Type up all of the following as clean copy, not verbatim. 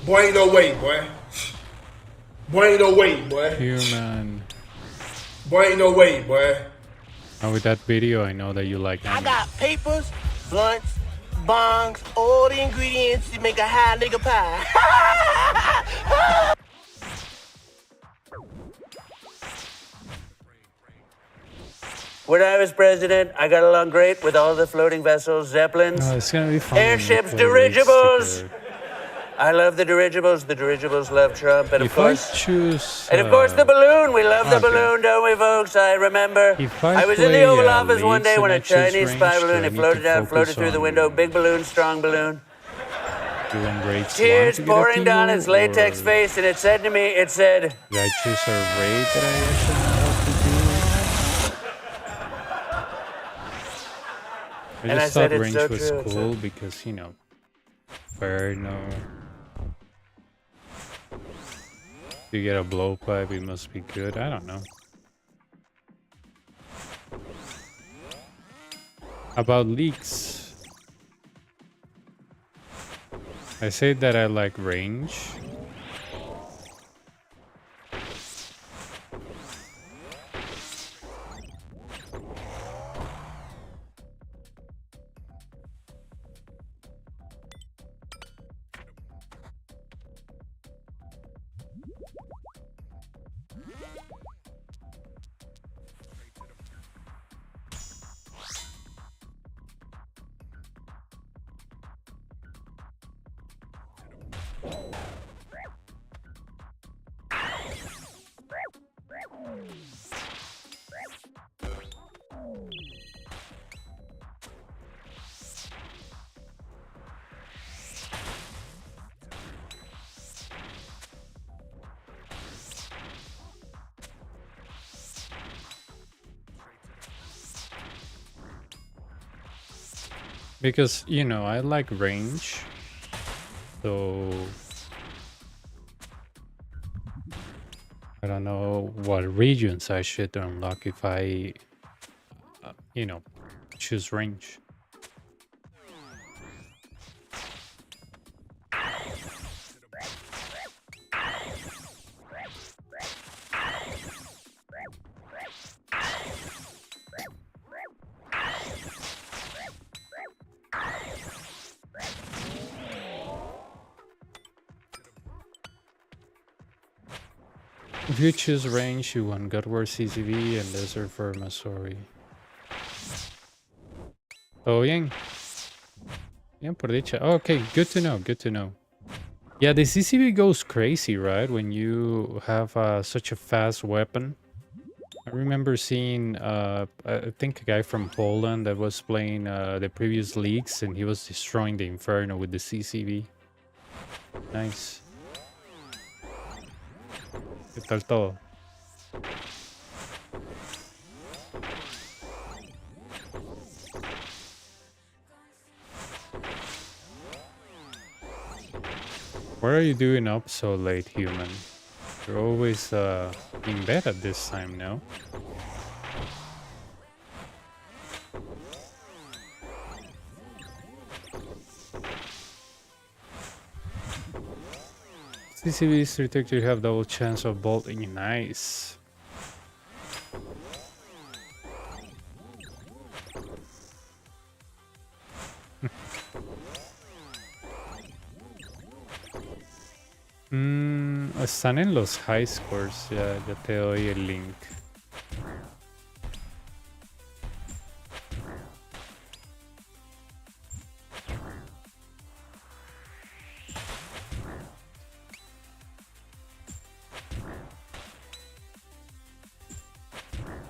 Boy, ain't no way, boy. Boy, ain't no way, boy. Human. Boy, ain't no way, boy. Now with that video, I know that you like anime. I got papers, blunts, bongs, all the ingredients to make a high nigga pie. When I was president, I got along great with all the floating vessels, zeppelins, Oh, it's gonna be fun. airships, dirigibles. I love the dirigibles. The dirigibles love Trump, and If I choose, and of course the balloon. We love the okay. balloon, don't we, folks? I remember. If I was in play, the Oval Office one leagues day and when I a choose Chinese range, spy do balloon I it need floated to out, floated focus through the on window. Big balloon, strong balloon. doing raids Tears one to get a pouring down its tingle, latex or face, and it said to me, it said, did I choose a raid that I actually know how to do? I And I just said thought it's range so was true, it's cool because, you know, Inferno. If you get a blowpipe, it must be good. I don't know. About leaks. I say that I like range. Because, you know, I like range. So I don't know what regions I should unlock if I, you know, choose range. If you choose range, you want Godward CCV and Desert for Missouri. ¿Todo bien? Bien por dicha. Oh, okay, good to know, good to know. Yeah, the CCV goes crazy, right? When you have such a fast weapon. I remember seeing, I think a guy from Poland that was playing the previous leagues and he was destroying the Inferno with the CCV. Nice. ¿Qué tal todo? What are you doing up so late, human? You're always in bed at this time, no? CCVs detect you have double chance of bolting. Nice. Están en los high scores. Ya te doy el link.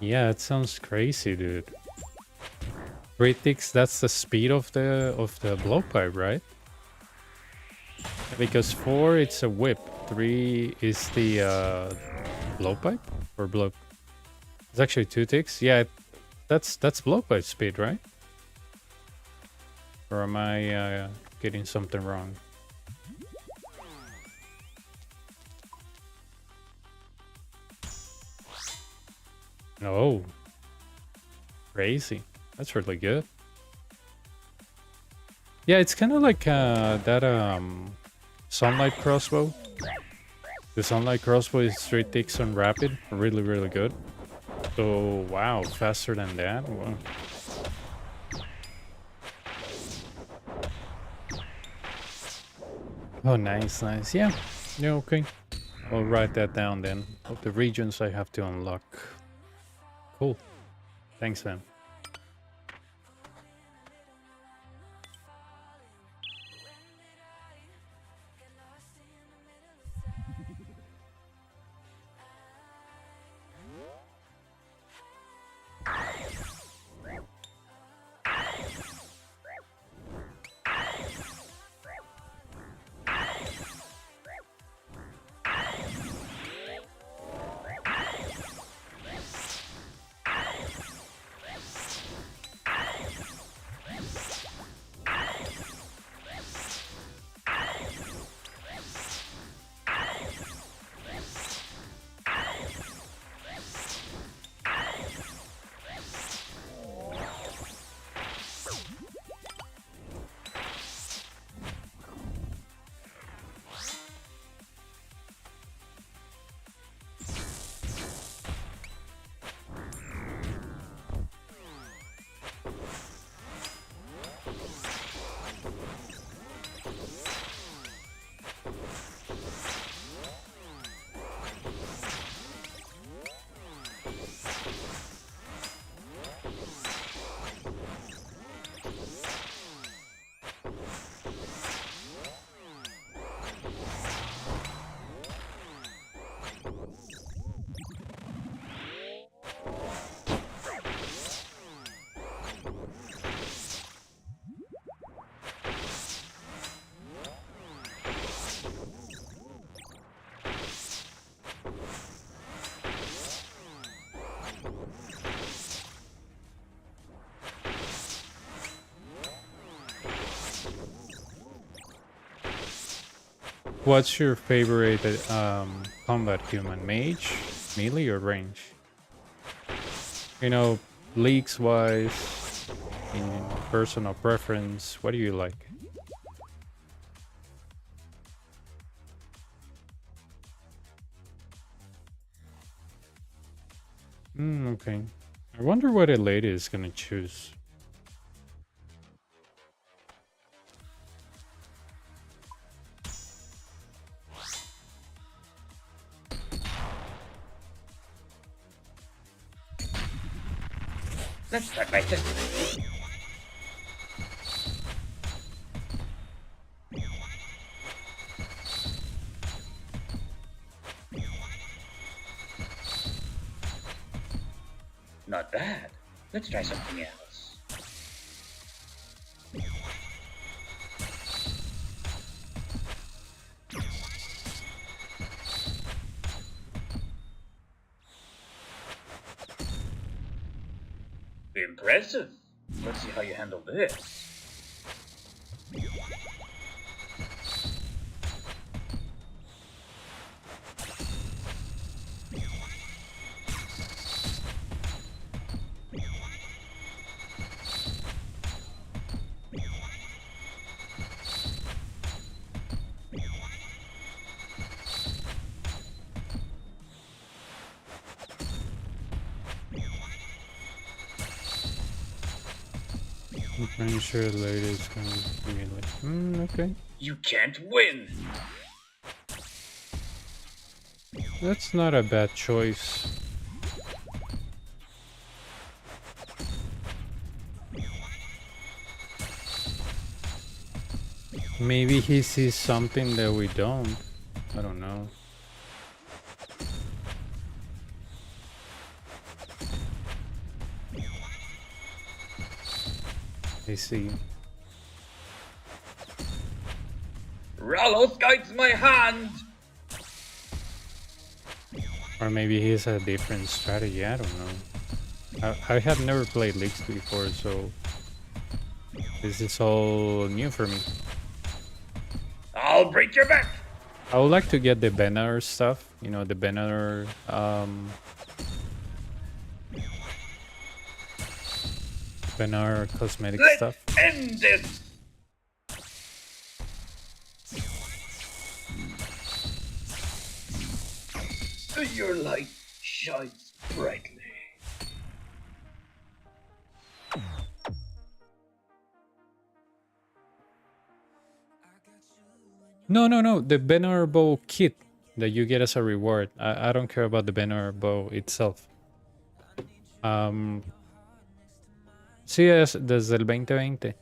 Yeah, it sounds crazy, dude. 3 ticks, that's the speed of the blowpipe, right? Because 4 it's a whip, 3 is the blowpipe or blow. It's actually 2 ticks. Yeah, that's blowpipe speed, right? Or am I getting something wrong? Oh, crazy. That's really good. Yeah, it's kind of like that sunlight crossbow. The sunlight crossbow is 3 ticks on rapid, really, really good. So, wow, faster than that? Wow. Oh, nice, nice. Yeah, okay. I'll write that down then. Of the regions I have to unlock. Cool. Thanks, man. What's your favorite combat human? Mage, melee, or range? You know, leagues wise, in personal preference, what do you like? Okay. I wonder what a lady is gonna choose. Let's start by testing it. Not bad. Let's try something else. Impressive. Let's see how you handle this. I'm pretty sure the lady is gonna be like, okay. You can't win. That's not a bad choice. Maybe he sees something that we don't. I don't know. I see. Ralos guides my hand. Or maybe he has a different strategy, I don't know. I have never played Leagues before, so this is all new for me. I'll break your back. I would like to get the banner stuff, you know, the banner banner cosmetic Let's stuff. end this. Your light shines brightly. No. The venerable kit that you get as a reward. I don't care about the venerable itself. Sí, desde el 2020.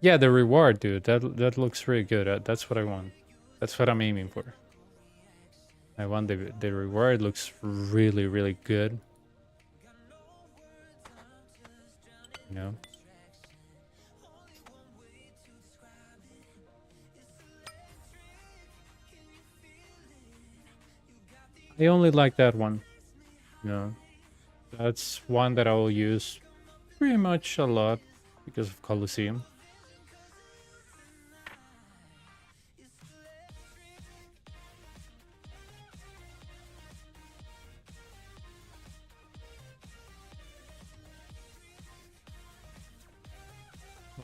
Yeah, the reward, dude. That looks really good. That's what I want. That's what I'm aiming for. I want the reward. Looks really, really good. You know? I only like that one. You know? That's one that I will use pretty much a lot because of Coliseo.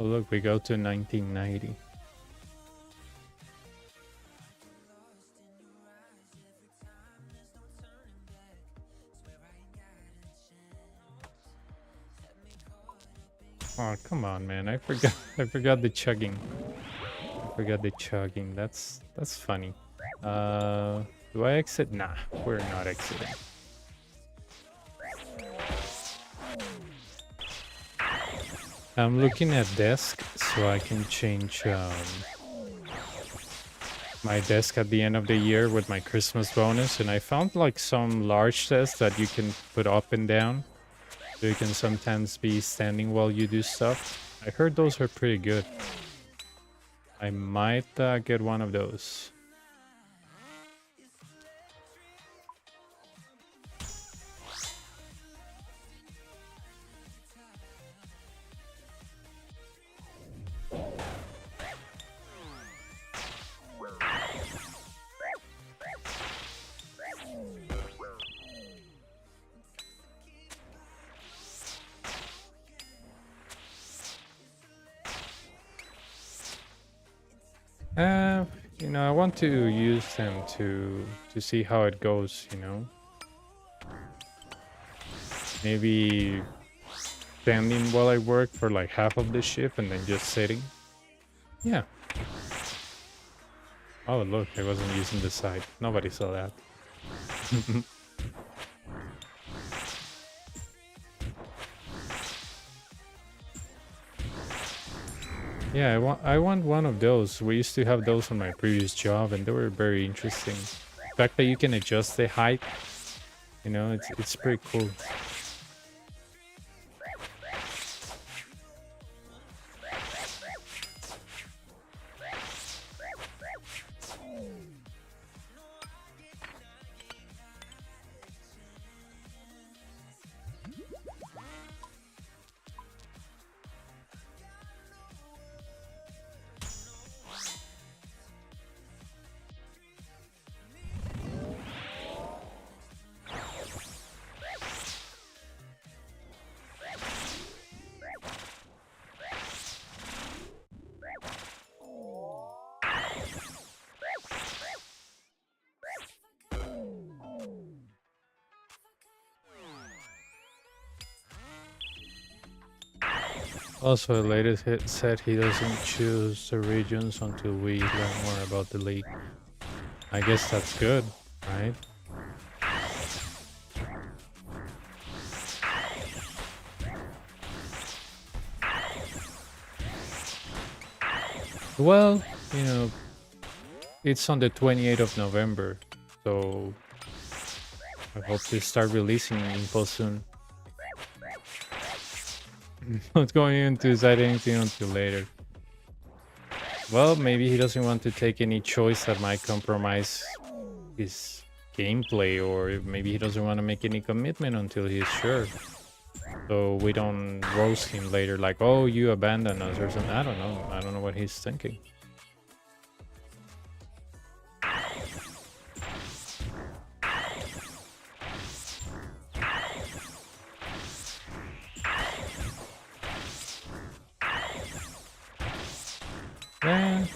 Oh look, we go to 1990. Oh, come on, man. I forgot the chugging. I forgot the chugging. That's funny. Do I exit? Nah, we're not exiting. I'm looking at desk so I can change my desk at the end of the year with my Christmas bonus, and I found like some large desks that you can put up and down. So you can sometimes be standing while you do stuff. I heard those are pretty good. I might get one of those. You know, I want to use them to see how it goes, you know. Maybe standing while I work for like half of the shift and then just sitting. Yeah. Oh, look, I wasn't using the side. Nobody saw that. Yeah, I want one of those. We used to have those on my previous job, and they were very interesting. The fact that you can adjust the height, you know, it's pretty cool. Also, the latest hit said he doesn't choose the regions until we learn more about the league. I guess that's good, right? Well, you know, it's on the 28th of November, so I hope they start releasing info soon. Not going into decide anything until later. Well, maybe he doesn't want to take any choice that might compromise his gameplay, or maybe he doesn't want to make any commitment until he's sure. So we don't roast him later like, oh, you abandoned us or something. I don't know. I don't know what he's thinking.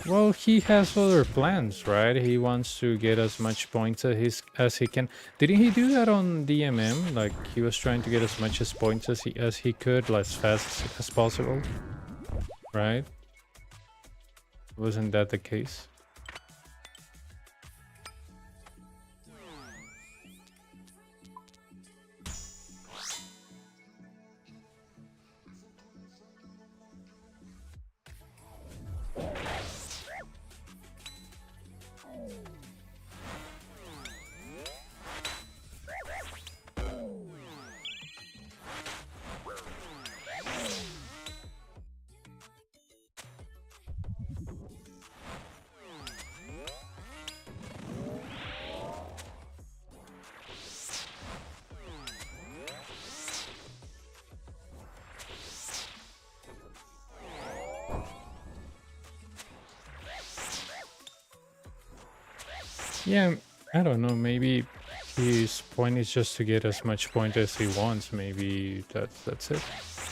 Well, he has other plans, right? He wants to get as much points as he can. Didn't he do that on DMM? Like he was trying to get as much as points as he could, like, as fast as possible, right? Wasn't that the case? Yeah, I don't know. Maybe his point is just to get as much point as he wants. Maybe that's it.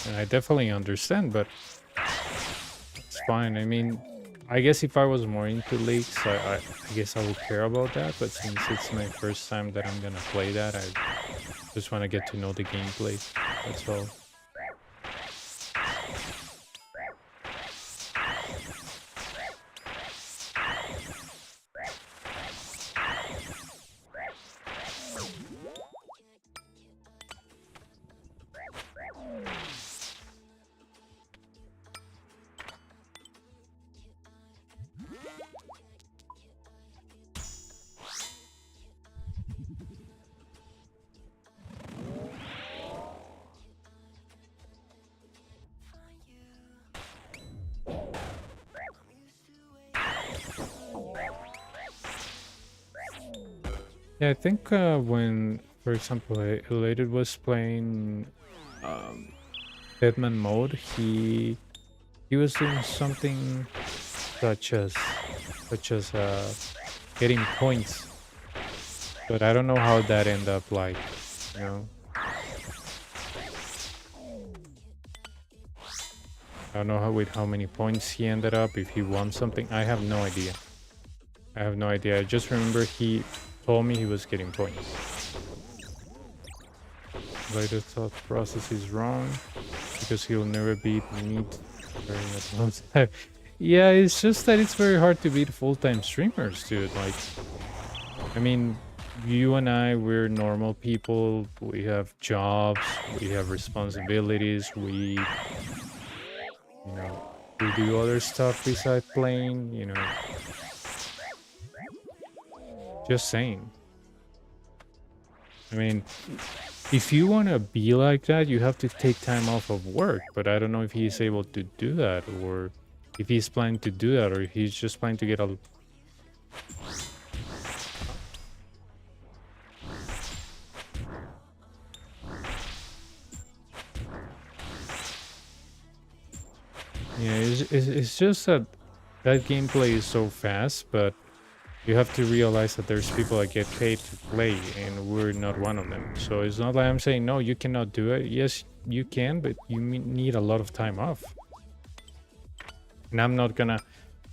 And I definitely understand, but it's fine. I mean, I guess if I was more into leagues, I guess I would care about that. But since it's my first time that I'm gonna play that, I just want to get to know the gameplay. That's all. Yeah, I think when, for example, Elated was playing Deadman mode, he was doing something such as getting points, but I don't know how that ended up like, you know. I don't know with how many points he ended up, if he won something. I have no idea. I just remember he told me he was getting points. Later thought process is wrong because he'll never beat me during that long time. Yeah, it's just that it's very hard to beat full-time streamers, dude. Like, I mean, you and I, we're normal people. We have jobs, we have responsibilities, we do other stuff besides playing, you know. Just saying. I mean, if you want to be like that, you have to take time off of work. But I don't know if he's able to do that, or if he's planning to do that, or if he's just planning to get a... Yeah, it's just that gameplay is so fast, but you have to realize that there's people that get paid to play, and we're not one of them. So it's not like I'm saying, no, you cannot do it. Yes, you can, but you need a lot of time off. And I'm not gonna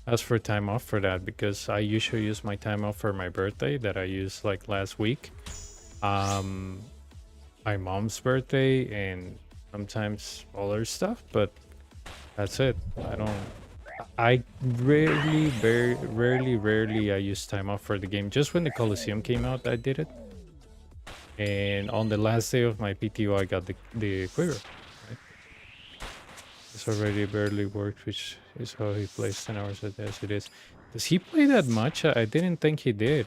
ask for time off for that, because I usually use my time off for my birthday that I used like last week. My mom's birthday, and sometimes other stuff, but that's it. I rarely I use time off for the game. Just when the Coliseo came out, I did it. And on the last day of my PTO, I got the quiver. Right? It's already barely worked, which is how he plays 10 hours a day as it is. Does he play that much? I didn't think he did.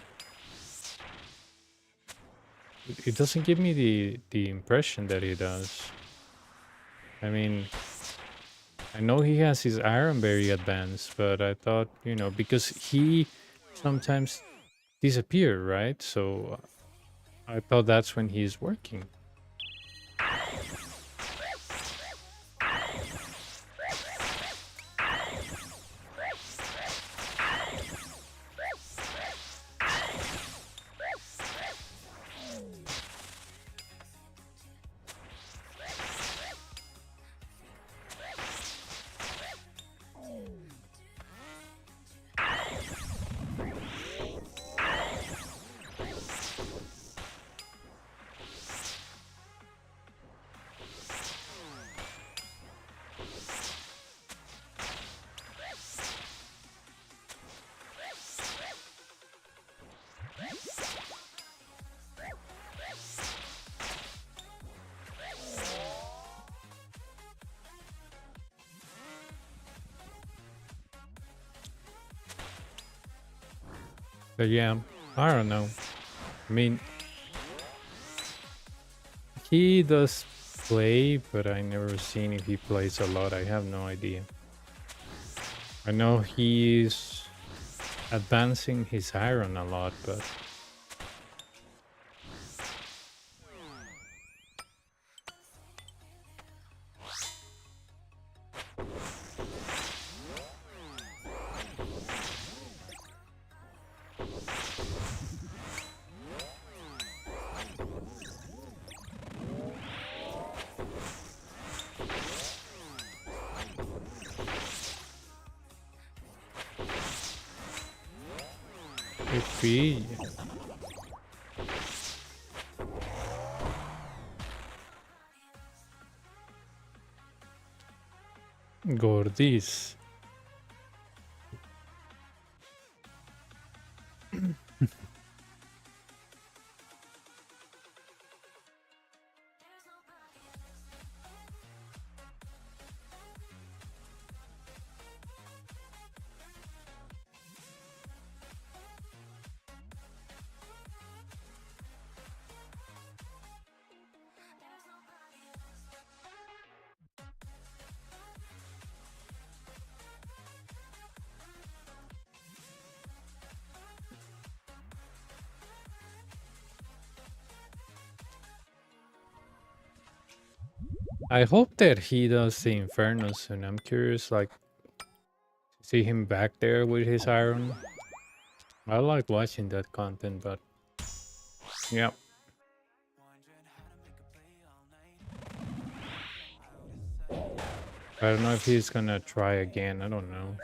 It doesn't give me the impression that he does. I mean, I know he has his Iron very advanced, but I thought, you know, because he sometimes disappear, right? So I thought that's when he's working. But yeah, I don't know. I mean, he does play, but I never seen if he plays a lot. I have no idea. I know he's advancing his iron a lot, but if he Gordis. I hope that he does the Inferno soon. I'm curious, like, to see him back there with his iron. I like watching that content, but yeah. I don't know if he's gonna try again. I don't know.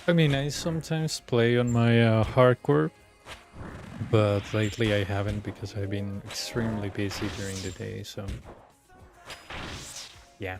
I mean, I sometimes play on my hardcore, but lately I haven't because I've been extremely busy during the day, so yeah.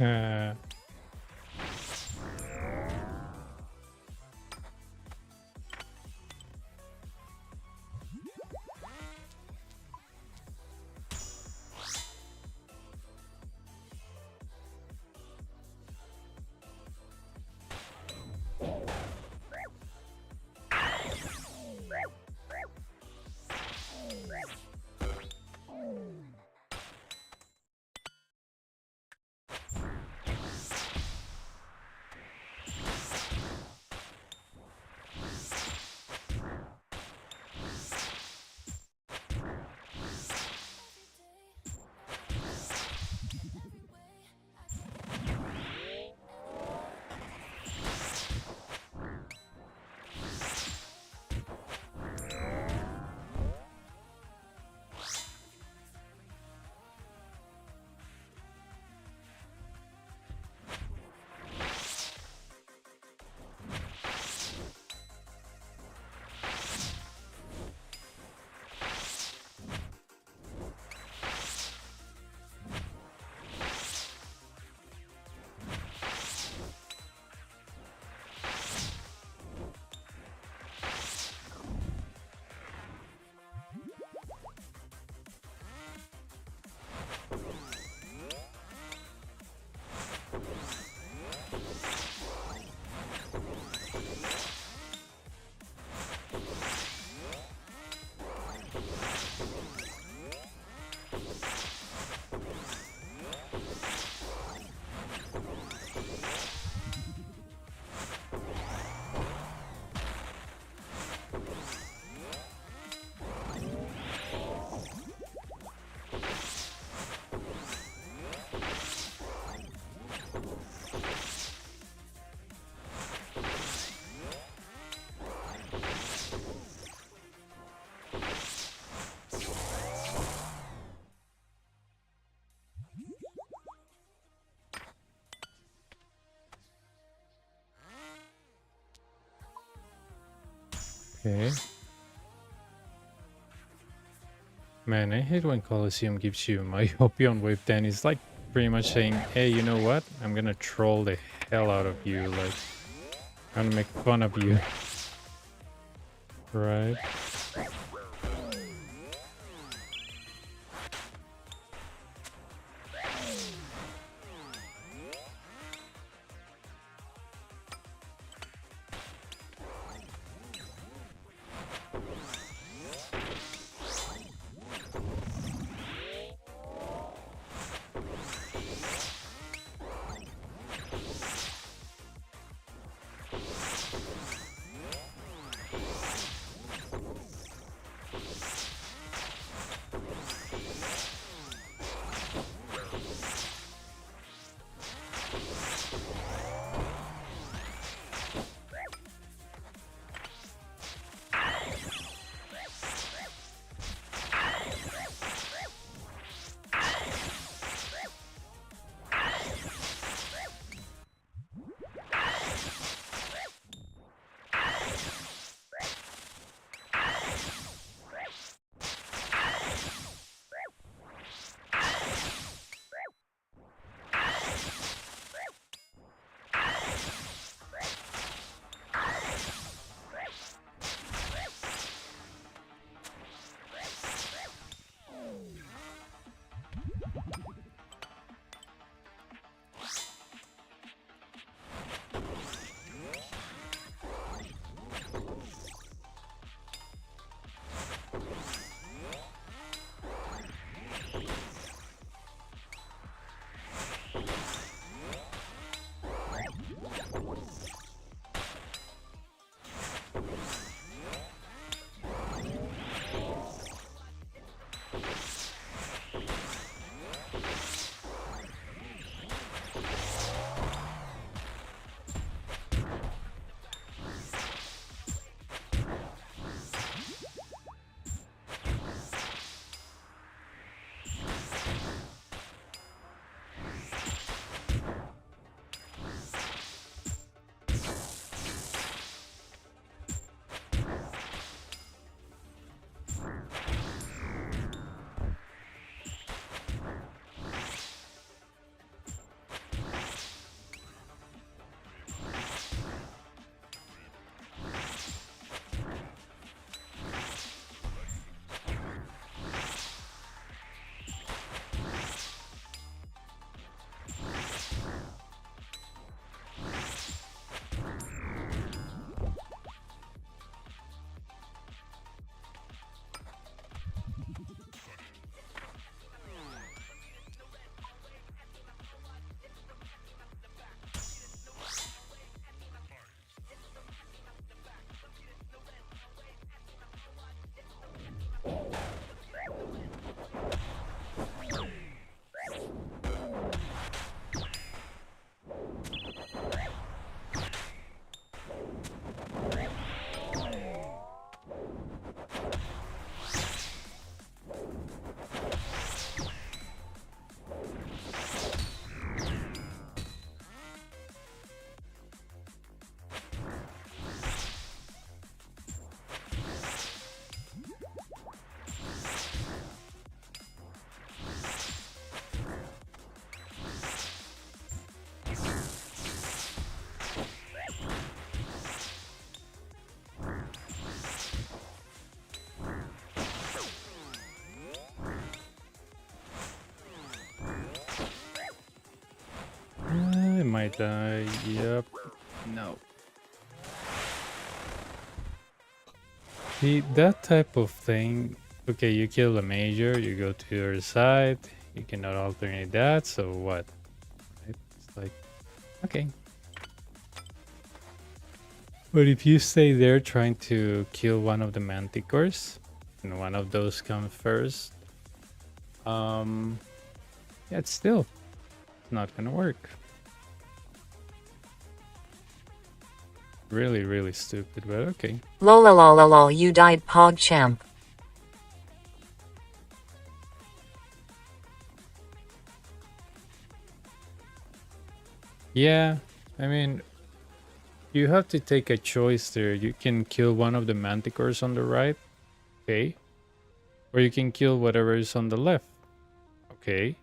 Uh, okay. Man, I hate when Coliseum gives you Myopia Wave 10. It's like pretty much saying, hey, you know what? I'm gonna troll the hell out of you. Like, I'm gonna make fun of you. Right? die. Yep. No. See, that type of thing. Okay, you kill a major, you go to your side, you cannot alternate that, so what? It's like, okay. But if you stay there trying to kill one of the manticores, and one of those comes first, yeah, it's still not gonna work. Really, really stupid, but okay. Lol, you died, PogChamp. Yeah, I mean, you have to take a choice there. You can kill one of the manticores on the right, okay? Or you can kill whatever is on the left, okay?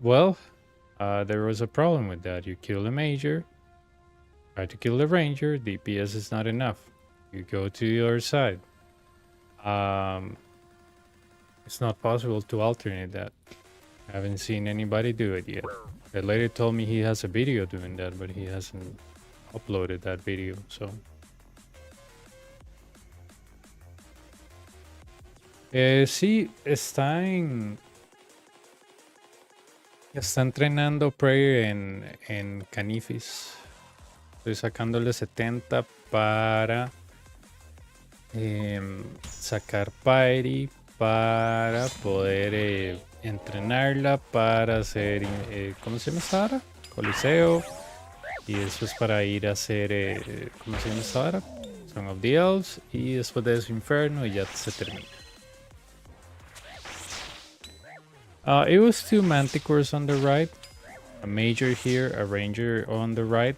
Well, there was a problem with that. You kill a major, try to kill the ranger, DPS is not enough. You go to your side. It's not possible to alternate that. I haven't seen anybody do it yet. The lady told me he has a video doing that, but he hasn't uploaded that video, so. Sí, está entrenando Prayer en Canifis. Estoy sacándole 70 para sacar Pyre, para poder entrenarla para hacer, ¿cómo se llama esta vara? Coliseo. Y eso es para ir a hacer, ¿cómo se llama esta vara? Song of the Elves. Y después de eso Inferno y ya se termina. It was 2 manticores on the right. A major here, a ranger on the right.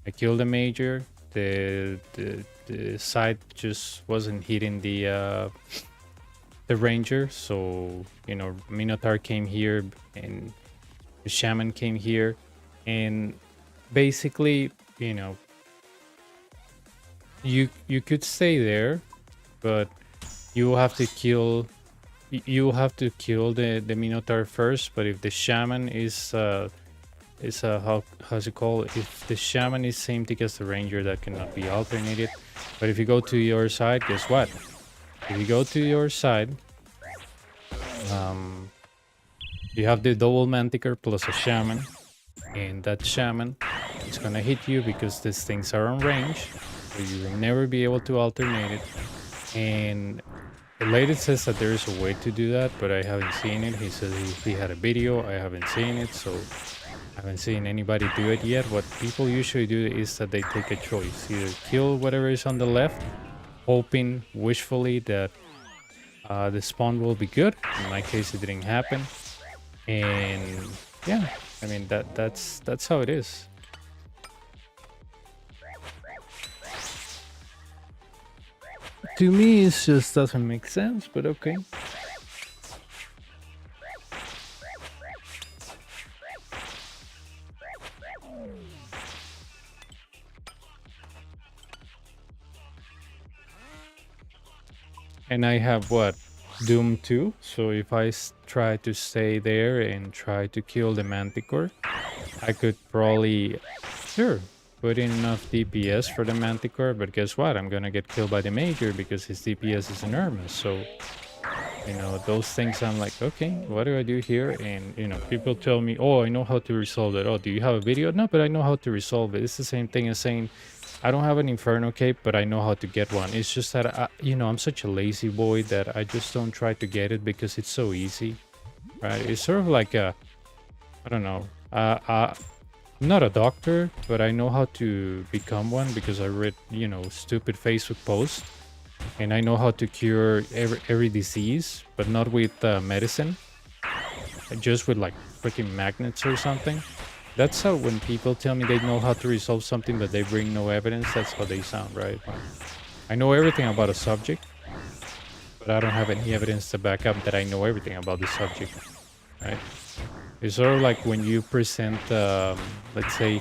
I killed the major. The side just wasn't hitting the ranger, so you know, Minotaur came here and the shaman came here, and basically, you know, you could stay there, but you have to kill the Minotaur first. But if the shaman is how's it called? If the shaman is same thing as the ranger, that cannot be alternated. But if you go to your side, guess what? If you go to your side, you have the double manticore plus a shaman, and that shaman is gonna hit you because these things are on range, so you will never be able to alternate it. And the lady says that there is a way to do that, but I haven't seen it. He says he had a video. I haven't seen it, so I haven't seen anybody do it yet. What people usually do is that they take a choice. Either kill whatever is on the left, hoping wishfully that the spawn will be good. In my case, it didn't happen. And yeah, I mean, that's how it is. To me, it just doesn't make sense, but okay. And I have what? Doom 2. So if I try to stay there and try to kill the manticore, I could probably, sure, put in enough DPS for the manticore, but guess what? I'm gonna get killed by the major because his DPS is enormous. So, you know, those things I'm like, okay, what do I do here? And, you know, people tell me, oh, I know how to resolve it. Oh, do you have a video? No, but I know how to resolve it. It's the same thing as saying, I don't have an Inferno cape, but I know how to get one. It's just that, you know, I'm such a lazy boy that I just don't try to get it because it's so easy, right? It's sort of like a, I don't know, I'm not a doctor, but I know how to become one because I read, you know, stupid Facebook posts, and I know how to cure every disease, but not with medicine, just with like freaking magnets or something. That's how when people tell me they know how to resolve something but they bring no evidence, that's how they sound, right? I know everything about a subject, but I don't have any evidence to back up that I know everything about the subject, right? It's sort of like when you present, let's say,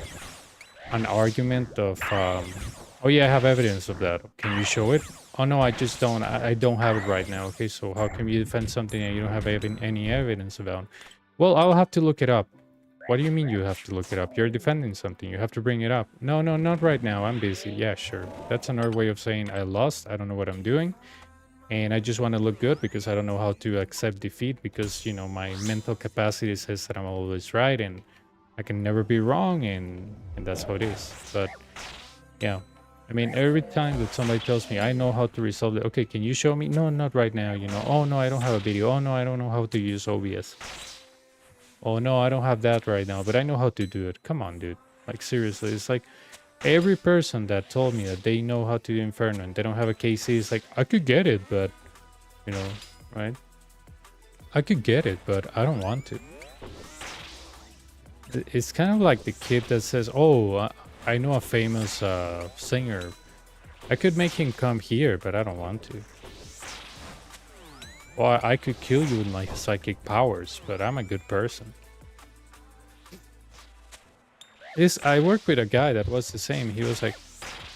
an argument of, oh yeah, I have evidence of that. Can you show it? Oh no, I just don't. I don't have it right now. Okay, so how can you defend something that you don't have any evidence about? Well, I'll have to look it up. What do you mean you have to look it up? You're defending something. You have to bring it up. No, no, not right now. I'm busy. Yeah, sure. That's another way of saying I lost. I don't know what I'm doing. And I just want to look good because I don't know how to accept defeat because, you know, my mental capacity says that I'm always right and I can never be wrong. And that's how it is. But yeah, I mean, every time that somebody tells me I know how to resolve it. Okay, can you show me? No, not right now. You know, oh no, I don't have a video. Oh no, I don't know how to use OBS. Oh no, I don't have that right now, but I know how to do it. Come on, dude. Like seriously, it's like every person that told me that they know how to do Inferno and they don't have a KC is like, I could get it, but you know, right? I could get it, but I don't want to. It's kind of like the kid that says, oh, I know a famous singer. I could make him come here, but I don't want to. Or I could kill you with my psychic powers, but I'm a good person. I worked with a guy that was the same. He was like,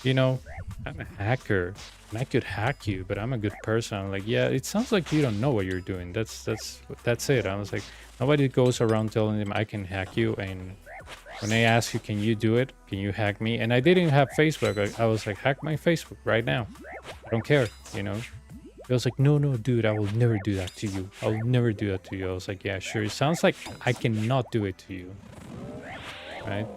you know, I'm a hacker and I could hack you, but I'm a good person. I'm like, yeah, it sounds like you don't know what you're doing. That's it. I was like, nobody goes around telling them I can hack you. And when they ask you, can you do it? Can you hack me? And I didn't have Facebook. I was like, hack my Facebook right now. I don't care, you know. He was like, no, no, dude, I will never do that to you. I will never do that to you. I was like, yeah, sure. It sounds like I cannot do it to you. Right?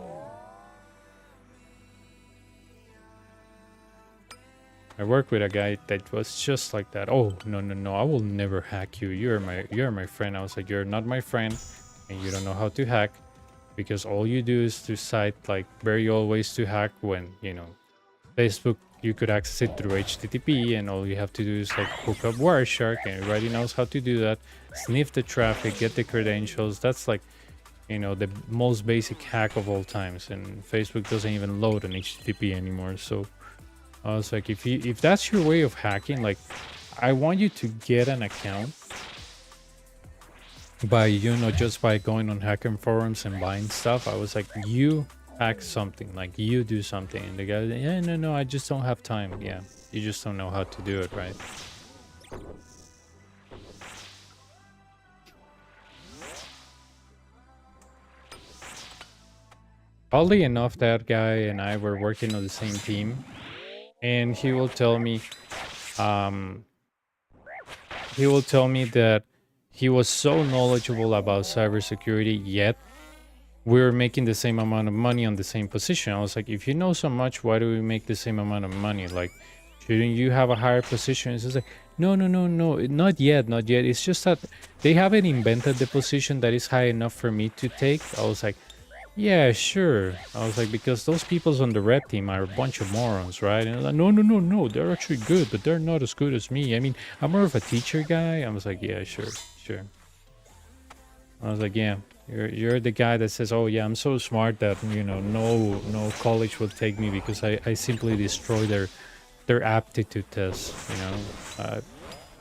I worked with a guy that was just like that. Oh, no, no, no, I will never hack you. You're my friend. I was like, you're not my friend and you don't know how to hack because all you do is to cite like very old ways to hack when, you know, Facebook, you could access it through HTTP and all you have to do is like hook up Wireshark and everybody knows how to do that. Sniff the traffic, get the credentials. That's like, you know, the most basic hack of all times. And Facebook doesn't even load on HTTP anymore. So I was like, if that's your way of hacking, like I want you to get an account by, you know, just by going on hacking forums and buying stuff. I was like, you hack something, like you do something. And the guy, yeah, no, I just don't have time. Yeah, you just don't know how to do it, right? Oddly enough, that guy and I were working on the same team, and he will tell me that he was so knowledgeable about cybersecurity, yet we're making the same amount of money on the same position. I was like, if you know so much, why do we make the same amount of money? Like, shouldn't you have a higher position? It's just like, no, not yet. It's just that they haven't invented the position that is high enough for me to take. I was like, yeah, sure. I was like, because those peoples on the red team are a bunch of morons, right? And I was like, no, they're actually good, but they're not as good as me. I mean, I'm more of a teacher guy. I was like, yeah, sure. I was like, yeah, you're the guy that says, oh yeah, I'm so smart that, you know, no college will take me because I simply destroy their aptitude tests, you know.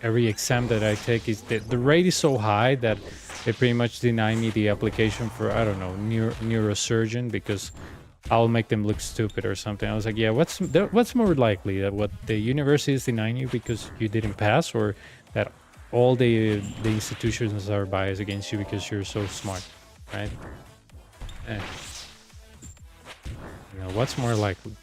Every exam that I take is the rate is so high that they pretty much deny me the application for, I don't know, neurosurgeon because I'll make them look stupid or something. I was like, yeah, what's more likely, that what the university is denying you because you didn't pass, or that all the institutions are biased against you because you're so smart, right? You know, what's more likely?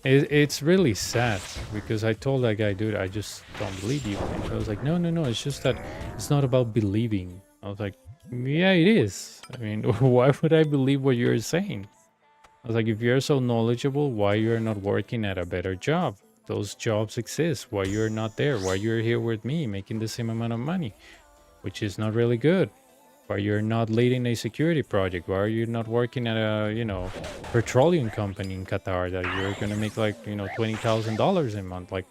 It's really sad because I told that guy, dude, I just don't believe you. And I was like, no, it's just that it's not about believing. I was like, yeah, it is. I mean, why would I believe what you're saying? I was like, if you're so knowledgeable, why you're not working at a better job? Those jobs exist. Why you're not there? Why you're here with me making the same amount of money, which is not really good? Why you're not leading a security project? Why are you not working at a, you know, petroleum company in Qatar that you're gonna make like, you know, $20,000 a month? Like,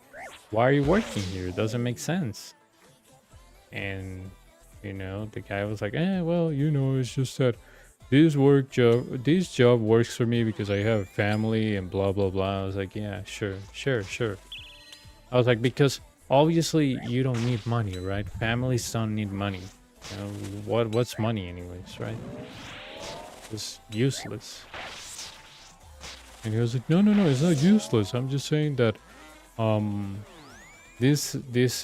why are you working here? It doesn't make sense. And, you know, the guy was like, well, you know, it's just that this job works for me because I have a family and blah blah blah. I was like, yeah, sure. I was like, because obviously you don't need money, right? Families don't need money. You know, what's money anyways, right? It's useless. And he was like, no, it's not useless. I'm just saying that this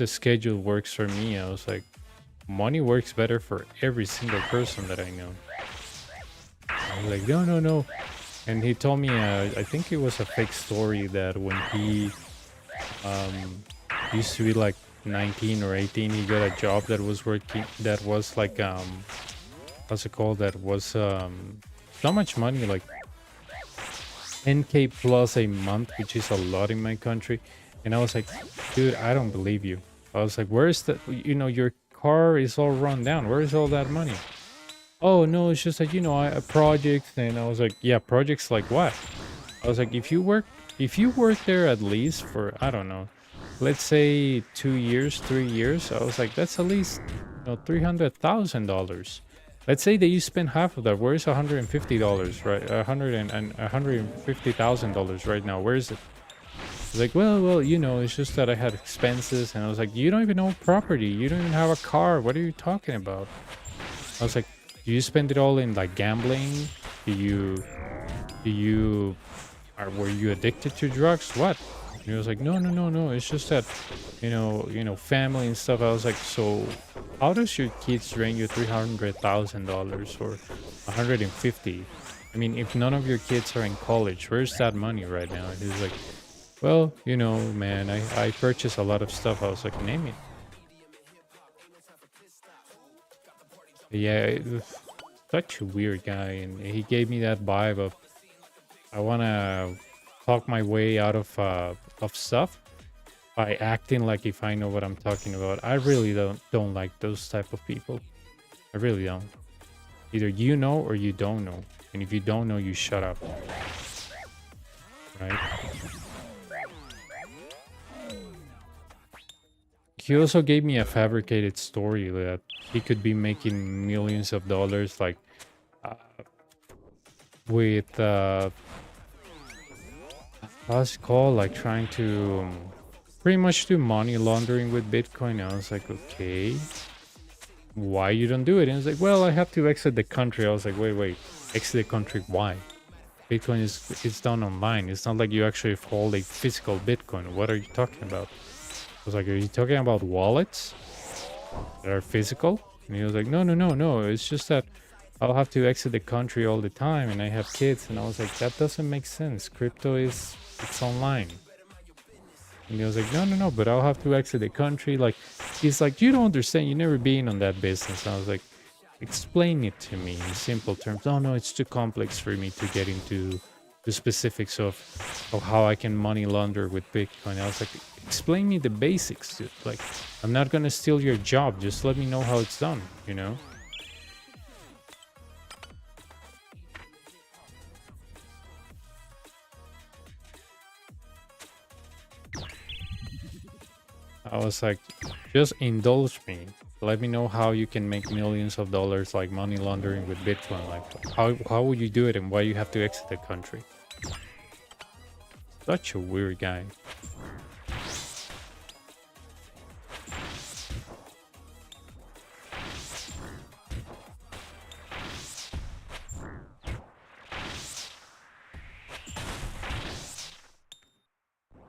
schedule works for me. I was like, money works better for every single person that I know. I was like, no, no, no. And he told me, I think it was a fake story that when he used to be like 19 or 18, he got a job that was working, that was like, what's it called? That was not much money, like 10K plus a month, which is a lot in my country. And I was like, dude, I don't believe you. I was like, where's the, you know, your car is all run down. Where is all that money? Oh, no, it's just like, you know, a project. And I was like, yeah, projects like what? I was like, if you work there at least for, I don't know, let's say 2 years, 3 years, I was like, that's at least, you know, $300,000. Let's say that you spend half of that. Where is $150, right? $150,000 right now. Where is it? I was like, well, you know, it's just that I had expenses. And I was like, you don't even own property. You don't even have a car. What are you talking about? I was like, do you spend it all in like gambling? Were you addicted to drugs? What? And he was like, no, no, no, no. It's just that, you know, family and stuff. I was like, so how does your kids drain you $300,000 or 150? I mean, if none of your kids are in college, where's that money right now? And he's like, well, you know, man, I purchase a lot of stuff. I was like, name it. Yeah, it was such a weird guy, and he gave me that vibe of I want to talk my way out of stuff by acting like if I know what I'm talking about. I really don't like those type of people. I really don't. Either you know or you don't know, and if you don't know, you shut up. Right? He also gave me a fabricated story that he could be making millions of dollars, like with what's it called, like trying to pretty much do money laundering with Bitcoin. I was like, okay, why you don't do it? And it's like, well, I have to exit the country. I was like, wait, exit the country? Why? Bitcoin is done online. It's not like you actually hold a physical Bitcoin. What are you talking about? I was like, are you talking about wallets that are physical? And he was like, no. It's just that I'll have to exit the country all the time and I have kids. And I was like, that doesn't make sense. Crypto it's online. And he was like, no, but I'll have to exit the country. Like, he's like, you don't understand. You never been on that business. And I was like, explain it to me in simple terms. Oh, no, it's too complex for me to get into the specifics of how I can money launder with Bitcoin. I was like, explain me the basics, dude. Like, I'm not gonna steal your job. Just let me know how it's done, you know? I was like, just indulge me. Let me know how you can make millions of dollars, like money laundering with Bitcoin. Like, how would you do it, and why you have to exit the country? Such a weird guy.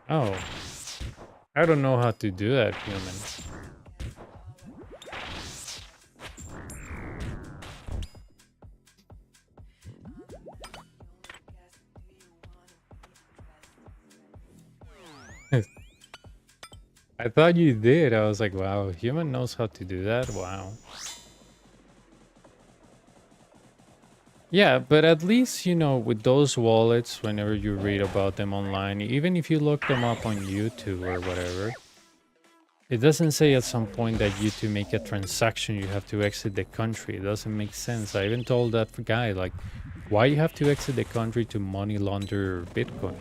Oh, I don't know how to do that, human. I thought you did. I was like, wow, human knows how to do that. Wow. Yeah, but at least, you know, with those wallets, whenever you read about them online, even if you look them up on YouTube or whatever, it doesn't say at some point that you to make a transaction, you have to exit the country. It doesn't make sense. I even told that guy, like, why you have to exit the country to money launder Bitcoin?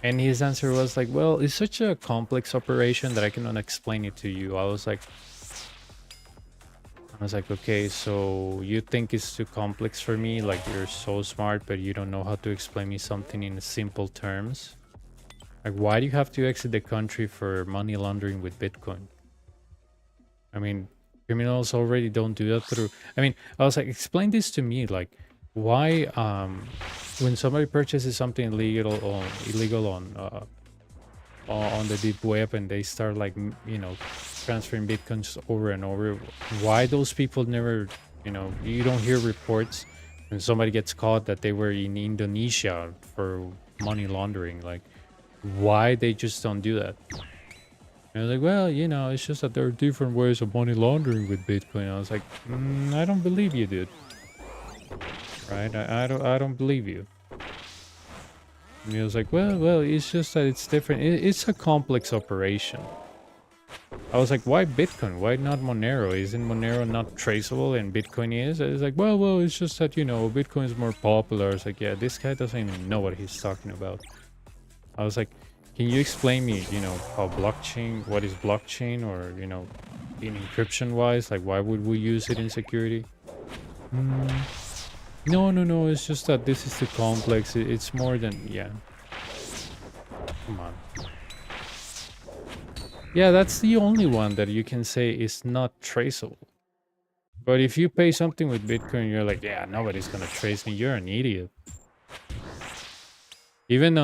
And his answer was like, well, it's such a complex operation that I cannot explain it to you. I was like, okay, so you think it's too complex for me? Like, you're so smart, but you don't know how to explain me something in simple terms? Like, why do you have to exit the country for money laundering with Bitcoin? I mean, criminals already don't do that through... I mean, I was like, explain this to me. Like, why when somebody purchases something illegal on the deep web and they start, like, you know, transferring bitcoins over and over. Why those people never, you don't hear reports when somebody gets caught that they were in Indonesia for money laundering. Like, why they just don't do that? And I was like, well, it's just that there are different ways of money laundering with Bitcoin. I was like, I don't believe you, dude. Right? I don't believe you. And he was like, well, it's just that it's different. It's a complex operation. I was like, why Bitcoin? Why not Monero? Isn't Monero not traceable and Bitcoin is? I was like, well, it's just that, Bitcoin is more popular. I was like, yeah, this guy doesn't even know what he's talking about. I was like, can you explain me, how blockchain, what is blockchain, or, in encryption wise, like why would we use it in security? No, it's just that this is too complex. It's more than, yeah. Come on. Yeah, that's the only one that you can say is not traceable. But if you pay something with Bitcoin, you're like, yeah, nobody's gonna trace me. You're an idiot. Even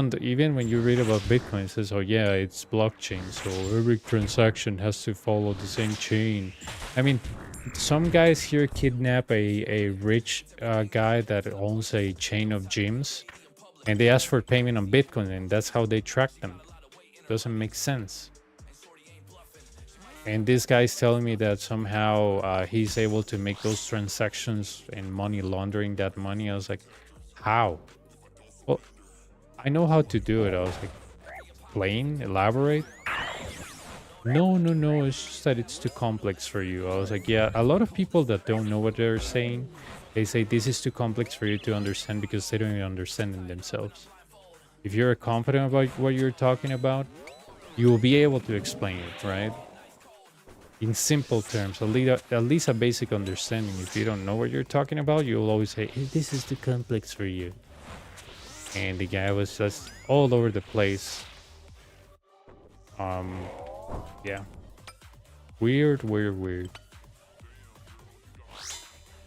when you read about Bitcoin, it says, oh yeah, it's blockchain, so every transaction has to follow the same chain. I mean, some guys here kidnap a rich guy that owns a chain of gyms, and they ask for payment on Bitcoin, and that's how they track them. Doesn't make sense. And this guy's telling me that somehow he's able to make those transactions and money laundering that money. I was like, how? Well, I know how to do it. I was like, explain, elaborate. No, it's just that it's too complex for you. I was like, yeah, a lot of people that don't know what they're saying, they say this is too complex for you to understand because they don't even understand it themselves. If you're confident about what you're talking about, you will be able to explain it, right? In simple terms, at least a basic understanding. If you don't know what you're talking about, you'll always say, hey, this is too complex for you. And the guy was just all over the place. Yeah. Weird.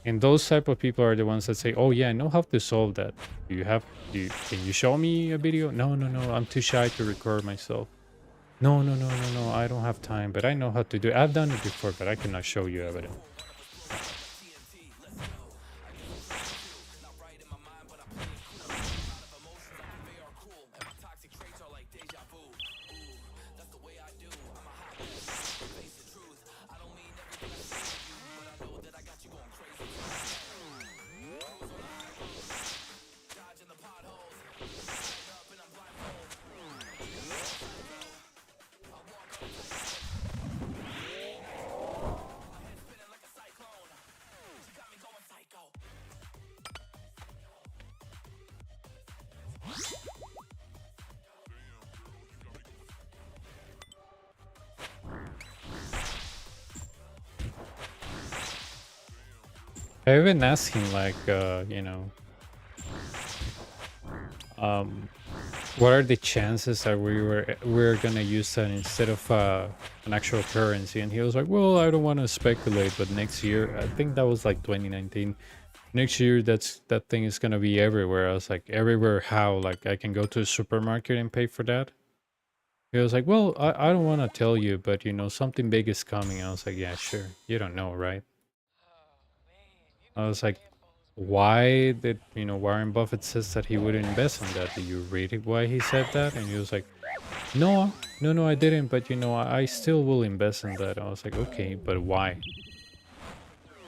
And those type of people are the ones that say, oh yeah, I know how to solve that. Can you show me a video? No, I'm too shy to record myself. No, I don't have time, but I know how to do it. I've done it before, but I cannot show you evidence. I even asked him, like, what are the chances that we're gonna use that instead of an actual currency? And he was like, well, I don't want to speculate, but next year, I think that was like 2019. Next year, that thing is gonna be everywhere. I was like, everywhere? How? Like, I can go to a supermarket and pay for that? He was like, well, I don't want to tell you, but something big is coming. I was like, yeah, sure. You don't know, right? I was like, why did, Warren Buffett says that he wouldn't invest in that. Did you read it why he said that? And he was like, no, I didn't, but I still will invest in that. I was like, okay, but why?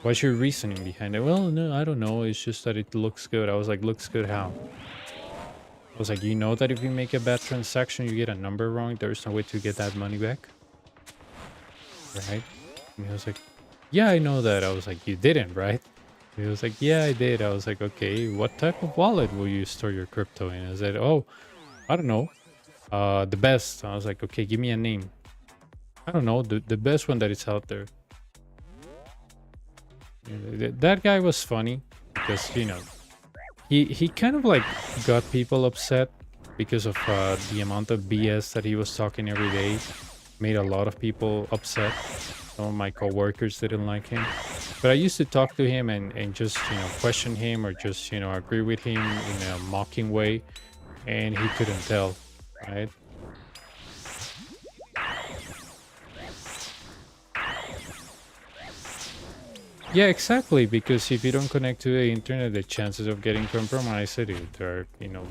What's your reasoning behind it? Well, no, I don't know. It's just that it looks good. I was like, looks good how? I was like, you know that if you make a bad transaction, you get a number wrong, there's no way to get that money back? Right? And he was like, yeah, I know that. I was like, you didn't, right? He was like, yeah, I did. I was like, okay, what type of wallet will you store your crypto in? I said, oh, I don't know. The best. I was like, okay, give me a name. I don't know, the best one that is out there. That guy was funny because, he kind of like got people upset because of the amount of BS that he was talking every day. Made a lot of people upset. Some of my coworkers didn't like him. But I used to talk to him and just, question him or just, agree with him in a mocking way. And he couldn't tell, right? Yeah, exactly. Because if you don't connect to the internet, the chances of getting compromised are,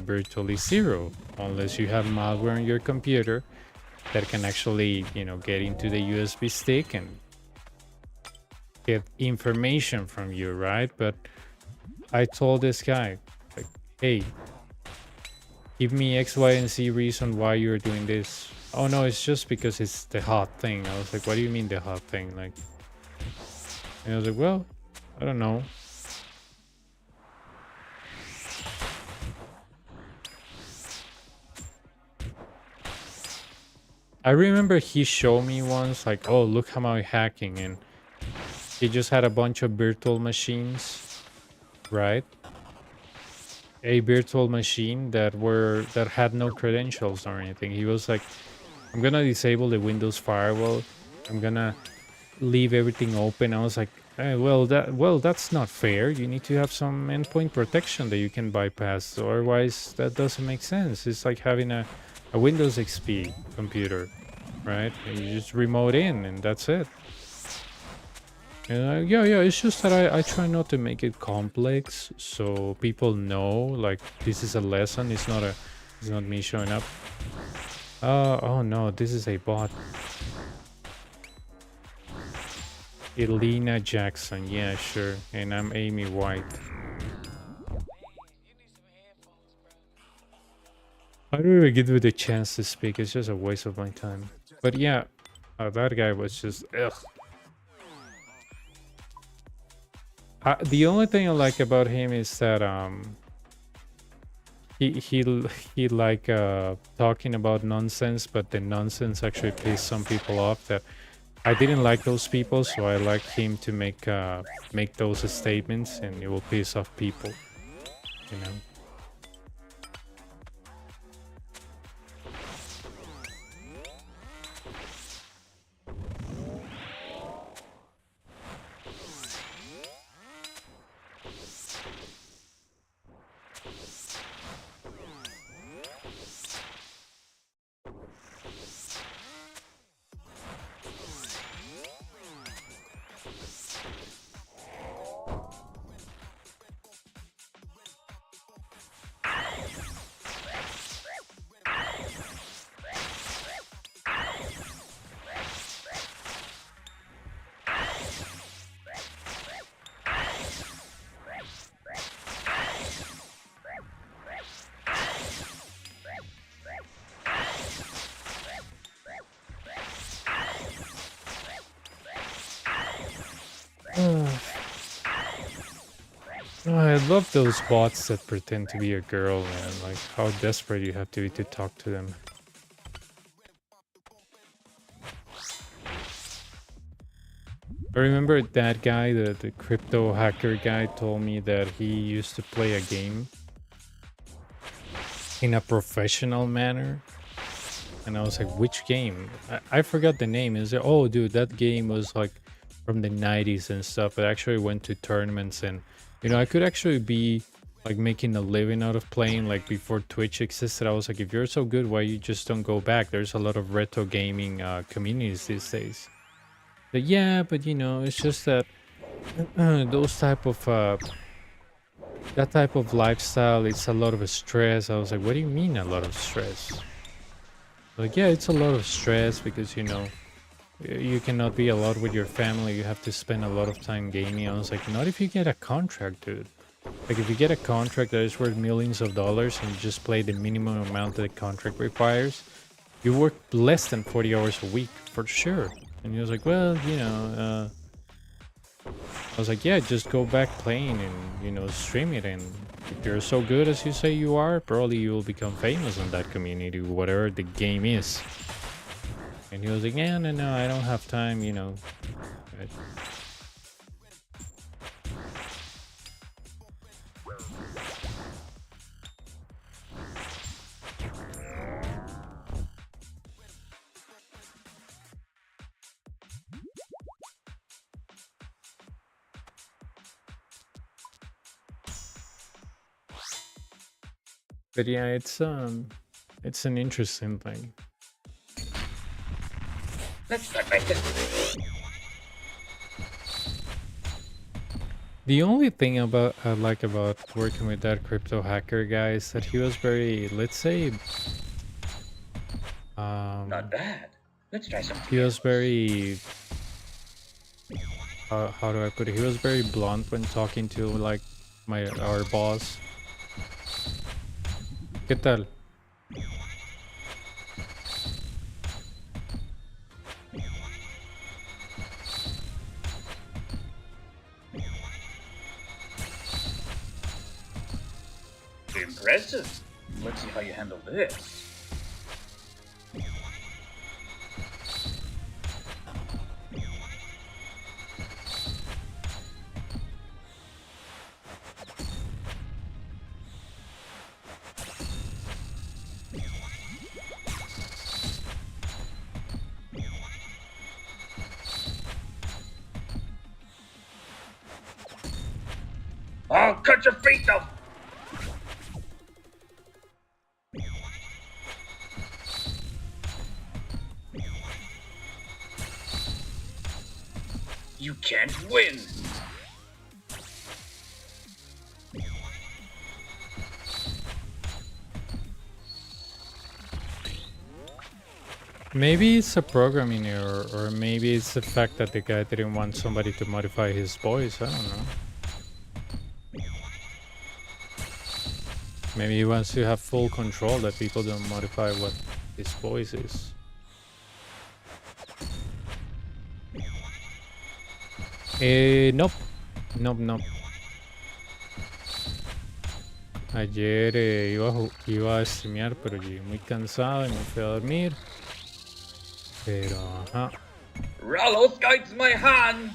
virtually zero, unless you have malware on your computer that can actually, get into the USB stick and get information from you, right? But I told this guy, like, hey, give me X, Y, and Z reason why you're doing this. Oh no, it's just because it's the hot thing. I was like, what do you mean the hot thing? Like, and I was like, well, I don't know. I remember he showed me once, like, oh, look how I'm hacking, and he just had a bunch of virtual machines, right? A virtual machine that had no credentials or anything. He was like, I'm gonna disable the Windows firewall. I'm gonna leave everything open. I was like, well, that's not fair. You need to have some endpoint protection that you can bypass. Otherwise, that doesn't make sense. It's like having a Windows XP computer, right? And you just remote in, and that's it. And yeah, it's just that I try not to make it complex, so people know, like, this is a lesson. It's not me showing up. Oh no, this is a bot. Elena Jackson, yeah, sure. And I'm Amy White. I don't even give it a chance to speak. It's just a waste of my time. But yeah, that guy was just ugh. The only thing I like about him is that he like talking about nonsense, but the nonsense actually pissed some people off. That I didn't like those people, so I like him to make those statements, and it will piss off people, you know. I love those bots that pretend to be a girl, man. Like, how desperate you have to be to talk to them. I remember that guy, the crypto hacker guy, told me that he used to play a game in a professional manner. And I was like, which game? I forgot the name. Is like, oh, dude, that game was like from the 90s and stuff. It actually went to tournaments, and I could actually be like making a living out of playing like before Twitch existed. I was like, if you're so good, why you just don't go back? There's a lot of retro gaming communities these days. But yeah, but it's just that those type of that type of lifestyle, it's a lot of stress. I was like, what do you mean a lot of stress? Like, yeah, it's a lot of stress because you cannot be a lot with your family. You have to spend a lot of time gaming. I was like, not if you get a contract, dude. Like, if you get a contract that is worth millions of dollars and you just play the minimum amount that the contract requires, you work less than 40 hours a week for sure. And he was like, well, I was like, yeah, just go back playing and, stream it. And if you're so good as you say you are, probably you will become famous in that community, whatever the game is. And he was like, yeah, no, I don't have time, But yeah, it's an interesting thing. Let's start right there. The only thing about I like about working with that crypto hacker guy is that he was very, let's say, Not bad. Let's try some he was pianos. very, how do I put it? He was very blunt when talking to like our boss. ¿Qué tal? Impressive. Let's see how you handle this. I'll cut your feet off! You can't win! Maybe it's a programming error, or maybe it's the fact that the guy didn't want somebody to modify his voice. I don't know. Maybe he wants to have full control, that people don't modify what his voice is. Nope. Nope. Ayer iba a streamear, pero llegué muy cansado y me fui a dormir. Pero, ajá. Rallos guides my hand!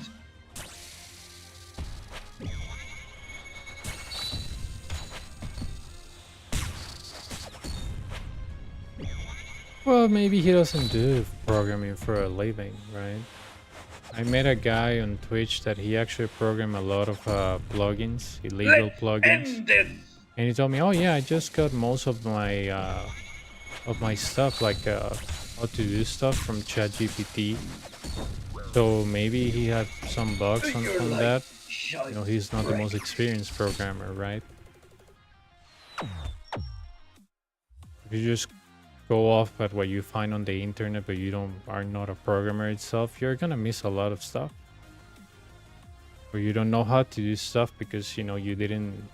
Well, maybe he doesn't do programming for a living, right? I met a guy on Twitch that he actually programmed a lot of plugins, illegal Let's plugins. end this! And he told me, oh yeah, I just got most of my stuff, like how to do stuff from ChatGPT. So maybe he had some bugs on that. You know, he's not the most experienced programmer, right? If you just go off at what you find on the internet, but you are not a programmer itself, you're gonna miss a lot of stuff. Or you don't know how to do stuff because, you know, you didn't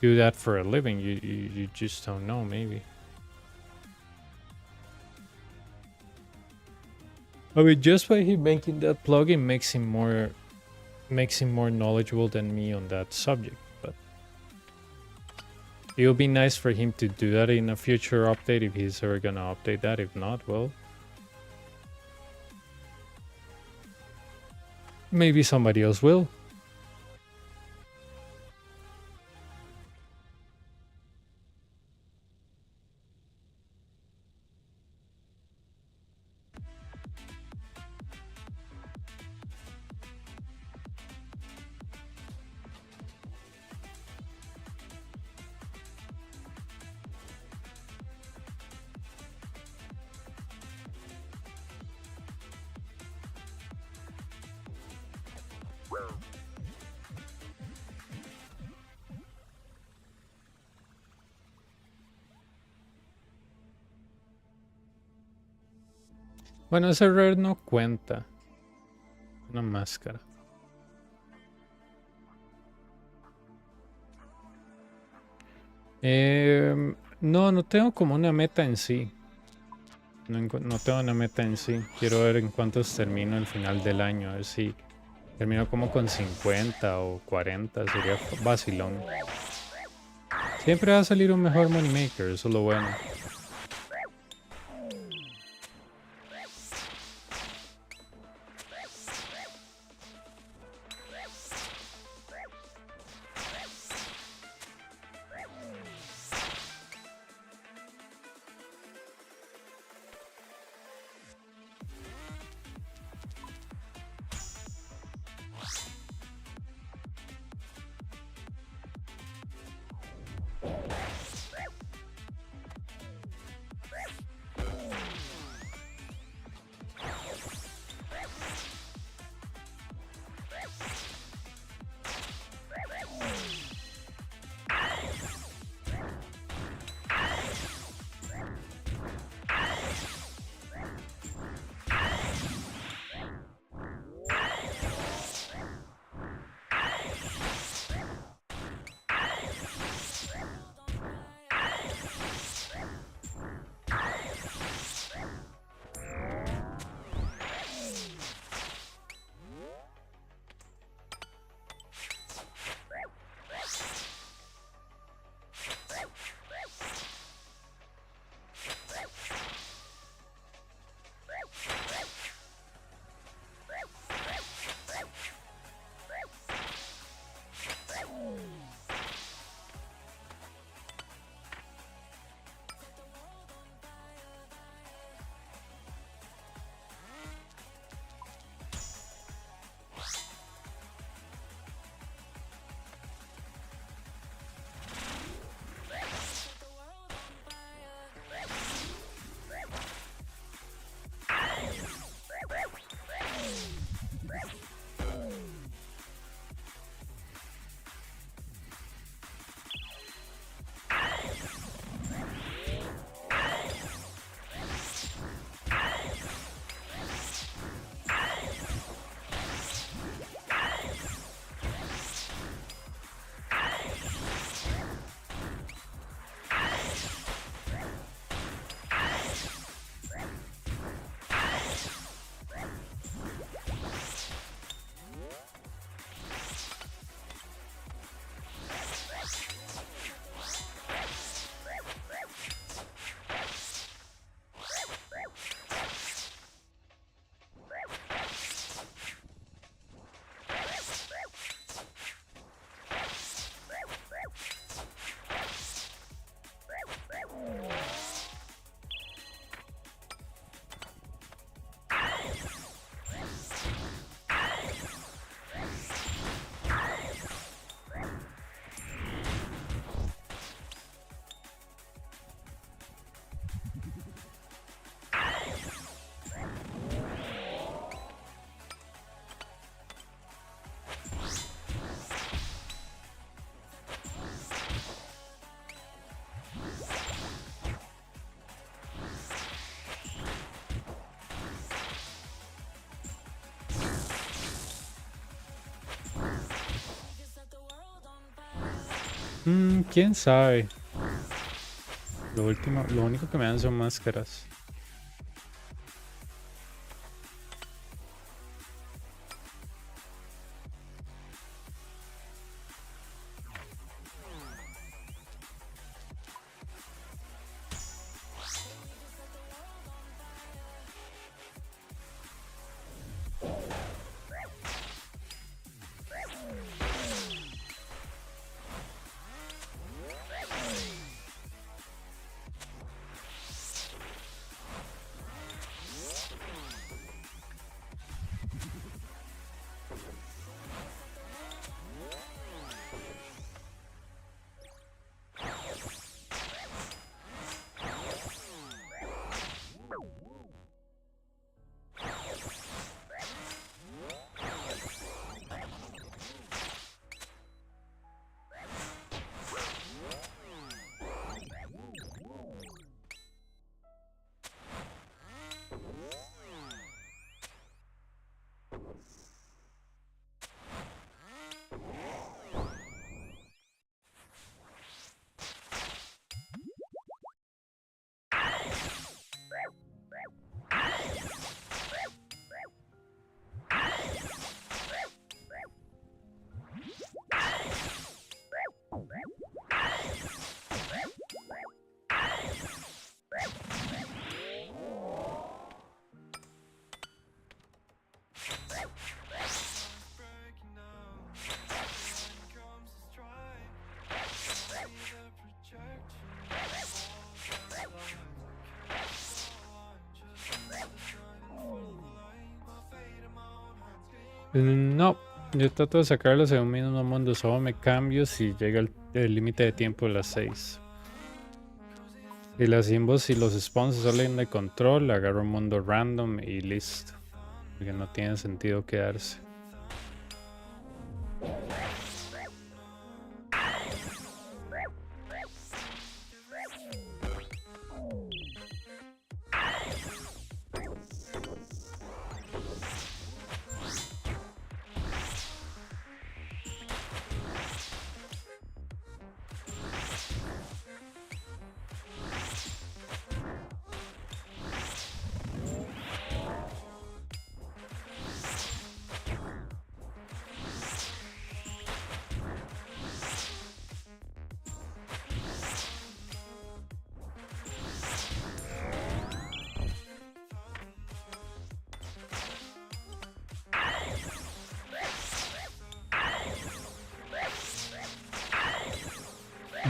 do that for a living. You just don't know, maybe. I mean, just by him making that plugin makes him more knowledgeable than me on that subject. But it would be nice for him to do that in a future update if he's ever gonna update that. If not, well, maybe somebody else will. Bueno, ese rare no cuenta. Una máscara. No tengo como una meta en sí. No tengo una meta en sí. Quiero ver en cuántos termino el final del año. A ver si termino como con 50 o 40. Sería vacilón. Siempre va a salir un mejor moneymaker. Eso es lo bueno. Quién sabe. Lo único que me dan son máscaras. No, yo trato de sacarlos en un mismo mundo, solo me cambio si llega el límite de tiempo de las 6. Y las imbos y los spawns se salen de control, agarro un mundo random y listo. Porque no tiene sentido quedarse.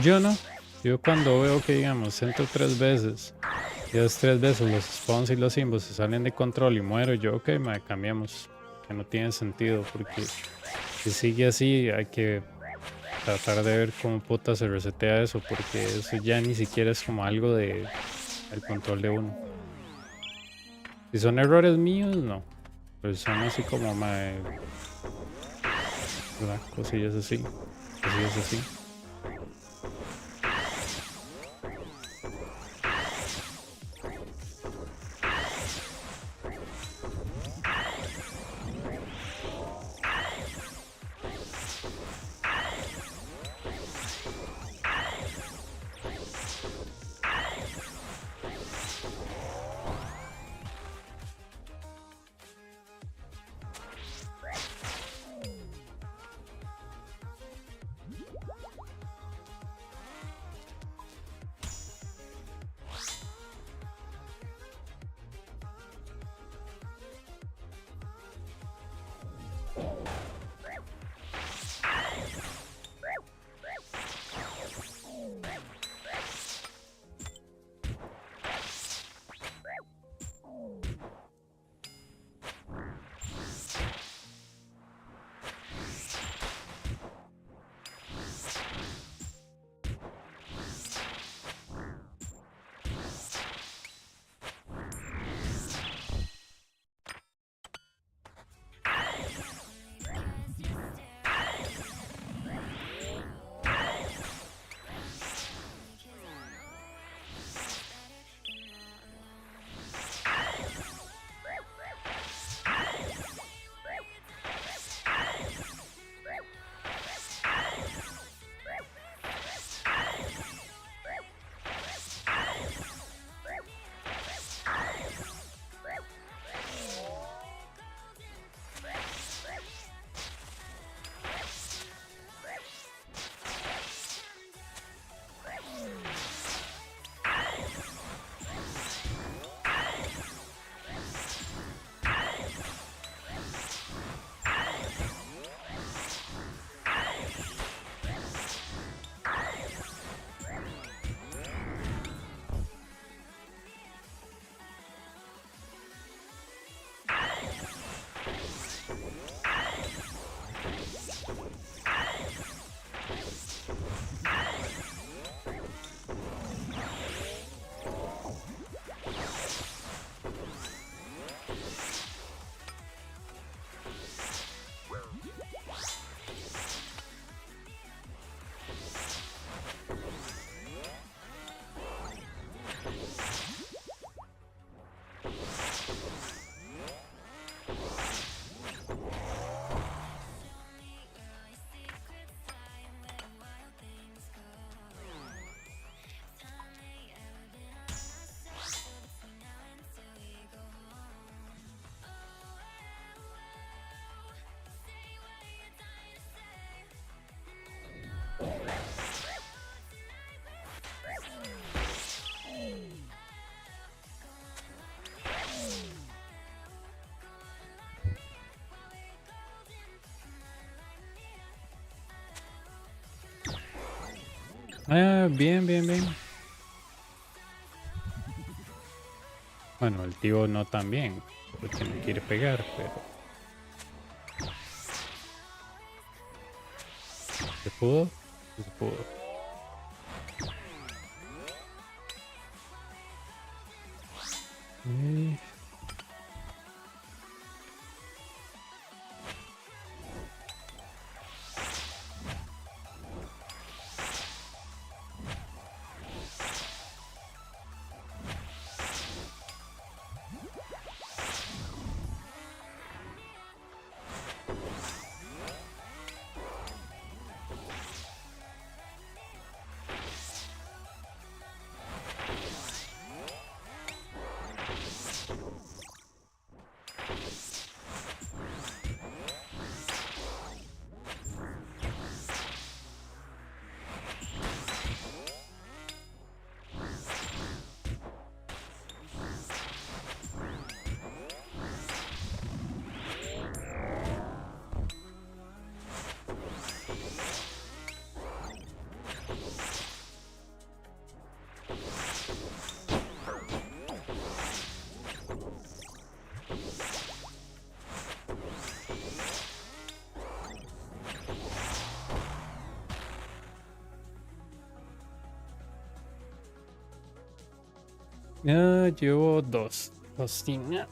Yo no. Yo cuando veo que, digamos, entro 3 veces y las 3 veces los spawns y los simbos se salen de control y muero, yo, ok, me cambiamos. Que no tiene sentido, porque si sigue así hay que tratar de ver cómo puta se resetea eso, porque eso ya ni siquiera es como algo de el control de uno. Si son errores míos, no. Pero son así como cosillas así. Cosillas así. Ah, bien, bien, bien. Bueno, el tío no tan bien, porque me quiere pegar, pero... ¿Se pudo? Sí se pudo. Eh, llevo dos. Hostia.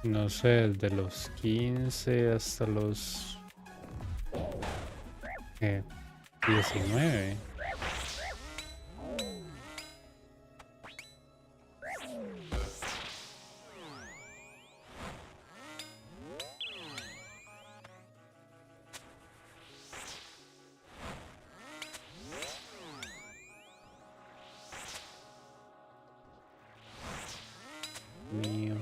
No sé, de los 15 hasta los 19. Mío.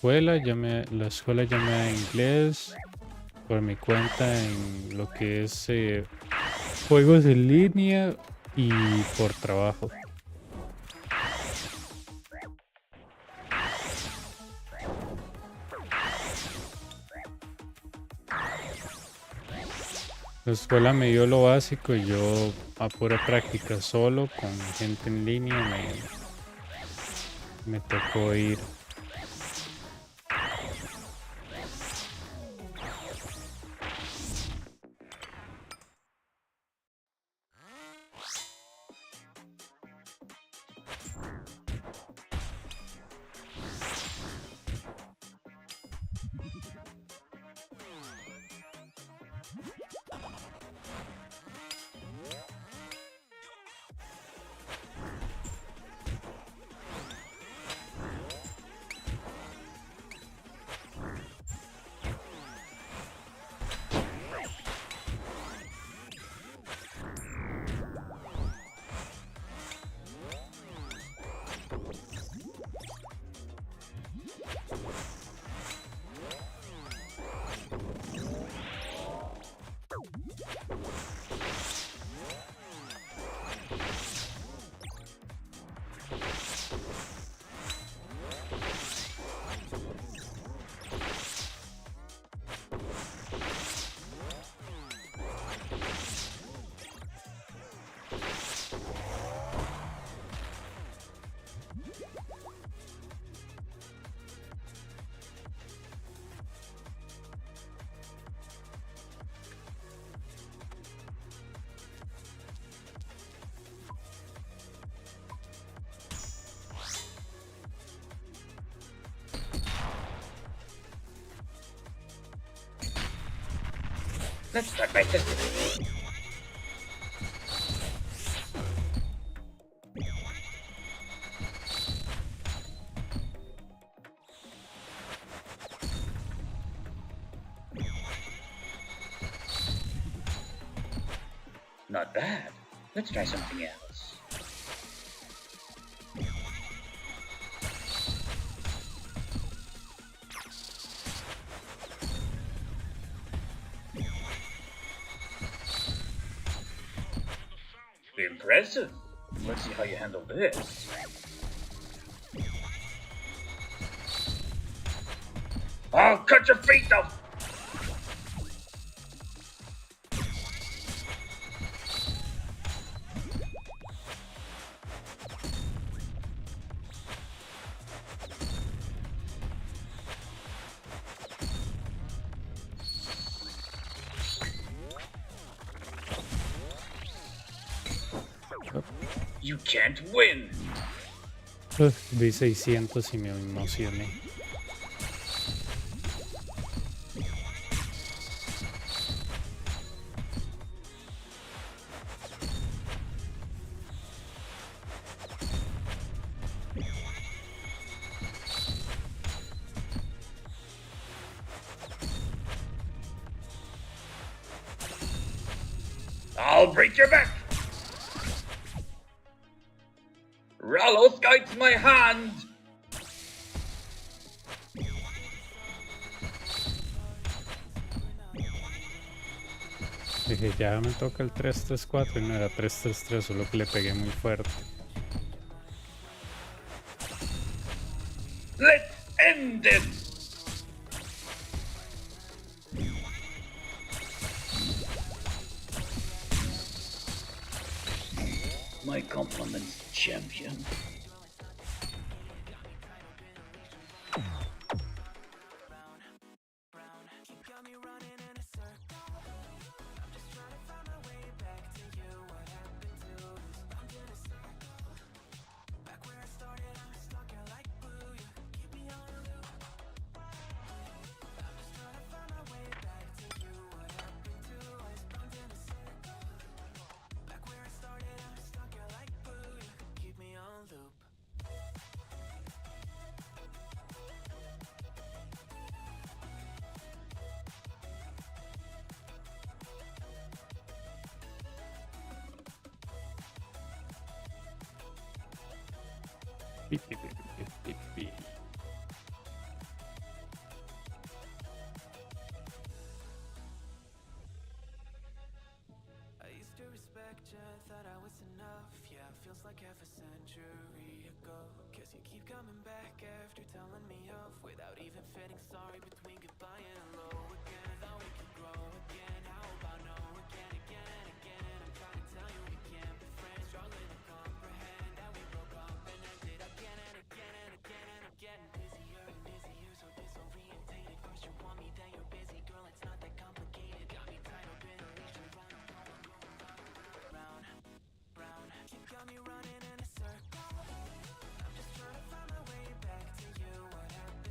La escuela ya me da inglés por mi cuenta en lo que es juegos en línea y por trabajo. La escuela me dio lo básico y yo a pura práctica solo con gente en línea me tocó ir. Let's start by testing. Not bad. Let's try something else. Impressive. Let's see how you handle this. I'll cut your feet off! You can't win! Vi 600 y me emocioné. I'll break your back! Rallos guides my hand! Dije, ya me toca el 3-3-4 y no era 3-3-3, solo que le pegué muy fuerte. Let's end this! My compliments, champion. Beep, beep, beep, beep, beep, beep. I used to respect you, thought I was enough. Yeah, feels like half a century ago. Guess you keep coming back after telling me off without even feeling sorry between goodbye and hello again. Thought we could grow again. How about no again, again, again? And I'm trying to tell you we can't be friends. Struggling to comprehend that we broke up and ended again and again and again. And I'm getting busier and busier, so disorientated. First you want me, then you're busy, girl. It's not that complicated. Got me tied up in a leash around. Round, round, you got me running in a circle. I'm just trying to find my way back to you. What happened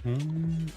Mm.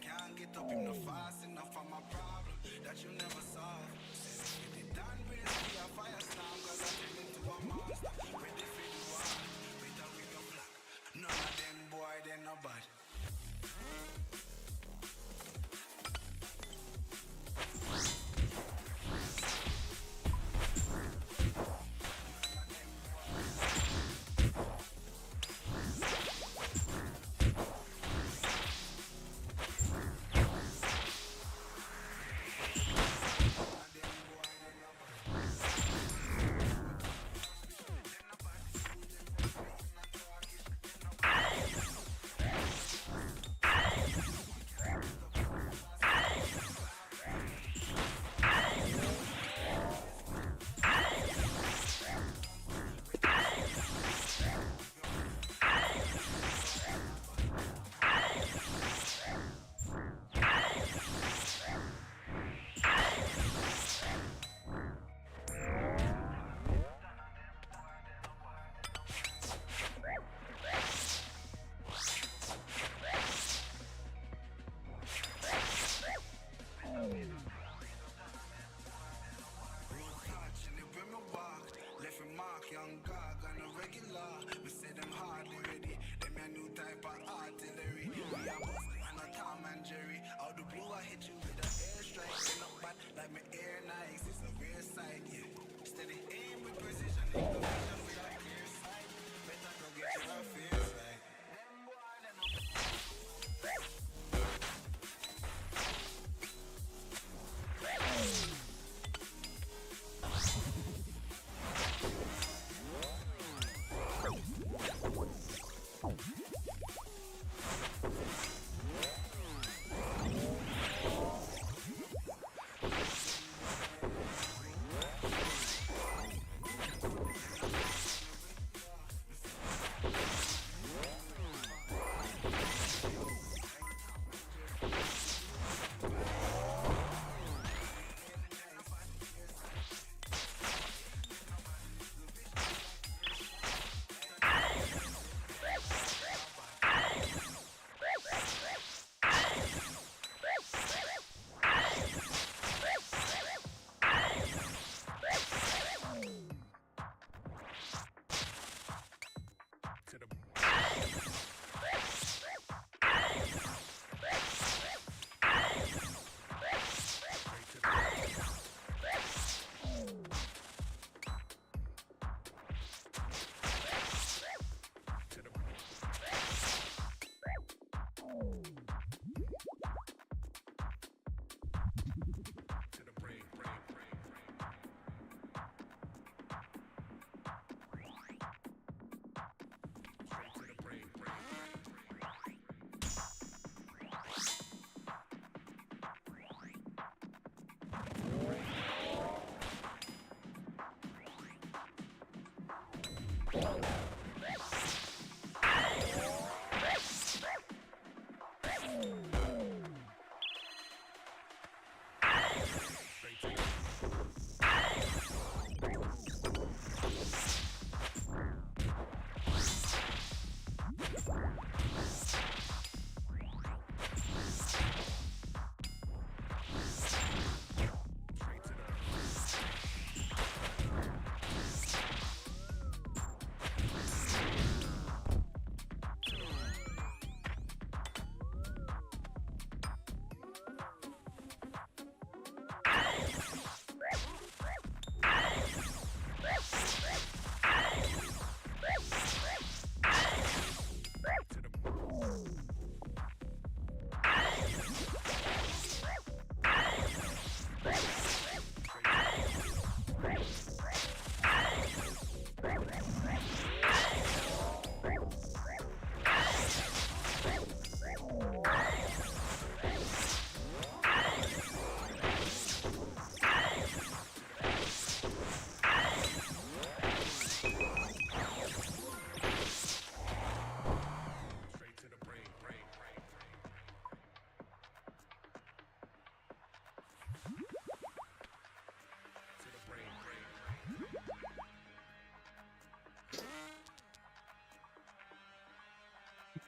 Can't get up, him no fast enough for my problem that you never solve. Said it done with a firestorm, cause I turn into a monster. Ready for the war, with a wig of black. None of them boy, they no bad. Left a mark, young gog on a regular. We say them hardly ready. Them a new type of artillery. We a bust and a Tom and Jerry. Out the blue I hit you with a airstrike. They not bad like my air nice. It's a rare sight, yeah. Steady aim with precision. Incommission with a clear sight. Better go get your affairs right.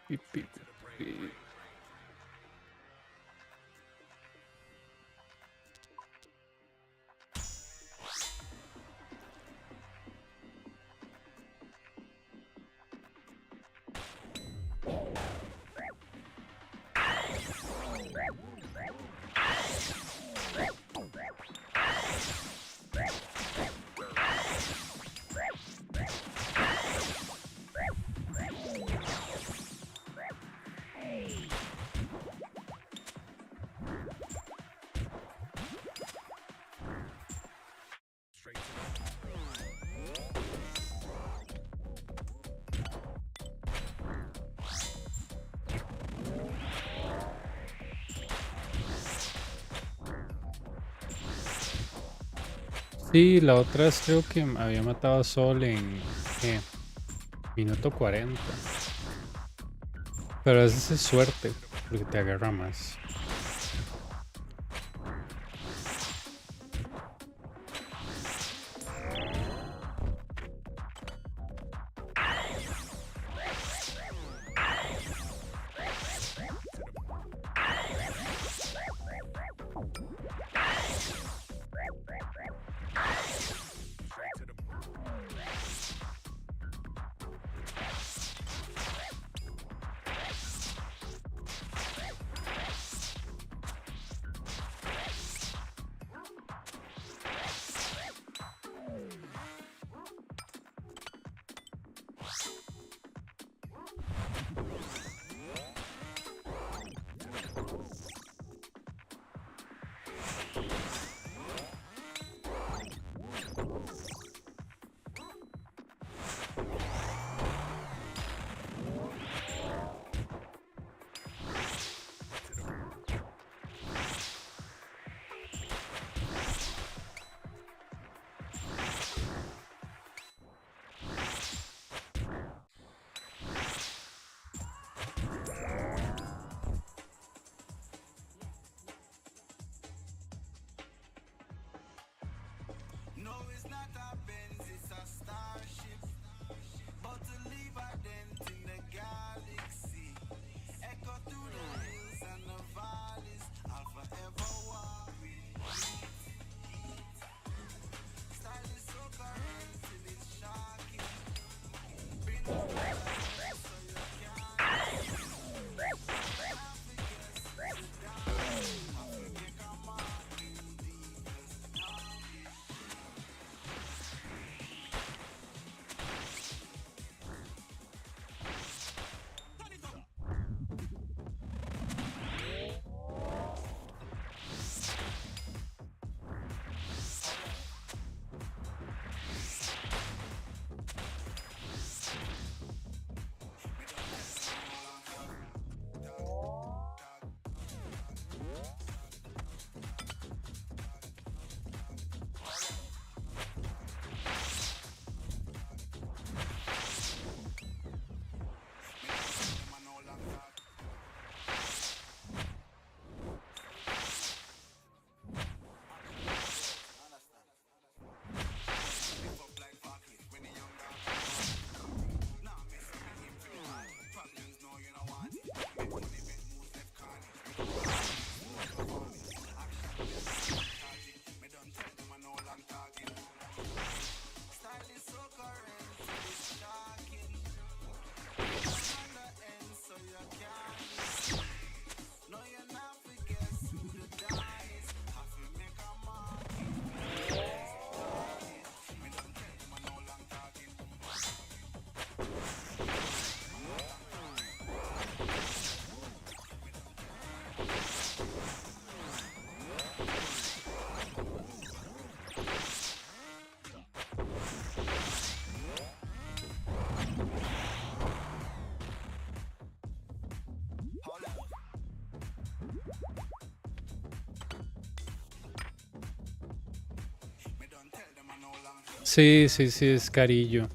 Beep, beep, beep. Sí, la otra vez creo que había matado a Sol en ¿qué? Minuto 40. Pero a veces es suerte, porque te agarra más. No, it's not a Benz, it's a starship. But to leave a dent in the galaxy. Echo through the hills and the valleys. I'll forever walk with heat. Style is so current till it's shocking. Been a so you can't. Sí, sí, sí, es carillo.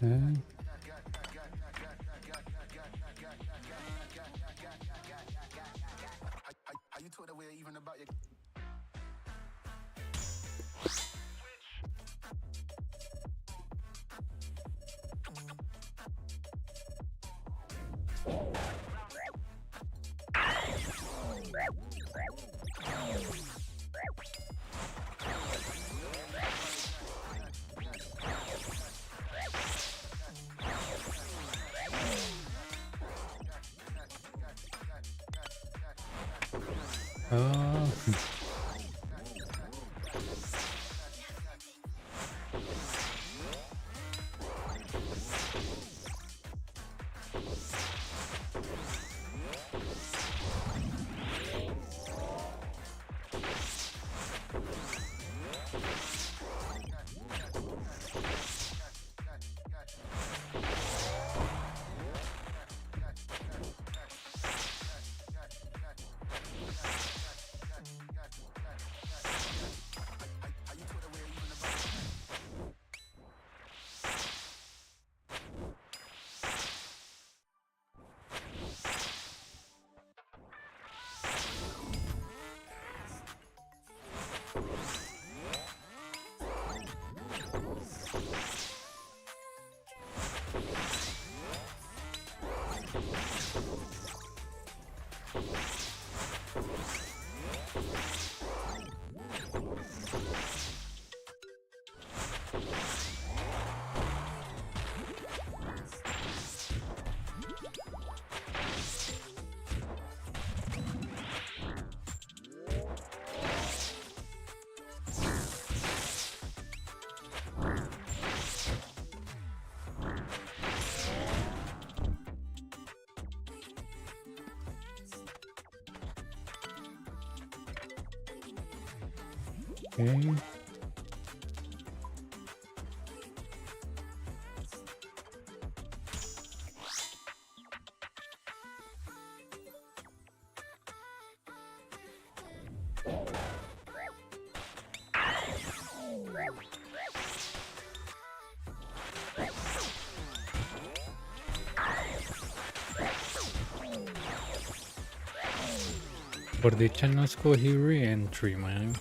Okay. Are you taught away even about your Oh. Okay. Por dicha no escogí re-entry, man.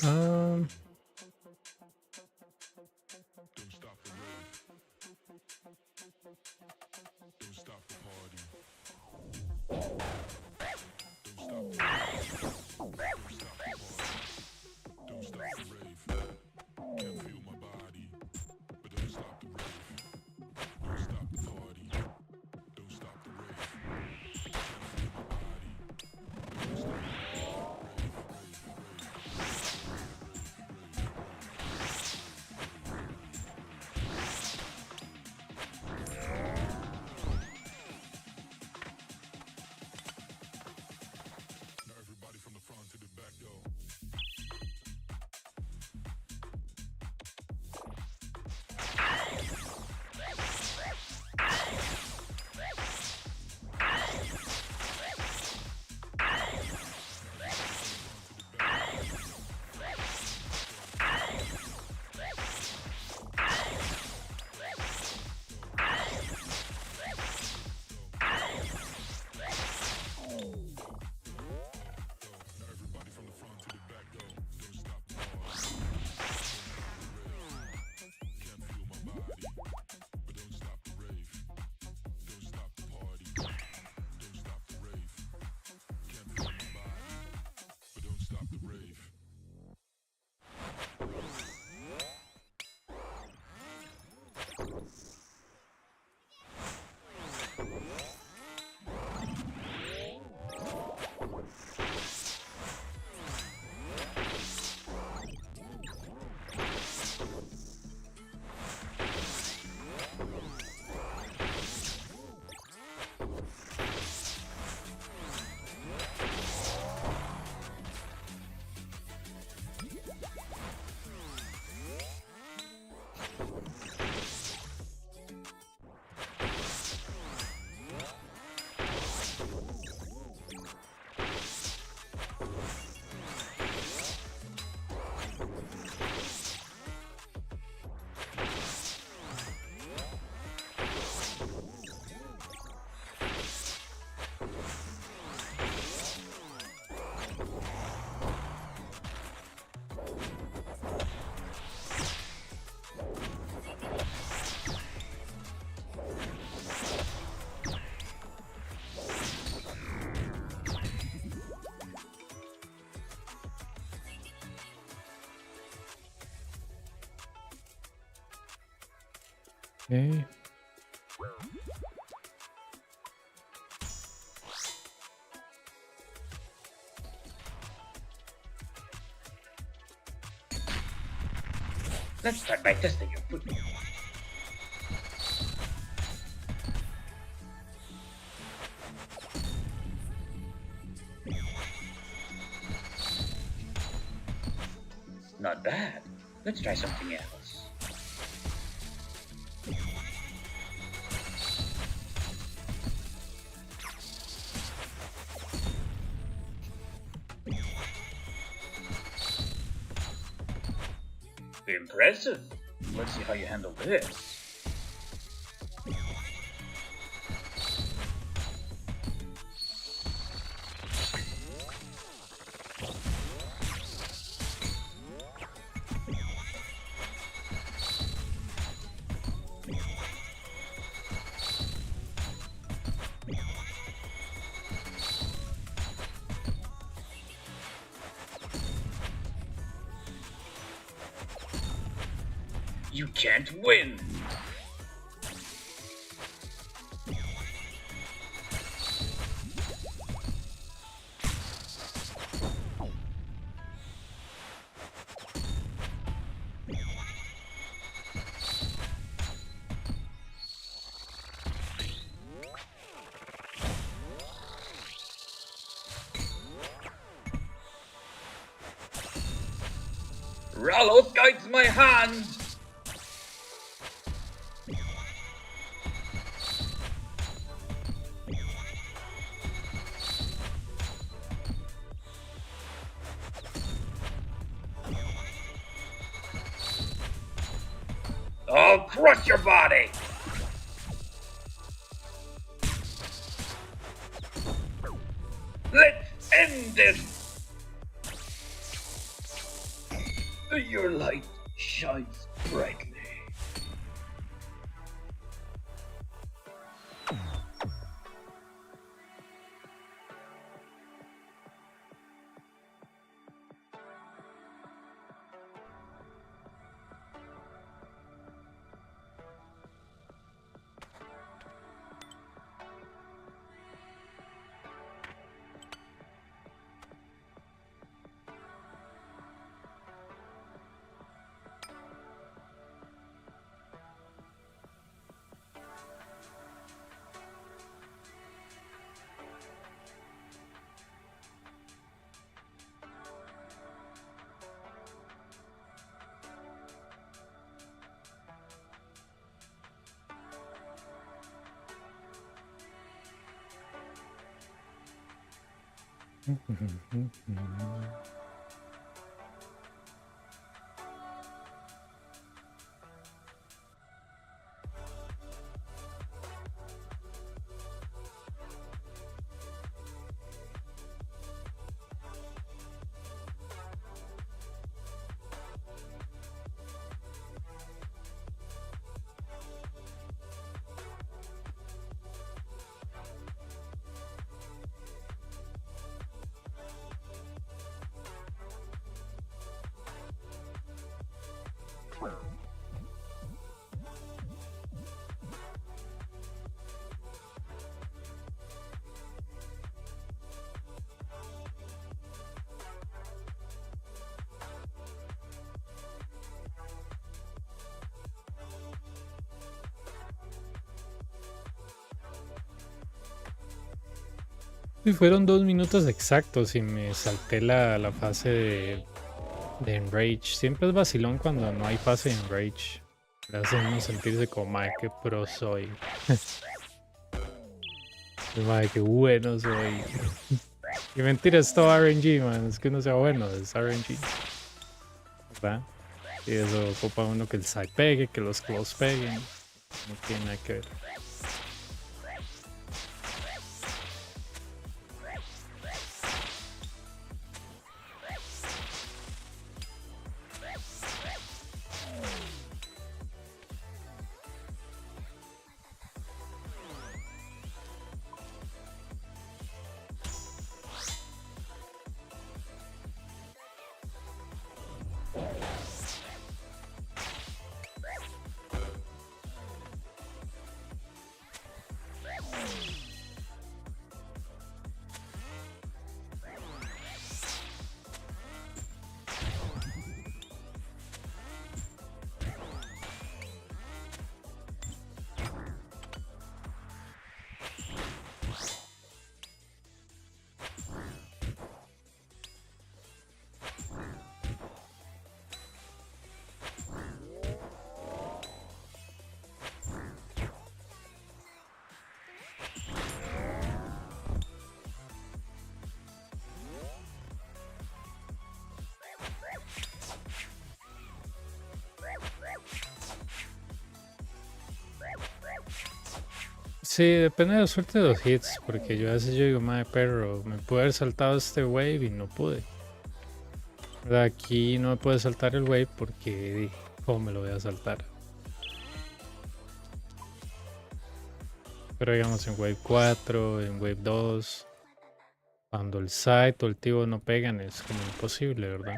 Um. Okay. Let's start by testing your food. Not bad. Let's try something else. Impressive. Let's see how you handle this. You can't win! Ralos guides my hand! I'll crush your body! Let's end this! Your light shines brightly. Y fueron 2 minutos exactos y me salté la fase de Enrage. Siempre es vacilón cuando no hay fase de Enrage. Le hace uno sentirse como, madre, qué pro soy. Madre, qué bueno soy. Y mentira, es todo RNG, man. Es que no sea bueno, es RNG. ¿Verdad? Y eso ocupa uno que el side pegue, que los close peguen. No tiene nada que ver. Sí, depende de la suerte de los hits, porque yo a veces yo digo, madre perro, me pude haber saltado este wave y no pude. ¿Verdad? Aquí no me puede saltar el wave porque dije, ¿cómo me lo voy a saltar? Pero digamos en wave 4, en wave 2, cuando el side o el tibo no pegan es como imposible, ¿verdad?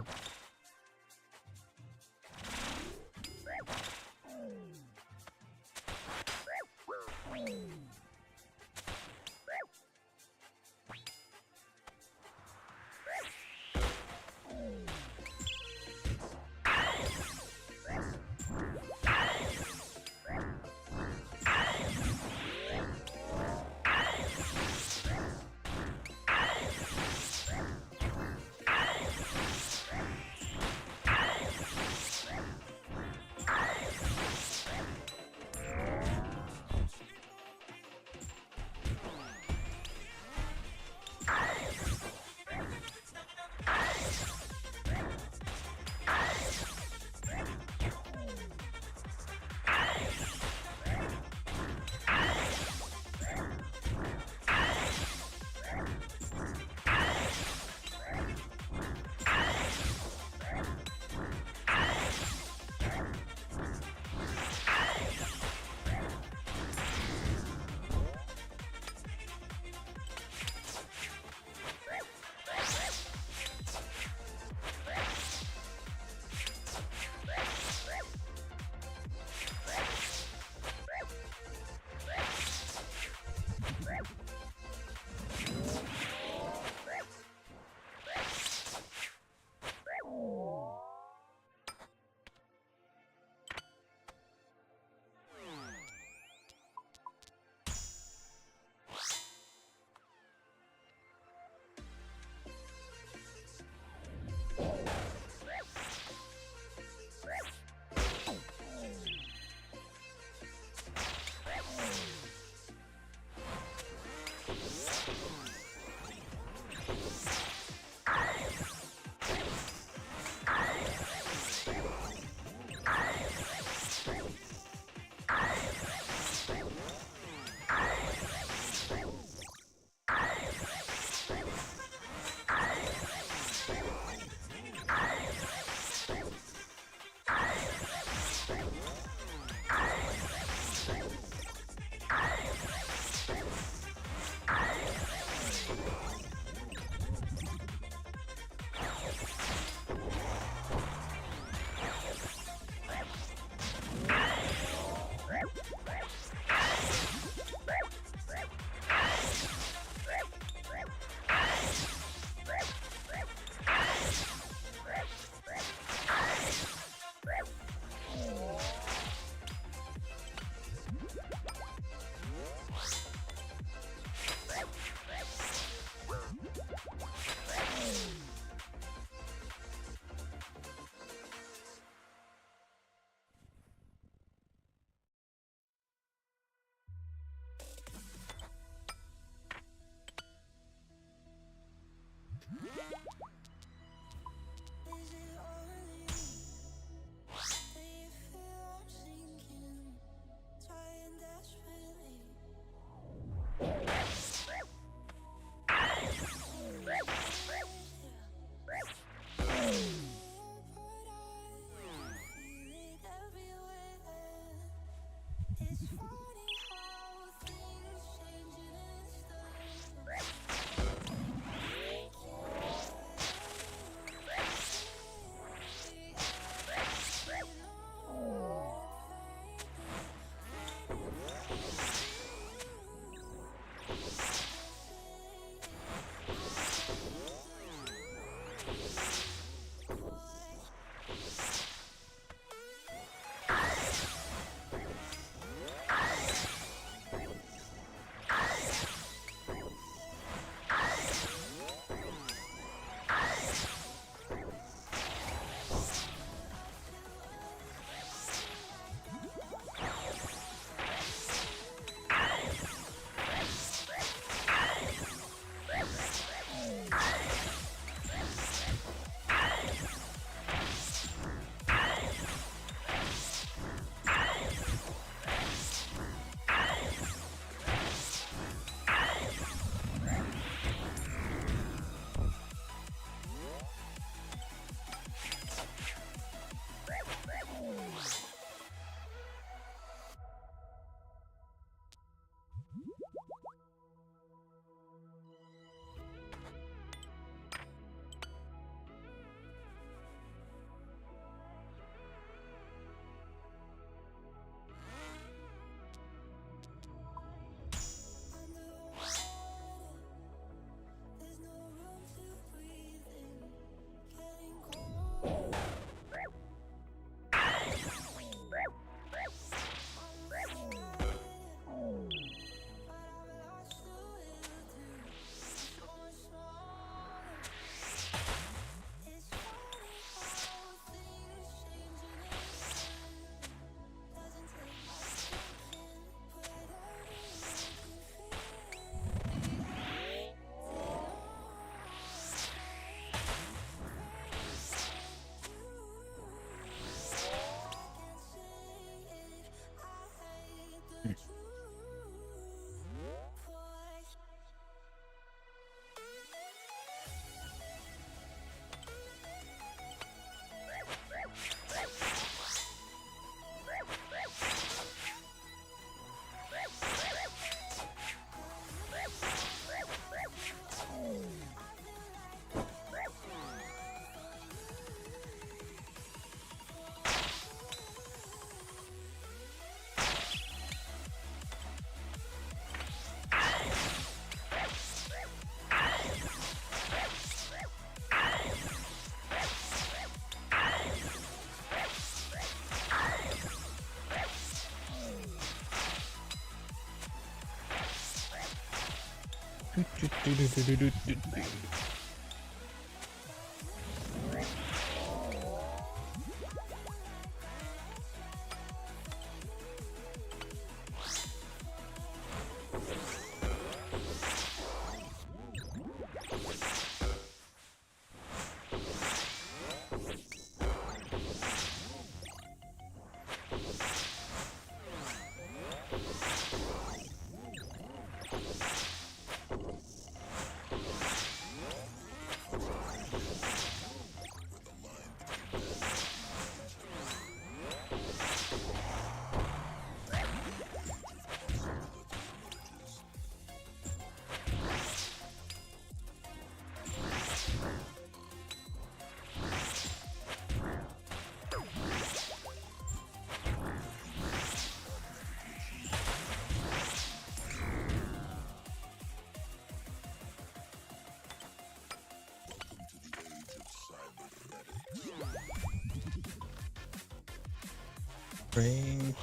Brain.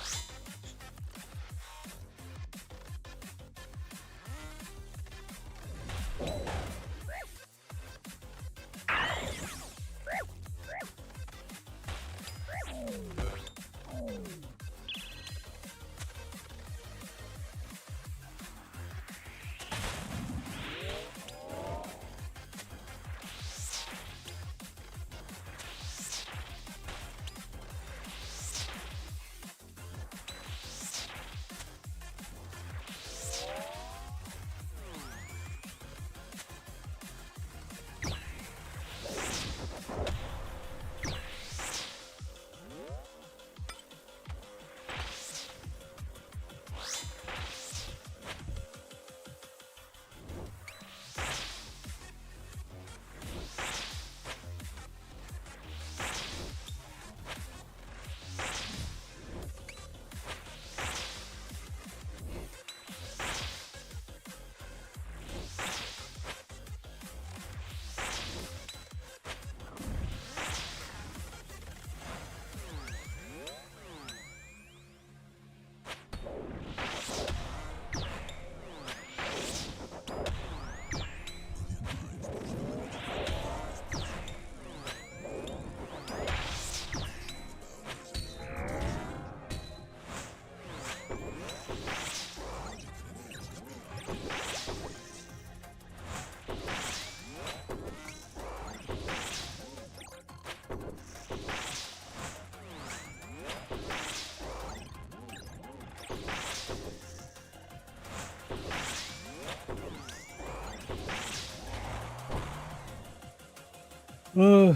Oh,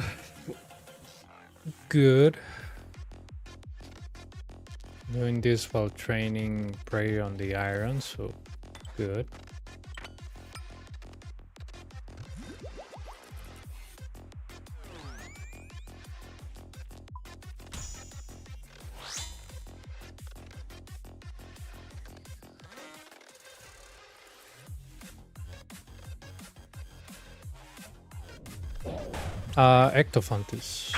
good. Doing this while training prey on the iron, so good. Ectophantus.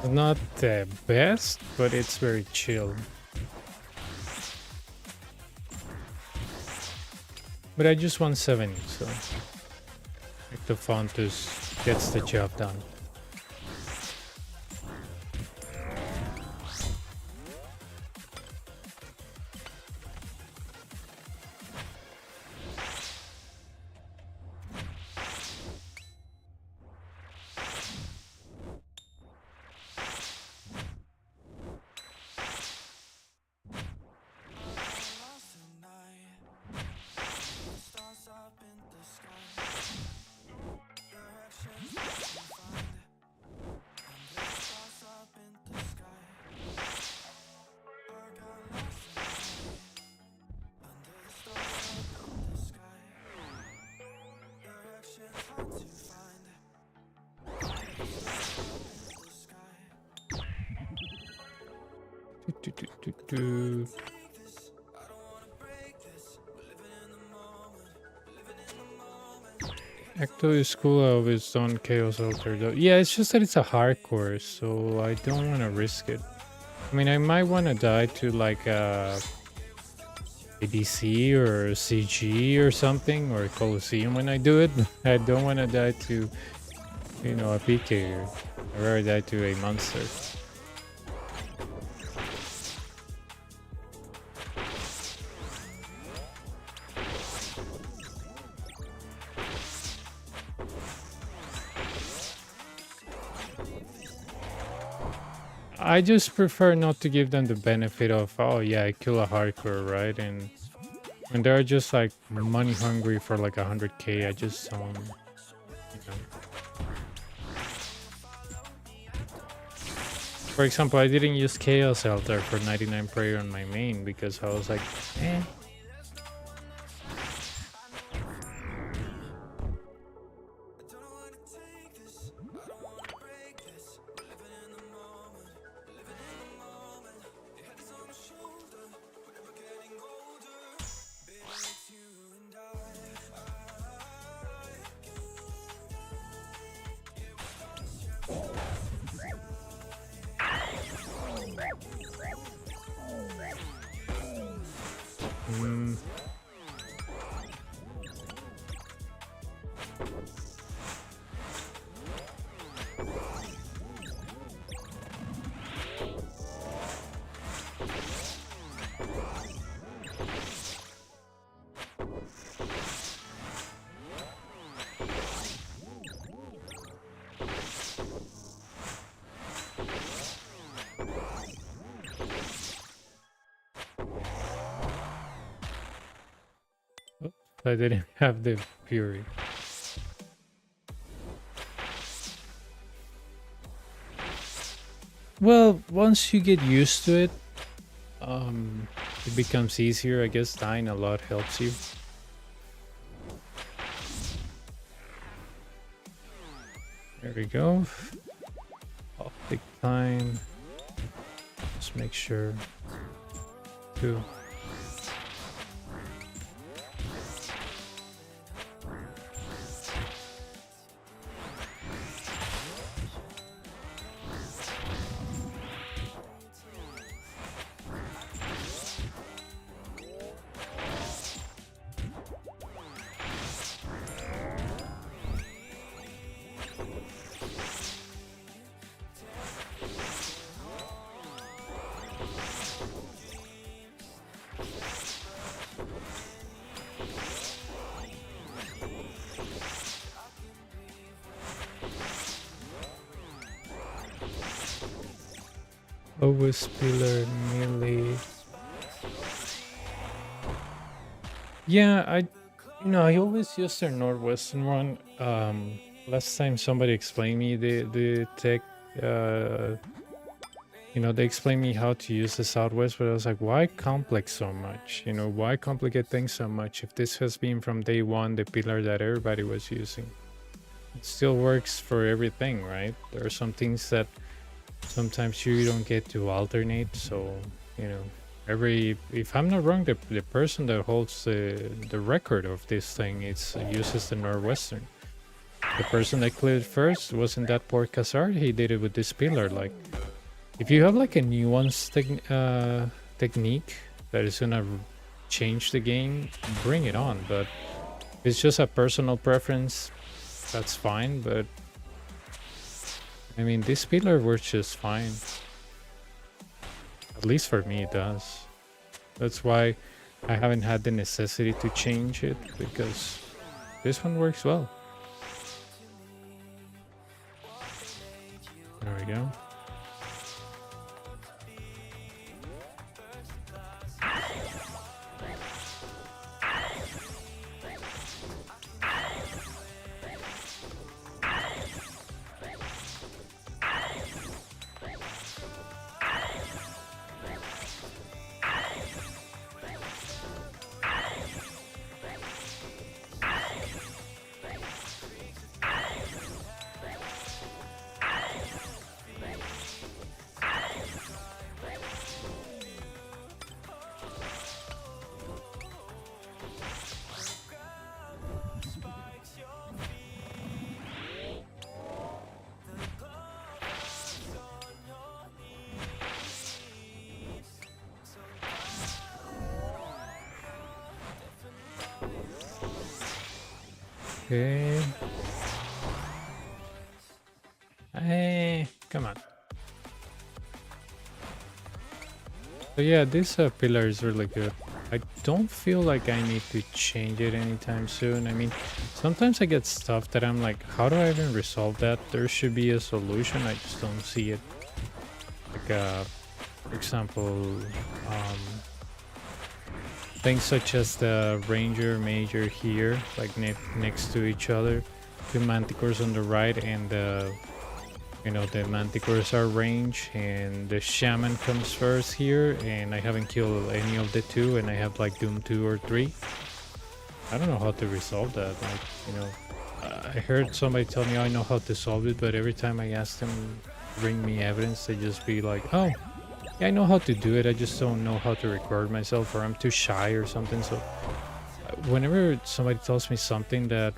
Not the best, but it's very chill. But I just won 70, so Ectophantus gets the job done. Do. Ecto is cool. I always done Chaos Alter though. Yeah, it's just that it's a hardcore, so I don't want to risk it. I mean, I might want to die to like ADC or CG or something, or Coliseum when I do it. I don't want to die to, you know, a PK. I'd rather die to a monster. I just prefer not to give them the benefit of, oh yeah, I kill a hardcore, right? And when they're just like money hungry for like 100k, I just don't, you know. For example, I didn't use Chaos Altar for 99 prayer on my main because I was like, eh. I didn't have the Fury. Well, once you get used to it, it becomes easier. I guess dying a lot helps you. There we go. I'll take time. Just make sure to. Always pillar melee. Yeah, I always use their northwestern one. Last time somebody explained me the tech, they explained me how to use the southwest, but I was like, why complex so much? Why complicate things so much if this has been from day one the pillar that everybody was using? It still works for everything, right? There are some things that sometimes you don't get to alternate, so if I'm not wrong, the person that holds the record of this thing uses the northwestern. The person that cleared first wasn't that poor Khazard. He did it with this pillar. Like, if you have like a nuanced technique that is gonna change the game, bring it on. But if it's just a personal preference, that's fine. But I mean, this pillar works just fine. At least for me, it does. That's why I haven't had the necessity to change it, because this one works well. There we go. Okay. Hey, come on. So yeah, this pillar is really good. I don't feel like I need to change it anytime soon. I mean, sometimes I get stuff that I'm like, how do I even resolve that? There should be a solution. I just don't see it. Like, for example, things such as the Ranger Major here, like next to each other. Two Manticores on the right and the Manticores are range, and the Shaman comes first here, and I haven't killed any of the two, and I have like Doom 2 or 3. I don't know how to resolve that. Like, I heard somebody tell me I know how to solve it, but every time I ask them bring me evidence, they just be like, oh, yeah, I know how to do it, I just don't know how to record myself, or I'm too shy or something. So whenever somebody tells me something that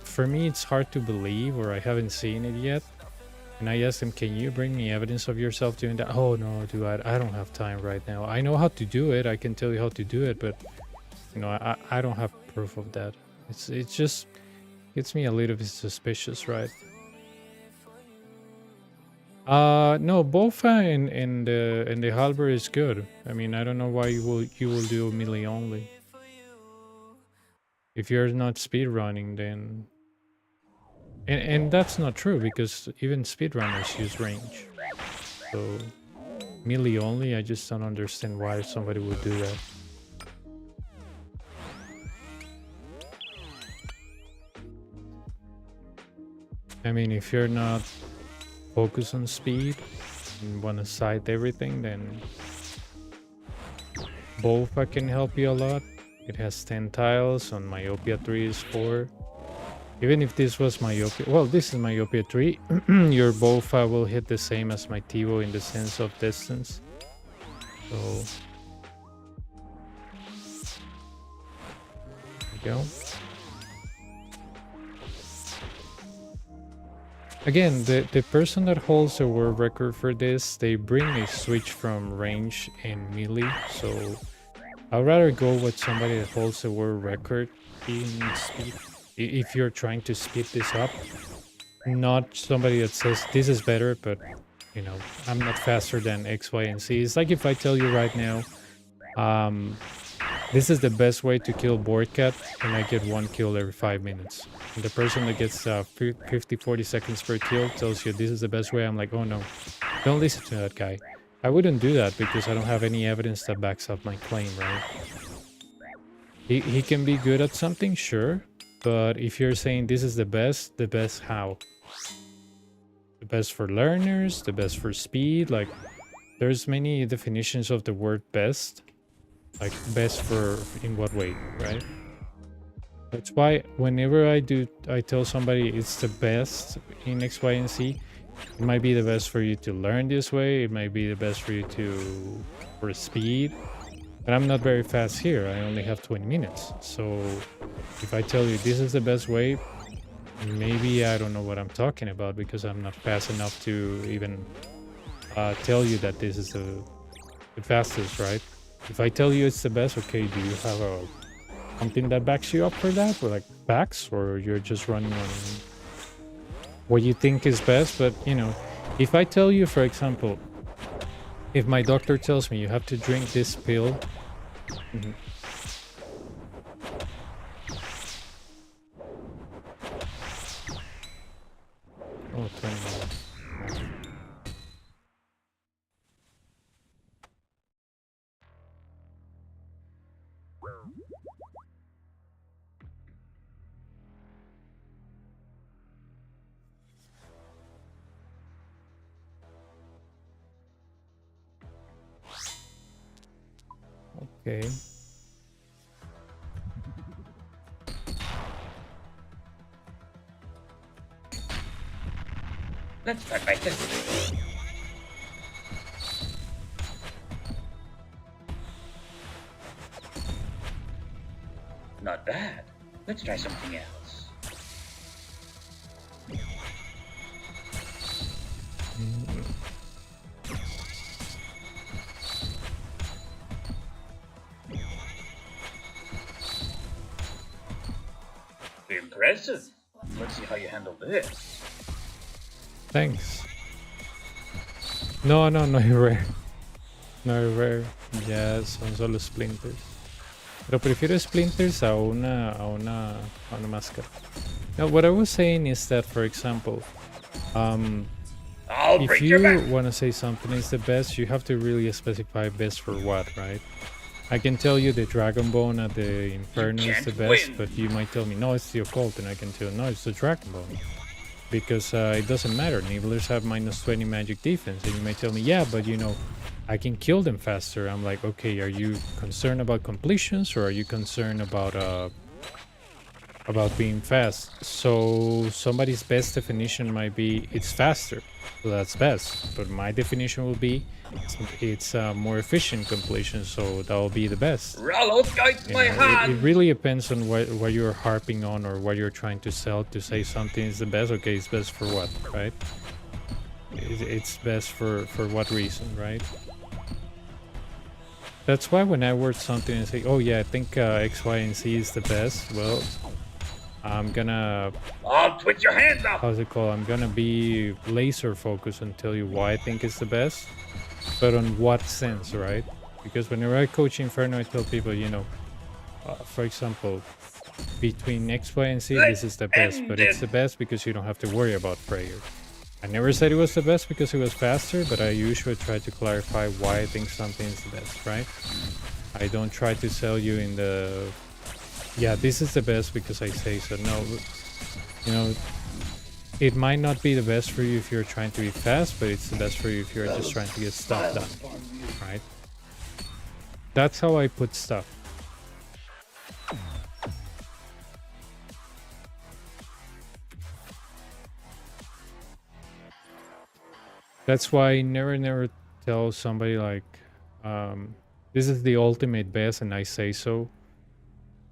for me it's hard to believe, or I haven't seen it yet, and I ask them, can you bring me evidence of yourself doing that? Oh no, dude, I don't have time right now. I know how to do it, I can tell you how to do it, but I don't have proof of that. It's just gets me a little bit suspicious, right? No, Bofa and the halberd is good. I mean, I don't know why you will do melee only. If you're not speed running, then and that's not true, because even speedrunners use range. So melee only, I just don't understand why somebody would do that. I mean, if you're not focused on speed and want to sight everything, then Bofa can help you a lot. It has 10 tiles, on Myopia 3 is 4. Even if this was Myopia, well, this is Myopia 3, your Bofa will hit the same as my Tivo in the sense of distance. So, there you go. Again, the person that holds the world record for this, they bring a switch from range and melee, so I'd rather go with somebody that holds the world record in speed. If you're trying to speed this up, not somebody that says this is better, but I'm not faster than X, Y, and Z. It's like if I tell you right now, this is the best way to kill board cat, and I get 1 kill every 5 minutes. And the person that gets 50-40 seconds per kill tells you this is the best way. I'm like, oh no, don't listen to that guy. I wouldn't do that because I don't have any evidence that backs up my claim, right? He can be good at something, sure. But if you're saying this is the best how? The best for learners, the best for speed, like there's many definitions of the word best. Like best for in what way, right? That's why whenever I tell somebody it's the best in X, Y, and Z, it might be the best for you to learn this way, it might be the best for you for speed. But I'm not very fast here, I only have 20 minutes. So if I tell you this is the best way, maybe I don't know what I'm talking about because I'm not fast enough to even tell you that this is the fastest, right? If I tell you it's the best, okay, do you have something that backs you up for that? Or like backs, or you're just running on what you think is best? But if I tell you, for example, if my doctor tells me you have to drink this pill, Oh, 20 minutes. Okay. Let's start by testing. Not bad. Let's try something else. Impressive. let's see how you handle this. Thanks. No, no es rare. No es rare. Ya son solo splinters. Pero prefiero splinters a una máscara. Now, what I was saying is that, for example, I'll if break your you back. want to say something is the best, you have to really specify best for what, right? I can tell you the Dragon Bone at the Inferno is the can't best, win. but you might tell me, no, it's the Occult, and I can tell, no, it's the Dragon Bone. Because it doesn't matter. Nibblers have minus 20 magic defense, and you might tell me, yeah, but you know, I can kill them faster. I'm like, okay, are you concerned about completions, or are you concerned about being fast? So somebody's best definition might be it's faster, so that's best. But my definition will be it's more efficient completion, so that will be the best. Rallos guides You my know, hand. it really depends on what you're harping on or what you're trying to sell to say something is the best. Okay, it's best for what, right? It's best for what reason, right? That's why when I word something and say, oh yeah, I think X, Y, and Z is the best, well, I'm gonna, I'll twitch your hands out. how's it called? I'm gonna be laser focused and tell you why I think it's the best, but on what sense, right? Because whenever I coach Inferno, I tell people, you know, for example, between X, Y, and Z, this is the best, but it's the best because you don't have to worry about prayer. I never said it was the best because it was faster, but I usually try to clarify why I think something is the best, right? I don't try to sell you in the, yeah, this is the best because I say so. No, you know, it might not be the best for you if you're trying to be fast, but it's the best for you if you're just trying to get stuff done, right? That's how I put stuff. That's why I never tell somebody like, this is the ultimate best and I say so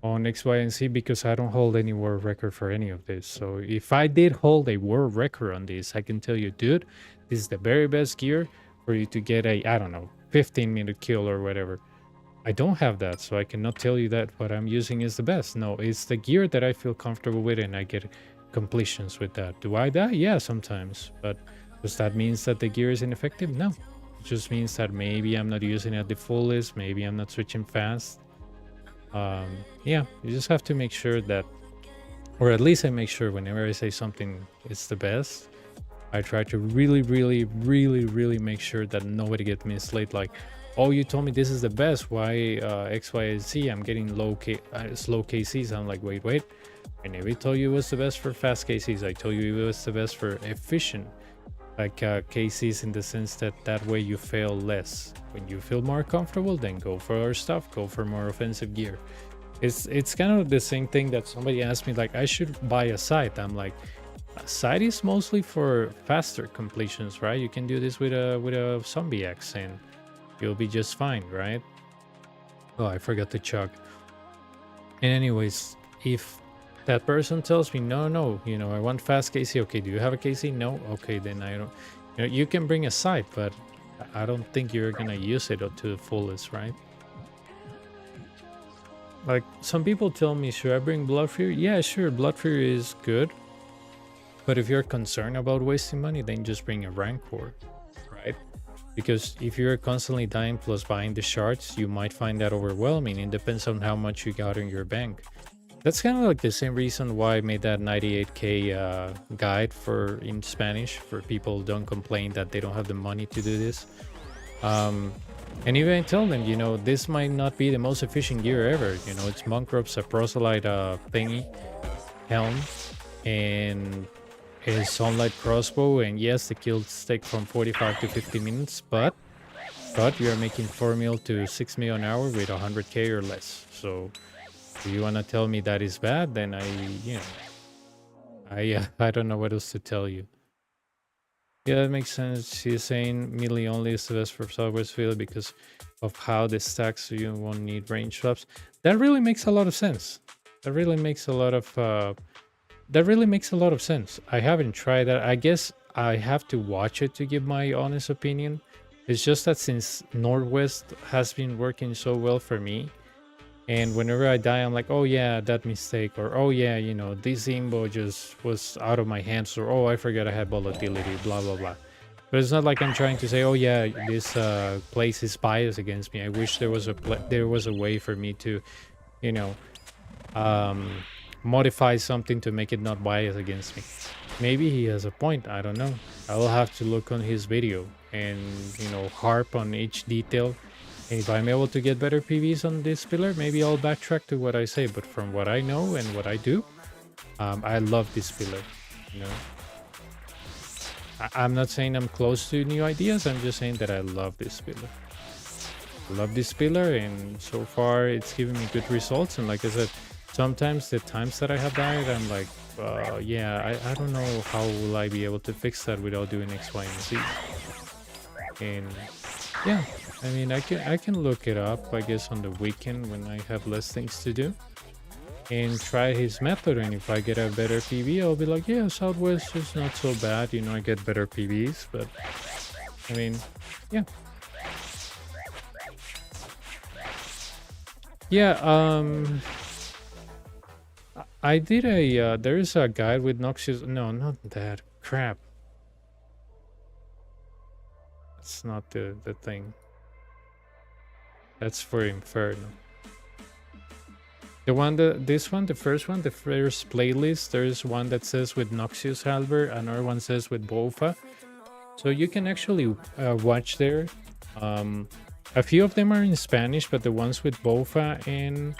on X, Y, and Z because I don't hold any world record for any of this. So if I did hold a world record on this, I can tell you, dude, this is the very best gear for you to get a, I don't know, 15-minute kill or whatever. I don't have that, so I cannot tell you that what I'm using is the best. No, it's the gear that I feel comfortable with and I get completions with that. Do I die? Yeah, sometimes, but does that mean that the gear is ineffective? No. It just means that maybe I'm not using it at the fullest, maybe I'm not switching fast. Yeah, you just have to make sure that, or at least I make sure whenever I say something is the best, I try to really make sure that nobody gets misled. Like, oh, you told me this is the best, why X, Y, and Z, I'm getting slow KCs. I'm like, wait, I never told you it was the best for fast KCs. I told you it was the best for efficient like KCs in the sense that way you fail less. When you feel more comfortable, then go for our stuff, go for more offensive gear. It's kind of the same thing that somebody asked me, like, I should buy a scythe. I'm like, a scythe is mostly for faster completions, right? You can do this with a zombie axe and you'll be just fine, right? Oh, I forgot to chug. And anyways, if that person tells me, no, you know, I want fast KC. Okay, do you have a KC? No. Okay, then I don't. You know, you can bring a scythe, but I don't think you're gonna use it to the fullest, right? Like, some people tell me, should I bring Blood Fury? Yeah, sure, Blood Fury is good. But if you're concerned about wasting money, then just bring a Rancor, right? Because if you're constantly dying plus buying the shards, you might find that overwhelming. It depends on how much you got in your bank. That's kind of like the same reason why I made that 98k guide in Spanish for people who don't complain that they don't have the money to do this. And even I tell them, you know, this might not be the most efficient gear ever. You know, it's Monk Ropes, a proselyte thingy, helm, and a sunlight crossbow. And yes, the kills take from 45 to 50 minutes, but you are making 4 mil to 6 mil an hour with 100k or less. So if you want to tell me that is bad, then I don't know what else to tell you. Yeah, that makes sense. She's saying melee only is the best for Southwest Philly because of how this stacks, so you won't need range swaps. That really makes a lot of sense. That really makes a lot of sense. I haven't tried that. I guess I have to watch it to give my honest opinion. It's just that since Northwest has been working so well for me, And whenever I die, I'm like, oh yeah, that mistake, or oh yeah, you know, this imbo just was out of my hands, or oh, I forgot I had volatility, blah blah blah. But it's not like I'm trying to say, oh yeah, this place is biased against me. I wish there was a way for me to, you know, modify something to make it not biased against me. Maybe he has a point. I don't know. I will have to look on his video and, you know, harp on each detail. And if I'm able to get better PVs on this pillar, maybe I'll backtrack to what I say. But from what I know and what I do, I love this pillar. You know, I'm not saying I'm close to new ideas. I'm just saying that I love this pillar. I love this pillar, and so far it's giving me good results. And like I said, sometimes the times that I have died, I'm like, yeah, I don't know how will I be able to fix that without doing X, Y, and Z. And yeah, I mean, I can look it up, I guess, on the weekend when I have less things to do, and try his method. And if I get a better PV, I'll be like, yeah, Southwest is not so bad, you know, I get better PVs. But I mean, yeah. I did a there is a guide with Noxious. No, not that crap. That's not the thing. That's for Inferno. The first one, the first playlist, there's one that says with Noxious Halberd, another one says with Bofa. So you can actually watch there. A few of them are in Spanish, but the ones with Bofa and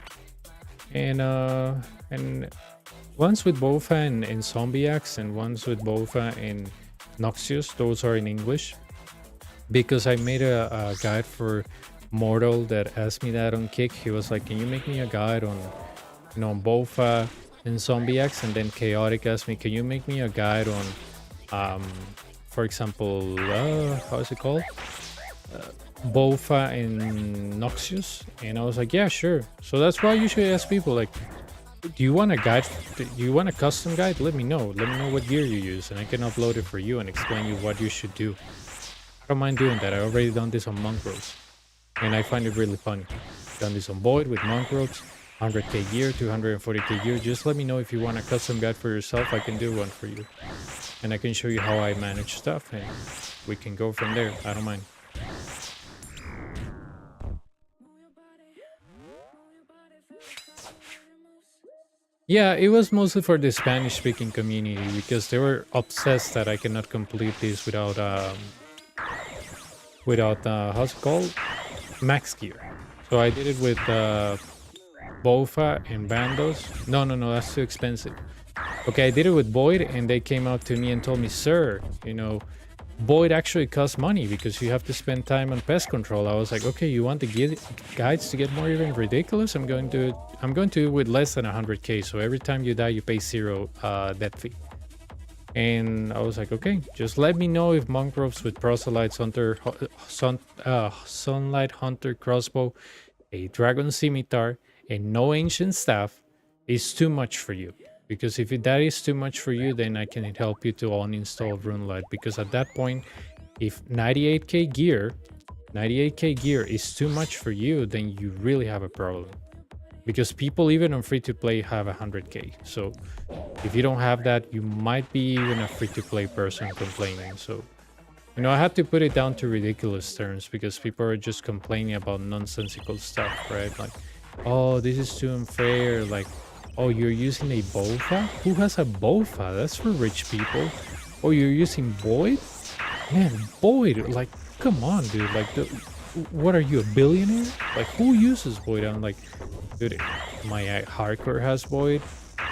ones with Bofa and Zombiacs, and ones with Bofa and Noxious, those are in English. Because I made a guide for Mortal that asked me that on Kick. He was like, can you make me a guide on, you know, Bofa and Zombiacs? And then Chaotic asked me, can you make me a guide on, for example, how is it called? Bofa and Noxious. And I was like, yeah, sure. So that's why I usually ask people, like, do you want a guide? Do you want a custom guide? Let me know. Let me know what gear you use, and I can upload it for you and explain you what you should do. I don't mind doing that. I already done this on Monk Ropes, and I find it really funny. Done this on Void with Monk Ropes, 100k gear, 240k gear. Just let me know if you want a custom guide for yourself. I can do one for you, and I can show you how I manage stuff, and we can go from there. I don't mind. Yeah, it was mostly for the Spanish-speaking community because they were obsessed that I cannot complete this without how's it called, max gear. So I did it with Bofa and Bandos. No, that's too expensive. Okay, I did it with Void, and they came out to me and told me, sir, you know, Void actually costs money because you have to spend time on pest control. I was like, okay, you want the guides to get more even ridiculous? I'm going to do it with less than 100k. So every time you die, you pay 0 death fee. And I was like, okay, just let me know if Monk Ropes with Proselytes Hunter, Sunlight Hunter Crossbow, a Dragon Scimitar, and no Ancient Staff is too much for you. Because if that is too much for you, then I can help you to uninstall Runelight. Because at that point, if 98k gear is too much for you, then you really have a problem. Because people even on free-to-play have 100k. So if you don't have that, you might be even a free-to-play person complaining. So, you know, I had to put it down to ridiculous terms because people are just complaining about nonsensical stuff, right? Like, oh, this is too unfair. Like, oh, you're using a Bofa? Who has a Bofa? That's for rich people. Oh, you're using Void? Man, Void, like, come on, dude. Like, what are you, a billionaire? Like, who uses Void? I'm like, dude, my hardcore has Void.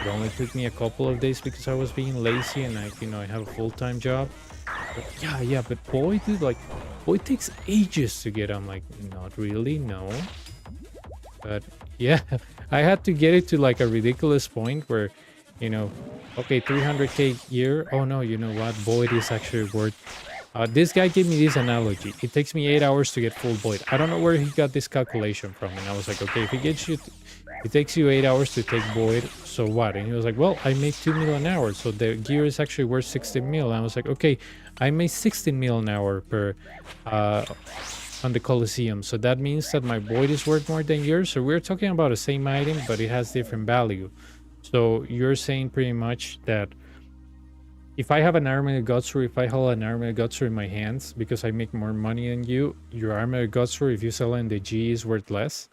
It only took me a couple of days because I was being lazy and I have a full-time job. But yeah, but Void, dude, like, Void takes ages to get. I'm like, not really, no. But yeah, I had to get it to like a ridiculous point where, you know, okay, 300k gear. Oh no, you know what? Void is actually worth. This guy gave me this analogy. It takes me 8 hours to get full Void. I don't know where he got this calculation from. And I was like, okay, if it takes you 8 hours to take Void, so what? And he was like, well, I make 2 mil an hour. So the gear is actually worth 16 mil. And I was like, okay, I make 16 mil an hour per on the Coliseo. So that means that my void is worth more than yours. So we're talking about the same item, but it has different value. So you're saying pretty much that if I have an armor of Godsword, if I hold an armor of Godsword in my hands because I make more money than you, your armor of Godsword, if you sell it in the G, is worth less.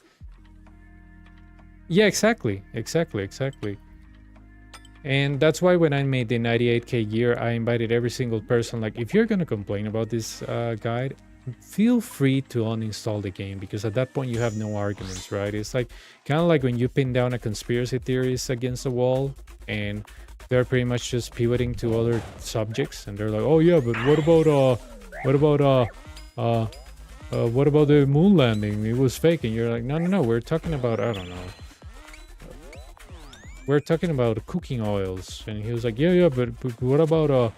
Yeah, exactly. And that's why when I made the 98k gear, I invited every single person, like, if you're gonna complain about this guide, feel free to uninstall the game, because at that point you have no arguments, right? It's like kind of like when you pin down a conspiracy theorist against the wall and they're pretty much just pivoting to other subjects, and they're like, oh yeah, but what about the moon landing? It was fake. And you're like, no, we're talking about, I don't know, we're talking about cooking oils. And he was like, yeah, but what about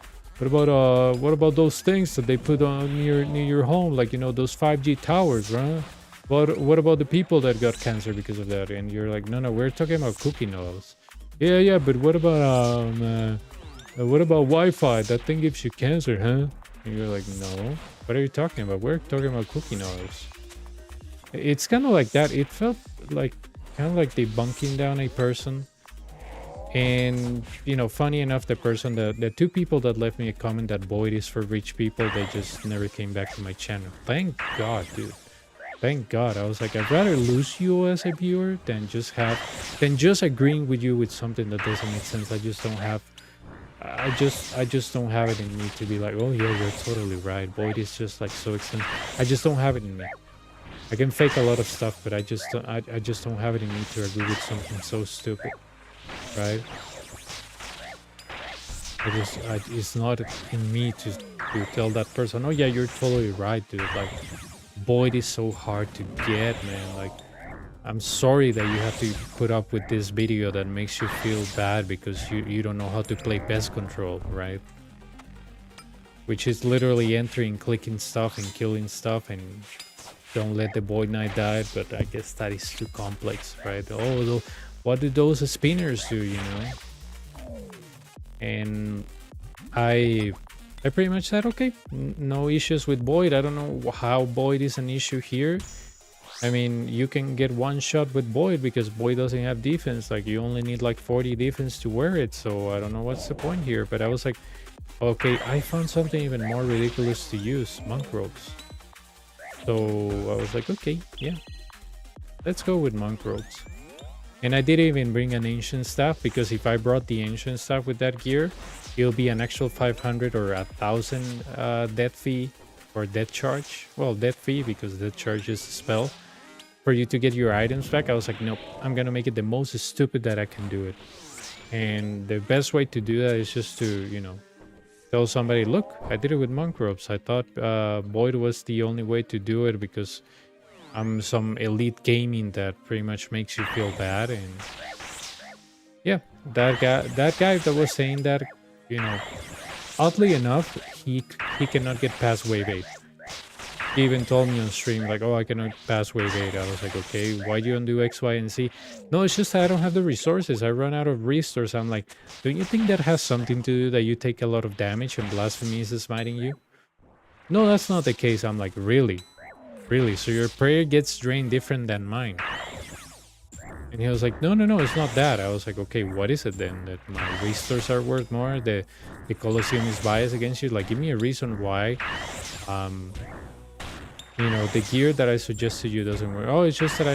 those things that they put on near your home, like, you know, those 5G towers, right? What about the people that got cancer because of that? And you're like, no, we're talking about cooking oils. Yeah, but what about Wi-Fi? That thing gives you cancer, huh? And you're like, no, what are you talking about? We're talking about cooking oils. It's kind of like that. It felt like kind of like debunking down a person. And, you know, funny enough, the two people that left me a comment that void is for rich people, they just never came back to my channel. Thank God, dude. Thank God. I was like, I'd rather lose you as a viewer than just agreeing with you with something that doesn't make sense. I just don't have it in me to be like, oh yeah, you're totally right. Void is just like so expensive. I just don't have it in me. I can fake a lot of stuff, but I just don't have it in me to agree with something so stupid, right? It's not in me to tell that person, oh yeah, you're totally right, dude. Like, void is so hard to get, man. Like, I'm sorry that you have to put up with this video that makes you feel bad because you don't know how to play pest control, right? Which is literally entering, clicking stuff and killing stuff, and don't let the void knight die. But I guess that is too complex, right? Oh, what do those spinners do, you know? And I pretty much said, okay, no issues with void. I don't know how void is an issue here. I mean, you can get one shot with void because void doesn't have defense. Like, you only need like 40 defense to wear it. So I don't know what's the point here. But I was like, okay, I found something even more ridiculous to use, monk robes. So I was like, okay, yeah, let's go with monk robes. And I didn't even bring an ancient staff, because if I brought the ancient staff with that gear, it'll be an actual 500 or 1,000 death fee or death charge. Well, death fee because death charge is a spell for you to get your items back. I was like, nope, I'm gonna make it the most stupid that I can do it. And the best way to do that is just to, you know, tell somebody, look, I did it with monk robes. I thought void was the only way to do it because I'm some elite gaming that pretty much makes you feel bad. And yeah, that guy that was saying that, you know, oddly enough, he cannot get past wave 8. He even told me on stream, like, oh, I cannot pass wave 8. I was like, okay, why do you undo X, Y, and Z? No, it's just that I don't have the resources. I run out of restores. I'm like, don't you think that has something to do that you take a lot of damage and blasphemy is smiting you? No, that's not the case. I'm like, really? Really? So your prayer gets drained different than mine? And he was like, no, it's not that. I was like, okay, what is it then? That my restores are worth more? The Colosseum is biased against you? Like, give me a reason why, you know, the gear that I suggest to you doesn't work. Oh, it's just that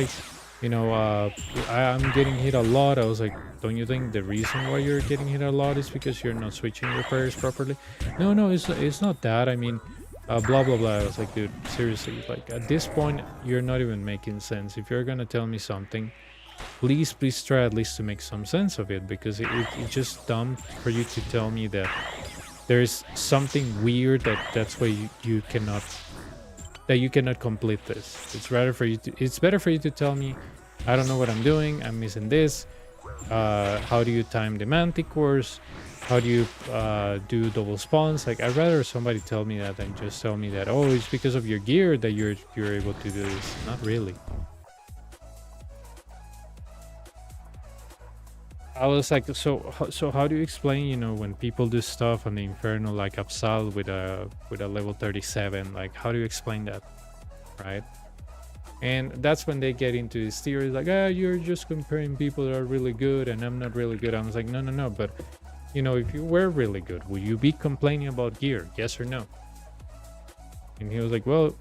I'm getting hit a lot. I was like, don't you think the reason why you're getting hit a lot is because you're not switching your prayers properly? No, it's not that. I mean, blah, blah, blah. I was like, dude, seriously, like, at this point, you're not even making sense. If you're gonna tell me something, please try at least to make some sense of it, because it's just dumb for you to tell me that there's something weird that's why you cannot complete this. It's better for you to tell me, I don't know what I'm doing, I'm missing this. How do you time the manticores? How do you do double spawns? Like, I'd rather somebody tell me that than just tell me that, oh, it's because of your gear that you're able to do this. Not really. I was like, so how do you explain, you know, when people do stuff on the Inferno like Absal with a level 37? Like, how do you explain that? right? And that's when they get into this theory like, ah, you're just comparing people that are really good and I'm not really good. I was like, no, but you know, if you were really good, would you be complaining about gear? Yes or no? And he was like, well,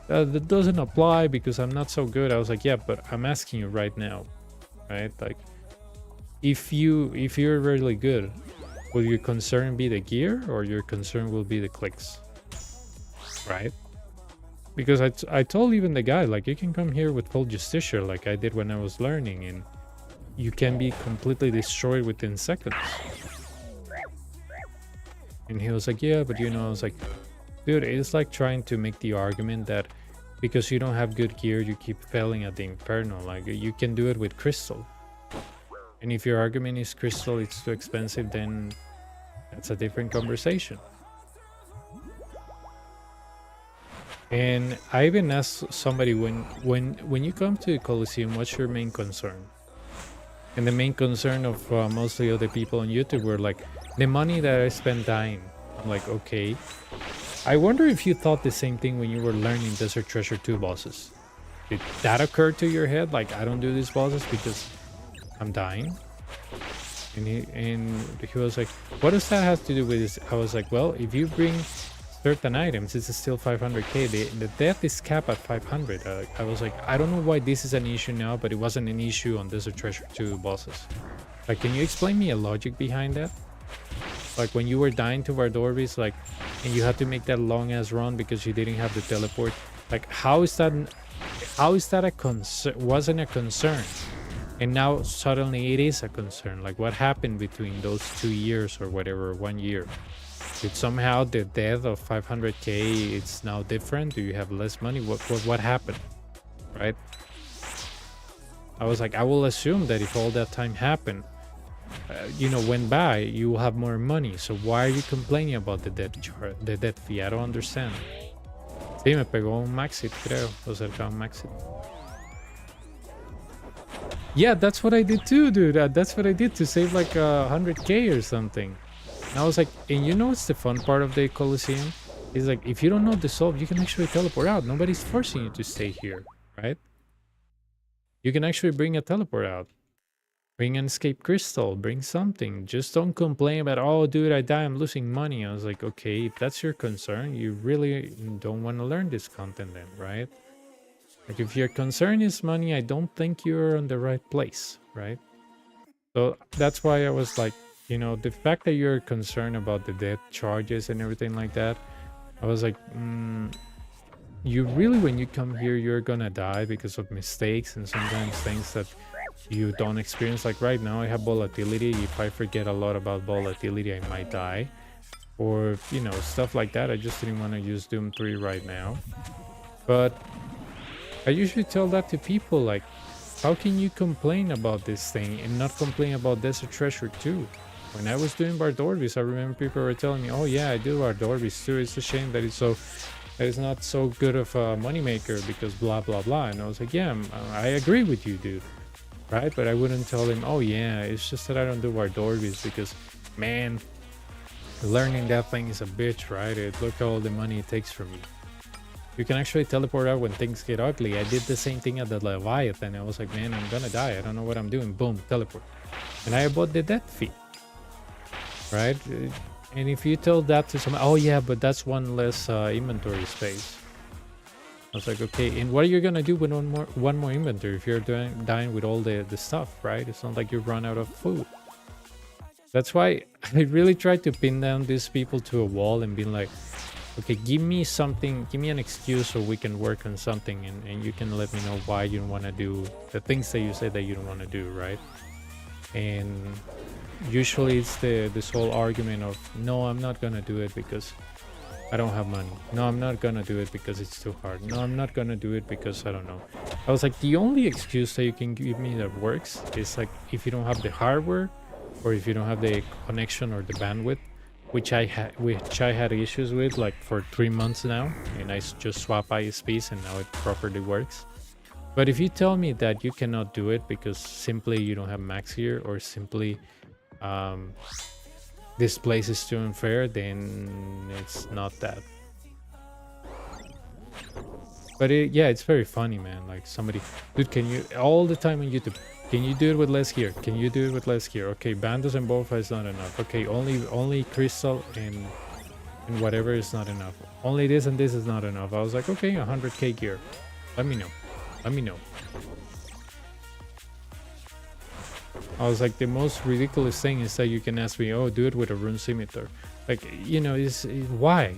that doesn't apply because I'm not so good. I was like, yeah, but I'm asking you right now, right? Like, if you're really good, will your concern be the gear or your concern will be the clicks, right? Because I told even the guy, like, you can come here with full justicia like I did when I was learning, and you can be completely destroyed within seconds. And he was like, yeah, but you know, I was like, dude, it's like trying to make the argument that because you don't have good gear, you keep failing at the Inferno. Like, you can do it with Crystal. And if your argument is Crystal, it's too expensive, then that's a different conversation. And I even asked somebody, when you come to the Coliseum, what's your main concern? And the main concern of mostly other people on YouTube were like, the money that I spent dying. I'm like, okay. I wonder if you thought the same thing when you were learning Desert Treasure 2 bosses. Did that occur to your head? Like, I don't do these bosses because I'm dying? And he was like, what does that have to do with this? I was like, well, if you bring certain items, it's still 500k. The death is capped at 500. I was like, I don't know why this is an issue now, but it wasn't an issue on Desert Treasure 2 bosses. Like, can you explain me a logic behind that? Like, when you were dying to Vardorvis, like, and you had to make that long ass run because you didn't have the teleport. Like, how is that a concern? Wasn't a concern, and now suddenly it is a concern. Like, what happened between those 2 years or whatever, 1 year? Did somehow the death of 500k it's now different? Do you have less money? What happened, right? I was like, I will assume that if all that time happened, you know, went by, you will have more money. So why are you complaining about the debt fee? I don't understand. Sí, me pegó un Maxit, creo. O cerca un Maxit. Yeah, that's what I did too, dude. That's what I did to save like 100k or something. And I was like, and you know what's the fun part of the Coliseum? Is like, if you don't know the solve, you can actually teleport out. Nobody's forcing you to stay here, right? You can actually bring a teleport out. Bring an escape crystal, bring something. Just don't complain about, oh, dude, I die, I'm losing money. I was like, okay, if that's your concern, you really don't want to learn this content then, right? Like, if your concern is money, I don't think you're in the right place, right? So that's why I was like, you know, the fact that you're concerned about the debt charges and everything like that, I was like, you really, when you come here, you're gonna die because of mistakes and sometimes things that you don't experience. Like right now I have volatility. If I forget a lot about volatility, I might die, or you know, stuff like that. I just didn't want to use Doom 3 right now, but I usually tell that to people, like, how can you complain about this thing and not complain about Desert Treasure 2? When I was doing Vardorvis, I remember people were telling me, oh yeah, I do Vardorvis too, it's a shame that it's not so good of a moneymaker because blah blah blah. And I was like, yeah, I agree with you, dude, right? But I wouldn't tell him, oh yeah, it's just that I don't do Vardorvis because, man, learning that thing is a bitch, right? Look at all the money it takes from you. You can actually teleport out when things get ugly. I did the same thing at the Leviathan. I was like, man, I'm gonna die, I don't know what I'm doing. Boom, teleport. And I bought the death fee, right? And if you tell that to someone, oh yeah, but that's one less inventory space. I was like, okay, and what are you gonna do with one more inventory if you're dying with all the stuff, right? It's not like you run out of food. That's why I really tried to pin down these people to a wall and be like, okay, give me something, give me an excuse so we can work on something, and you can let me know why you don't want to do the things that you say that you don't want to do, right? And usually it's this whole argument of, no, I'm not gonna do it because I don't have money. No, I'm not gonna do it because it's too hard. No, I'm not gonna do it because I don't know. I was like, the only excuse that you can give me that works is like if you don't have the hardware or if you don't have the connection or the bandwidth, which I had issues with like for 3 months now, and I just swap ISPs and now it properly works. But if you tell me that you cannot do it because simply you don't have max gear or simply this place is too unfair, then it's not that. But yeah, it's very funny, man. Like somebody, dude, can you all the time on YouTube? Can you do it with less gear? Can you do it with less gear? Okay, bandos and bofa is not enough. Okay, only crystal and whatever is not enough. Only this and this is not enough. I was like, okay, 100k gear. Let me know. Let me know. I was like, the most ridiculous thing is that you can ask me, oh, do it with a rune scimitar. Like, you know, why?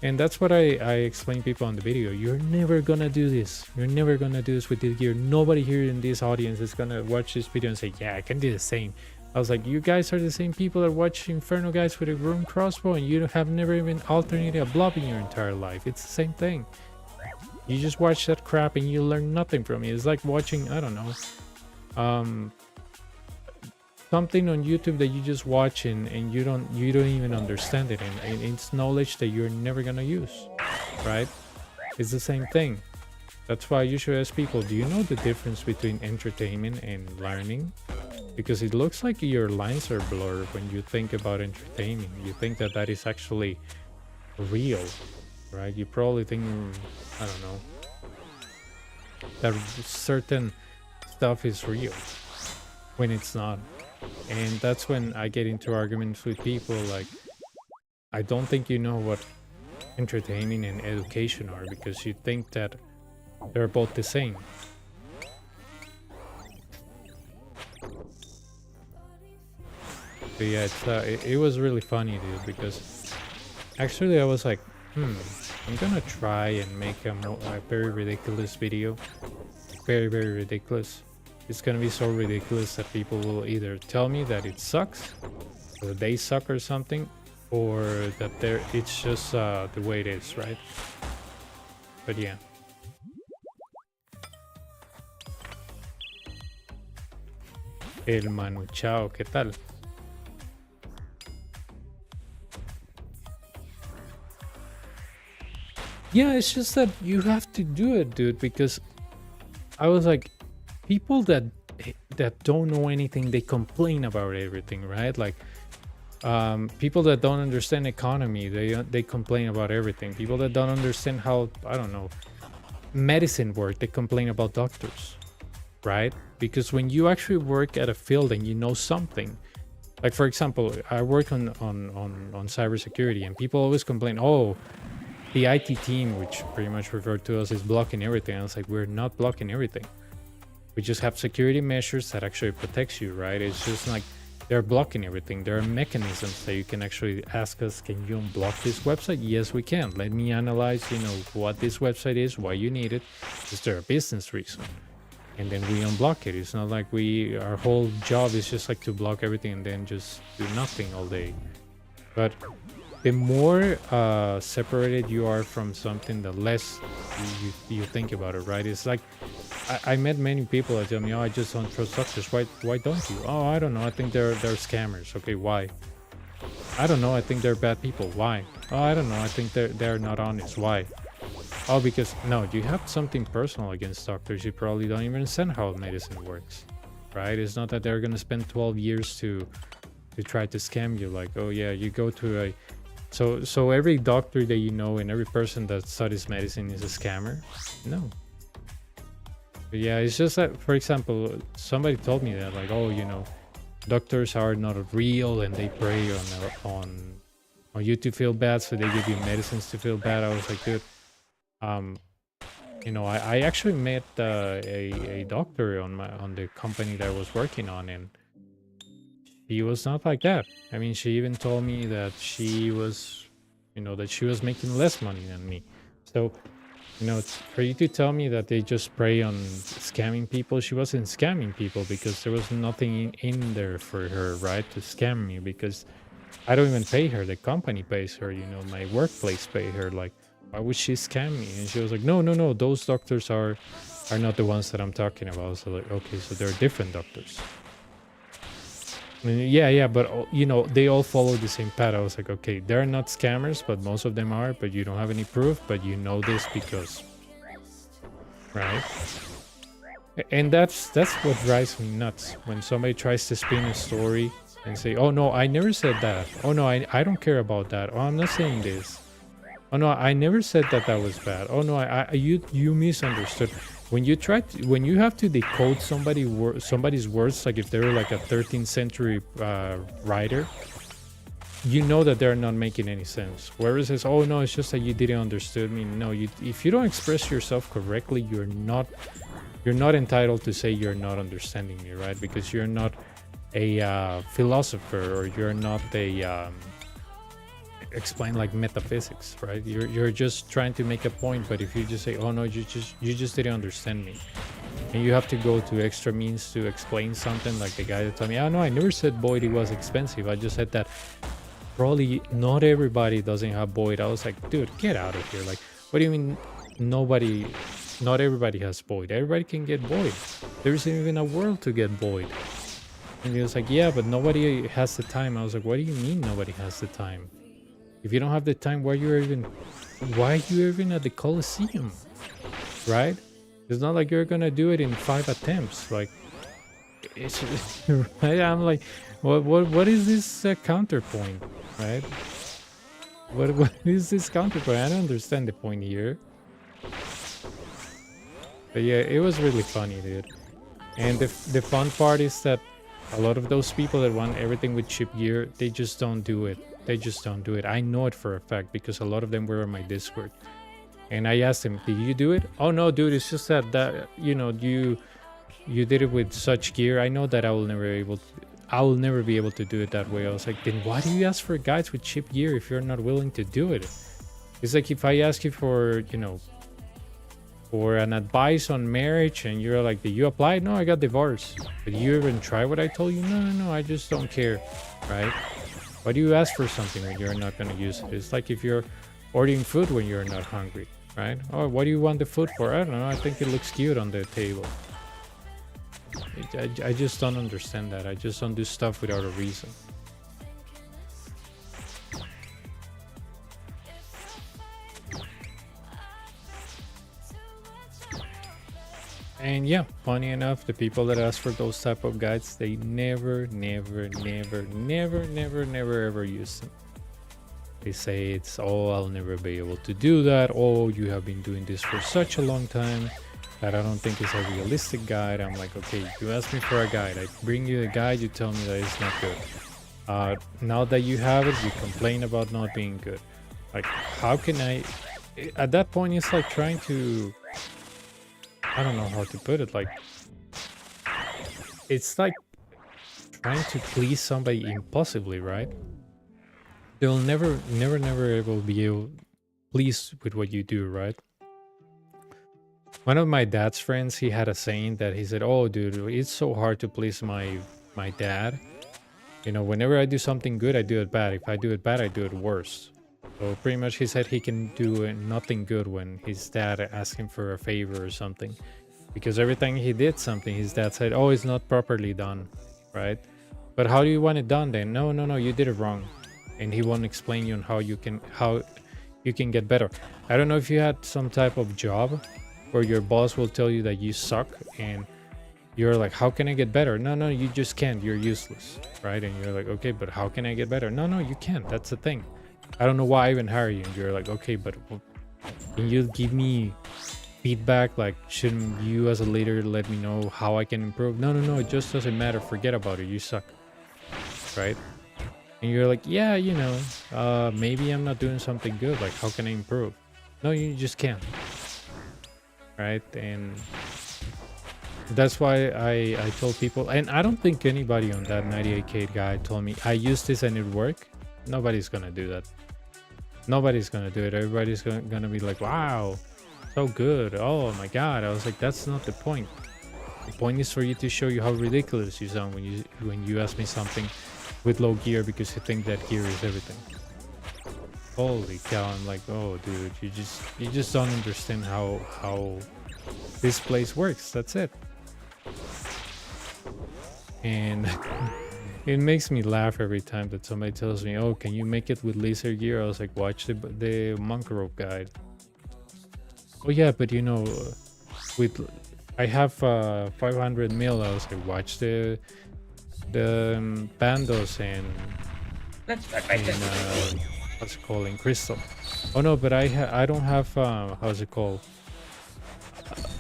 And that's what I explain people on the video. You're never gonna do this. You're never gonna do this with this gear. Nobody here in this audience is gonna watch this video and say, yeah, I can do the same. I was like, you guys are the same people that watch Inferno guys with a rune crossbow, and you have never even alternated a blob in your entire life. It's the same thing. You just watch that crap and you learn nothing from it. It's like watching, I don't know, something on YouTube that you just watch and you don't even understand it, and it's knowledge that you're never gonna use, right? It's the same thing. That's why you should ask people, do you know the difference between entertainment and learning? Because it looks like your lines are blurred when you think about entertaining. You think that that is actually real, right? You probably think, I don't know, that certain stuff is real when it's not. And that's when I get into arguments with people like, I don't think you know what entertainment and education are, because you think that they're both the same. But yeah, it was really funny, dude, because actually I was like, I'm gonna try and make a very ridiculous video. Very, very ridiculous. It's gonna be so ridiculous that people will either tell me that it sucks, or they suck or something, or that it's just the way it is, right? But yeah. El Manu Chao, ¿qué tal? Yeah, it's just that you have to do it, dude, because I was like, people that don't know anything, they complain about everything, right? Like people that don't understand economy, they complain about everything. People that don't understand how, I don't know, medicine work, they complain about doctors, right? Because when you actually work at a field and you know something, like for example, I work on cybersecurity, and people always complain, oh, the IT team, which pretty much referred to us, is blocking everything. I was like, we're not blocking everything. We just have security measures that actually protects you, right? It's just like they're blocking everything. There are mechanisms that you can actually ask us, can you unblock this website? Yes, we can. Let me analyze, you know, what this website is, why you need it. Is there a business reason? And then we unblock it. It's not like our whole job is just like to block everything and then just do nothing all day. But the more separated you are from something, the less you think about it, right? It's like, I met many people that tell me, oh, I just don't trust doctors. Why don't you? Oh, I don't know. I think they're scammers. Okay, why? I don't know. I think they're bad people. Why? Oh, I don't know. I think they're not honest. Why? Oh, because no, you have something personal against doctors. You probably don't even understand how medicine works, right? It's not that they're gonna spend 12 years to try to scam you. Like, oh yeah, you go to a so every doctor that you know and every person that studies medicine is a scammer? No. But yeah, it's just that, for example, somebody told me that, like, oh, you know, doctors are not real and they prey on you to feel bad, so they give you medicines to feel bad. I was like, dude, you know, I actually met a doctor on the company that I was working on, and he was not like that. I mean, she even told me that she was, you know, that she was making less money than me. So, you know, for you to tell me that they just prey on scamming people, she wasn't scamming people because there was nothing in there for her, right, to scam me, because I don't even pay her. The company pays her, you know, my workplace pay her. Like, why would she scam me? And she was like, no, those doctors are not the ones that I'm talking about. So like, okay, so they're different doctors. I mean, yeah, but you know, they all follow the same path. I was like, okay, they're not scammers, but most of them are, but you don't have any proof, but you know this because, right? And that's what drives me nuts, when somebody tries to spin a story and say, oh no, I never said that. Oh no, I don't care about that. Oh, I'm not saying this. Oh no, I never said that that was bad. Oh no, you misunderstood. When you when you have to decode somebody's words, like if they're like a 13th century writer, you know that they're not making any sense. Whereas it's, oh no, it's just that you didn't understand me. No, if you don't express yourself correctly, you're not entitled to say you're not understanding me, right? Because you're not a philosopher, or you're not a explain like metaphysics, right? You're just trying to make a point, but if you just say, oh no, you just didn't understand me, and you have to go to extra means to explain something, like the guy that told me, oh no, I never said Boyd it was expensive, I just said that probably not everybody doesn't have Boyd. I was like, dude, get out of here. Like, what do you mean not everybody has Boyd? Everybody can get Boyd. There isn't even a world to get Boyd. And he was like, yeah, but nobody has the time. I was like, what do you mean nobody has the time? If you don't have the time, why are you even at the Coliseo, right? It's not like you're gonna do it in 5 attempts. Like, it's right? I'm like, what is this counterpoint, right? What is this counterpoint? I don't understand the point here. But yeah, it was really funny, dude. And the fun part is that a lot of those people that want everything with chip gear, they just don't do it. They just don't do it. I know it for a fact because a lot of them were on my Discord. And I asked them, did you do it? Oh no, dude, it's just that you know, you did it with such gear. I know that I will never be able to do it that way. I was like, then why do you ask for guides with chip gear if you're not willing to do it? It's like if I ask you for, you know, for an advice on marriage and you're like, did you apply? No, I got divorced. Did you even try what I told you? No, I just don't care, right? Why do you ask for something when you're not going to use it? It's like if you're ordering food when you're not hungry, right? Oh, what do you want the food for? I don't know. I think it looks cute on the table. I just don't understand that. I just don't do stuff without a reason. And yeah, funny enough, the people that ask for those type of guides, they never ever use them. They say it's, oh, I'll never be able to do that. Oh, you have been doing this for such a long time that I don't think it's a realistic guide. I'm like, okay, you ask me for a guide. I bring you a guide, you tell me that it's not good. Now that you have it, you complain about not being good. Like, how can I... At that point, it's like trying to... I don't know how to put it, like... It's like trying to please somebody impossibly, right? They'll never able be able pleased with what you do, right? One of my dad's friends, he had a saying that he said, oh dude, it's so hard to please my dad. You know, whenever I do something good, I do it bad. If I do it bad, I do it worse. So pretty much he said he can do nothing good when his dad asked him for a favor or something. Because every time he did something, his dad said, oh, it's not properly done, right? But how do you want it done then? No, you did it wrong. And he won't explain you on how you can get better. I don't know if you had some type of job where your boss will tell you that you suck and you're like, how can I get better? No, you just can't. You're useless, right? And you're like, okay, but how can I get better? No, you can't. That's the thing. I don't know why I even hire you. And you're like, okay, but can you give me feedback? Like, shouldn't you as a leader let me know how I can improve? No, it just doesn't matter. Forget about it. You suck, right? And you're like, yeah, you know, maybe I'm not doing something good. Like, how can I improve? No, you just can't. Right? And that's why I told people, and I don't think anybody on that 98k guide told me, I used this and it worked. Nobody's going to do that. Nobody's going to do it. Everybody's going to be like, wow, so good. Oh my God. I was like, that's not the point. The point is for you to show you how ridiculous you sound when you ask me something with low gear because you think that gear is everything. Holy cow, I'm like, oh dude, you just don't understand how this place works. That's it. And it makes me laugh every time that somebody tells me, oh, can you make it with laser gear? I was like, watch the monk rope guide. Oh yeah, but you know, I have 500 mil. I was like, watch the bandos and Let's start by testing. what's it called, in Crystal. Oh no, but I don't have how's it called?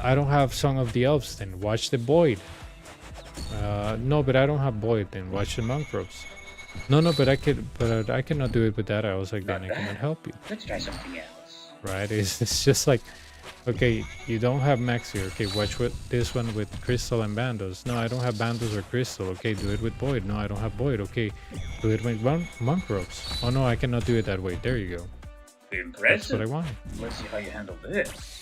I don't have Song of the Elves. Then watch the Void. No, but I don't have Void. Then watch the Monkrobes. No, but I cannot do it with that. I was like, then I cannot help you. Let's try something else. Right? It's just like, okay, you don't have Max here. Okay, watch this one with Crystal and Bandos. No, I don't have Bandos or Crystal. Okay, do it with Void. No, I don't have Void. Okay, do it with Monkrobes. Oh no, I cannot do it that way. There you go. That's what I Impressive. wanted. Let's see how you handle this.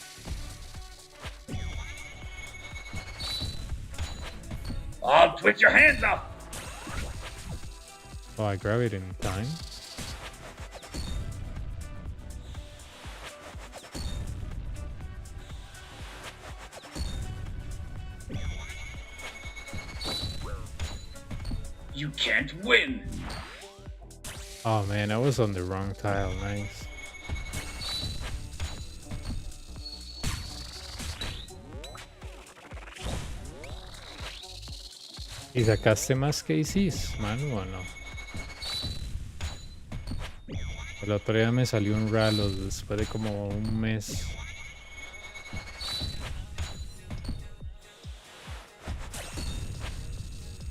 Oh, twitch your hands off! Oh, I grab it in time. You can't win! Oh man, I was on the wrong tile. Nice. ¿Y sacaste más KCs, Manu, o no? El otro día me salió un Ralo después de como un mes.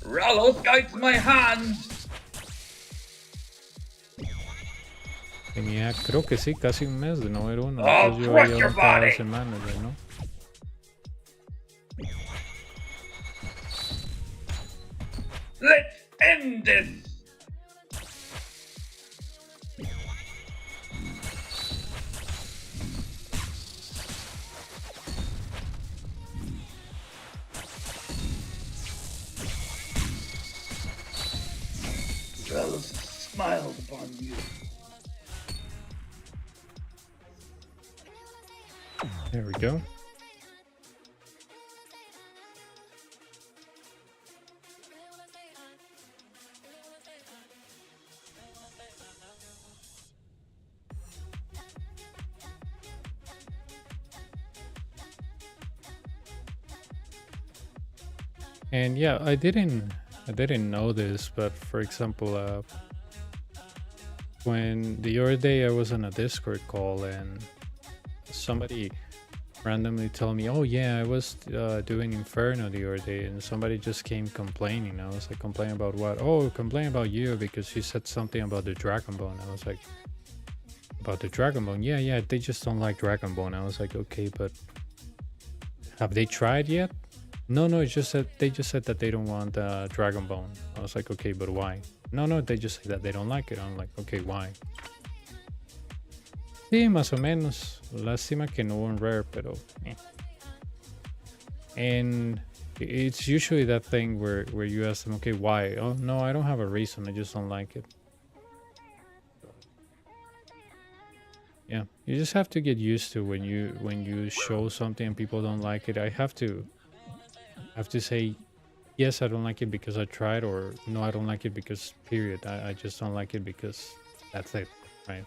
Rallos guides my hand! Tenía, creo que sí, casi un mes de no ver uno. Oh, Entonces yo crush veía your uno cada body. semana, ¿no? Let's end this! Rallos smiled upon you. There we go. And yeah, I didn't know this, but for example, when the other day I was on a Discord call and somebody randomly told me, oh yeah, I was doing Inferno the other day, and somebody just came complaining. I was like, complaining about what? Oh, complain about you because you said something about the Dragon Bone. I was like, about the Dragon Bone? Yeah, they just don't like Dragon Bone. I was like, okay, but have they tried yet? No, it's just that they just said that they don't want Dragon Bone. I was like, okay, but why? No, they just said that they don't like it. I'm like, okay, why? Sí, más o menos. Lástima que no hubo un rare, pero And it's usually that thing where you ask them, okay, why? Oh no, I don't have a reason. I just don't like it. Yeah, you just have to get used to when you show something and people don't like it. I have to say, yes, I don't like it because I tried, or no, I don't like it because period. I just don't like it because that's it, right?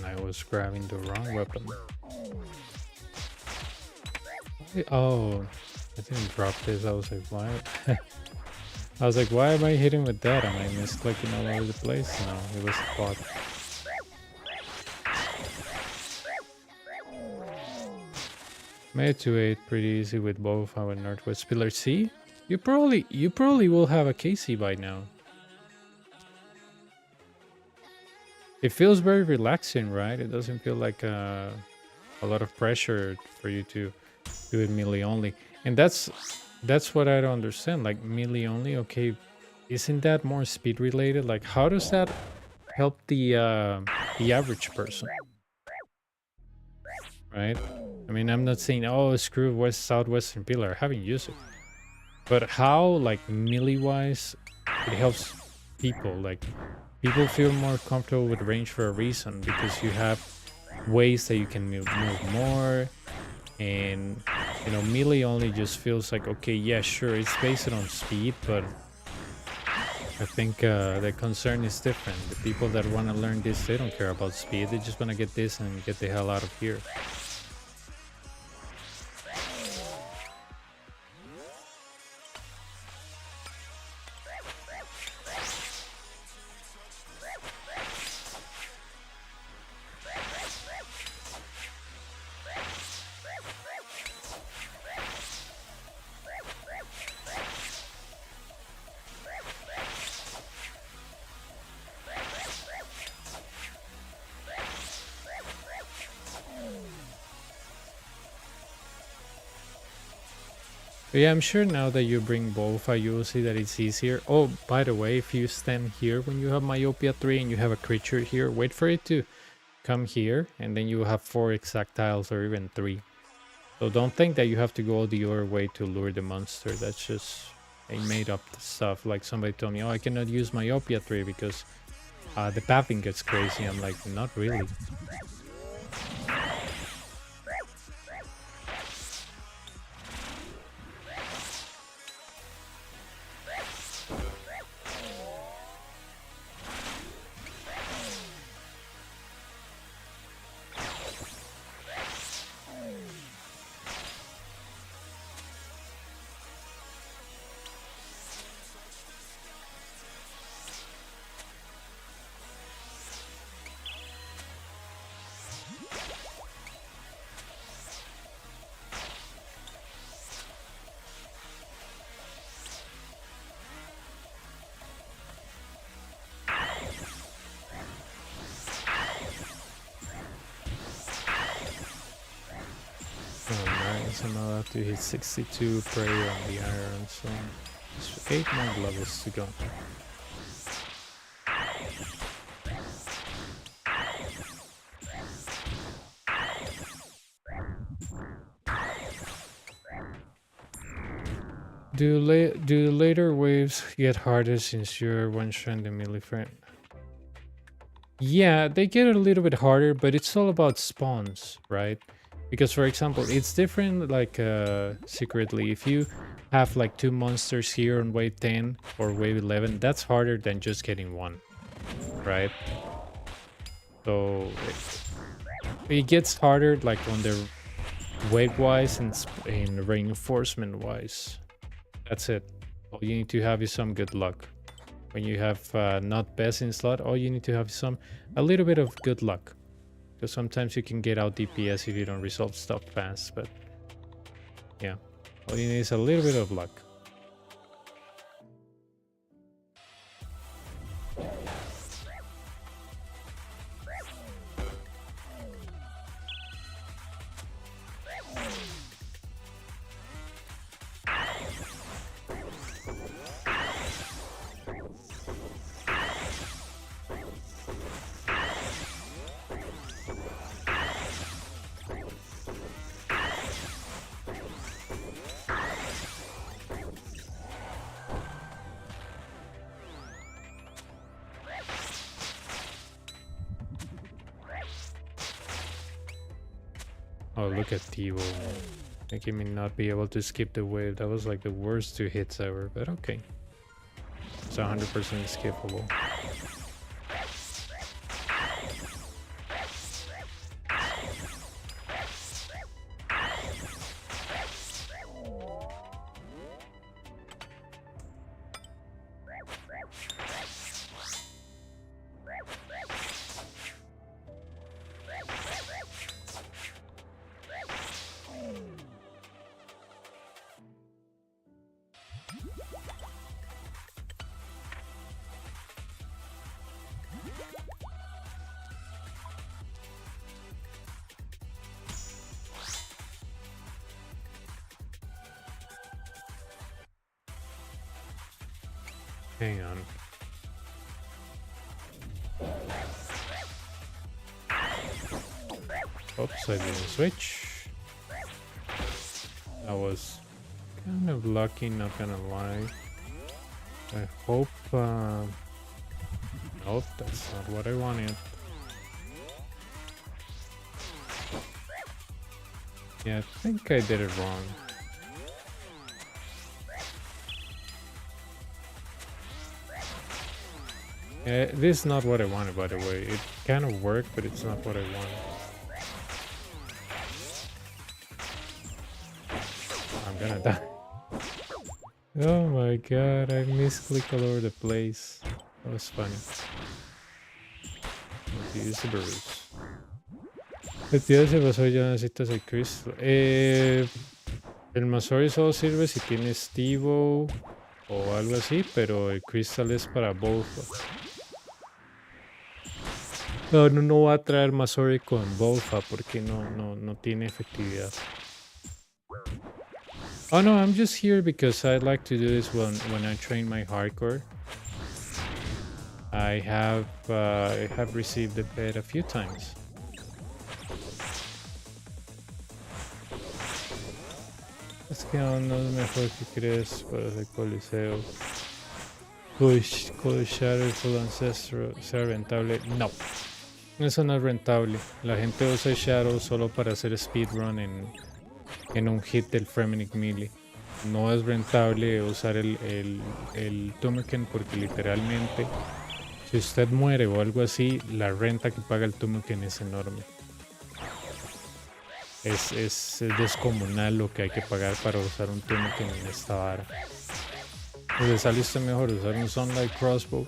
I was grabbing the wrong weapon. Oh, I didn't drop this. I was like, why? I was like, why am I hitting with that? Am I misclicking all over the place? No, it was the bot. Made to 8 pretty easy with both our Northwest Pillar. See? You probably will have a KC by now. It feels very relaxing, right? It doesn't feel like a lot of pressure for you to do it melee only. And that's what I don't understand. Like melee only, okay, isn't that more speed related? Like how does that help the average person? Right? I mean, I'm not saying oh screw West Southwestern Pillar. I haven't used it. But how like melee wise it helps people, like people feel more comfortable with range for a reason because you have ways that you can move more, and you know melee only just feels like okay, yeah, sure, it's based on speed, but I think the concern is different. The people that want to learn this, they don't care about speed, they just want to get this and get the hell out of here. But yeah, I'm sure now that you bring both, you will see that it's easier. Oh, by the way, if you stand here when you have Myopia 3 and you have a creature here, wait for it to come here, and then you will have 4 exactiles or even 3. So don't think that you have to go the other way to lure the monster. That's just a made up stuff. Like somebody told me, oh, I cannot use Myopia 3 because the pathing gets crazy. I'm like, not really. I'm allowed to hit 62 prey on the iron, so it's 8 more levels to go. Do later waves get harder since you're one-shot the melee frame? Yeah, they get a little bit harder, but it's all about spawns, right? Because for example, it's different like secretly. If you have like 2 monsters here on wave 10 or wave 11, that's harder than just getting 1, right? So it gets harder like on the wave wise and in reinforcement wise. That's it. All you need to have is some good luck. When you have not best in slot, all you need to have is a little bit of good luck. Because sometimes you can get out DPS if you don't resolve stuff fast, but yeah, all you need is a little bit of luck. Oh, look at Tivo, making me not be able to skip the wave. That was like the worst 2 hits ever, but okay. It's 100% skippable. Hang on. Oops, I didn't switch. I was kind of lucky, not gonna lie. I hope... nope, that's not what I wanted. Yeah, I think I did it wrong. This is not what I wanted, by the way. It kind of worked, but it's not what I wanted. I'm gonna die. Oh my god, I misclicked all over the place. That was funny. Let's use the Bruce. El tío se pasó, ya necesitas el crystal. El Masori solo sirve si tienes Stevo o algo así, pero el crystal es para both. No va a traer Masori con Bolfa porque no tiene efectividad. Oh no, I'm just here because I like to do this when I train my hardcore. I have received the pet a few times. Es que no es mejor que crees para el Coliseo. Colishar el full ancestro sea rentable. No. Eso no es rentable. La gente usa Shadow solo para hacer speedrun en un hit del Fremenic Melee. No es rentable usar el Tumeken porque literalmente si usted muere o algo así, la renta que paga el Tumeken es enorme. Es descomunal lo que hay que pagar para usar un Tumeken en esta vara. ¿Le sale usted mejor usar un Sunlight Crossbow?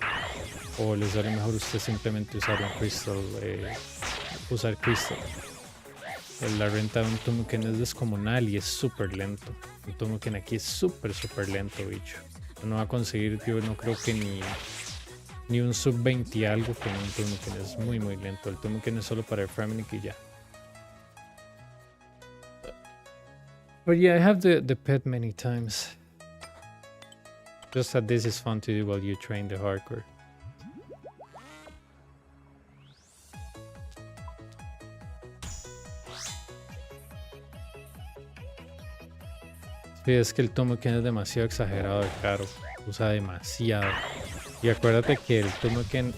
¿O le sale mejor usted simplemente usar un Crystal? Usar Crystal. La renta de un Tumeken es descomunal y es súper lento. Un Tumeken aquí es súper lento, bicho. No va a conseguir, yo no creo que ni un sub 20 algo con un Tumeken. Es muy lento. El Tumeken es solo para el Fremenic y ya. But yeah, I have the pet many times. Just that this is fun to do while you train the hardcore. Sí, es que el Tumeken es demasiado exagerado de caro. Usa demasiado. Y acuérdate que el Tumeken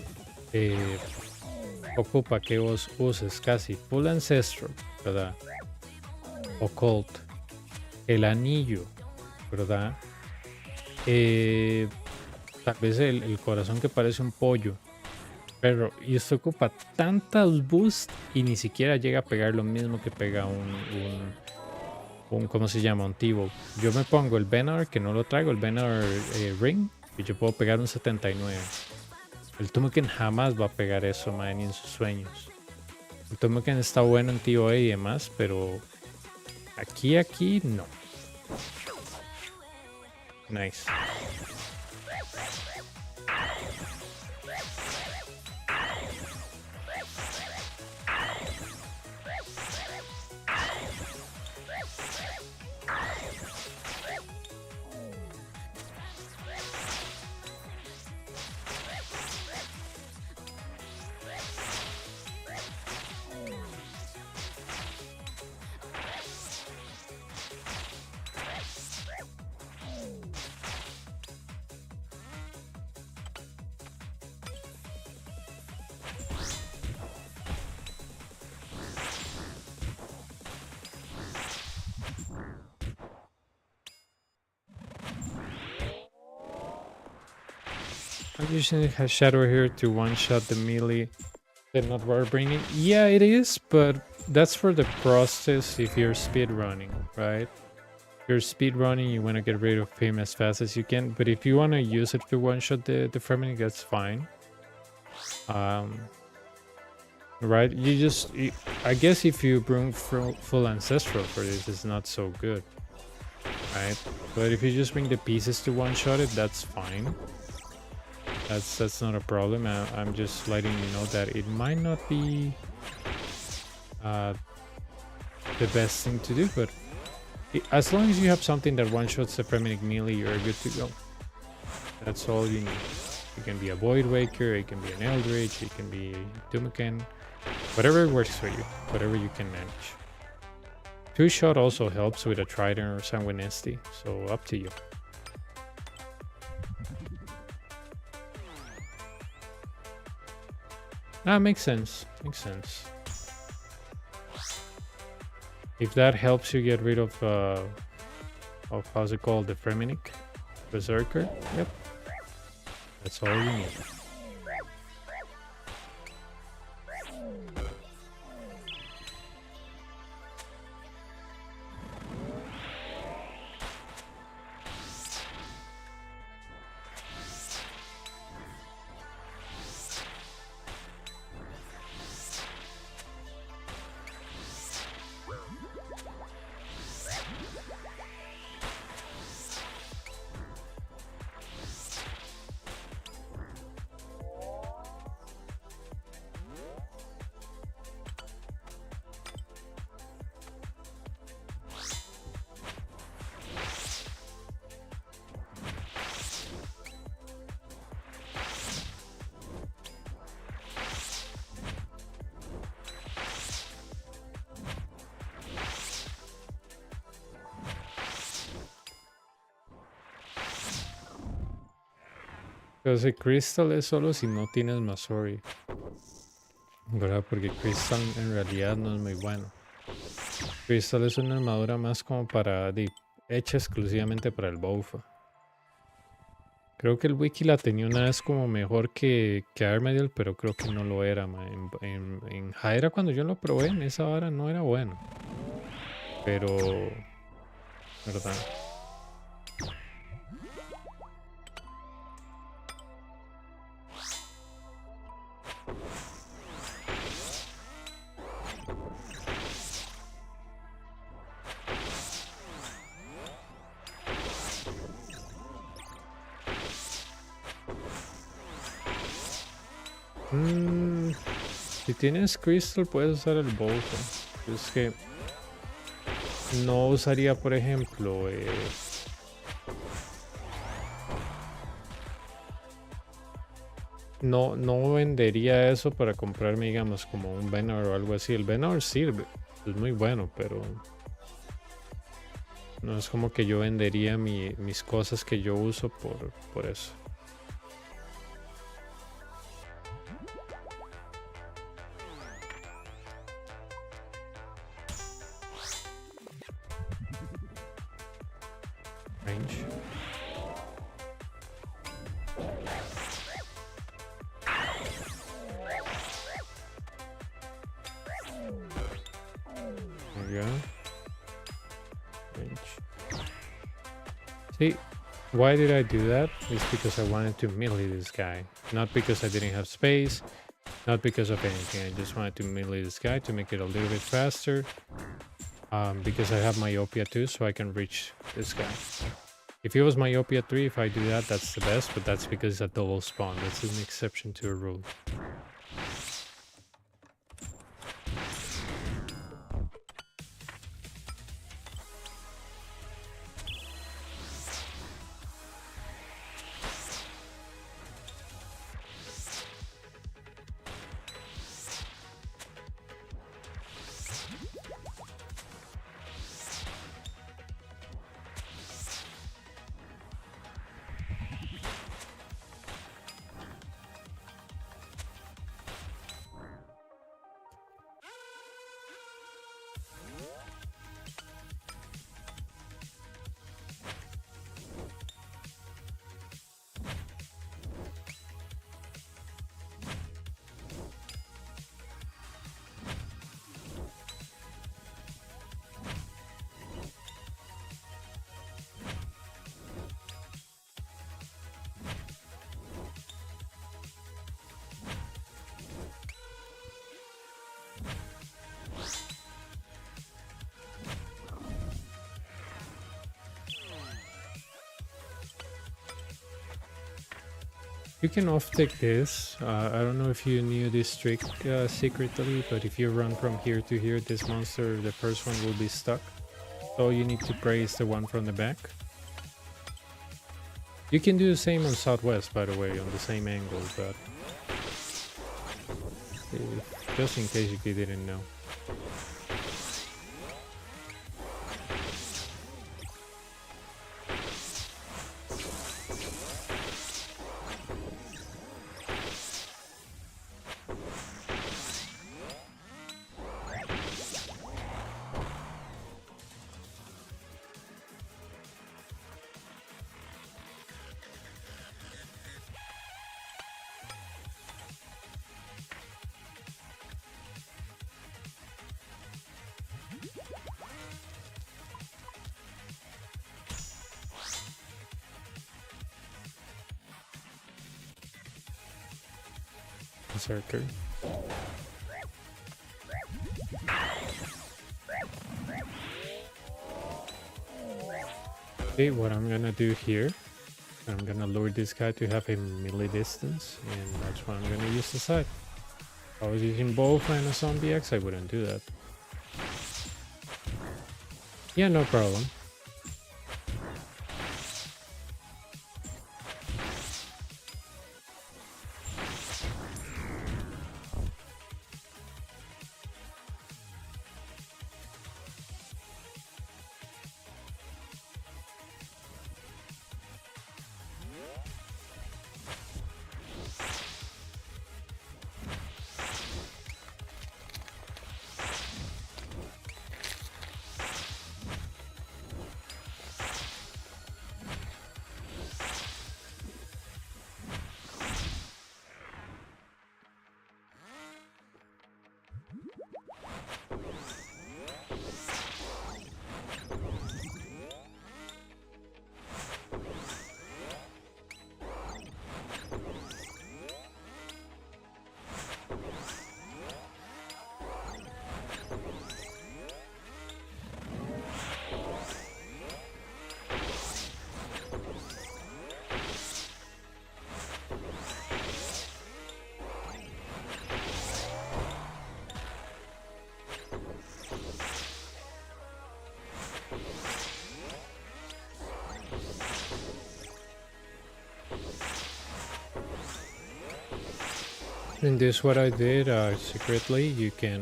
ocupa que vos uses casi full ancestro, ¿verdad? Occult. El anillo, ¿verdad? Tal vez el corazón que parece un pollo. Pero y esto ocupa tantas boosts y ni siquiera llega a pegar lo mismo que pega un ¿cómo se llama? Un Tivo. Yo me pongo el Venar, que no lo traigo, el Venar Ring, y yo puedo pegar un 79. El Tumeken jamás va a pegar eso, man, ni en sus sueños. El Tumeken está bueno en TOA y demás, pero aquí no. Nice. I'm using a shadow here to one-shot the melee. They're not warbraining. Yeah, it is, but that's for the process if you're speedrunning, right? If you're speedrunning, you want to get rid of him as fast as you can. But if you want to use it to one-shot the Fremenic, that's fine. Right? I guess if you bring full ancestral for this, it's not so good, right? But if you just bring the pieces to one-shot it, that's fine. That's not a problem. I'm just letting you know that it might not be the best thing to do, but as long as you have something that one-shots the Fremenic melee, you're good to go. That's all you need. It can be a Void Waker, it can be an Eldritch, it can be Doomaken. Whatever works for you, whatever you can manage. 2-shot also helps with a Trident or Sanguinesti, so up to you. Ah, makes sense. Makes sense. If that helps you get rid of how's it called, the Freminic Berserker, yep. That's all you need. Entonces Crystal es solo si no tienes Masori, ¿verdad? Porque Crystal en realidad no es muy bueno. Crystal es una armadura más como para... hecha exclusivamente para el Boufa. Creo que el wiki la tenía una vez como mejor que Armadillo, pero creo que no lo era, ma. En Hydra cuando yo lo probé, en esa hora no era bueno. Pero... ¿verdad? Si tienes Crystal puedes usar el Bolton. Es que no usaría, por ejemplo, no vendería eso para comprarme, digamos, como un Venom o algo así. El Venom sirve, es muy bueno, pero no es como que yo vendería mis cosas que yo uso por eso. Range. There we go. Range. See, why did I do that? It's because I wanted to melee this guy. Not because I didn't have space, not because of anything. I just wanted to melee this guy to make it a little bit faster. Because I have myopia too, so I can reach this guy. If it was myopia 3, if I do that, that's the best, but that's because it's a double spawn. That's an exception to a rule. You can off-take this. I don't know if you knew this trick secretly, but if you run from here to here, this monster, the first one, will be stuck. So all you need to pray is the one from the back. You can do the same on Southwest, by the way, on the same angle, but just in case you didn't know. Berserker. Okay, what I'm gonna do here, I'm gonna lure this guy to have a melee distance, and that's what I'm gonna use the side. If I was using both and a zombie X, I wouldn't do that. Yeah, no problem. And this what I did secretly. You can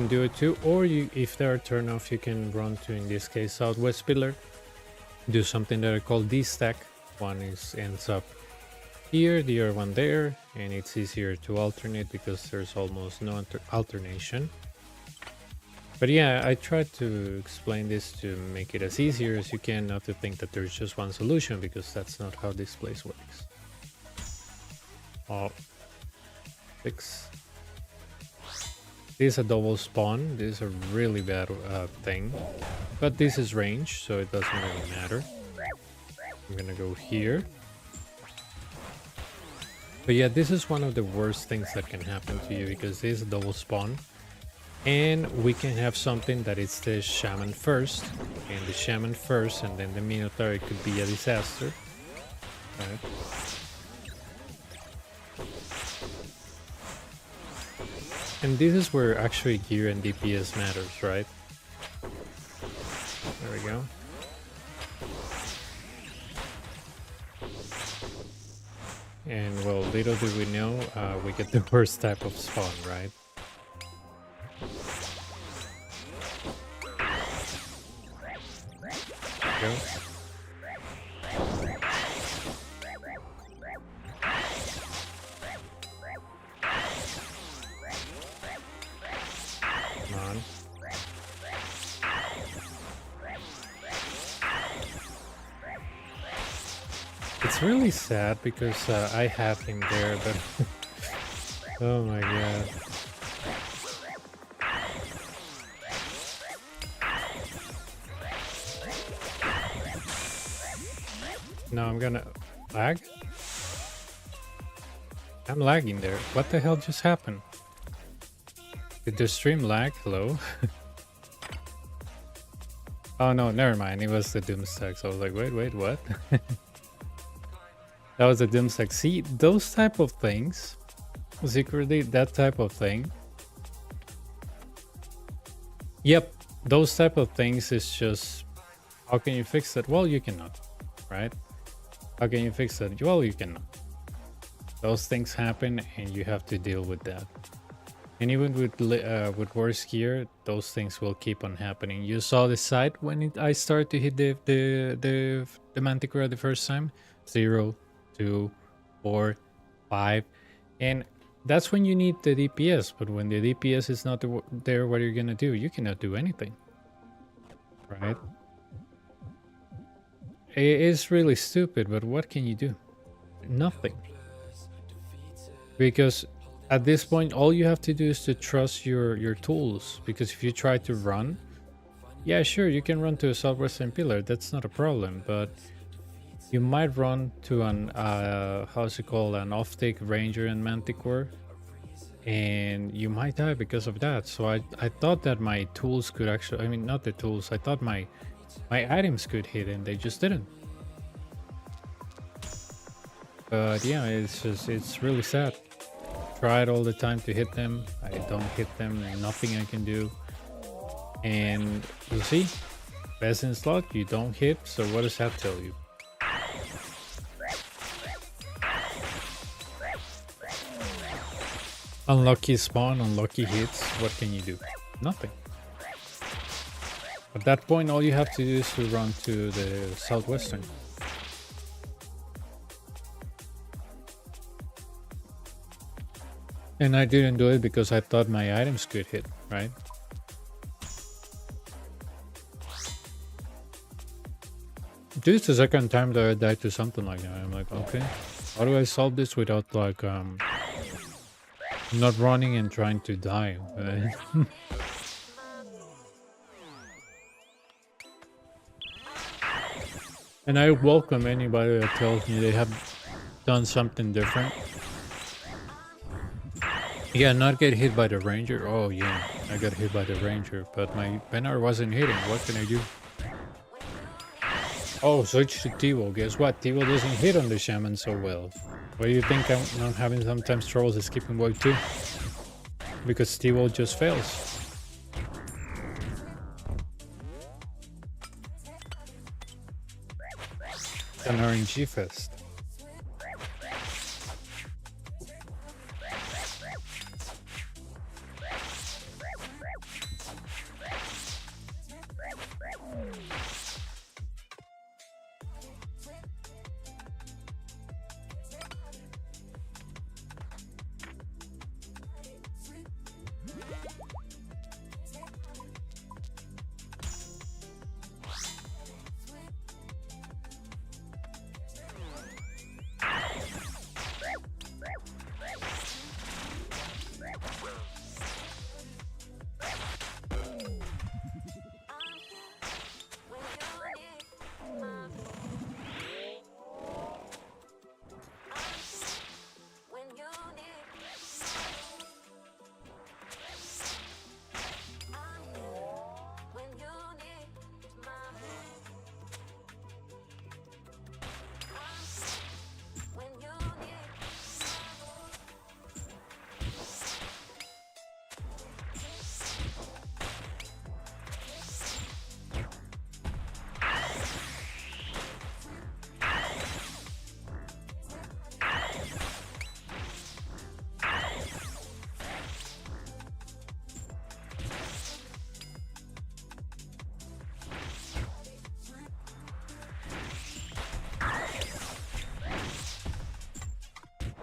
do it too, or if they are turned off, you can run to, in this case, Southwest Pillar. Do something that I call D-stack. One ends up here, the other one there, and it's easier to alternate because there's almost no alternation. But yeah, I tried to explain this to make it as easier as you can, not to think that there's just one solution, because that's not how this place works. Oh, fix. This is a double spawn. This is a really bad thing, but this is range, so it doesn't really matter. I'm gonna go here. But yeah, this is one of the worst things that can happen to you, because this is a double spawn, and we can have something that it's the shaman first, and the shaman first, and then the minotaur. It could be a disaster. Right? And this is where actually gear and DPS matters, right? There we go. And well, little do we know, we get the worst type of spawn, right? There we go. It's really sad because I have him there, but oh my god. No, I'm gonna lag. I'm lagging there. What the hell just happened? Did the stream lag? Hello? Oh no, never mind. It was the Doomstack. So I was like, wait, what? That was a Doomstack. See, those type of things, secretly, that type of thing. Yep, those type of things is just, how can you fix that? Well, you cannot. right? How can you fix that? Well, you cannot. Those things happen, and you have to deal with that. And even with worse gear, those things will keep on happening. You saw the sight when I started to hit the Manticore the first time. 0, 2, 4, 5, and that's when you need the DPS. But when the DPS is not there, what are you gonna do? You cannot do anything, right? It is really stupid, but what can you do? Nothing. Because at this point, all you have to do is to trust your tools. Because if you try to run, yeah, sure, you can run to a southwestern pillar. That's not a problem. But you might run to an how's it called, an off-take ranger and manticore, and you might die because of that. So I thought that my tools could actually, I mean, not the tools, I thought my items could hit, and they just didn't. But yeah, it's really sad. Tried all the time to hit them. I don't hit them. Nothing I can do. And you see, best in slot, you don't hit. So what does that tell you? Unlucky spawn, unlucky hits. What can you do? Nothing. At that point, all you have to do is to run to the southwestern. And I didn't do it because I thought my items could hit, right? This is the second time that I died to something like that. I'm like, okay, how do I solve this without like not running and trying to die? And I welcome anybody that tells me they have done something different. Yeah, not get hit by the ranger. Oh yeah, I got hit by the ranger, but my banner wasn't hitting. What can I do? Oh, switch to T-Wall. Guess what? T-Wall doesn't hit on the shaman so well. Why do you think I'm having sometimes troubles skipping wave 2? Because T-Wall just fails. An RNG fest.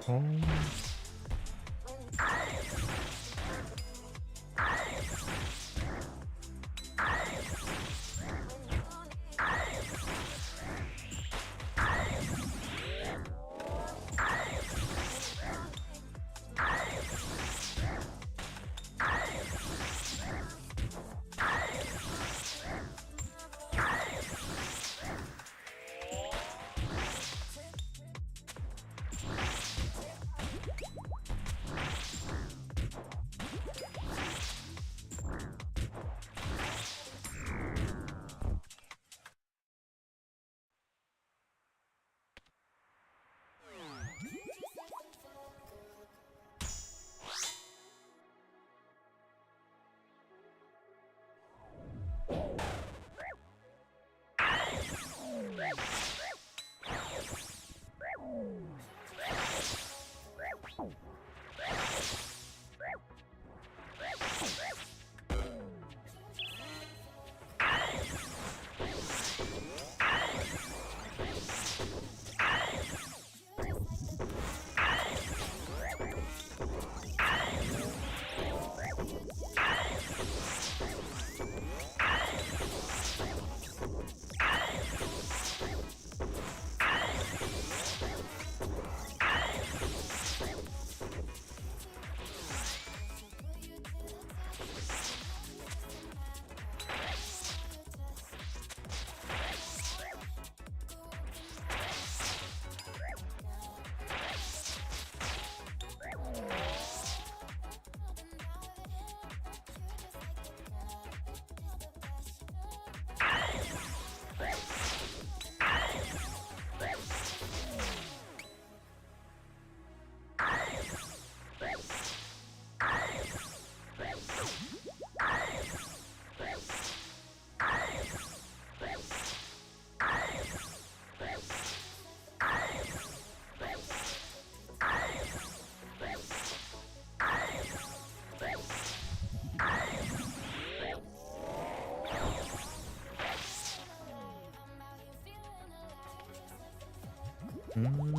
Oh. Mm.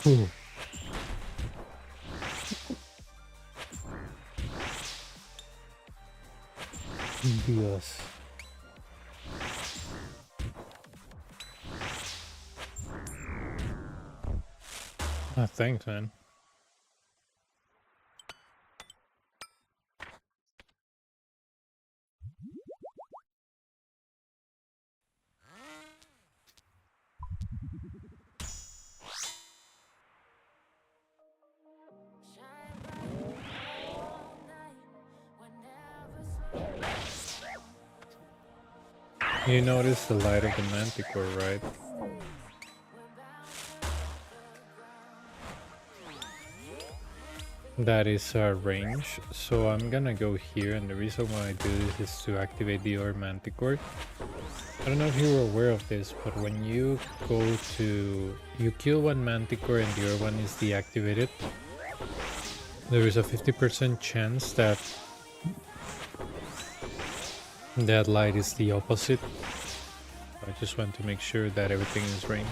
Ooh. Dios. Ah, thanks, man. You notice the light of the manticore, right? That is our range, so I'm gonna go here, and the reason why I do this is to activate the other manticore. I don't know if you were aware of this, but when you kill one manticore and the other one is deactivated, there is a 50% chance that that light is the opposite. I just want to make sure that everything is range.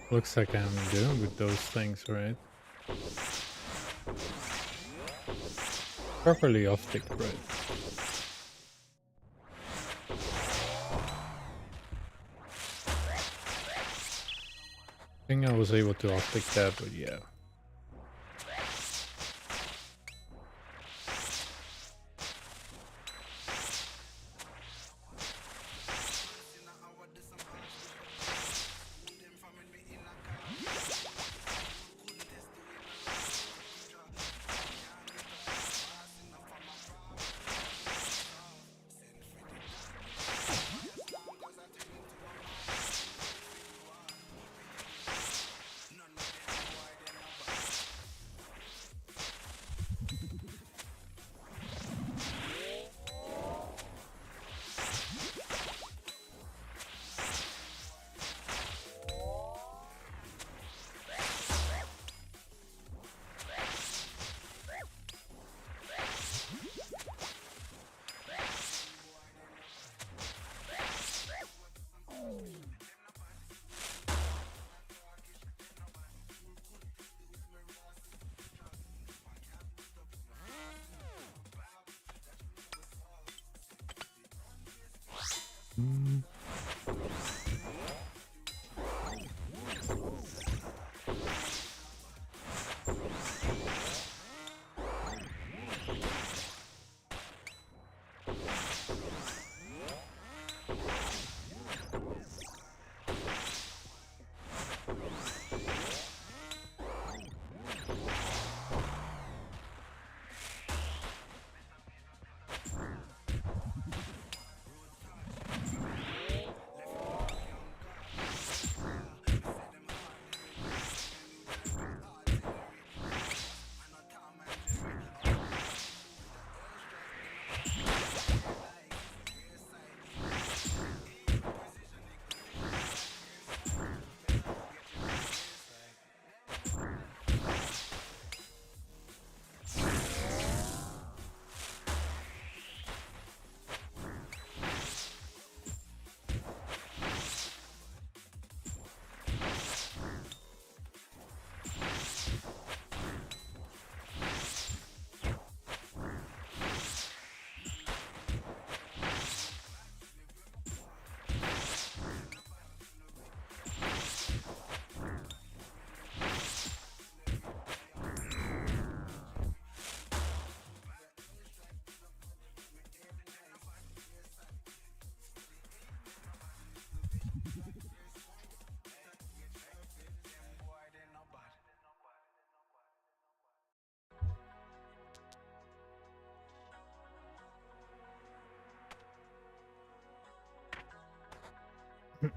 Looks like I'm good with those things, right? Properly off-tick, right? I think I was able to off-tick that, but yeah.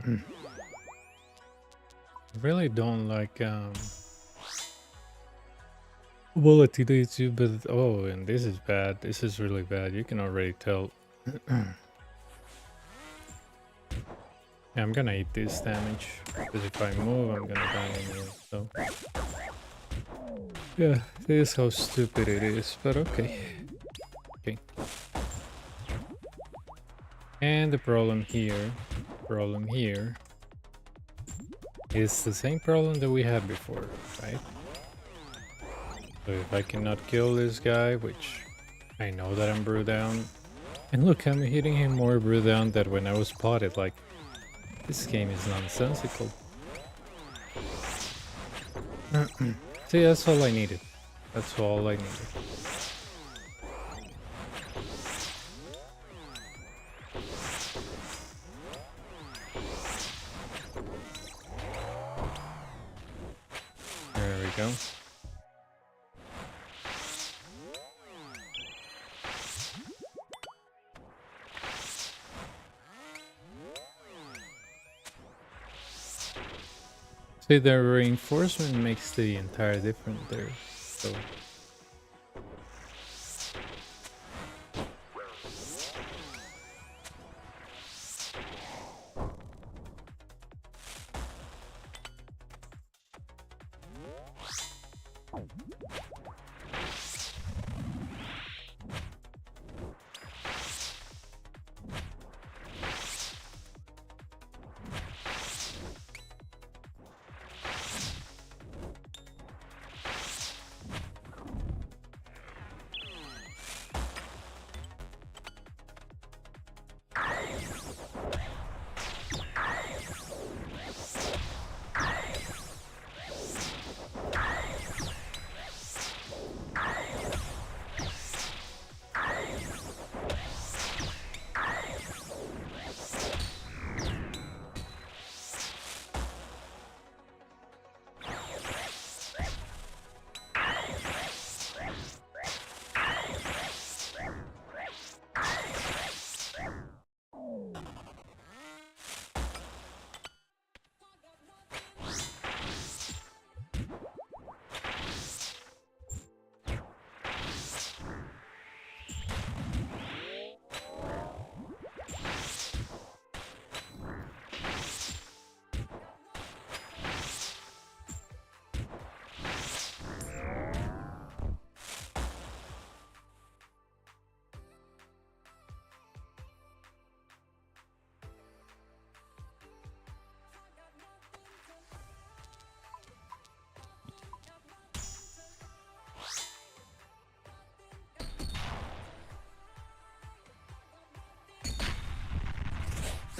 I really don't like volatility, but oh, and this is bad. This is really bad. You can already tell. Yeah, I'm gonna eat this damage because if I move, I'm gonna die anyway. So yeah, this is how stupid it is, but okay. Okay. And the problem here is the same problem that we had before, right? So if I cannot kill this guy, which I know that I'm brew down, and look, I'm hitting him more brew down than when I was spotted. Like, this game is nonsensical. See, that's all I needed. That's all I needed. There we go. See, the reinforcement makes the entire difference there. So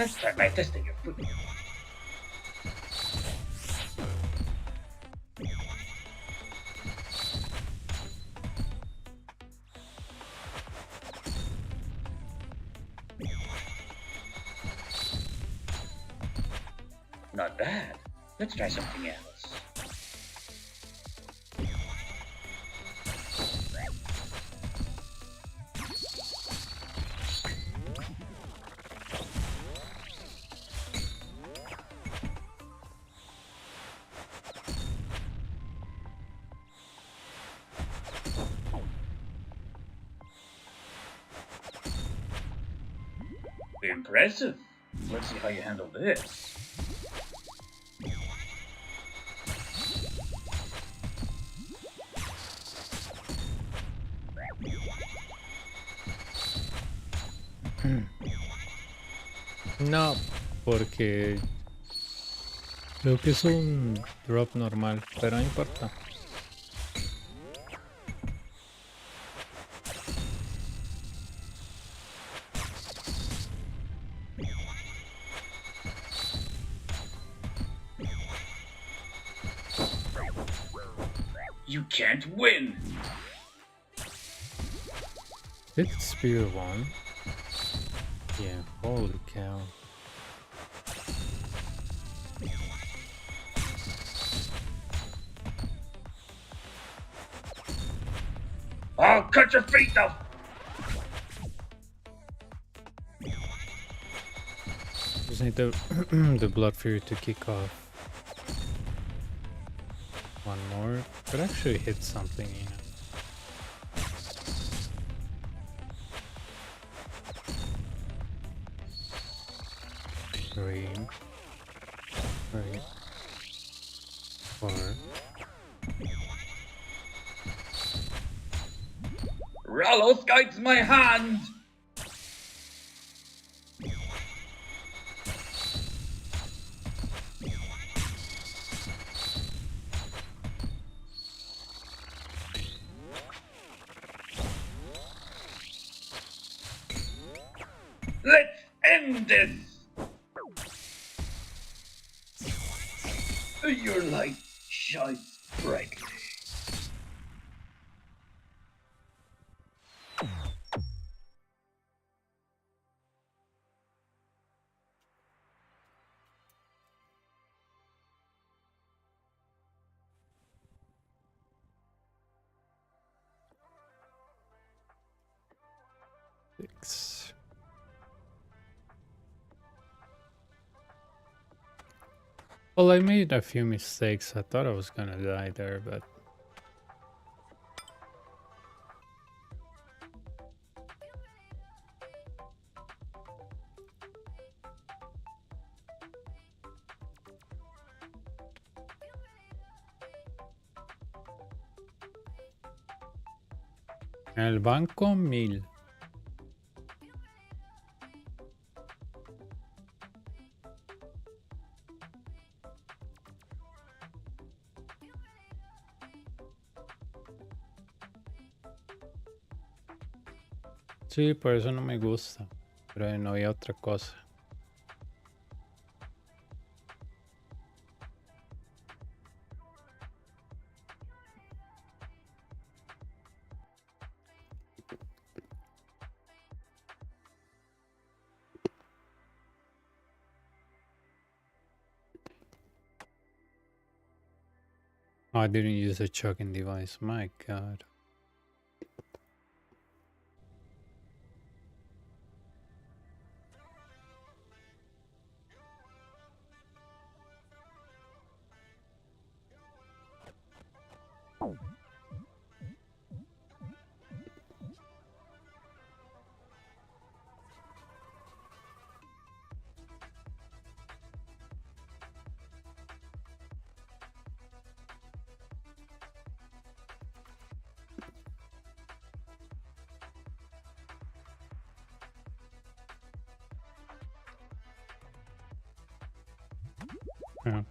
Let's start by testing your food. Not bad. Let's try something else. Impressive. Let's see how you handle this. no, porque creo que es un drop normal, pero no importa. You can't win! Did Spear one? Yeah, holy cow. I'll cut your feet off! Just need need the the blood fury to kick off. One more could actually hit something, you know. Three, 4. Rallos guides my hand! Let's end this! Your light shines brightly. Six. Well, I made a few mistakes. I thought I was gonna die there, but en el banco 1000. Sí, por eso no me gusta. Pero no había otra cosa. Oh, I didn't use a chugging device. My god. Yeah.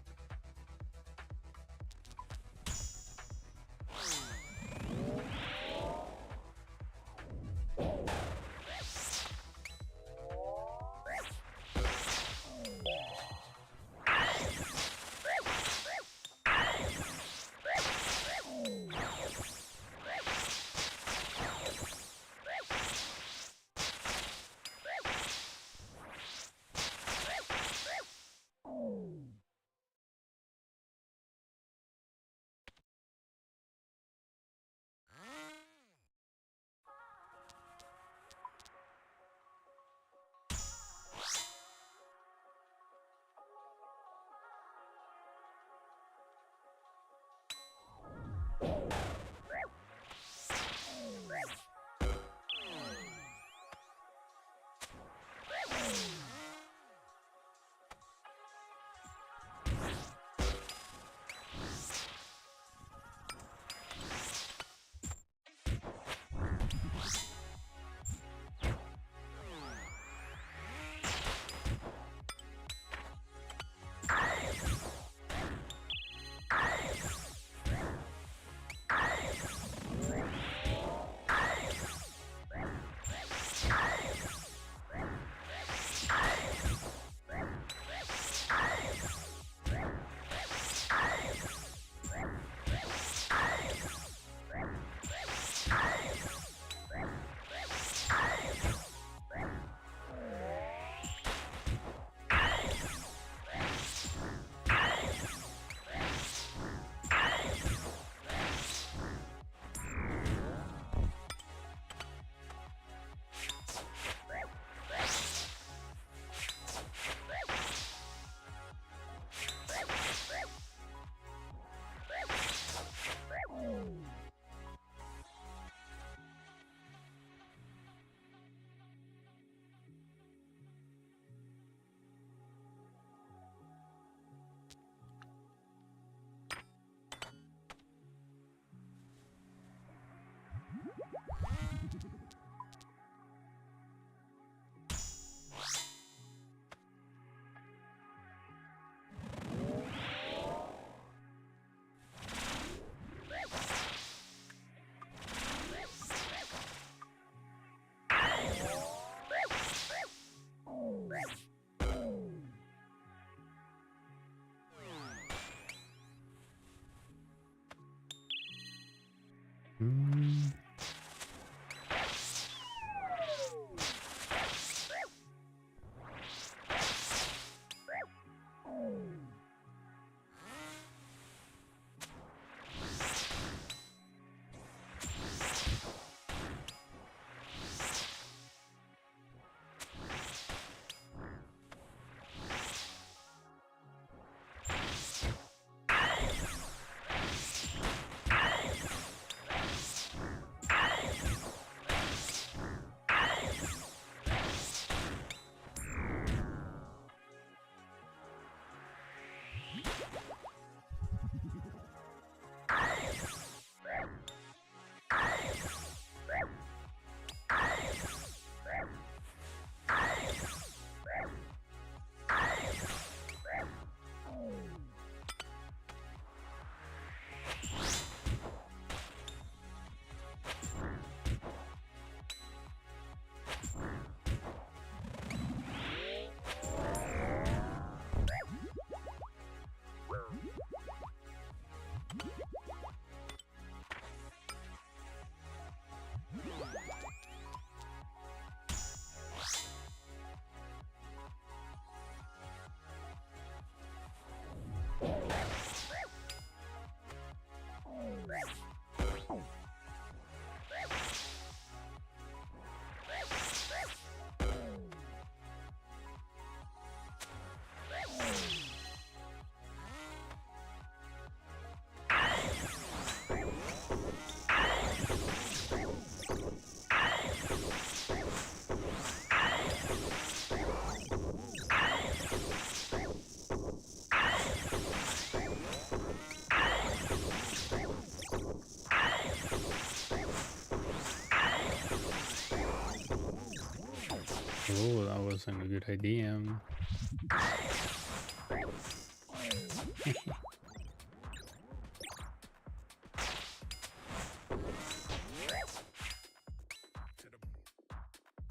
Oh, that wasn't a good idea.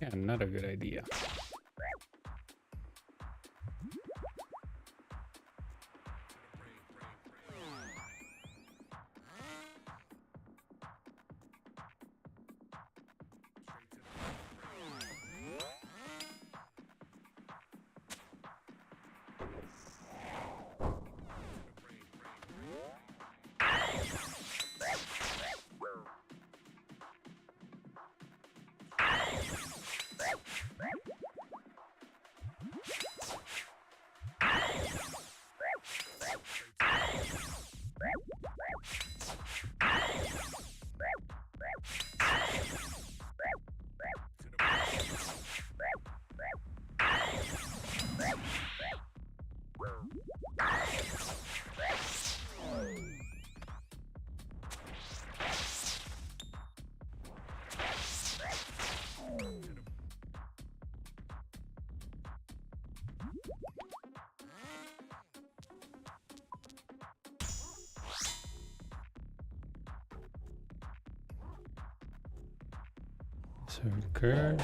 Yeah, not a good idea. Circle.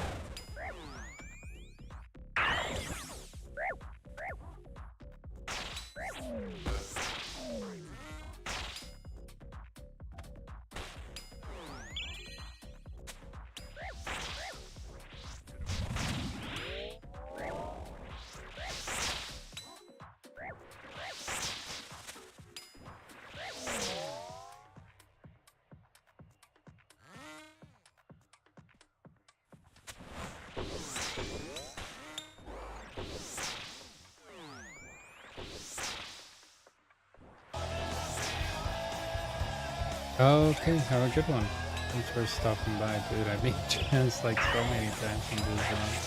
Okay, have a good one. Thanks for stopping by, dude. I've been chanced like so many times in this one.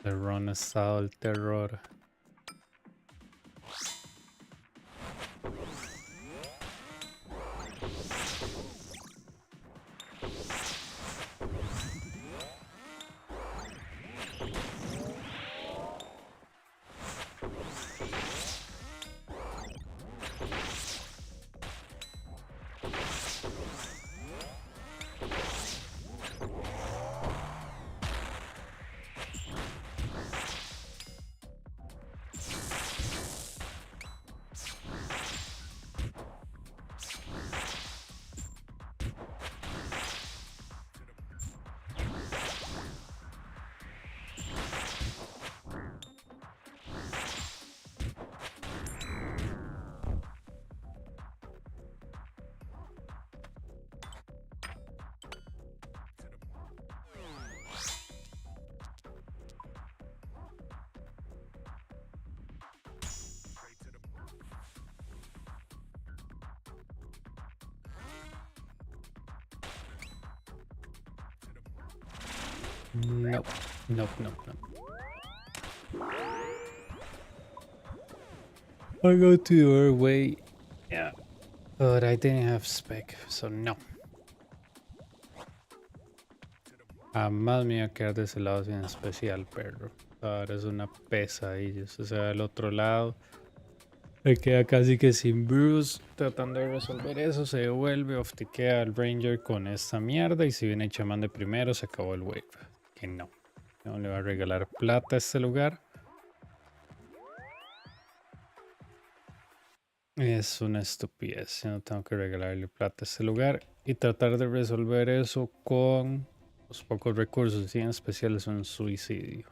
The run estado el terror. Nope. Nope, nope, nope. I go to your way. Yeah. But I didn't have spec, so no. Jamás me iba a quedar de ese lado sin especial, perro. Ahora es una pesadilla. O sea, del otro lado. Me queda casi que sin Bruce. Tratando de resolver eso, se devuelve. Oftiquea al Ranger con esta mierda. Y si viene chamán de primero, se acabó el wave. Que no. No le va a regalar plata a este lugar. Es una estupidez. Yo no tengo que regalarle plata a este lugar. Y tratar de resolver eso con los pocos recursos. Y en especial es un suicidio.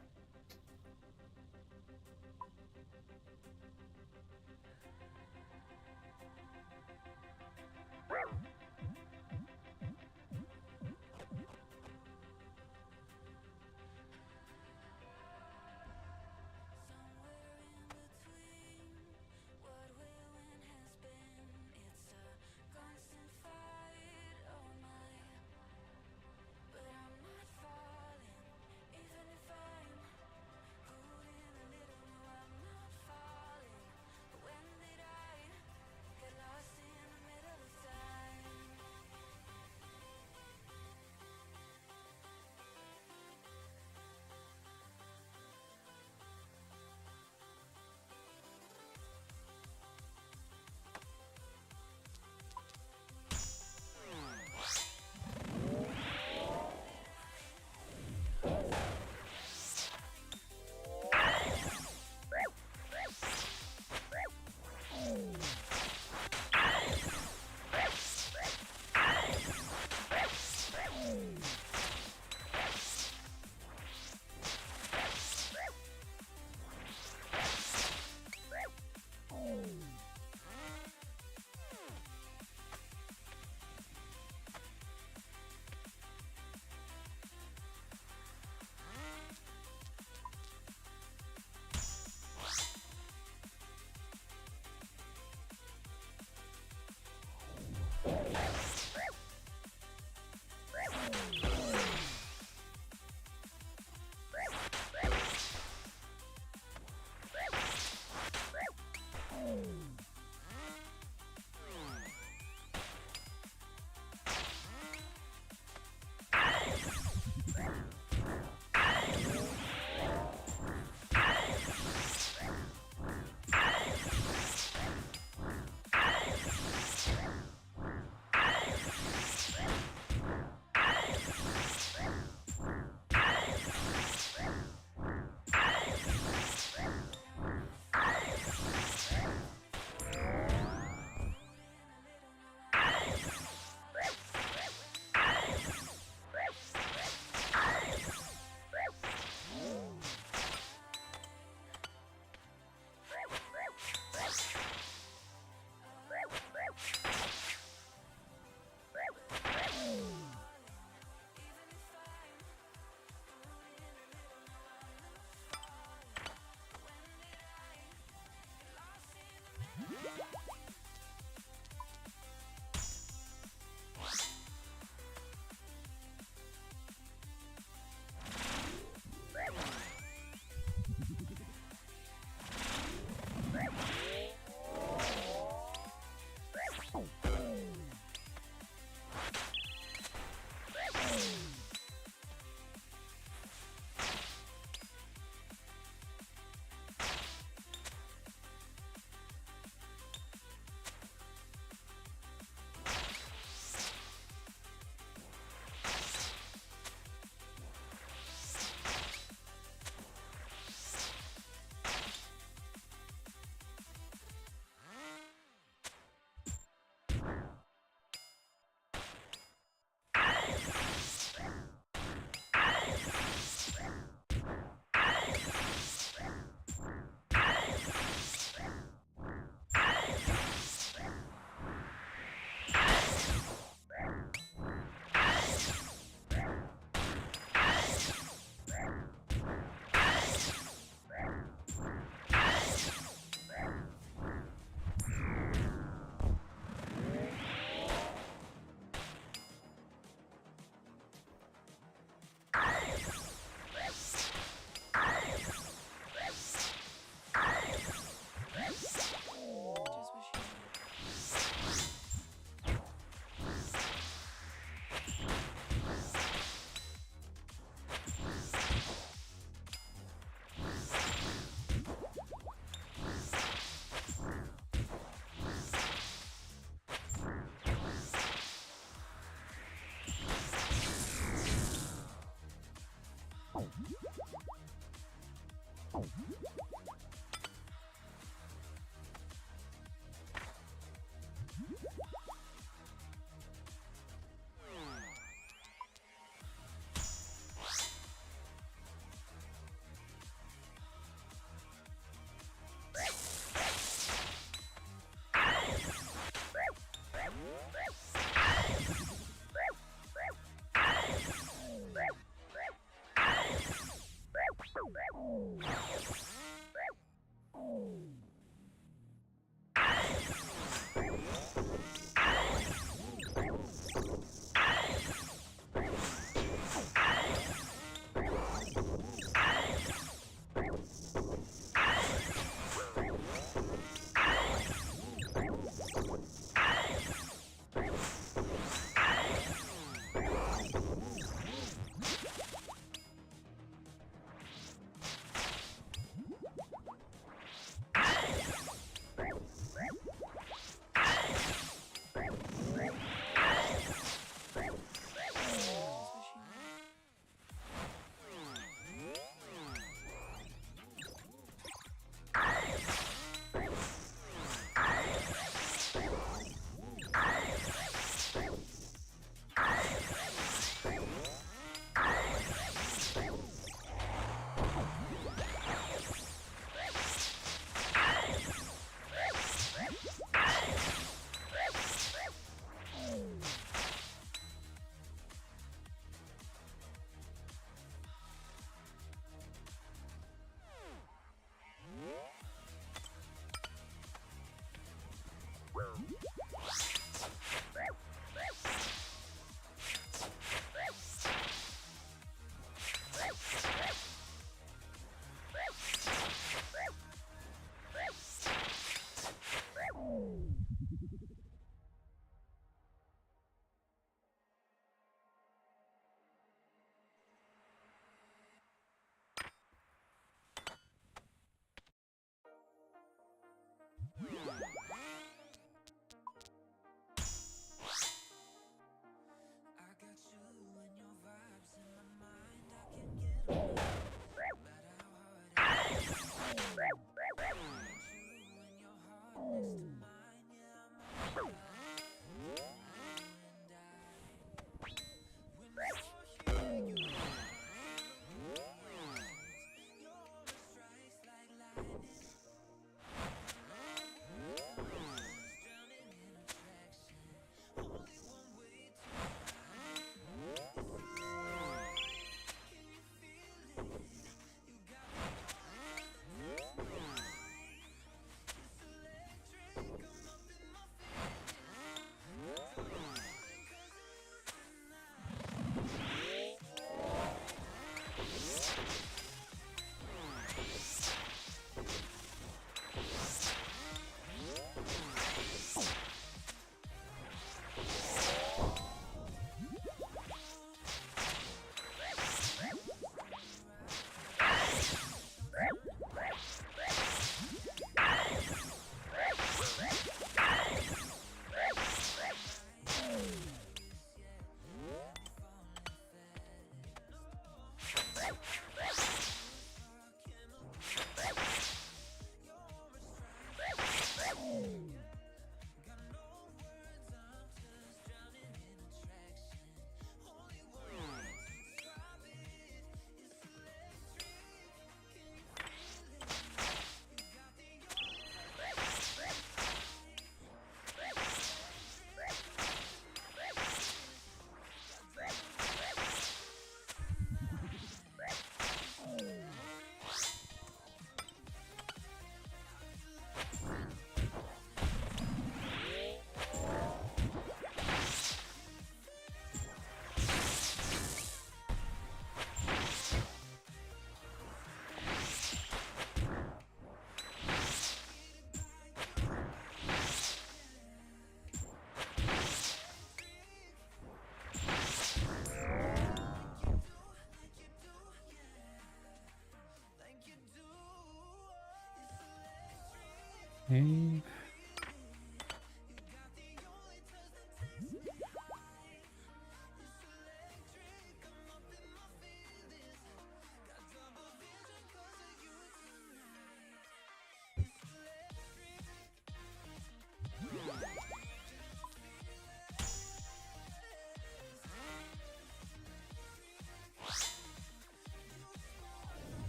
Eh,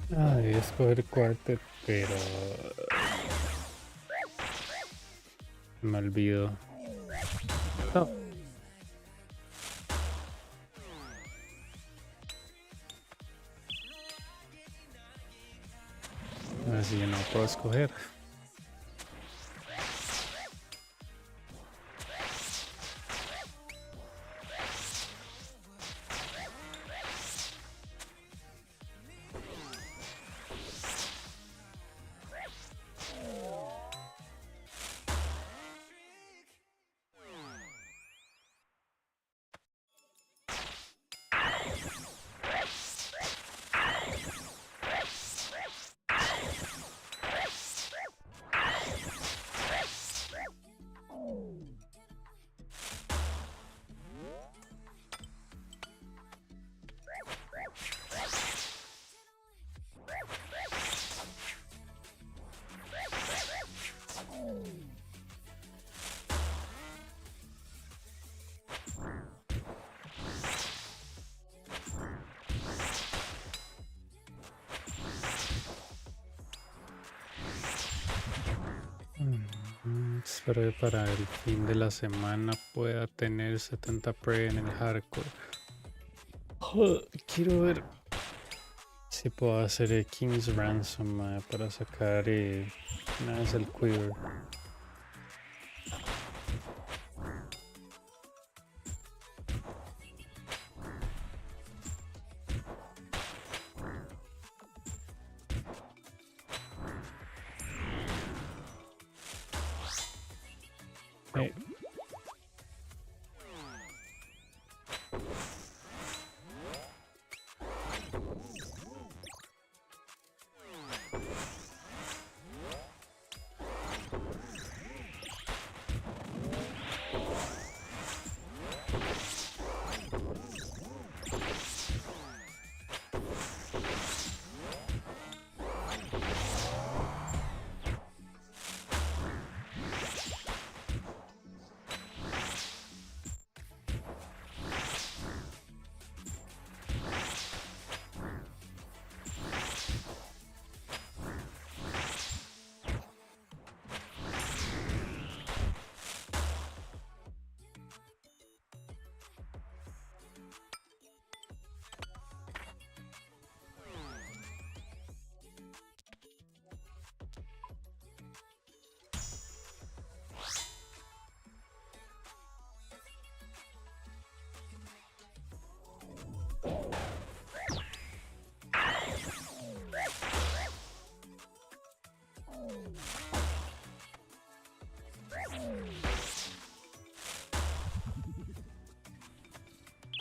Debí escoger Quartet, pero me olvido. No. Así yo no puedo escoger. Espero que para el fin de la semana pueda tener 70 pre en el hardcore. Quiero ver si puedo hacer el King's Ransom para sacar una vez el Quiver.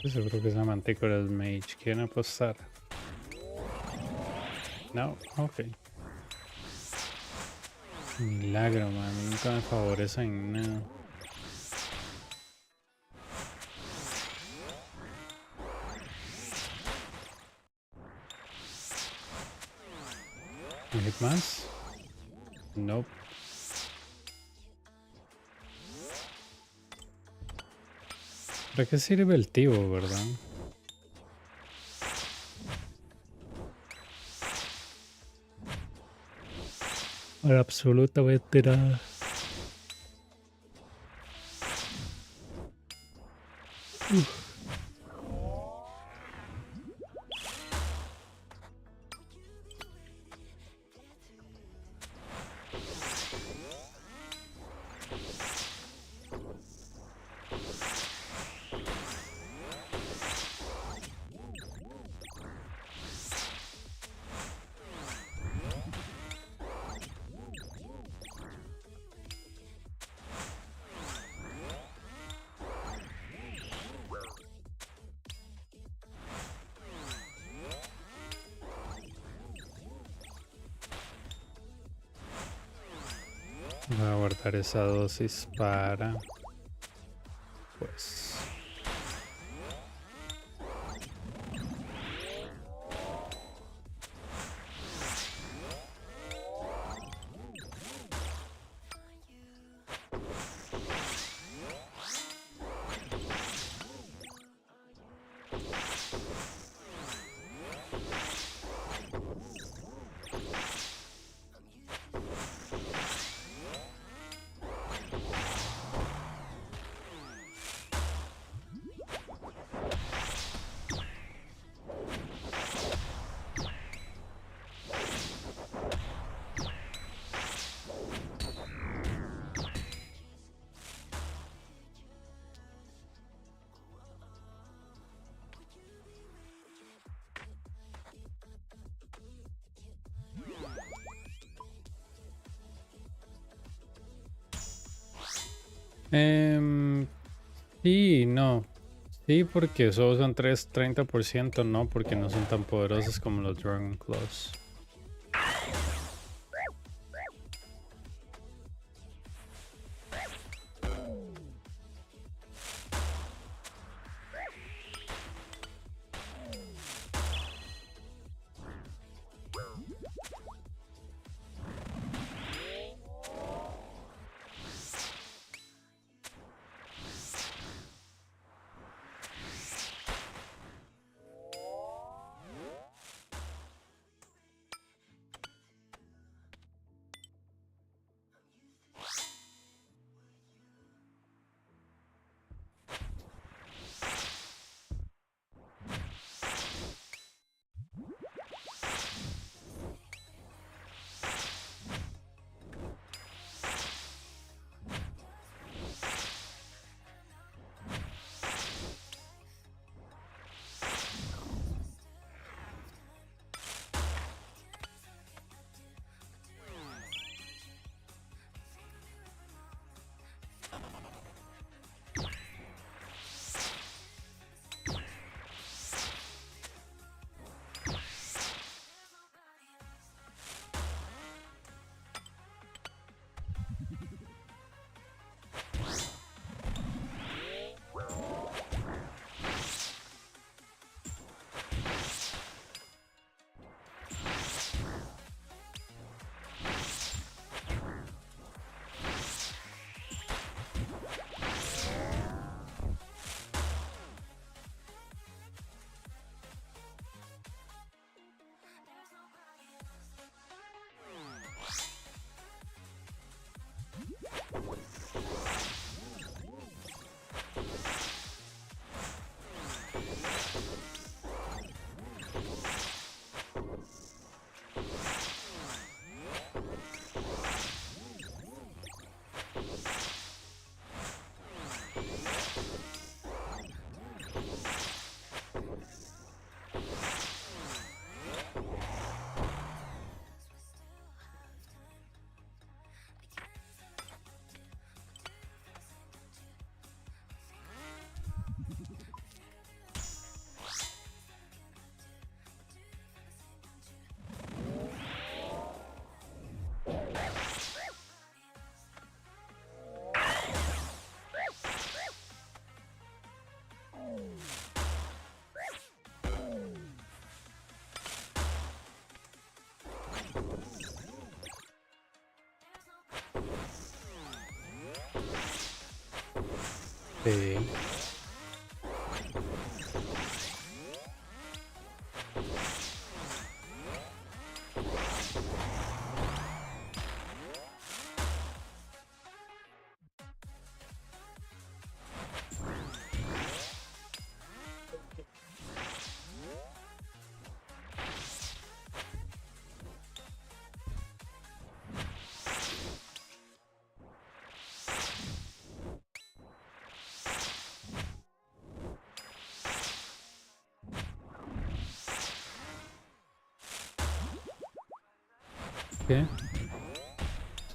Seguro que esa mantícora es mage. ¿Quieren apostar? No, ok. Milagro, man. Nunca me favorecen nada. ¿Un hit más? Nope. ¿Para qué sirve el tibo, verdad? Para absolutamente nada. Voy a guardar esa dosis para... Pues... Sí, no. Sí, porque solo son 30%, no, porque no son tan poderosos como los Dragon Claws. Sí. ¿Qué?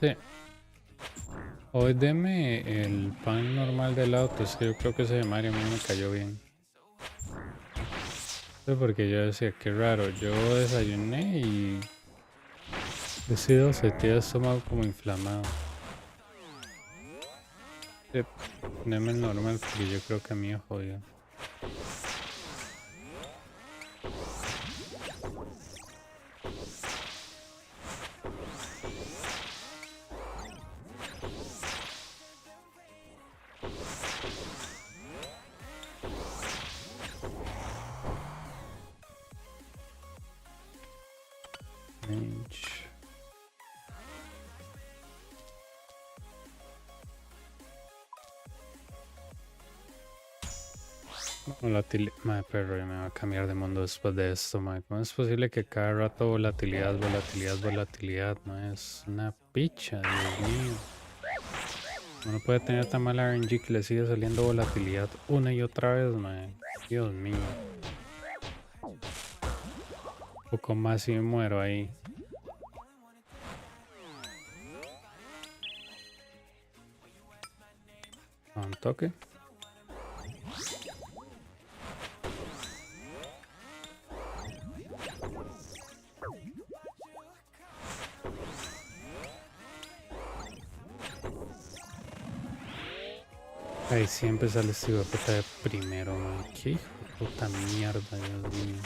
Sí. Hoy deme el pan normal del auto. Es que yo creo que ese de Mario a mí me cayó bien. Sí, porque yo decía, qué raro. Yo desayuné y he sido sentía el estómago como inflamado. Deme el normal porque yo creo que a mí es jodido. Range. Madre perro, ya me va a cambiar de mundo después de esto, madre. ¿Cómo es posible que cada rato volatilidad, volatilidad, volatilidad? No es una picha, Dios mío. Uno puede tener tan mala RNG que le sigue saliendo volatilidad una y otra vez, madre. Dios mío. Un poco más y me muero ahí. Un toque. Ahí siempre sale este hijo de puta de primero, man. Qué hijo de puta mierda, Dios mío.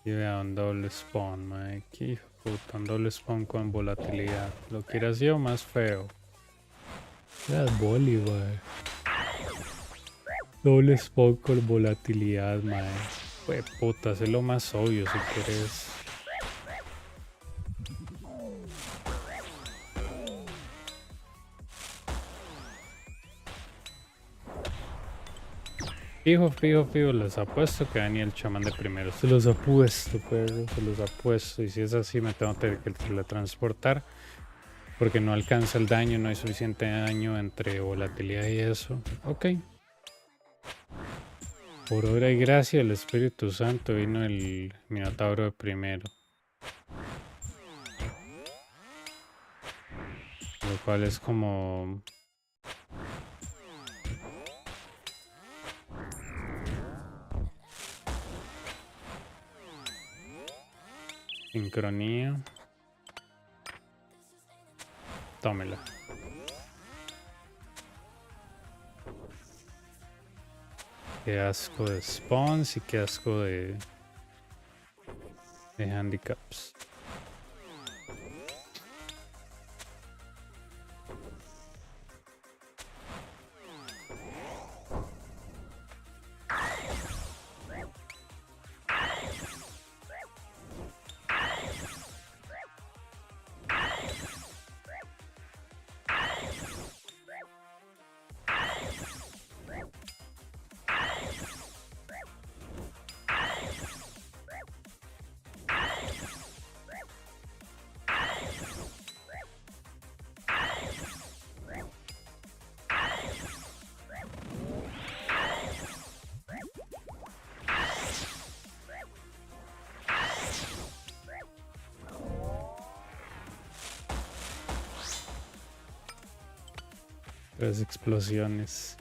Y vea un doble spawn, mae. Qué hijo de puta, un doble spawn con volatilidad. Lo quieras yo más feo. Ya Bolívar. Doble spawn con volatilidad, mae. Fue puta, es lo más obvio si quieres. Fijo, fijo, fijo, les apuesto que Dani el chamán de primero. Se los apuesto, perro, se los apuesto. Y si es así, me tengo que teletransportar. Porque no alcanza el daño, no hay suficiente daño entre volatilidad y eso. Ok. Por obra y gracia del Espíritu Santo vino el Minotauro de primero. Lo cual es como... sincronía. Tómela. Qué asco de spawns y qué asco de handicaps. Puras explosiones.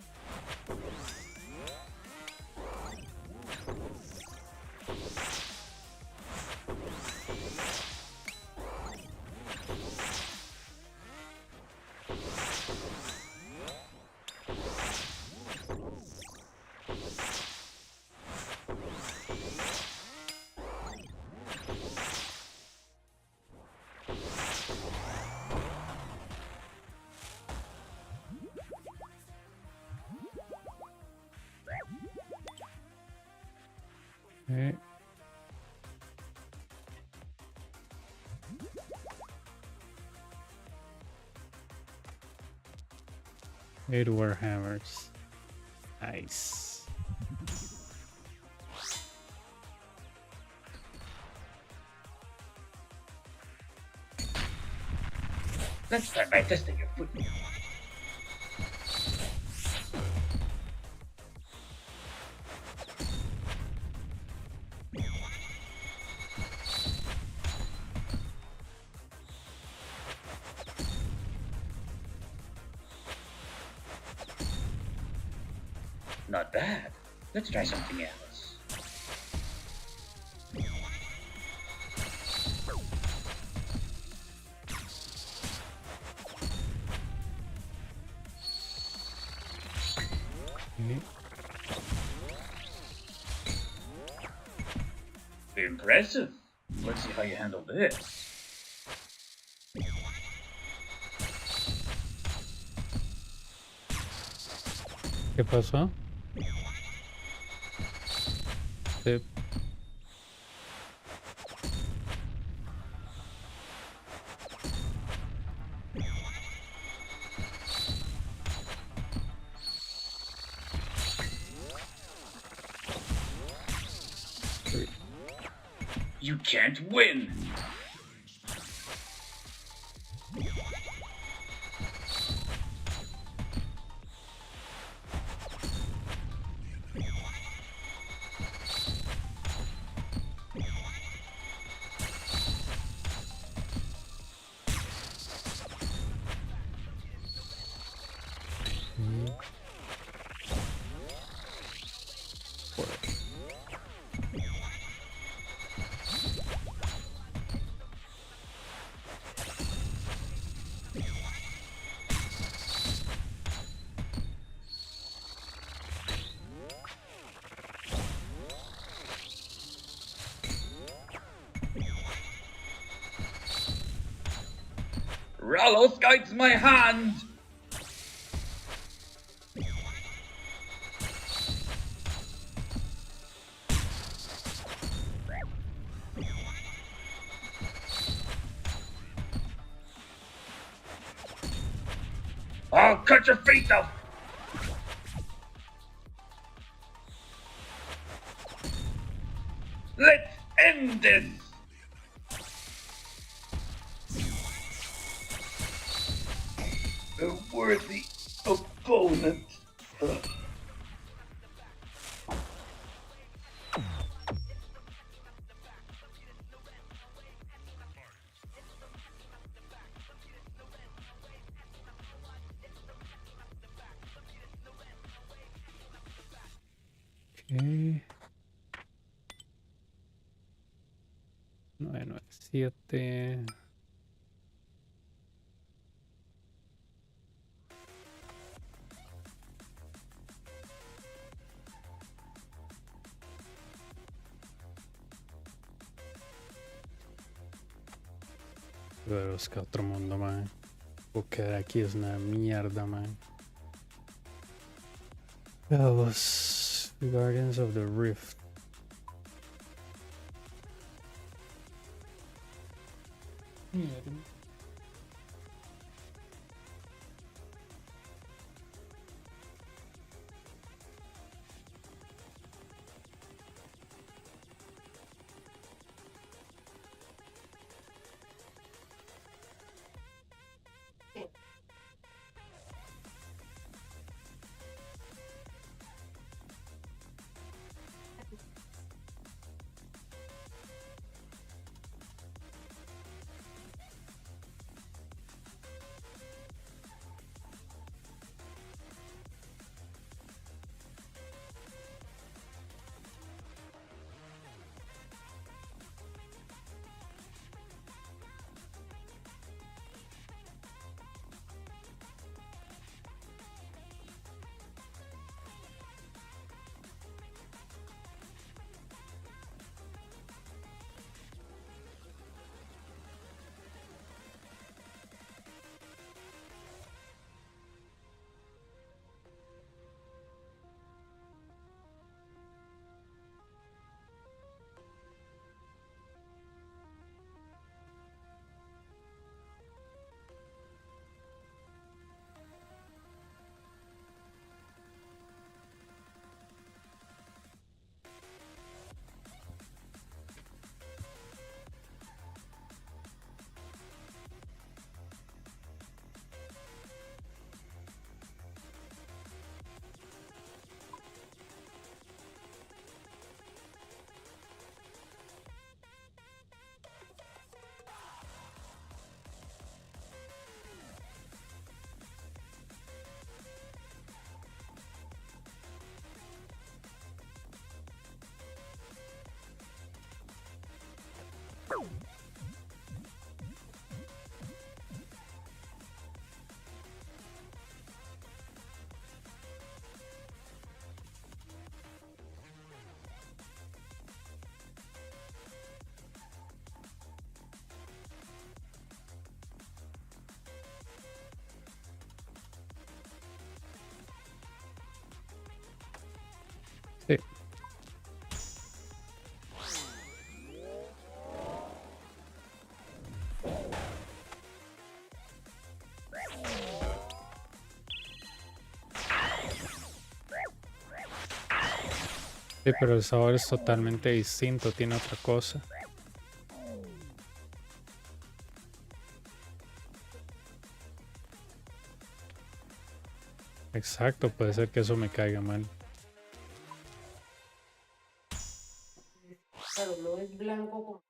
Okay. 8 warhammers. Nice. Let's start by testing your foot. Not bad. Let's try something else. Okay. Impressive. Let's see how you handle this. ¿Qué pasó? Sí. You can't win. Rallos guides my hand. I'll cut your feet off. Let's end this. A worthy opponent. Ugh. Okay. 997. Voy a buscar otro mundo, man. Porque aquí es una mierda, man. Los Guardians of the Rift. Sí, pero el sabor es totalmente distinto, tiene otra cosa. Exacto, puede ser que eso me caiga mal. Claro, no es blanco como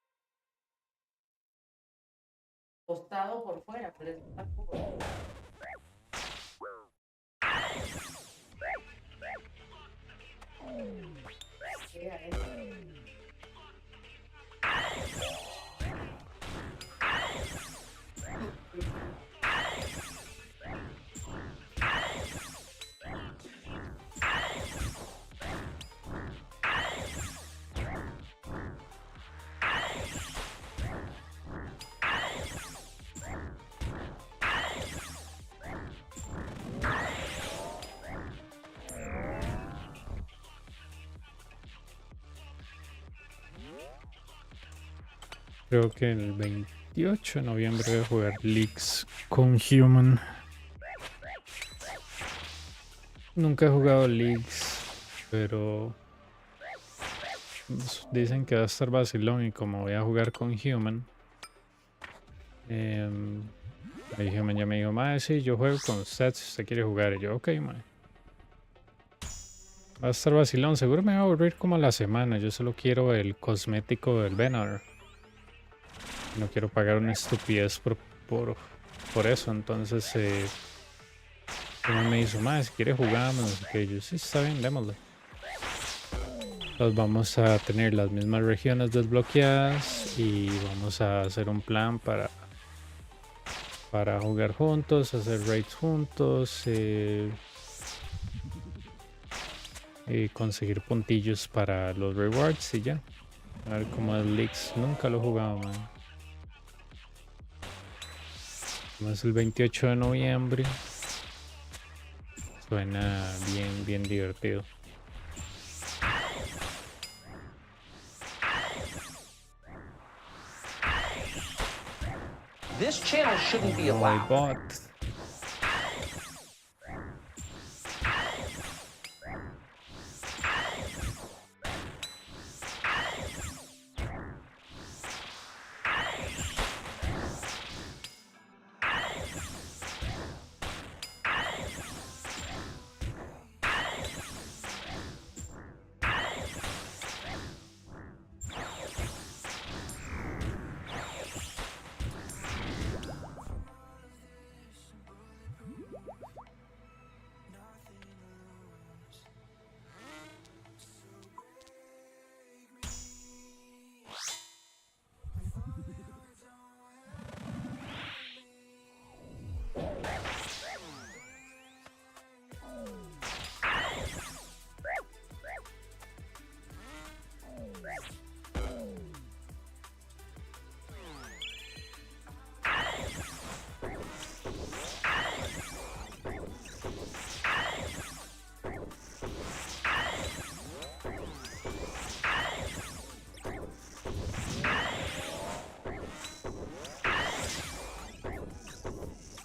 tostado por fuera, pero es blanco por dentro. Mira, Creo que el 28 de noviembre voy a jugar Leagues con Human. Nunca he jugado Leagues, pero dicen que va a estar vacilón y como voy a jugar con Human, ahí Human ya me dijo, mae, sí, yo juego con usted si usted quiere jugar. Y yo, ok, mae. Va a estar vacilón, seguro me va a aburrir como a la semana. Yo solo quiero el cosmético del Venar. No quiero pagar una estupidez por eso. Entonces, Human me dijo, mae, si quiere jugamos, no sé qué. Yo, sí, está bien, démosle. Entonces vamos a tener las mismas regiones desbloqueadas y vamos a hacer un plan para jugar juntos, hacer raids juntos y conseguir puntillos para los rewards y ya. A ver cómo es Leaks, nunca lo he jugado, man. Como es el 28 de noviembre, suena bien divertido. This channel shouldn't be No, I allowed. bought.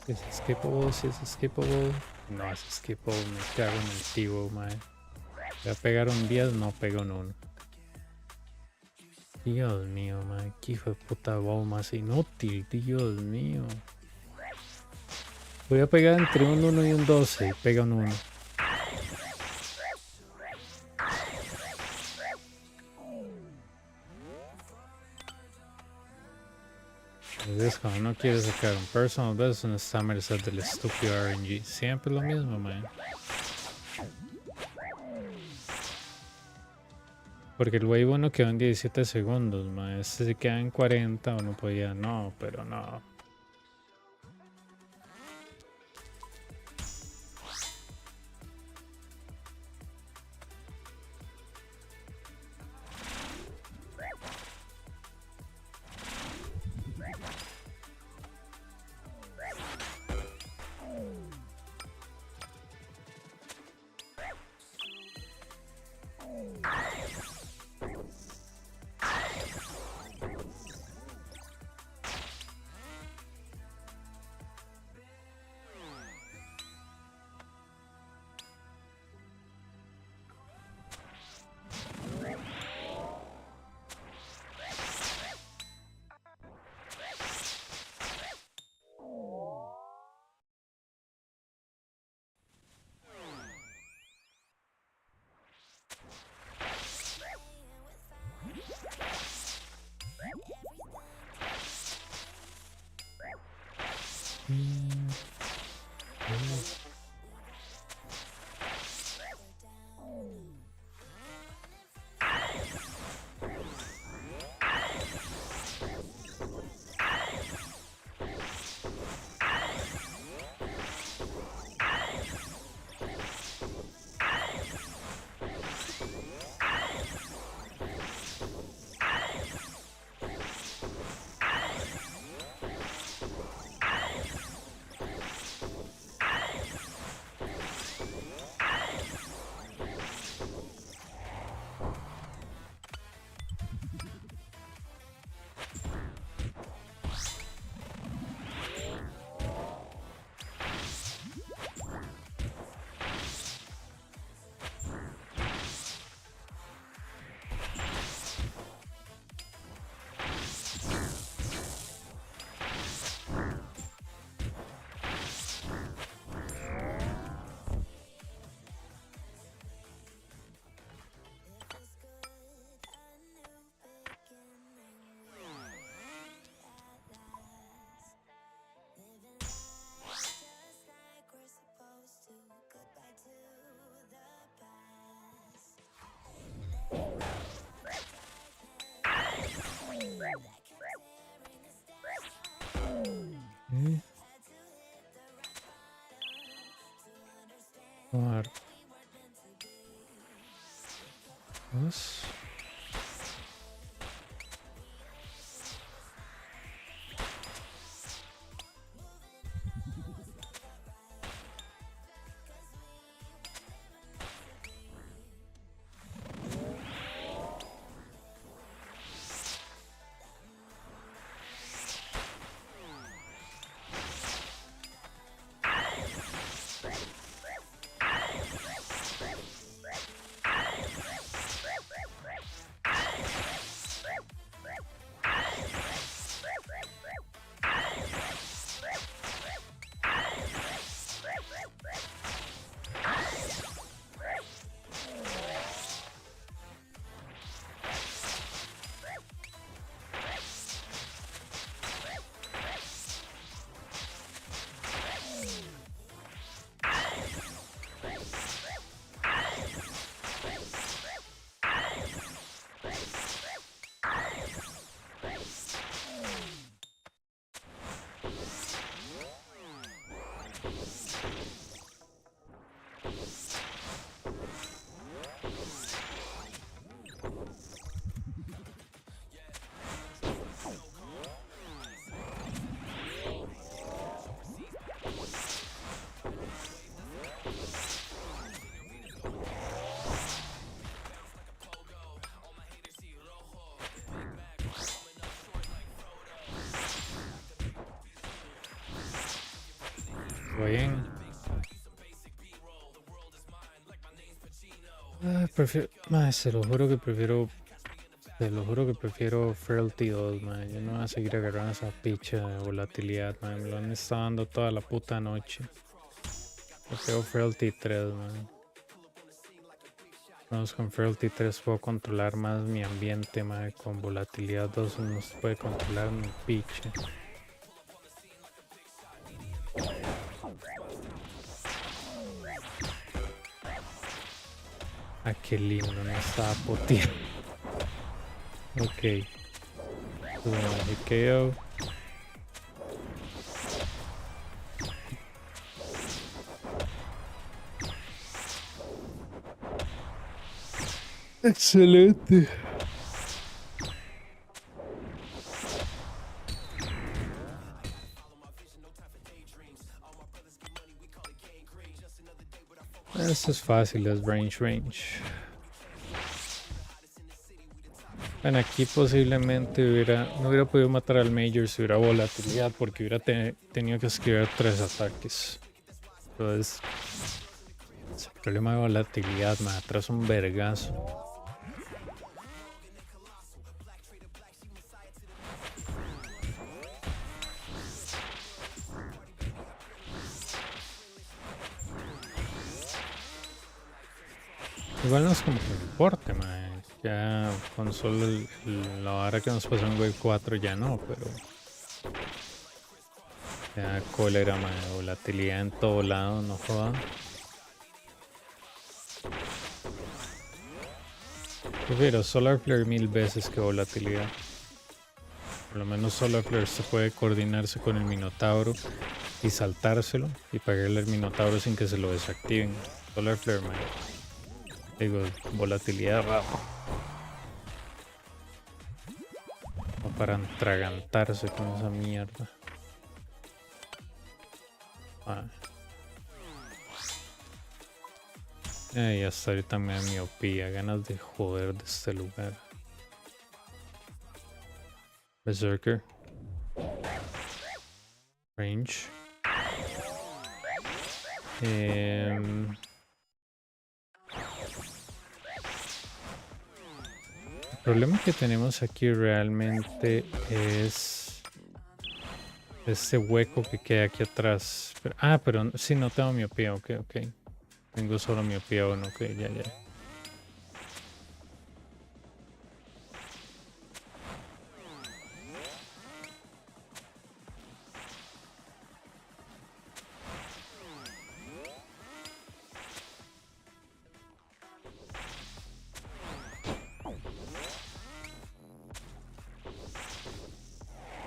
¿Es skippable? ¿Si es skippable? No es skippable, me cago en el tibo, mae. Voy a pegar un 10, no pego un 1. Dios mío, mae, qué hijo de puta bow más inútil, Dios mío. Voy a pegar entre un 1 y un 12 y pega un 1. Entonces cuando uno quiere sacar un personal best, uno está a merced del estúpido RNG. Siempre lo mismo, man. Porque el wave 1 quedó en 17 segundos, man. Este se queda en 40 o no podía. No, pero no. Dos. Bien. Prefiero. Se lo juro que prefiero. Te lo juro que prefiero Frailty 2, man. Yo no voy a seguir agarrando esa picha de volatilidad, man. Me lo han estado dando toda la puta noche. Prefiero Frailty 3, man. Vamos con Frailty 3 puedo controlar más mi ambiente, man. Con volatilidad 2 no se puede controlar mi picha. Ah, qué lindo, no estaba poteando. Ok. KO. Excelente. Eso es fácil, es range. Bueno, aquí posiblemente no hubiera podido matar al Major si hubiera volatilidad porque hubiera tenido que esquivar 3 ataques. Entonces, ese problema de volatilidad me atrasa un vergazo. Igual no es como que me importe, mae. Ya con solo la vara que nos pasó en Wave 4 ya no, pero... Ya cólera, mae. Volatilidad en todo lado, no joda. Prefiero Solar Flare 1000 veces que volatilidad. Por lo menos Solar Flare se puede coordinarse con el Minotauro y saltárselo y pagarle al Minotauro sin que se lo desactiven. Solar Flare, mae. Digo, volatilidad rápida. O para atragantarse con esa mierda. Y hasta ahorita me da miopía, ganas de joder de este lugar. Berserker. Range. El problema que tenemos aquí realmente es este hueco que queda aquí atrás. Pero sí, no tengo miopía, ok. Tengo solo miopía 1, ok, ya.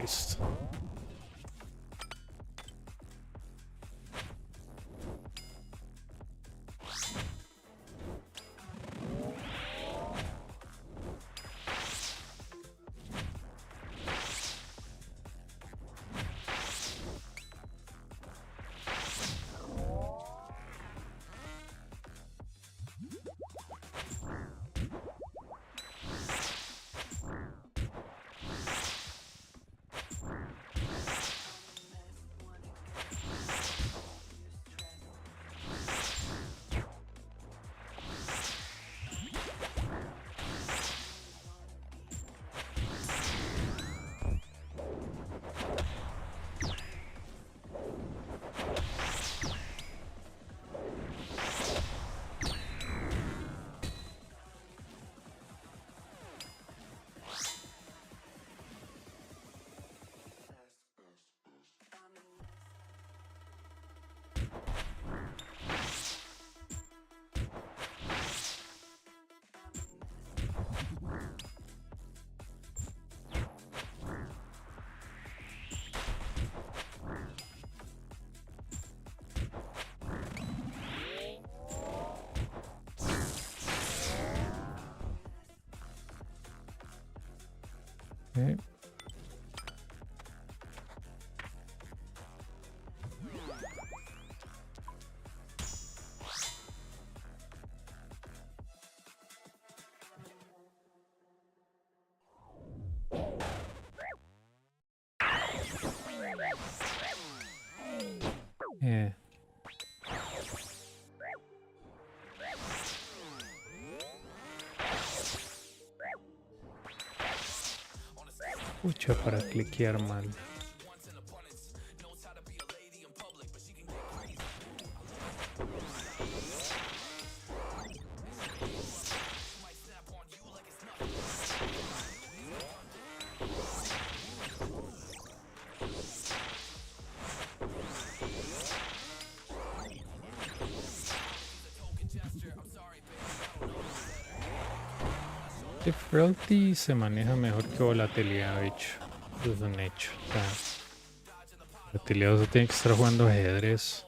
Listo. Okay. Yeah. Pucha, para cliquear mal. Difficulty se maneja mejor que volatilidad, bicho. Eso es un hecho. O sea, volatilidad se tiene que estar jugando ajedrez.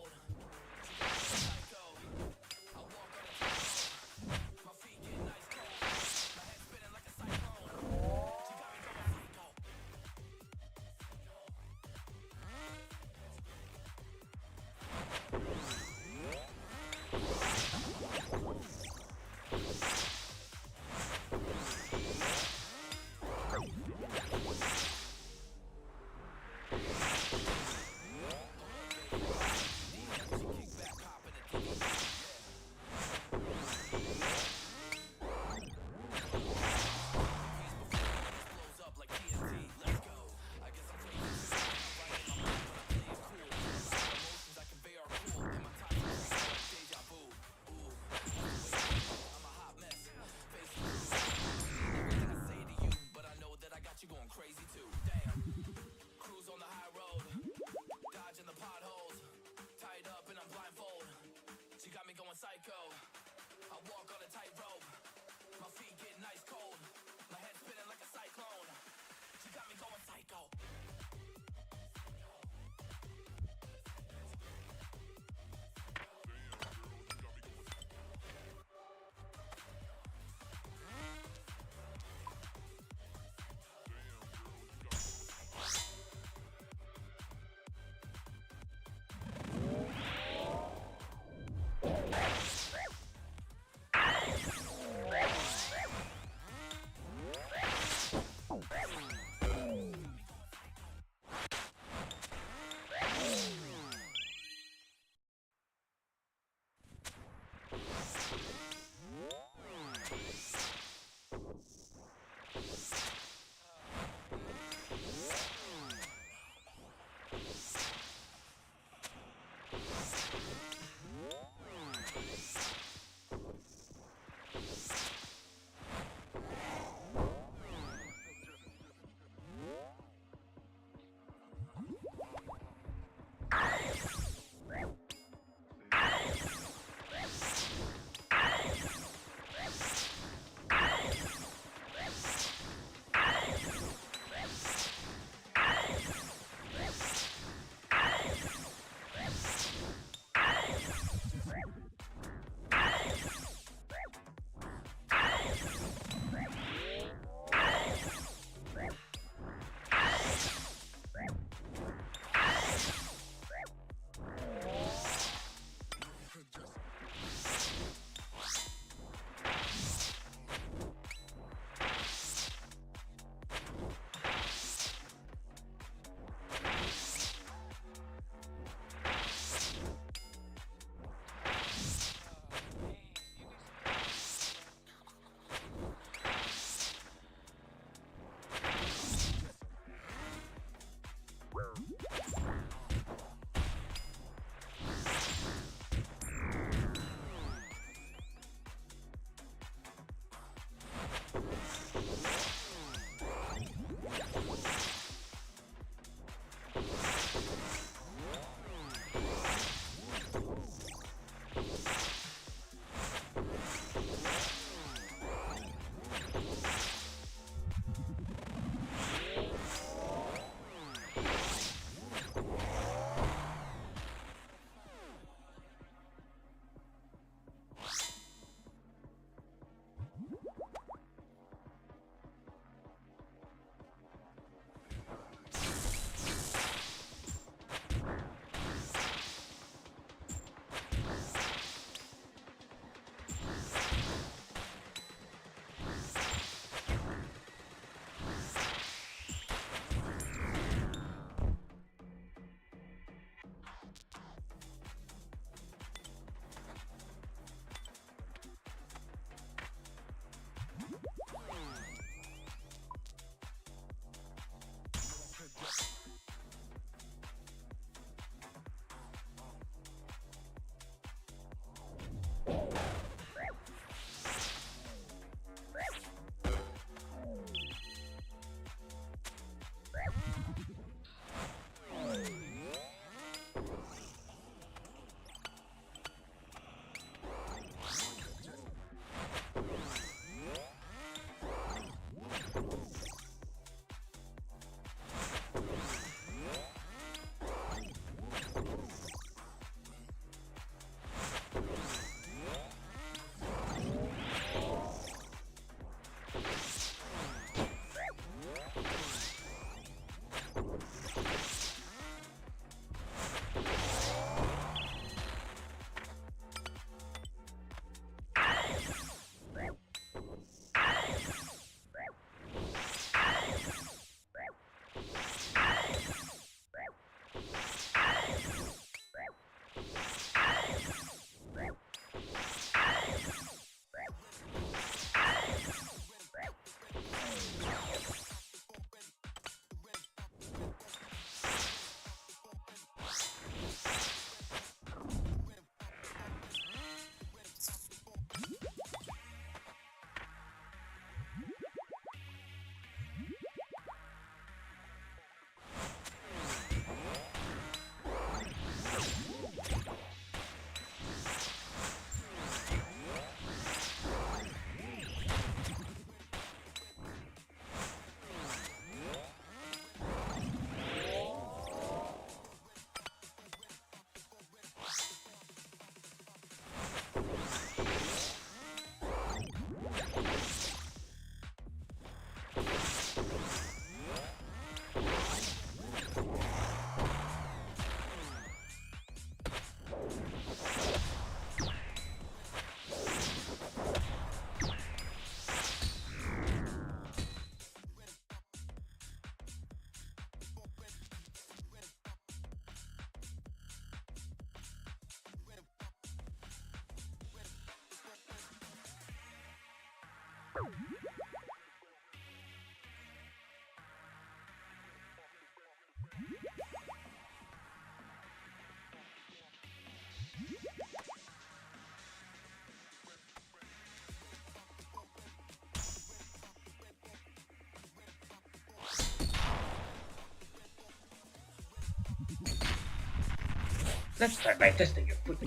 Let's start by testing your foot.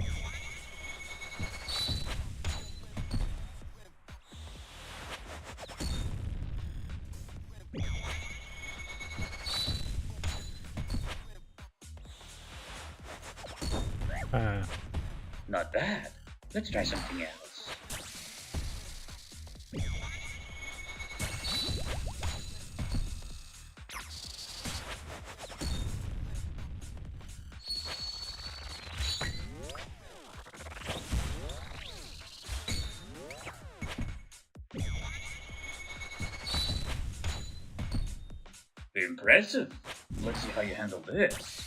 Not bad. Let's try something else. Impressive. Let's see how you handle this.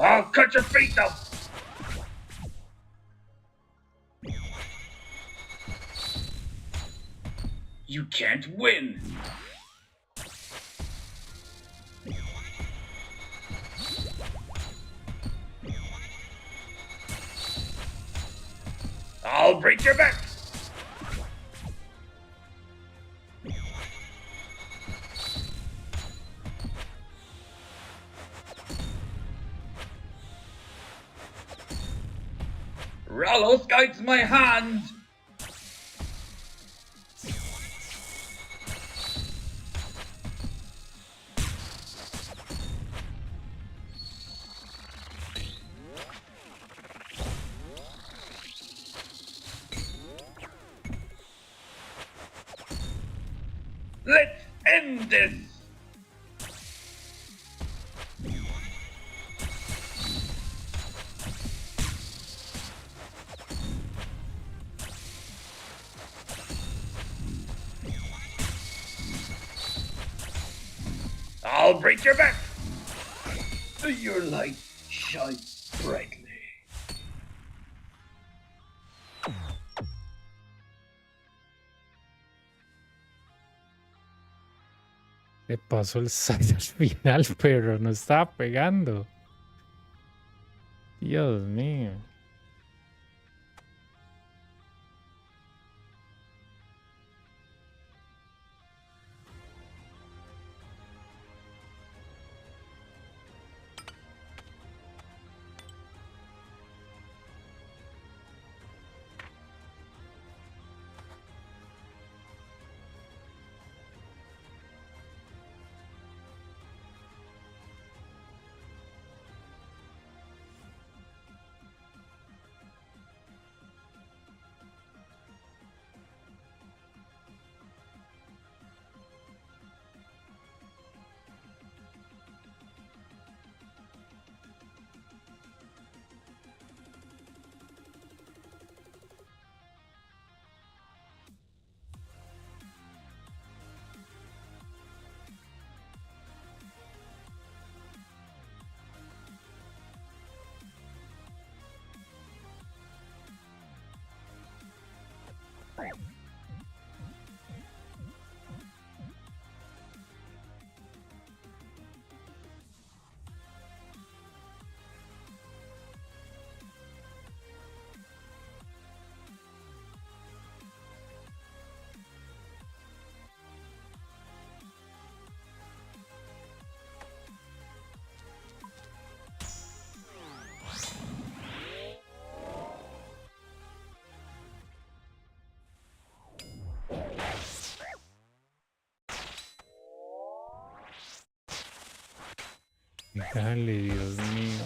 I'll cut your feet off! You can't win! I'll break your back! Rallos guides my hand! Let's end this! I'll break your back! Your light shines brightly. Le pasó el side al final, pero no estaba pegando. Dios mío. Dale, Dios mío.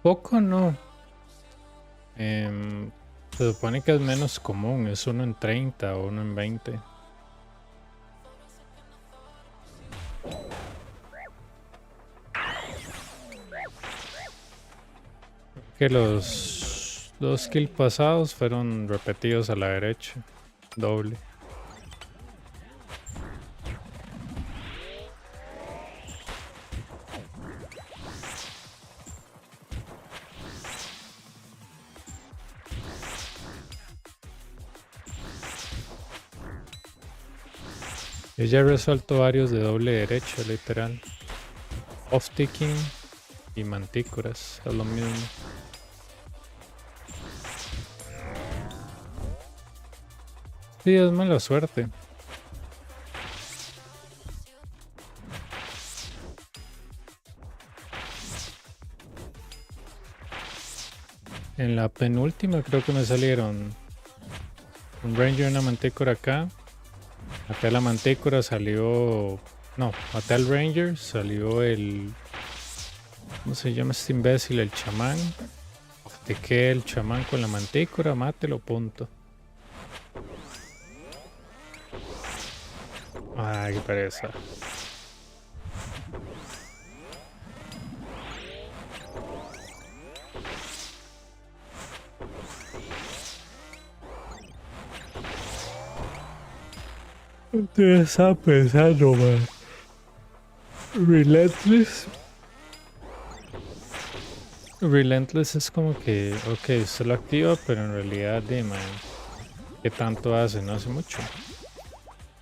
Poco no. Em, Se supone que es menos común, es uno en 30 o uno en 20. Que los dos kills pasados fueron repetidos a la derecha. Doble. Yo ya he resuelto varios de doble derecha, literal. Off-ticking y mantícoras, es lo mismo. Sí, es mala suerte. En la penúltima creo que me salieron un ranger y una mantícora acá. Maté a la mantícora, salió... No, maté al ranger, salió el... ¿Cómo se llama este imbécil? El chamán. Oftequé el chamán con la mantícora, mátelo, punto. Ay, qué pereza. Te estaba pensando, man. Relentless es como que, ok, usted lo activa, pero en realidad, man, ¿qué tanto hace? No hace mucho.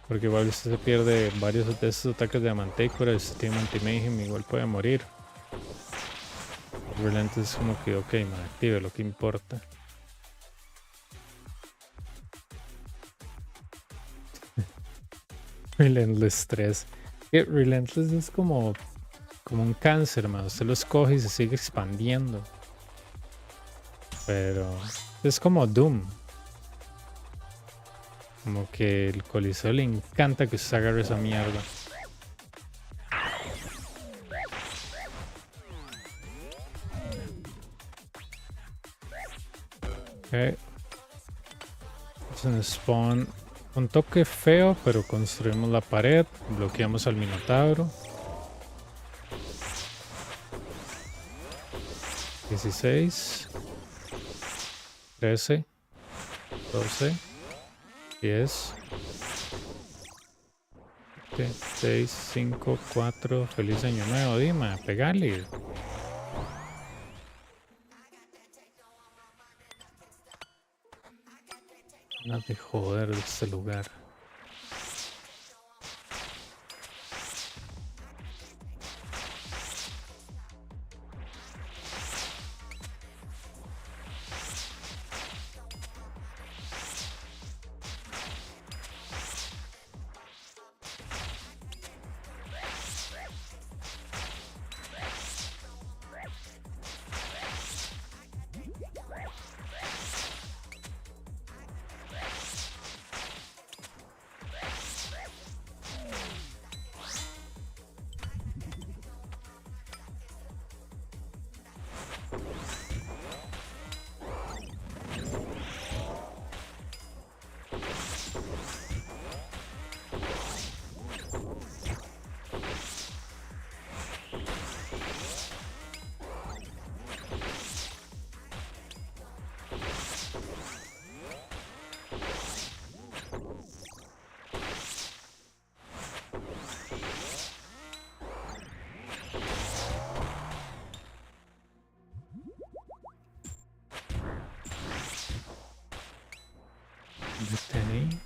Porque igual usted se pierde varios de estos ataques de mantícora y si tiene anti-mayhem igual puede morir. Relentless es como que, ok, man, active lo que importa. Relentless 3. Relentless es como un cáncer, man. Usted lo escoge y se sigue expandiendo. Pero es como Doom. Como que el Coliseo le encanta que usted agarre esa mierda. Ok. Es un spawn. Un toque feo, pero construimos la pared. Bloqueamos al Minotauro. 16, 13, 12, 10, 6, 5, 4. Feliz año nuevo, Dima. Pegale. No de joder de este lugar. Detení.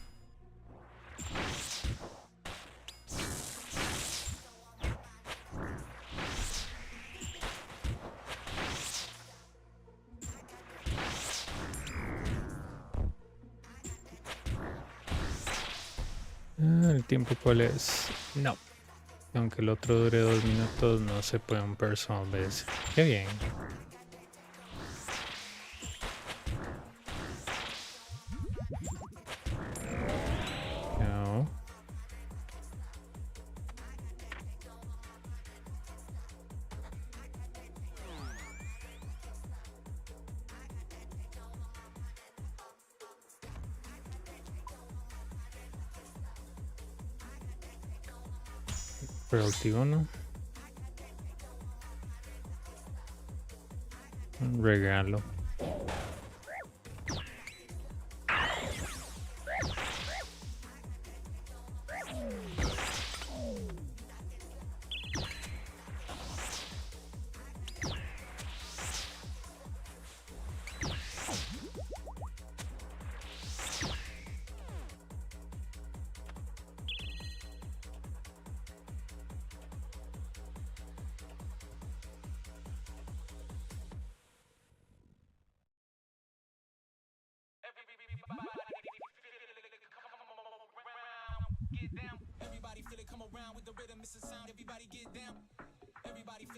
¿El tiempo cuál es? No. Aunque el otro dure 2 minutos, no se puede un personal base. Qué bien. No. Productivo, ¿no? Un regalo.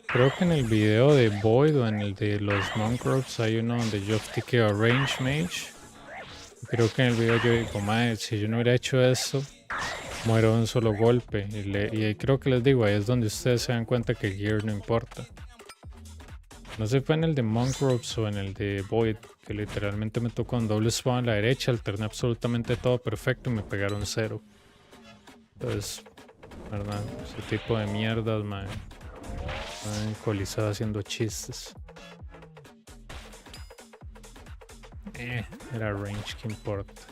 Creo que en el video de Void o en el de los Monk Ropes hay uno donde yo tiqueo a Range Mage. Creo que en el video yo digo, madre, si yo no hubiera hecho eso, muero de un solo golpe. Y ahí creo que les digo, ahí es donde ustedes se dan cuenta que Gear no importa. No sé si fue en el de Monk Ropes o en el de Void, que literalmente me tocó un doble spawn a la derecha, alterné absolutamente todo perfecto y me pegaron 0. Entonces, ¿verdad? Ese tipo de mierdas, man. Coliseo haciendo chistes. Era range, que importa.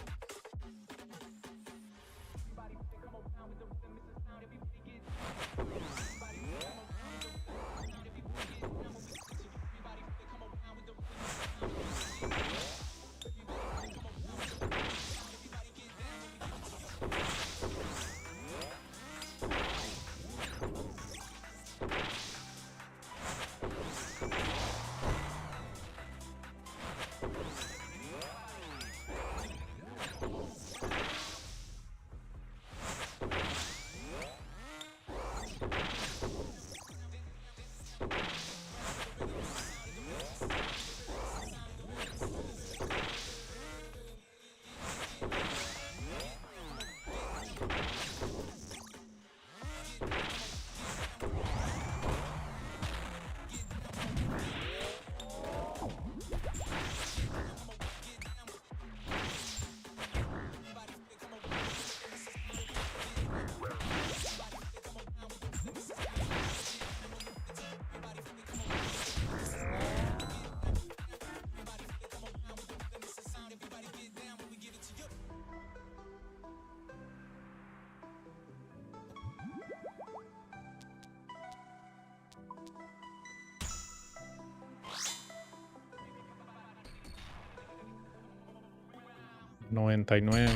$99.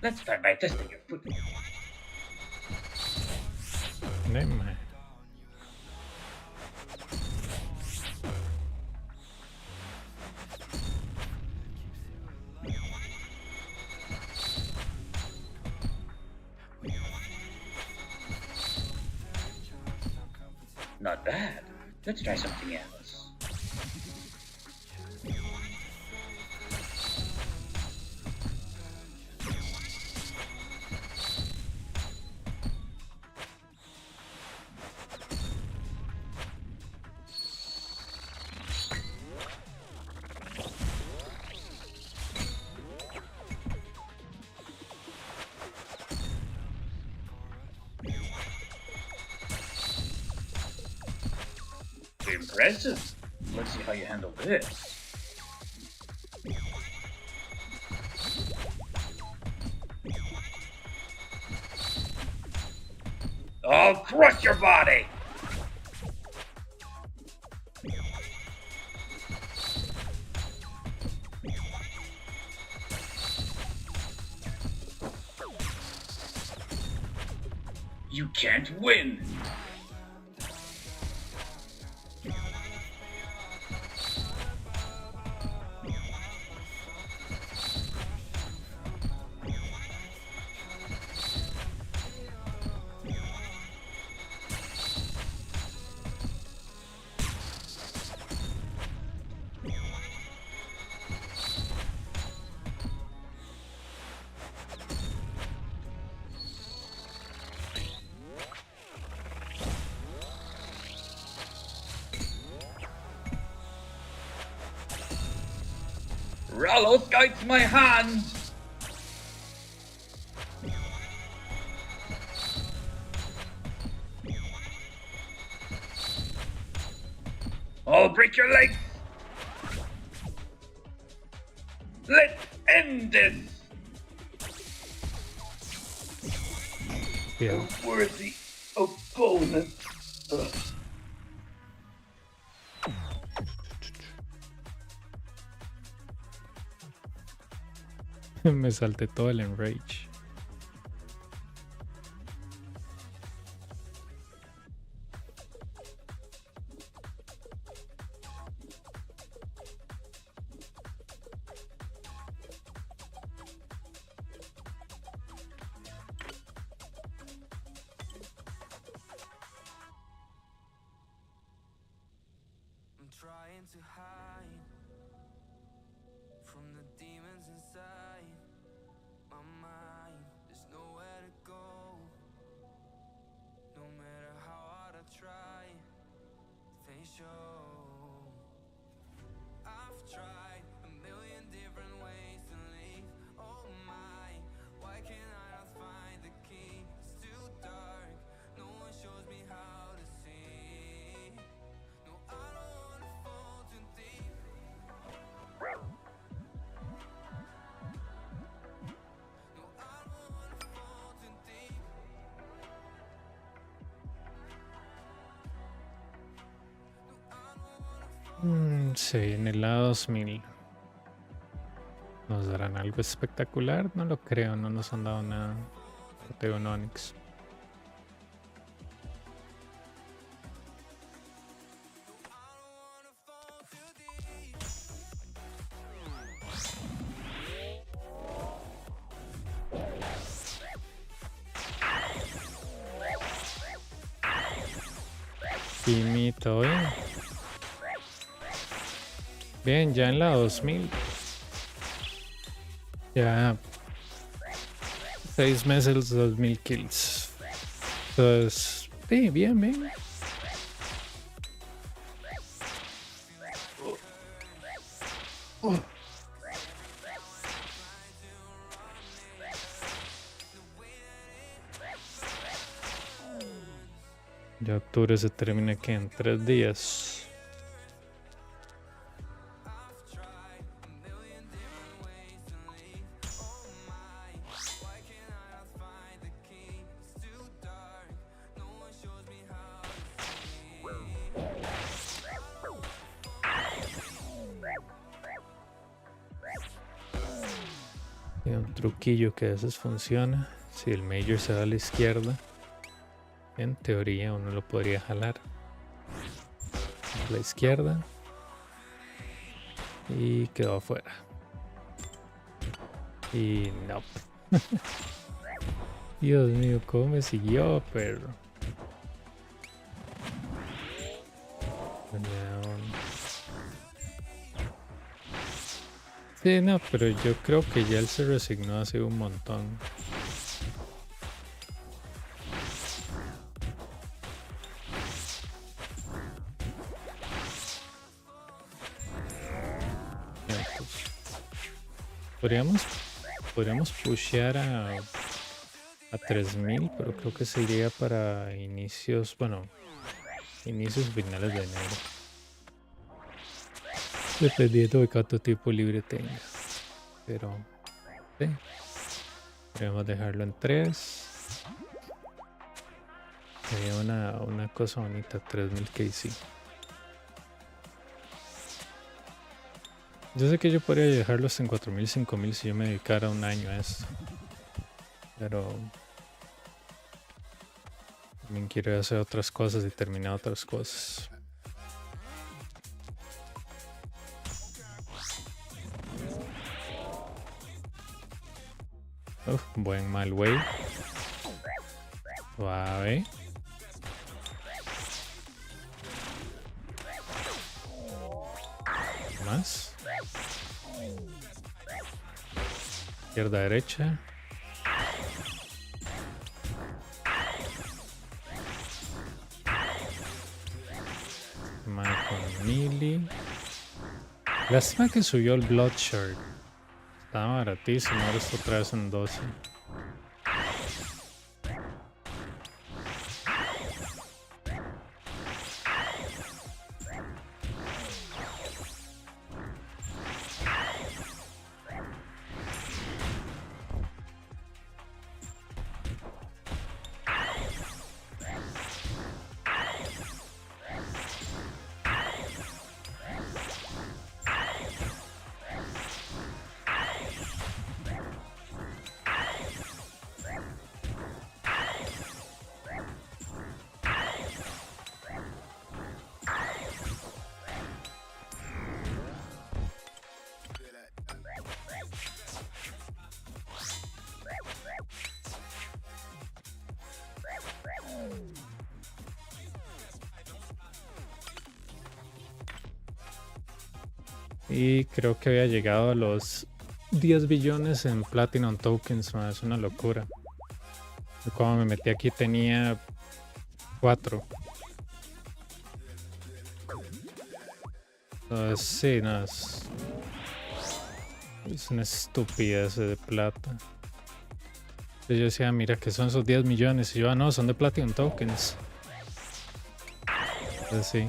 Let's start by testing your foot. Man. Not bad. Let's try something else. Impressive. Let's see how you handle this. I'll crush your body! You can't win! Rallos guides my hand! I'll break your legs. Let's end this. Yeah. Worthy opponent. Ugh. Me salté todo el enrage. I'm trying to hide from the demons inside my mind. There's nowhere to go. No matter how hard I try, they show. I've tried a million different ways to leave. Oh my, why can't I not find the key? It's too dark. No one shows me how to see. No, I don't wanna fall too deep. No, I don't wanna fall too deep. Se viene la 2000. ¿Nos darán algo espectacular? No lo creo, no nos han dado nada. No tengo un Onix. Timito, bien, ya en la 2000. Ya 6 meses, 2000 kills. Entonces, sí, bien, bien. Ya octubre se termina que en 3 días. Tiene un truquillo que a veces funciona. Si el Major se va a la izquierda, en teoría uno lo podría jalar a la izquierda y quedó afuera. Y no. Dios mío, cómo me siguió, perro. Sí, no, pero yo creo que ya él se resignó hace un montón. Podríamos pushear a 3000, pero creo que sería para inicios, bueno, inicios finales de enero. Dependiendo de cuánto tiempo libre tenga. Pero sí. Podríamos dejarlo en 3. Sería una cosa bonita, 3000 KC. Yo sé que yo podría dejarlos en 4000, 5000 si yo me dedicara un año a esto. Pero también quiero hacer otras cosas y terminar otras cosas. Buen mal way. Suave. Más. Izquierda, derecha. Mal con Melee. Lástima que subió el Bloodshard. Estaba baratísimo, ahora está otra vez en 12. Y creo que había llegado a los 10 billones en Platinum Tokens, man, es una locura. Y cuando me metí aquí tenía 4. Entonces, sí, no, es una estupidez de plata. Entonces yo decía, mira, que son esos 10 millones. Y yo, no, son de Platinum Tokens. Entonces, sí.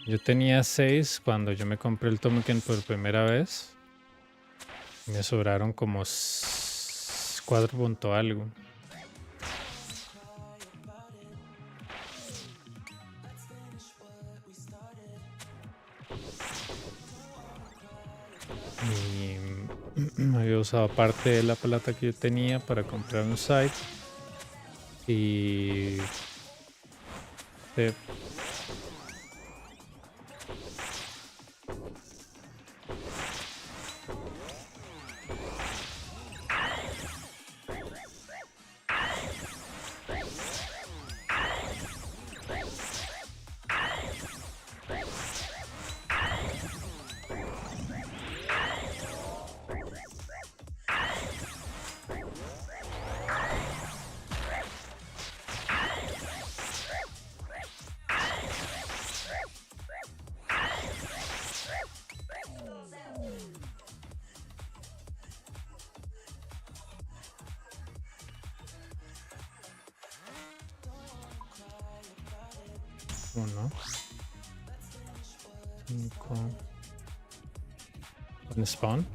Yo tenía 6 cuando yo me compré el token por primera vez. Me sobraron como 4 punto algo. Y había usado parte de la plata que yo tenía para comprar un site. Y... Uno, 5. ¿Un spawn?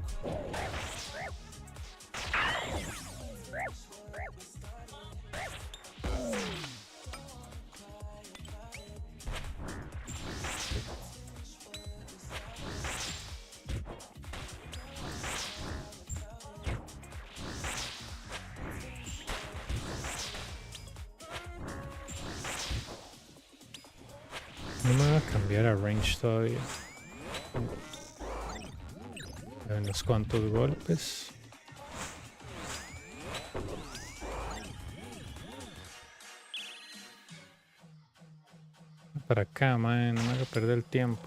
No me voy a cambiar a range todavía. Unos cuantos golpes. Para acá, man, no me haga perder el tiempo.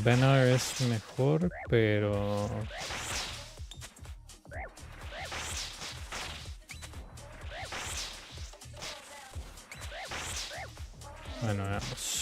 Banner es mejor, pero... Bueno, veamos.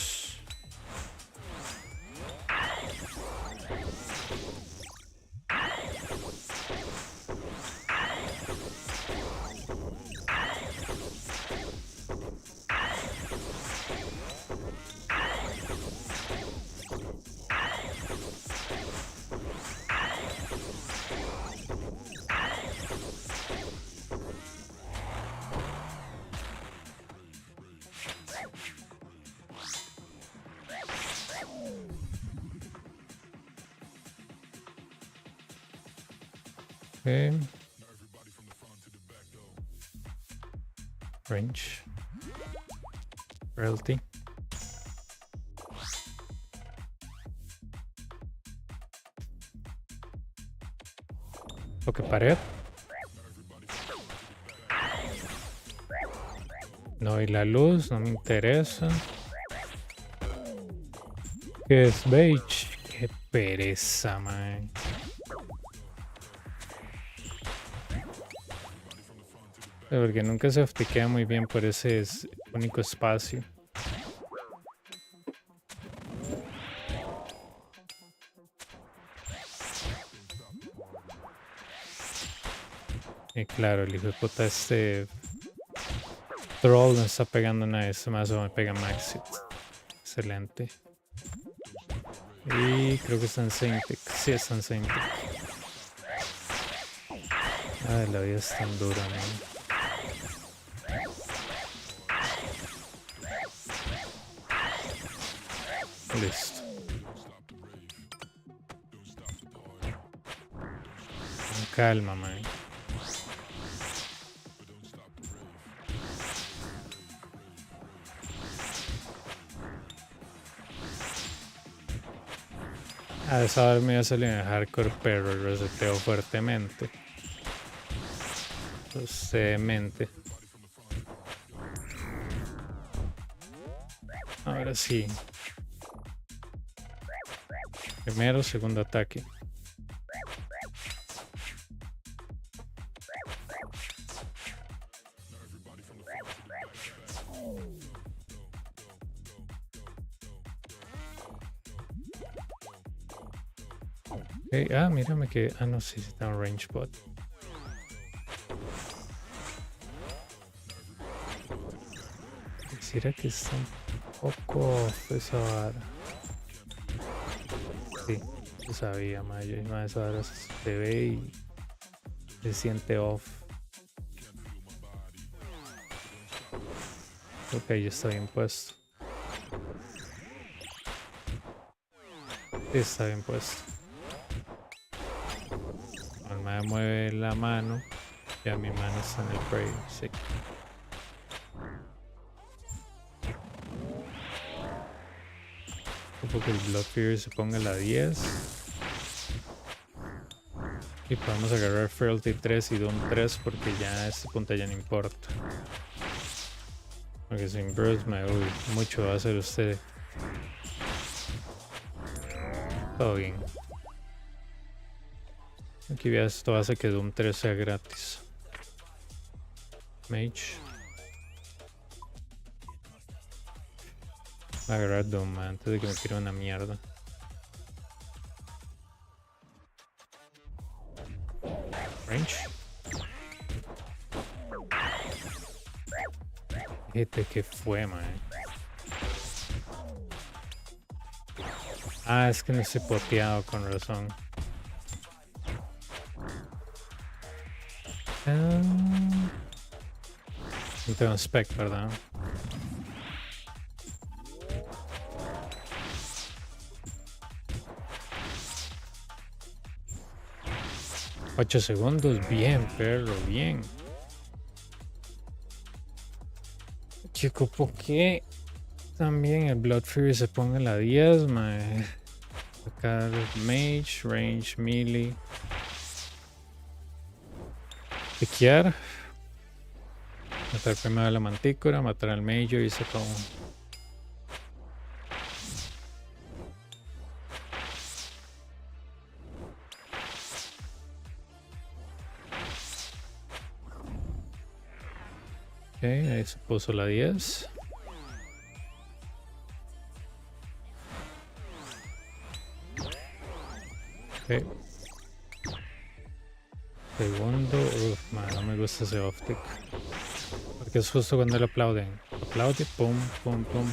Okay. Range. Realty. Ok, pared. No, y la luz no me interesa. ¿Qué es beige? Qué pereza, man. Porque nunca se optiquea muy bien por ese único espacio. Y claro, el hijo de puta troll no está pegando nada, eso más o me pega Maxit. Excelente. Y creo que está en Saintic. Sí, está en Saintic. Ay, la vida es tan dura, man. Listo. calma, man. A esa hora me iba a salir en hardcore, pero reseteo fuertemente. Mente. Ahora sí. Primero, segundo ataque. Okay. Ah, mírame que... Ah, no, sí, está un range bot. Quisiera que está un poco off esa vara. Sí, yo sabía, mayo. Esa vara se ve y se siente off. Ok, ya está bien puesto. Está bien puesto. Me mueve la mano. Ya mi mano está en el prey. Sí. Porque el Blood Fury se ponga a la 10. Y podemos agarrar Frailty 3 y Doom 3 porque ya a este punto ya no importa. Porque sin Burst mucho va a hacer usted. Todo bien. Aquí ya esto hace que Doom 3 sea gratis. Mage. Voy a agarrar Doom antes de que me tire una mierda. Range. Fíjate que fue, man. Ah, es que no estoy poteado, con razón. No tengo spec, ¿verdad? $8 segundos, bien, perro, bien. Chico, ¿por qué también el Blood Fury se ponga en la 10, mae? Sacar Mage, Range, Melee. Piquear. Matar primero a la mantícora, matar al Major y sacar un... Ok, ahí se puso la 10. Ok. Segundo, no me gusta ese optic. Porque es justo cuando le aplauden. Aplaude, pum, pum, pum.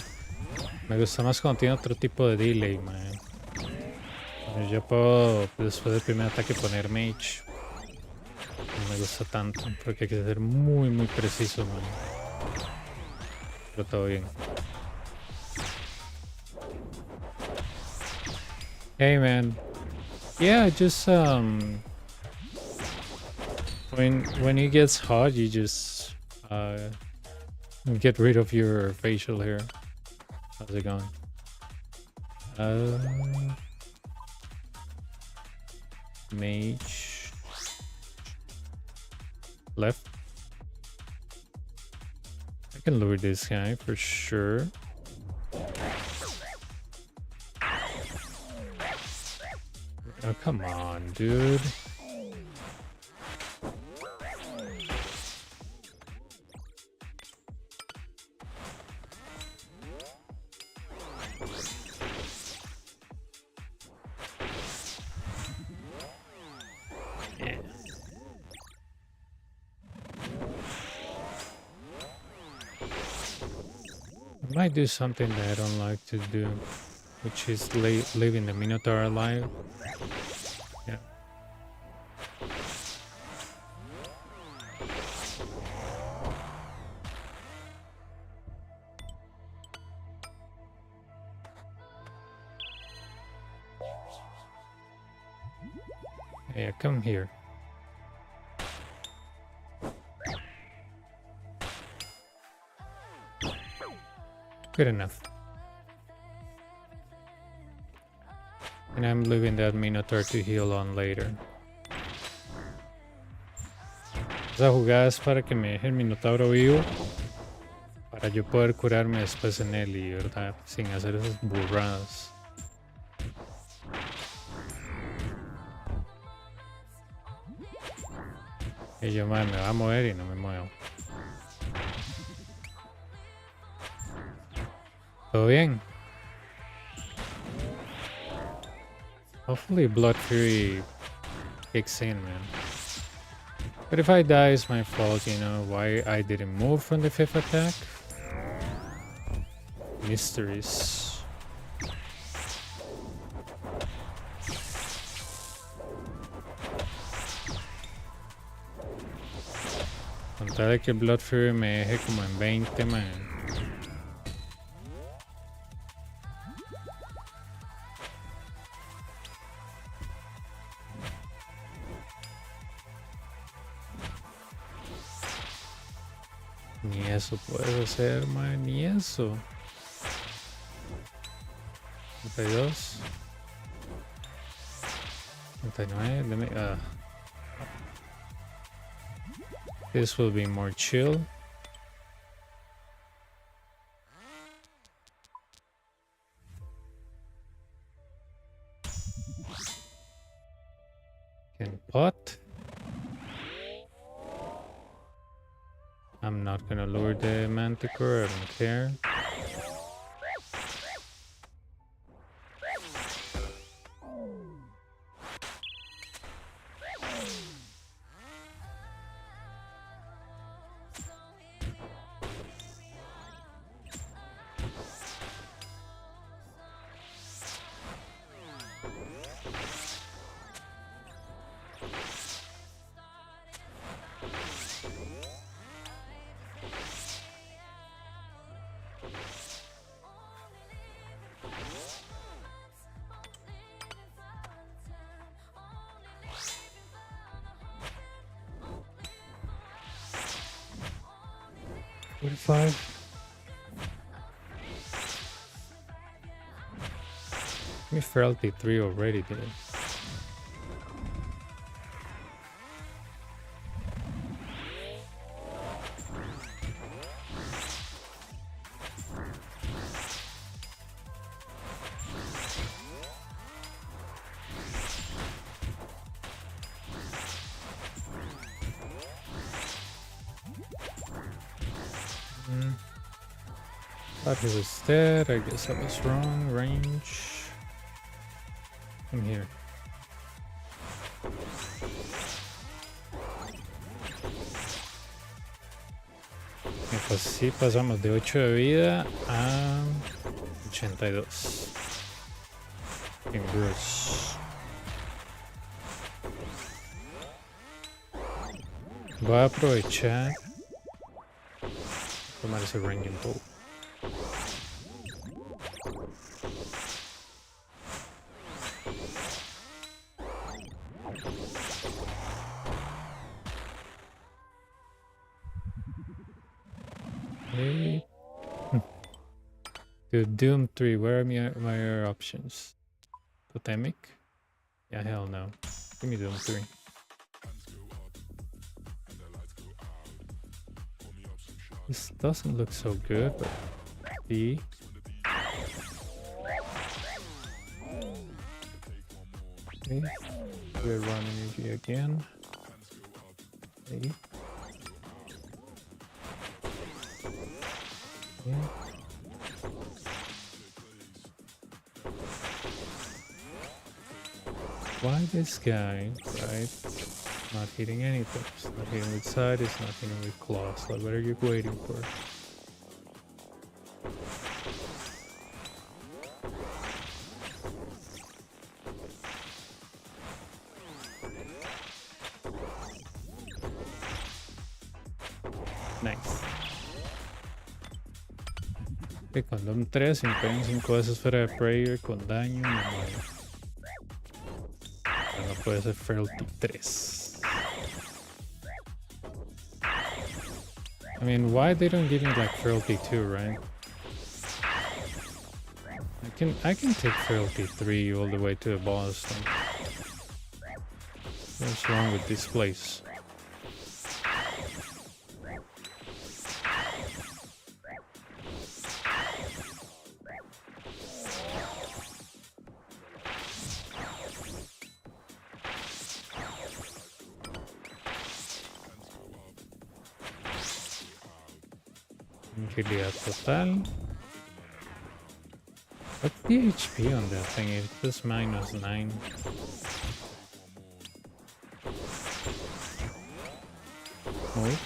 Me gusta más cuando tiene otro tipo de delay, man. Yo puedo después del primer ataque poner Mage. No me gusta tanto, porque hay que ser muy, muy preciso, man. Pero todo bien. Hey, man. Yeah, just when it gets hot, you just get rid of your facial hair. How's it going? Mage. Left. I can lure this guy for sure. Oh, come on, dude. I might do something that I don't like to do, which is leaving the Minotaur alive. Yeah. Hey, come here. Good enough. And I'm leaving that Minotaur to heal on later. Esa jugada es para que me deje el Minotauro vivo. Para yo poder curarme después en él y, ¿verdad? Sin hacer esas burradas. Y yo, madre, me va a mover y no me muevo. ¿Todo bien? Hopefully Blood Fury kicks in, man. But if I die, it's my fault, you know, why I didn't move from the 5th attack? Mysteries. Con tal de que Blood Fury me deje como en 20, man. Ni eso puedes hacer, man, ni eso. 32. 39, let me, this will be more chill. Can pot. I'm not gonna lure the Manticore, I don't care. Five. We felt the 3 already, dude. Thought he was dead. I guess I was wrong. Range. Come here. Y pues sí, pasamos de 8 de vida a 82. En Bruce. Voy a aprovechar. Tomar ese ranging tool. Dude, Doom 3, where are my other options? Totemic? Yeah, hell no. Give me Doom 3. This doesn't look so good, but B. Okay. We're running energy again. A. Yeah. Why this guy, right? Not hitting anything. It's not hitting with side, it's not hitting with claws. Like, what are you waiting for? Nice. Que cuando un 3 y me pegan 5 veces fuera de prayer con daño, me muero. No puede ser Fealty 3. I mean, why they don't give me like Fealty 2, right? I can take Frailty 3 all the way to the boss. Then. What's wrong with this place? Agilidad total. What's the HP on that thing? It's just -9. Oh.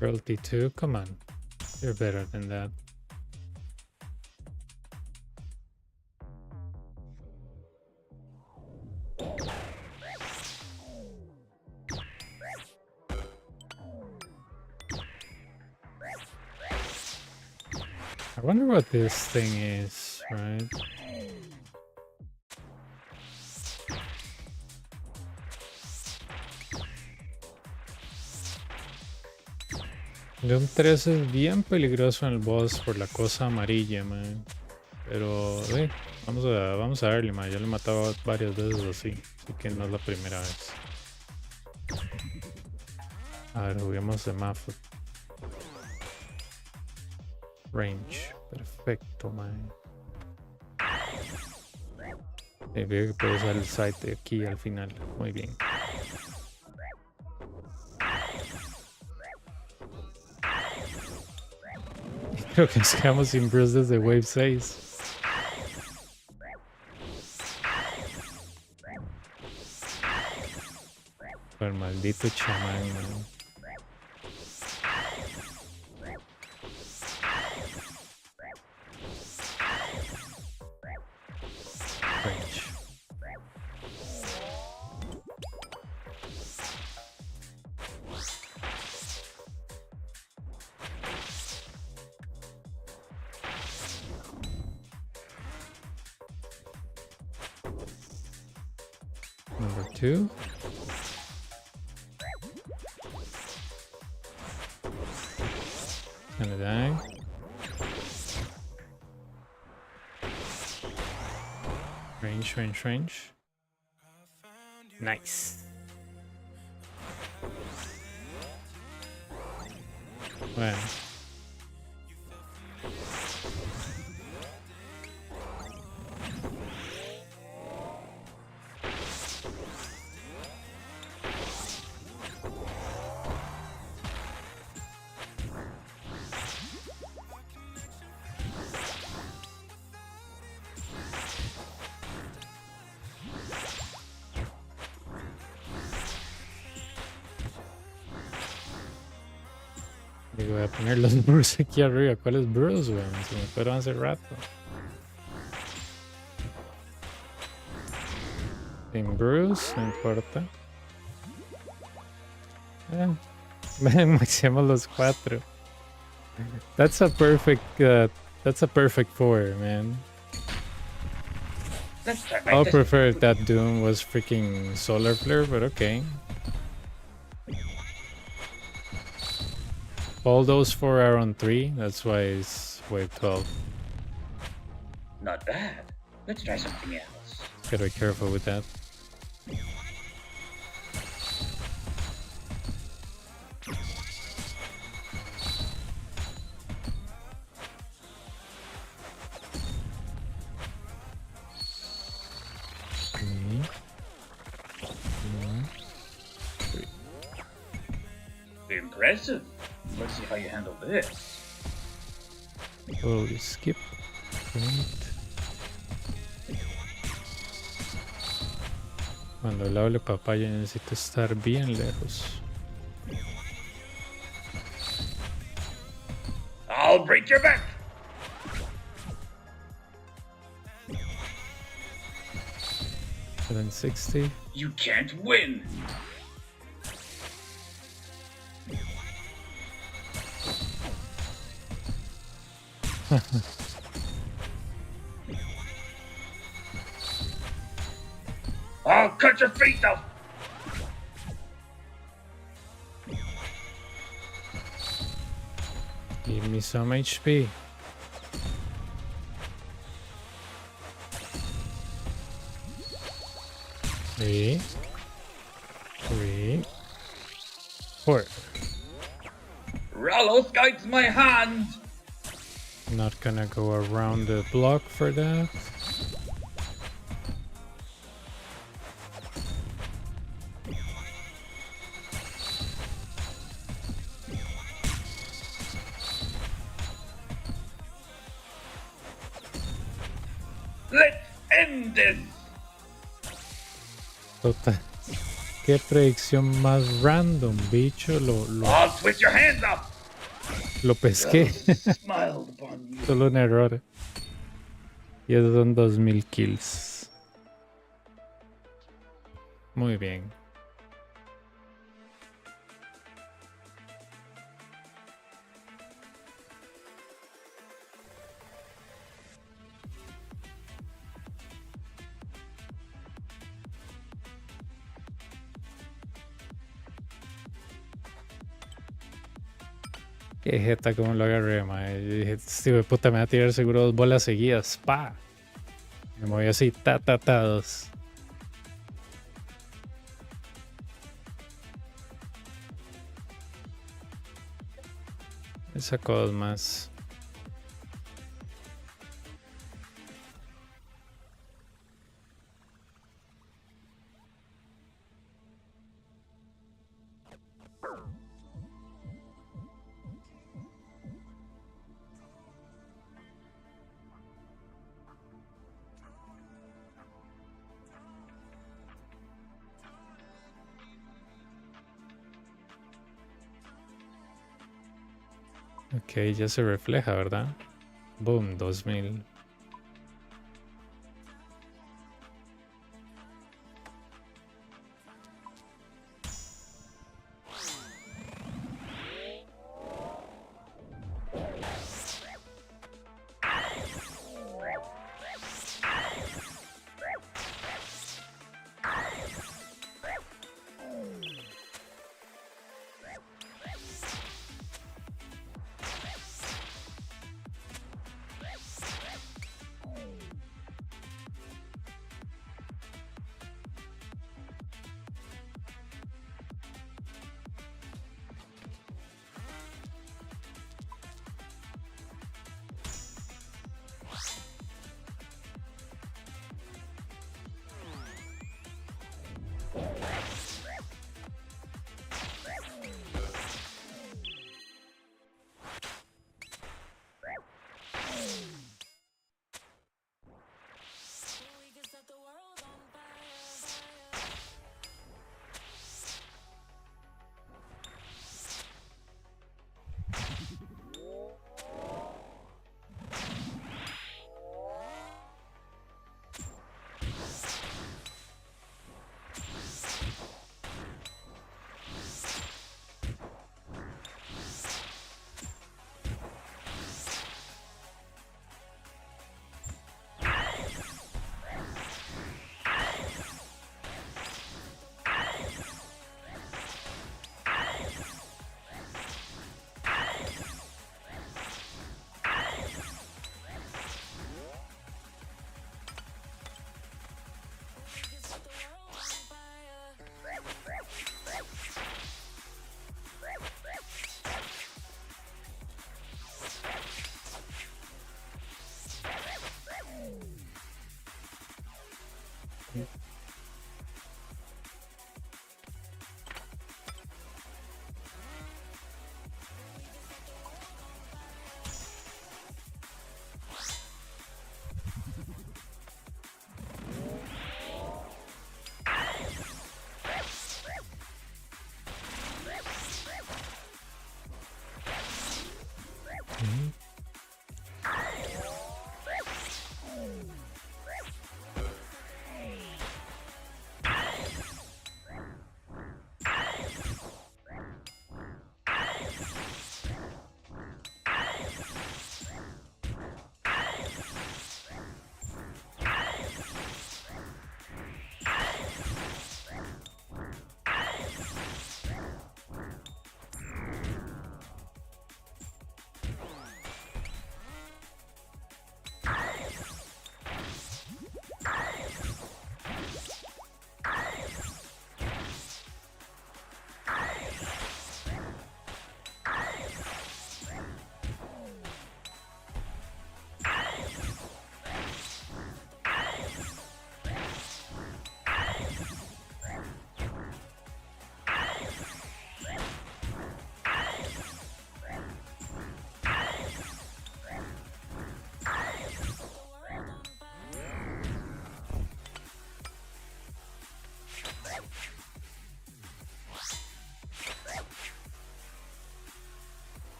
Royalty 2, come on. You're better than that. I wonder what this thing is, right? Doom 3 es bien peligroso en el boss por la cosa amarilla, man. Pero, vamos a darle, man. Ya lo he matado varias veces así que no es la primera vez. A ver, juguemos de Mafut. Range, perfecto, man. Veo que puedo usar el site aquí al final. Muy bien. Creo que nos quedamos sin Bruce desde Wave 6. Por el maldito chamán, ¿no? Range. Number 2. Gonna die. Range. Nice. Bueno. Digo, voy a poner los Bruce aquí arriba. ¿Cuál es Bruce, weón? Se me fueron hace rato. Sin Bruce, no importa. Maximamos los 4. That's a perfect 4, man. I'll prefer if that Doom was freaking Solar Flare, but okay. All those 4 are on 3, that's why it's wave 12. Not bad. Let's try something else. Gotta be careful with that. Impressive. Let's see how you handle this. Oh, you skip. Great. Cuando le hable papaya necesito estar bien lejos. I'll break your back. 760. You can't win. I'll cut your face off. Give me some HP. Three. 4. Ralos guides my hand. Not gonna go around the block for that. Let's end this. Total. Qué predicción más random, bicho. I'll twist your hands up. Lo pesqué. Smiled upon you. Solo un error. Y esos son 2000 kills. Muy bien. Qué jeta como lo agarré, mae. Yo dije, este hijo de puta me va a tirar seguro 2 bolas seguidas. ¡Pa! Me moví así, dos. Me sacó 2 más. Ok, ya se refleja, ¿verdad? Boom, 2000.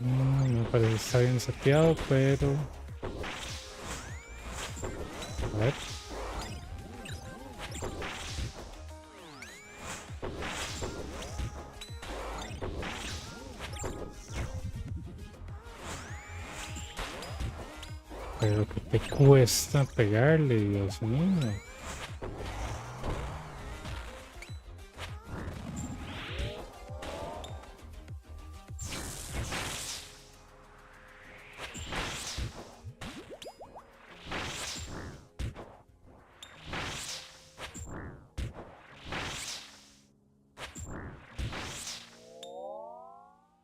Me parece que está bien seteado, pero... A ver. Pero que te cuesta pegarle, Dios mío.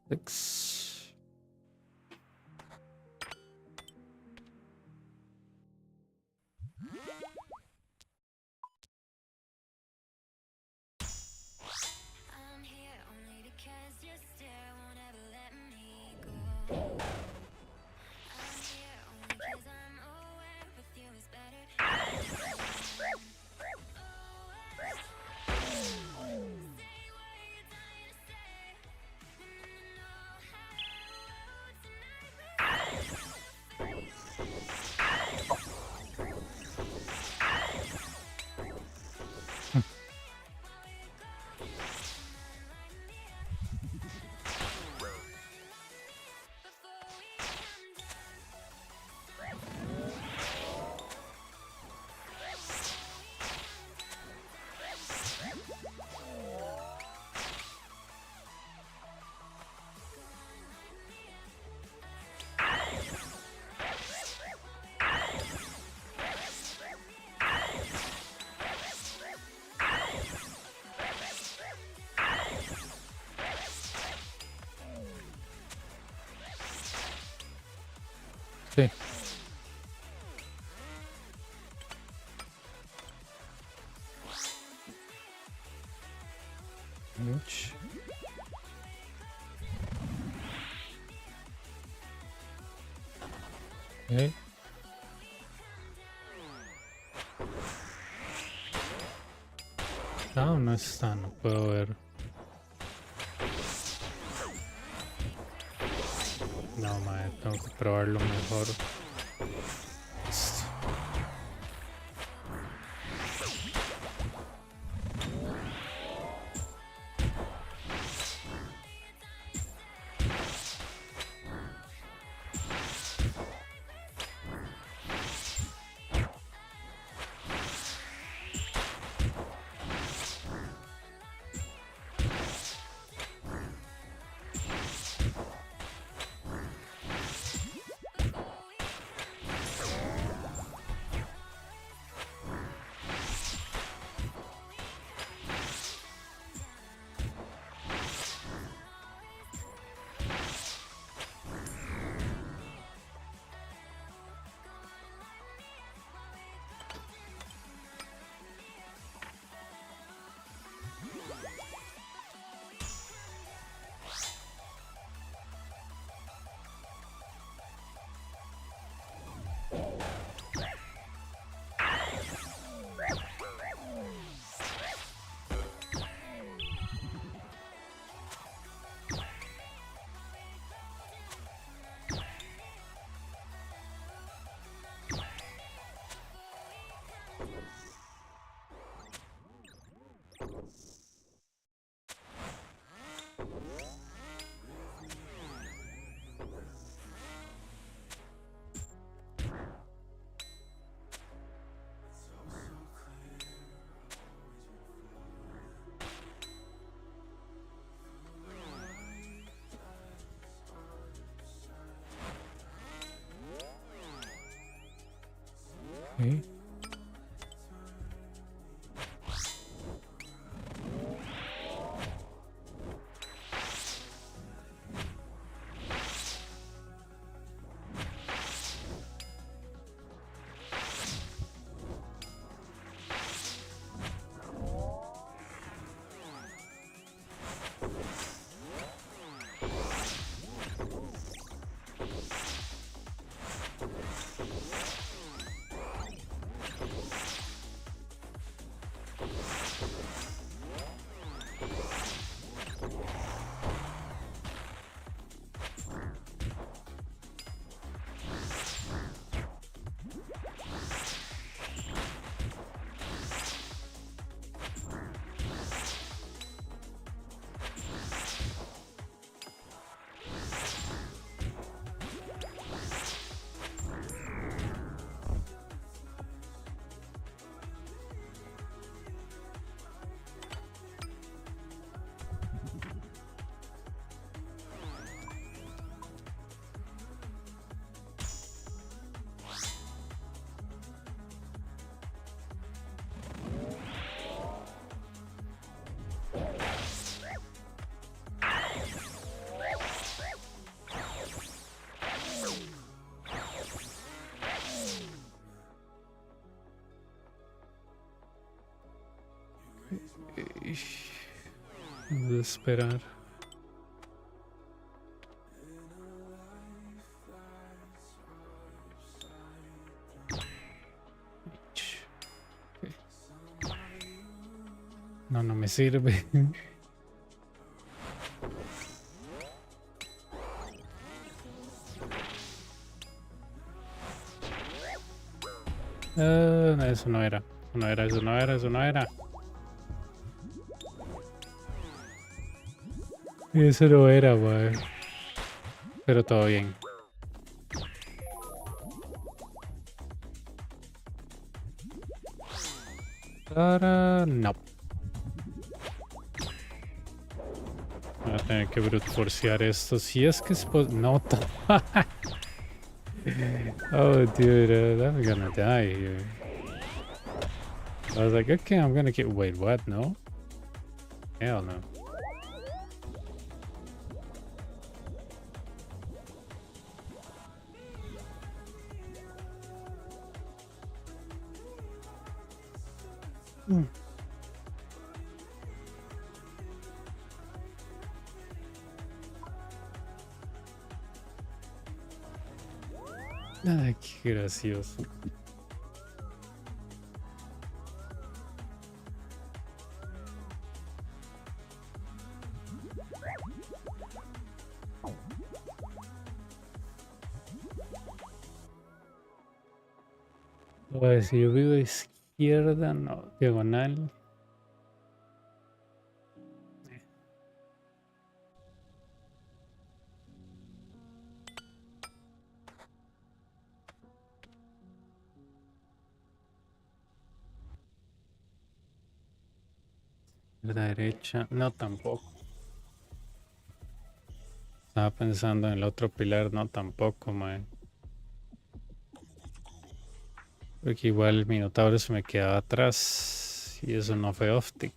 Six. I'm here only because your stare won't ever let me go. I'm here only because I'm aware with you is better. Say what you're dying to say. Know how tonight Sí. Ouch. Okay. No, no está, no puedo ver. No, madre, tengo que probarlo mejor. Listo. Okay. Vamos a esperar. No, no me sirve. No, eso no era. Eso no era, eso no era, eso no era. Eso no era, wey. Pero todo bien. Ahora no. Voy a tener que brute forcear esto. Si es que es no. Oh, dude, I'm gonna die here. I was like, okay, I'm gonna keep. Wait, what? No? Hell no. Ay, qué gracioso. Voy a decir, yo vivo izquierda, no, diagonal. La derecha, no tampoco. Estaba pensando en el otro pilar, no tampoco, man. Porque igual el Minotauro se me quedaba atrás y eso no fue optic.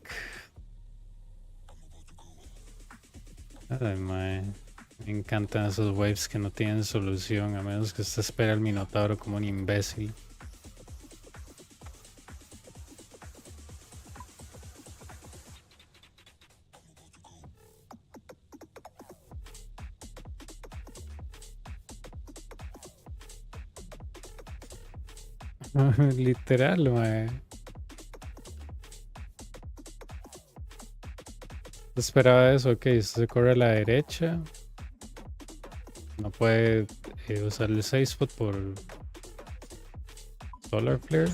Ay, man. Me encantan esos waves que no tienen solución, a menos que usted espera al Minotauro como un imbécil. Literal, mae. Esperaba eso, ok, se corre a la derecha. No puede usar el 6 spot por Solar Flare.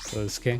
Entonces, ¿qué?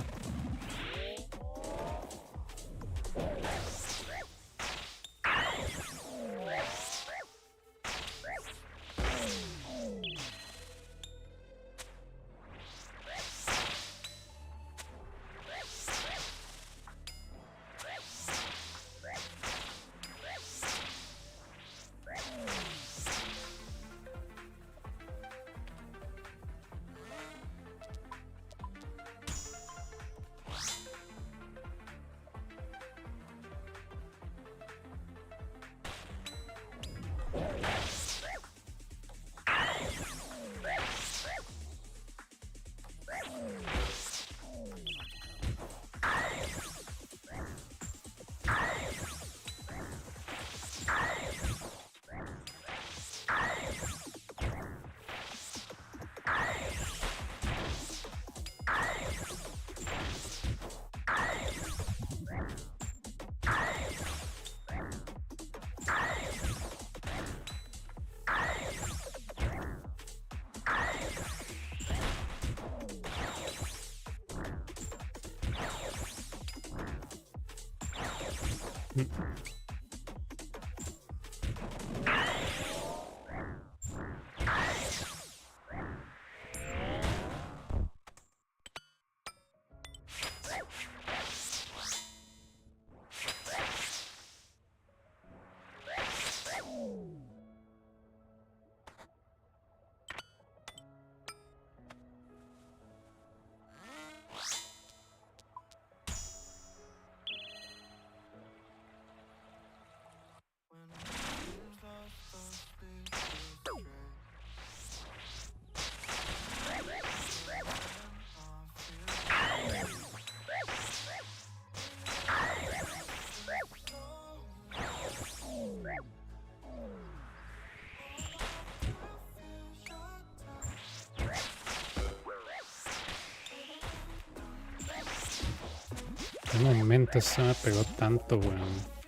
¿Qué momento se me pegó tanto, weón?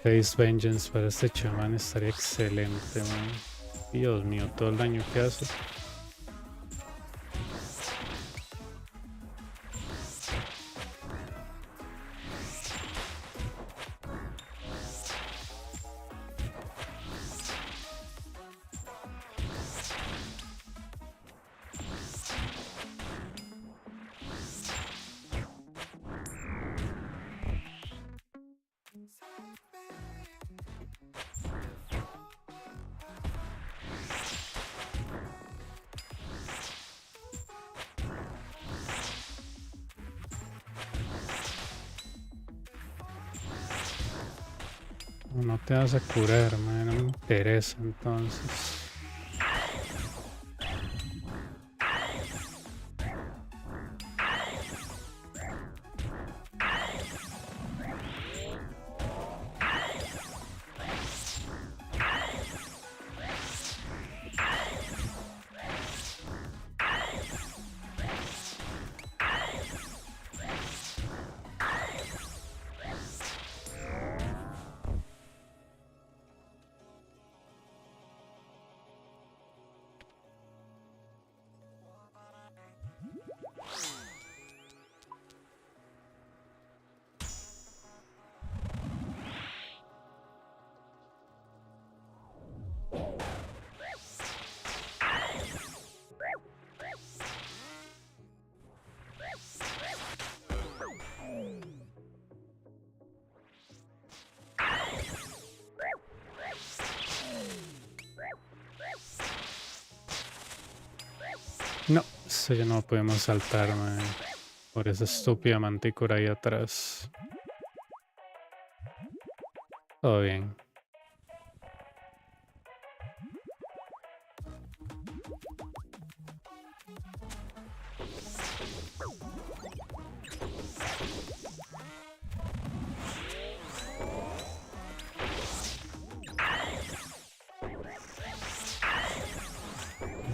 Face Vengeance para este chamán estaría excelente, man. Dios mío, todo el daño que hace. No te vas a curar, man, no me interesa entonces. No, eso ya no podemos saltar, man. Por esa estúpida mantícora ahí atrás. Todo bien.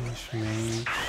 Mage.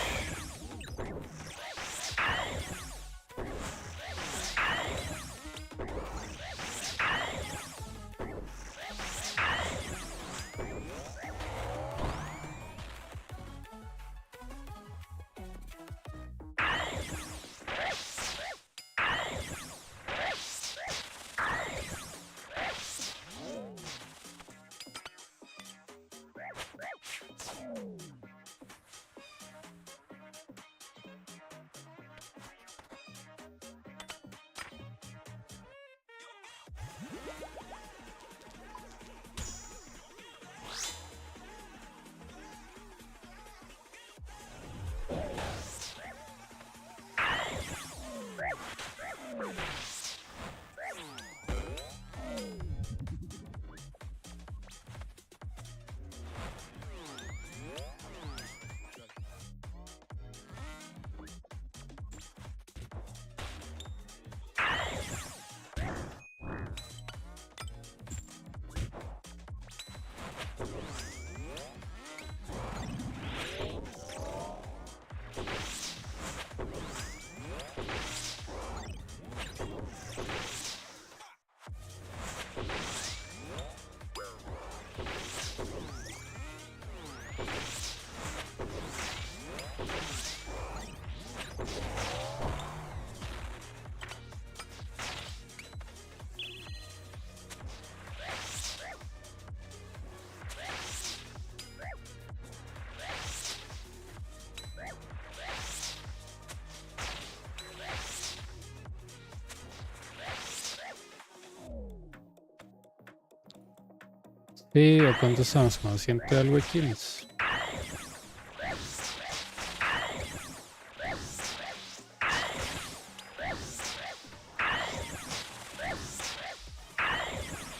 Sí, ¿a cuánto estamos? Como 100 y algo de kills.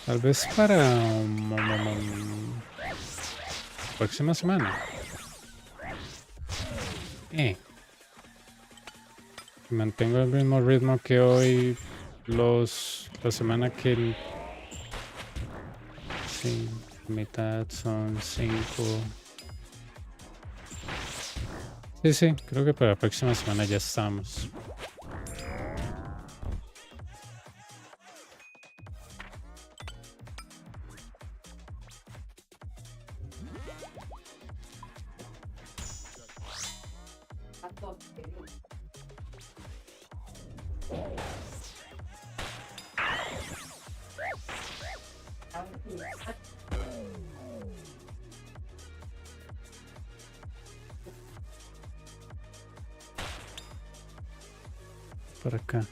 Tal vez para próxima semana. Si mantengo el mismo ritmo que hoy, la semana que sí, mitad son 5. Sí, creo que para la próxima semana ya estamos. Por acá.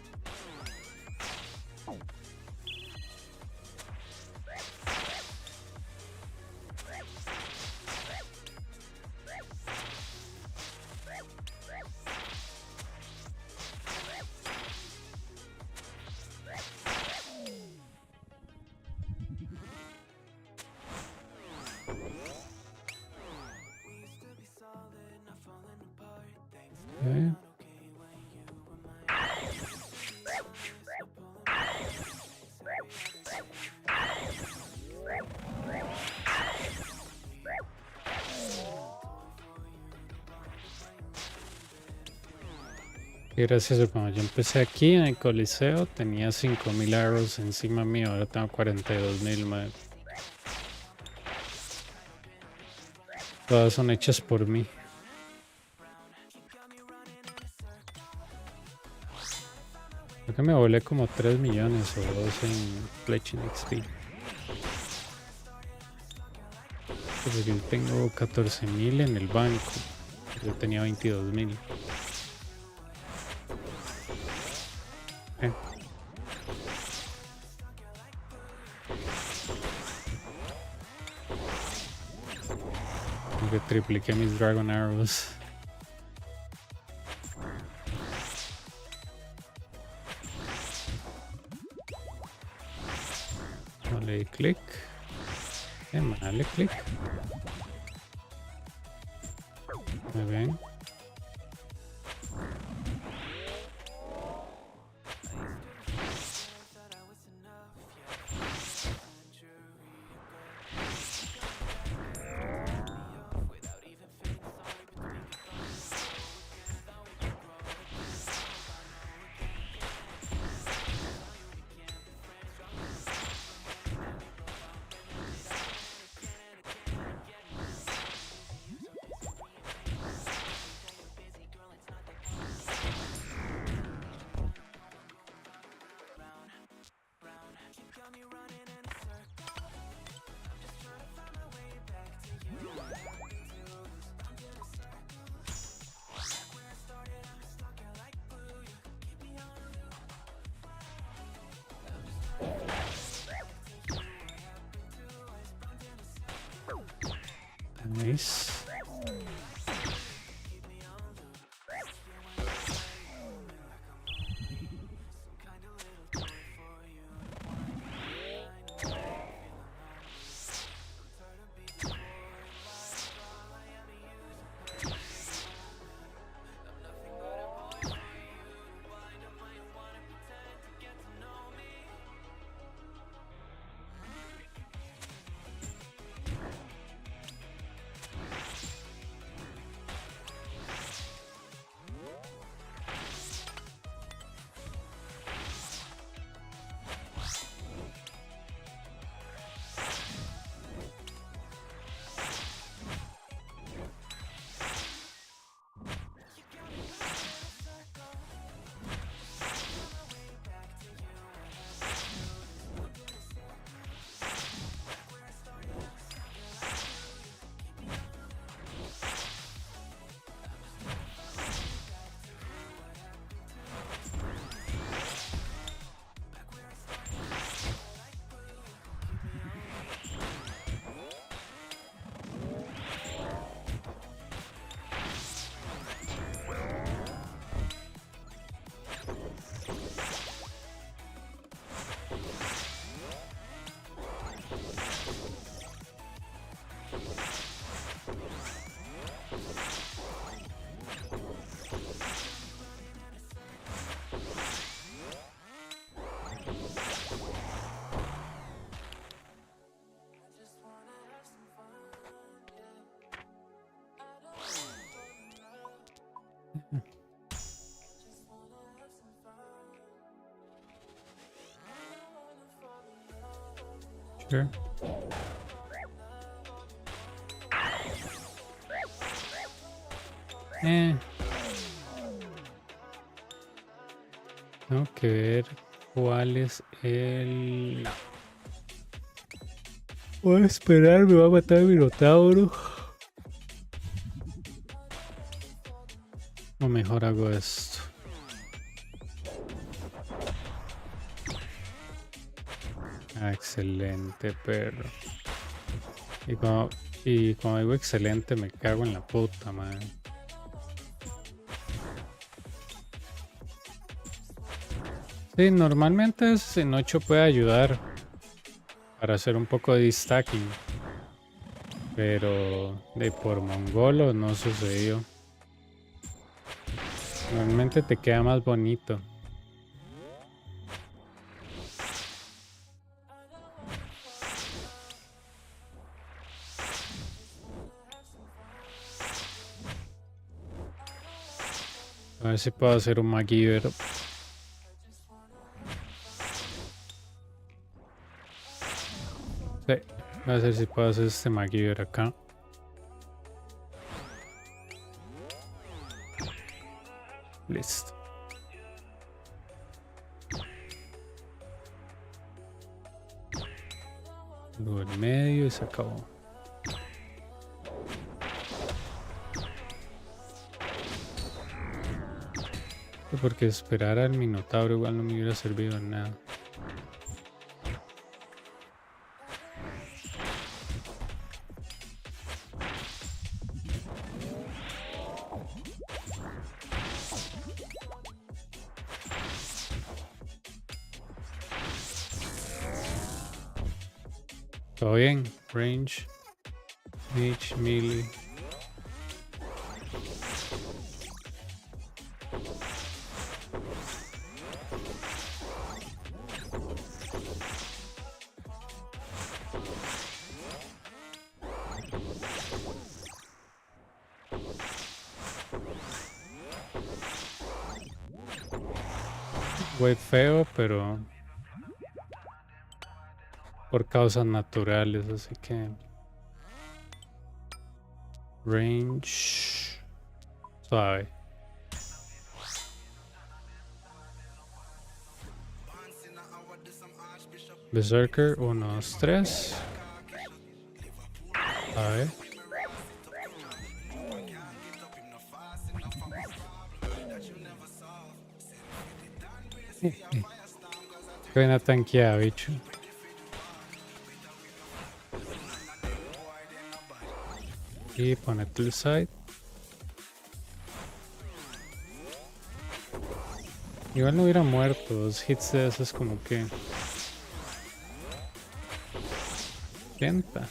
Okay. Y gracias, cuando yo empecé aquí en el Coliseo tenía 5000 arrows encima mío, ahora tengo 42,000, man. Todas son hechas por mí. Creo que me volé como 3 millones o 2 en Fletching XP. Porque yo tengo 14,000 en el banco. Yo tenía 22,000. Que tripliqué mis Dragon Arrows. No le di clic. Dale clic. Muy bien. Nice. Sure. Tengo que ver cuál es el... No. Voy a esperar, me va a matar el Minotauro. O mejor hago esto. Ah, excelente, perro. Y como digo excelente, me cago en la puta, madre. Sí, normalmente en 8 puede ayudar para hacer un poco de stacking. Pero de por mongolo no sucedió. Normalmente te queda más bonito. A ver si puedo hacer un MacGyver. Sí, voy a ver si puedo hacer este MacGyver acá. Listo. Lo en medio y se acabó. Porque esperar al Minotauro igual no me hubiera servido en nada. Todo bien, range, mage, melee. Fue feo, pero por causas naturales, así que range suave. Berserker 1, 2, 3. A ver. Qué buena tanqueada, bicho. Y ponete el side. Igual no hubiera muerto. 2 hits de esos como que... Lenta.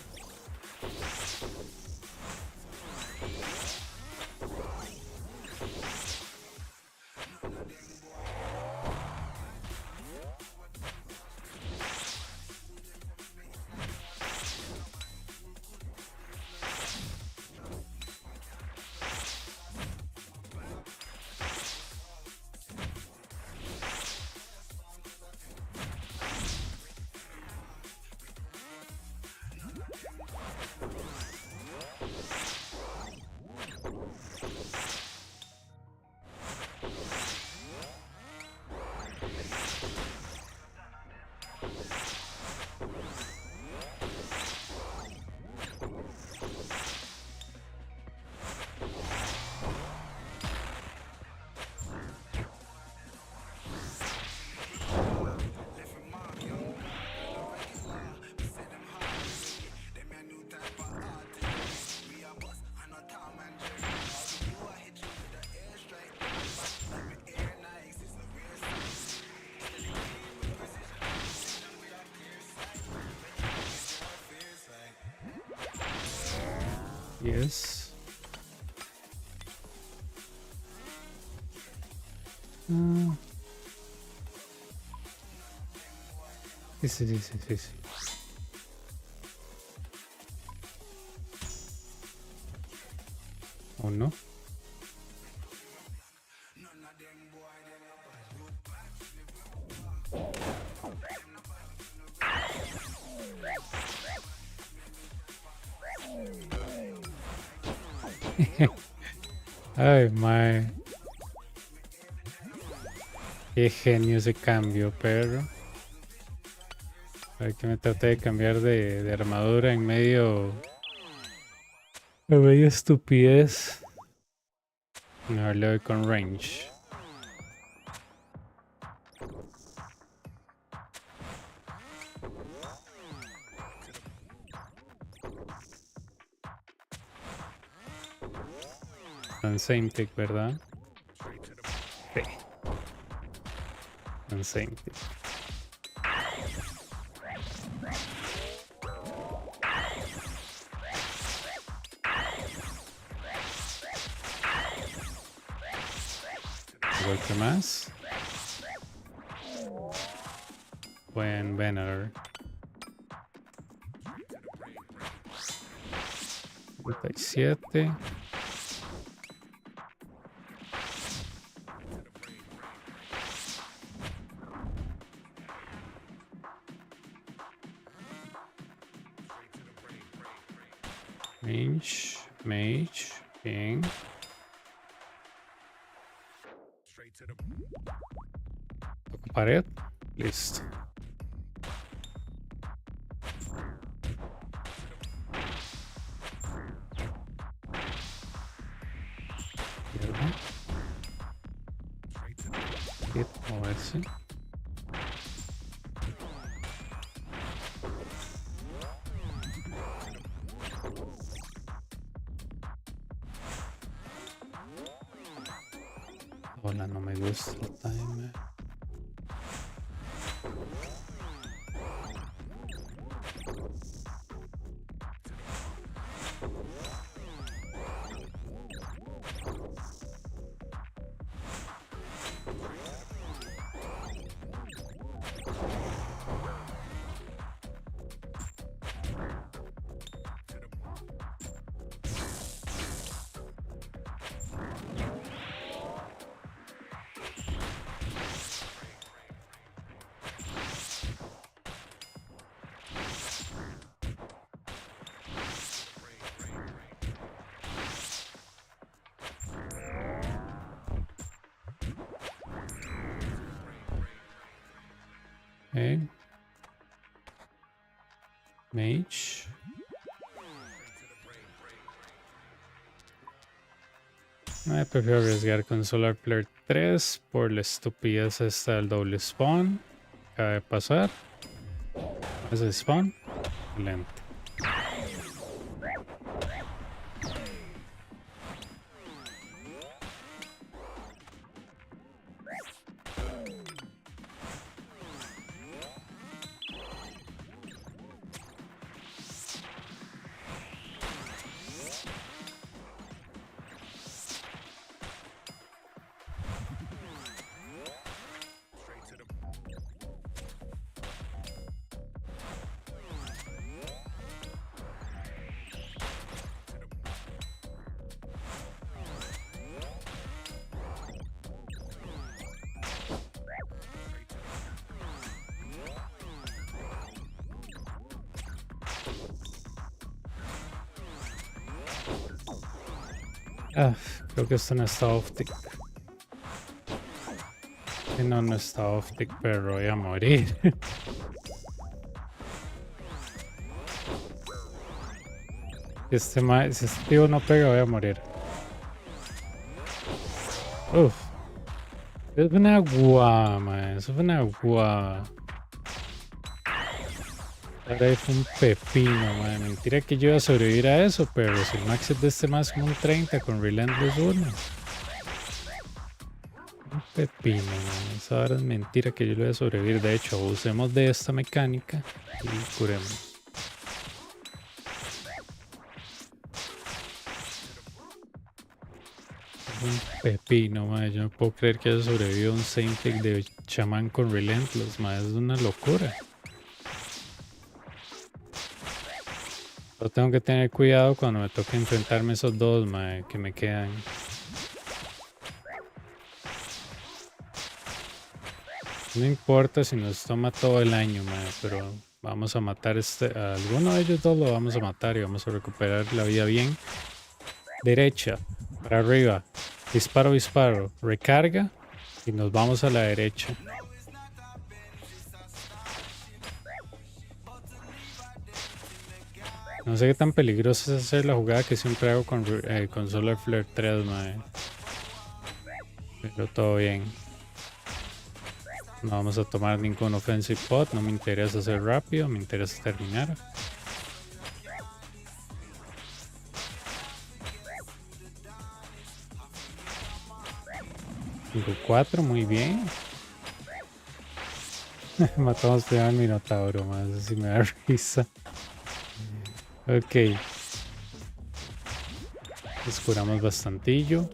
Yes. Sí. ¿O no? Ay, mae. Qué genio ese cambio, perro. Hay que me trate de cambiar de armadura en medio. En medio estupidez. Mejor le doy con range. Con same tick, ¿verdad? Sí. Con same tick. Un golpe más. Buen Venator. 57. Mage, bien. Toco pared, listo. Izquierda. Hit, moverse. Hola, no me gusta el timer. Okay. Mage. Prefiero arriesgar con Solar Flare 3 por la estupidez esta del doble spawn. Acaba de pasar. Ese spawn. Lento. Ah, creo que esto no está off-tick. Si no, no está off-tick, pero voy a morir. Si este tío no pega, voy a morir. Uf. Es una guama, eso fue una guama. Ahora fue un pepino, man. Mentira que yo iba a sobrevivir a eso, pero si el max es de este más como un 30 con Relentless 1. Un pepino, man. Esa ahora es mentira que yo lo voy a sobrevivir. De hecho, usemos de esta mecánica y curemos. Un pepino, man. Yo no puedo creer que haya sobrevivido a un Saint Pick de chamán con Relentless, man. Es una locura. Pero tengo que tener cuidado cuando me toque enfrentarme a esos dos, mae, que me quedan. No importa si nos toma todo el año, mae, pero vamos a matar a alguno de ellos dos lo vamos a matar y vamos a recuperar la vida bien. derecha, para arriba, disparo, disparo, recarga y nos vamos a la derecha. No sé qué tan peligroso es hacer la jugada que siempre hago con Solar Flare 3, mae. Pero todo bien. No vamos a tomar ningún offensive pot, no me interesa hacer rápido, me interesa terminar. Tengo 4, muy bien. Matamos primero al Minotauro, más así me da risa. Ok. Descuramos bastantillo.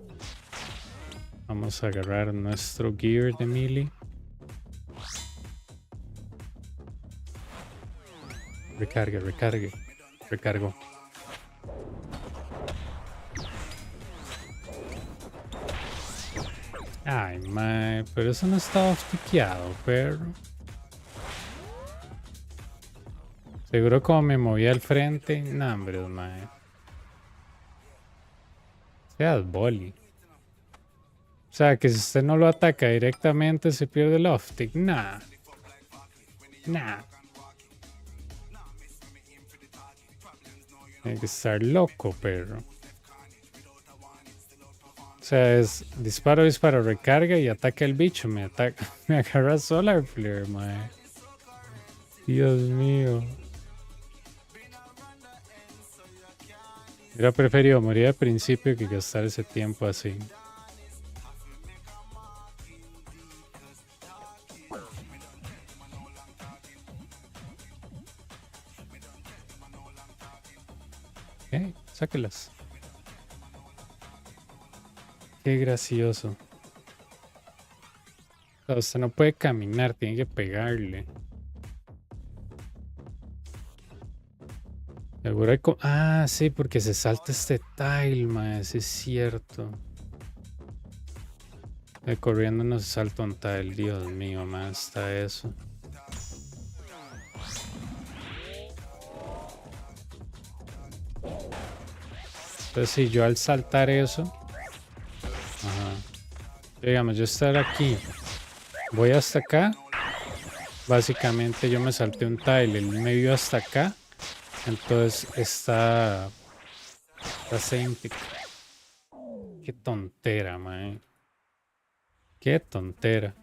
Vamos a agarrar nuestro gear de melee. Recargue, recargue. Recargo. Ay, mae, pero eso no estaba off-tiqueado, perro. Seguro como me movía al frente. Nah, hombre, mae. Seas boli. O sea, que si usted no lo ataca directamente se pierde el off-tick. Nah. Nah. Tiene que estar loco, perro. O sea, es disparo, disparo, recarga y ataca el bicho. Me ataca, me agarra Solar Flare, mae. Dios mío. Hubiera preferido morir al principio que gastar ese tiempo así. Ok, sáquelas. Qué gracioso. O sea, usted no puede caminar, tiene que pegarle. Seguro hay ah, sí, porque se salta este tile, mae, sí es cierto. Corriendo no se salta un tile, Dios mío, mae, está eso. Entonces si yo al saltar eso, digamos, yo estar aquí, voy hasta acá, básicamente yo me salté un tile, él me vio hasta acá. Entonces está Saintic. Qué tontera, mae. Qué tontera.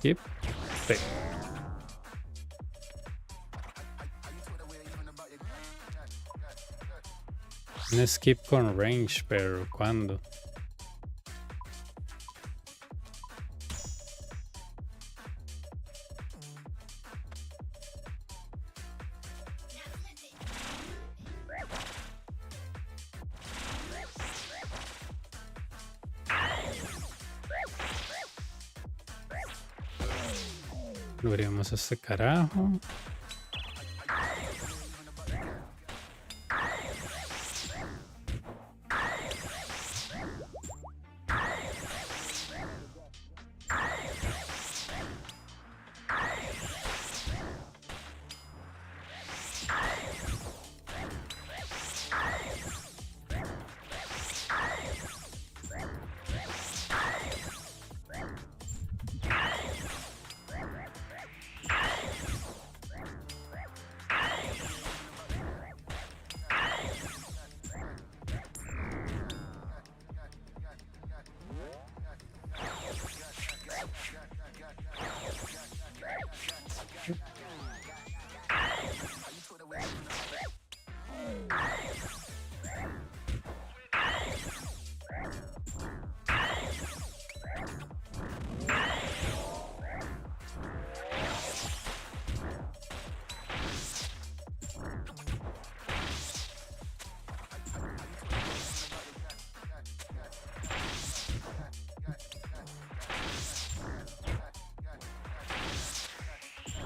Skip. Sí. Un skip con range, pero ¿cuándo? Lo veremos a este carajo.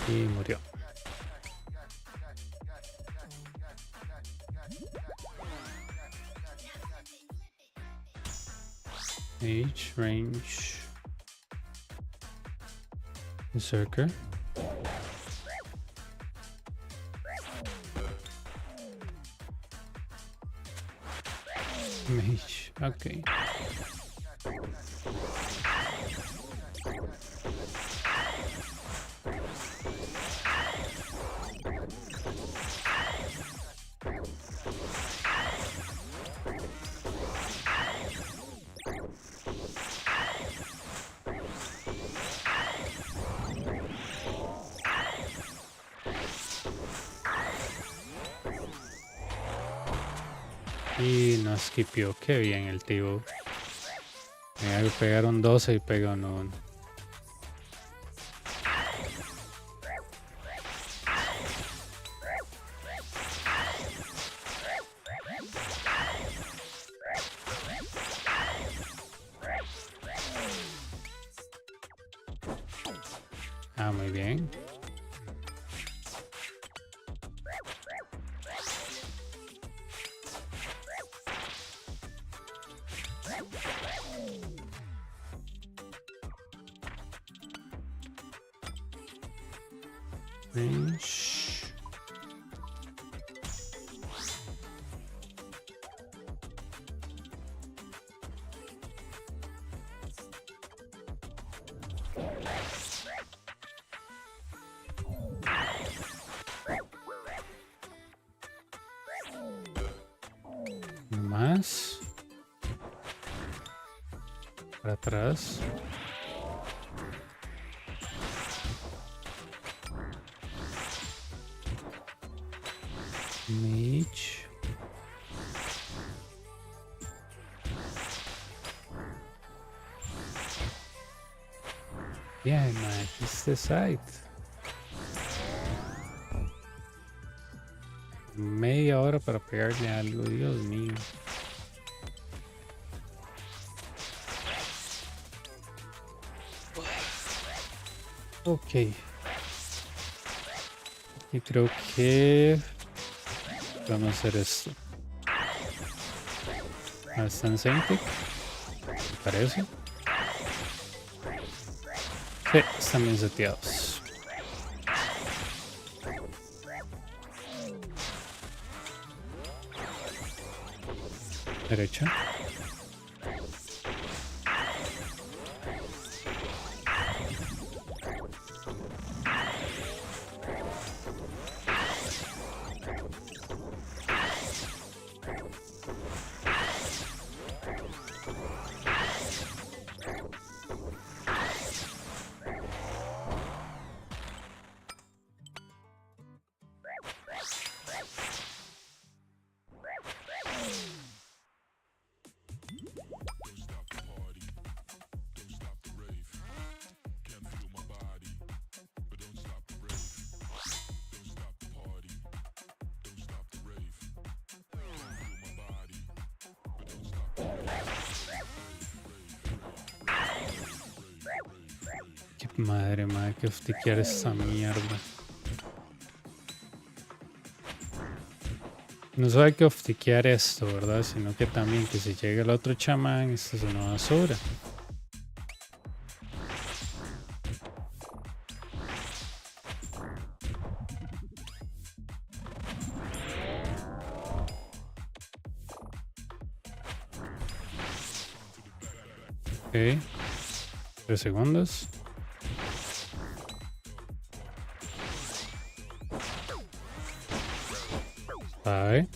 Y murió. Age, range, berserker. Mage, okay. Y no skipió, qué bien el tío. Me pegaron 12 y pegaron 1. Ah, muy bien. Range. No más. Para atrás. Mage. Bien, man, este site. Media hora para pegarle algo, Dios mío. Ok. Y creo que vamos a hacer esto. ¿Están Sentic? ¿Me parece? Sí, están bien seteados. Derecha. Madre mía, que hostiquear esta mierda. No solo hay que hostiquear esto, ¿verdad? Sino que también que si llega el otro chamán, esto es una basura. Ok. 3 segundos. Vale.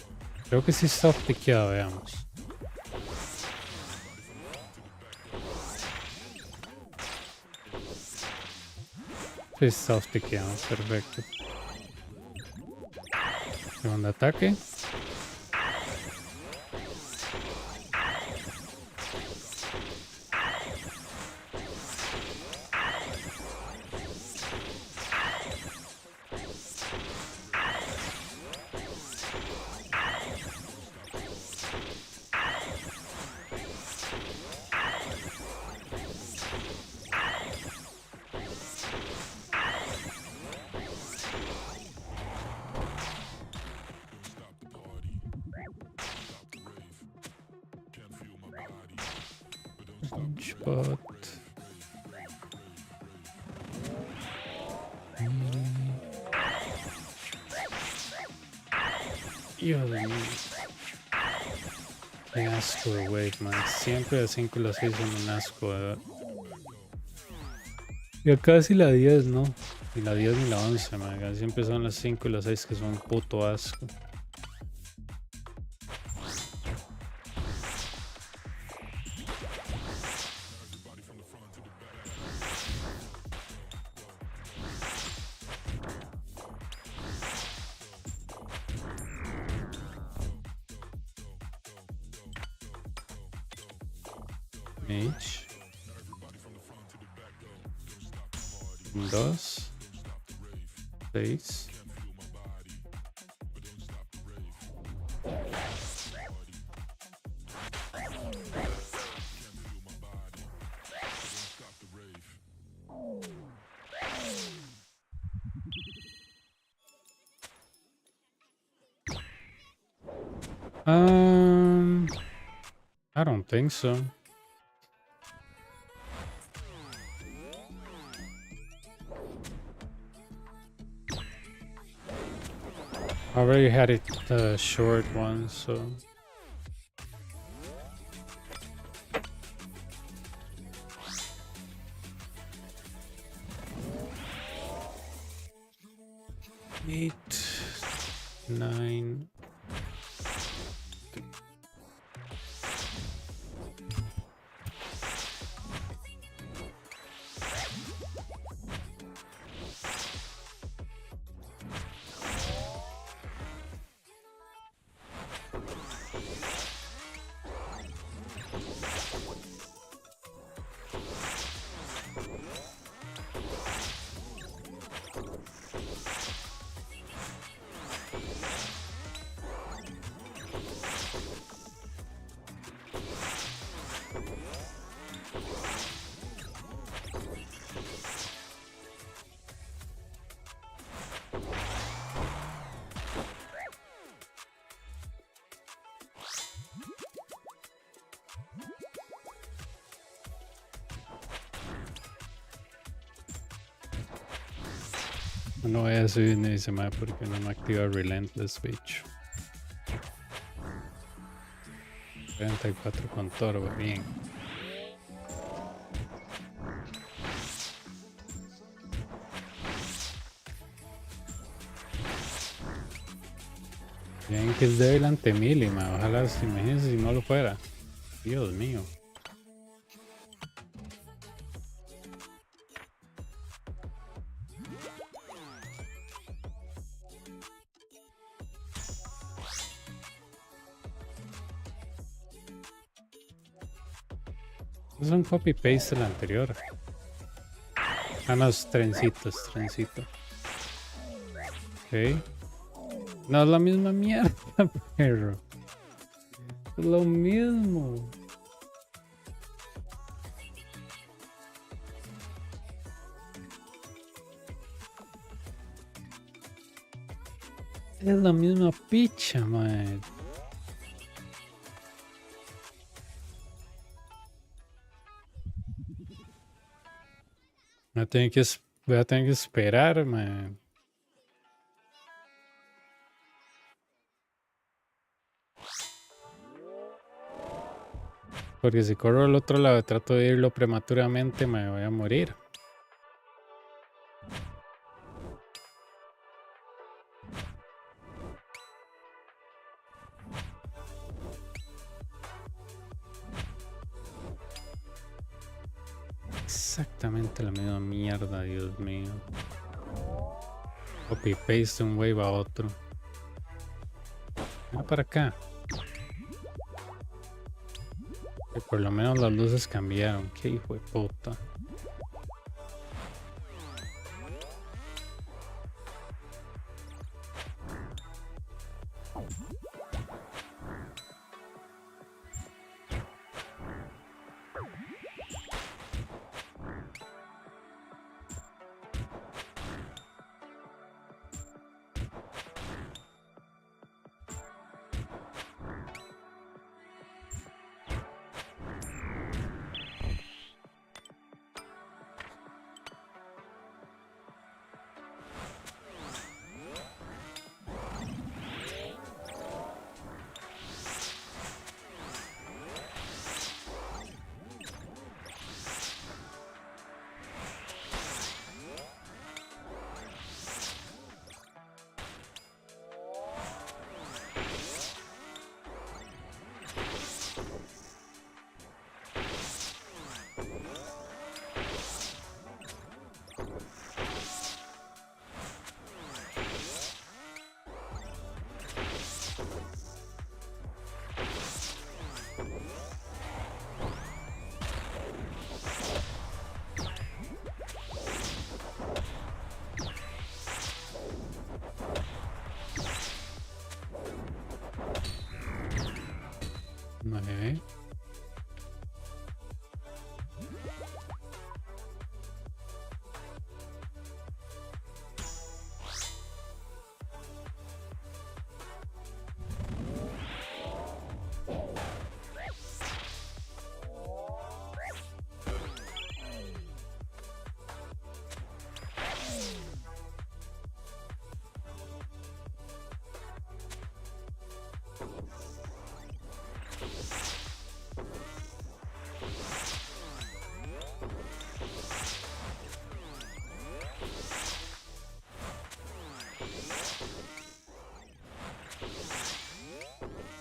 Creo que sí está optiqueado, veamos. Sí está optiqueado, perfecto. Segundo ataque. Punchbot. Dios mío. Qué asco de wave, man. Siempre la 5 y la 6 son un asco, de verdad. Y acá sí la 10, ¿no? Ni la 10 ni la 11, man. Acá siempre son las 5 y las 6 que son un puto asco. Mage. 2 6 I don't think so. I already had it short one, so. Eight, 9. No voy a subir ni se me porque no me activa Relentless Switch. 34 con Torbo, bien. Bien que es débil ante Mili, ma. Ojalá, imagínense si no lo fuera. Dios mío. Es un copy paste del anterior. Ah, no, es trencito, es trencito. Ok. No es la misma mierda, perro. Es lo mismo. Es la misma picha, man. Voy a tener que esperar, man. Porque si corro al otro lado y trato de irlo prematuramente, me voy a morir. Exactamente la misma mierda, Dios mío. Copy paste de un wave a otro. Ven para acá. Que por lo menos las luces cambiaron. Qué hijo de puta.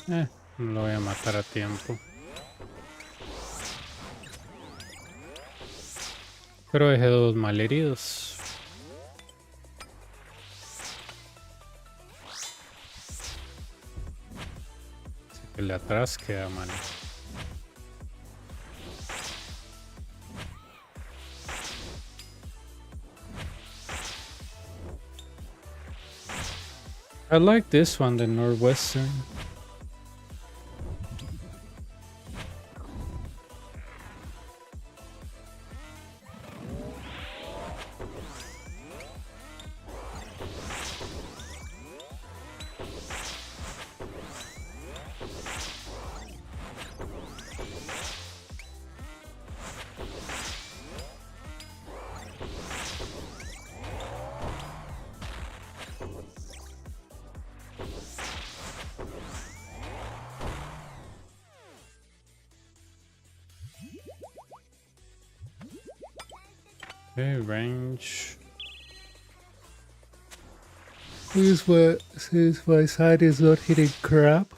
No lo voy a matar a tiempo. Pero dejé 2 malheridos. El de atrás queda mal. I like this one, the Northwestern. Okay, range. Since my side is not hitting crap.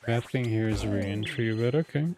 Bad thing here is re-entry, but okay.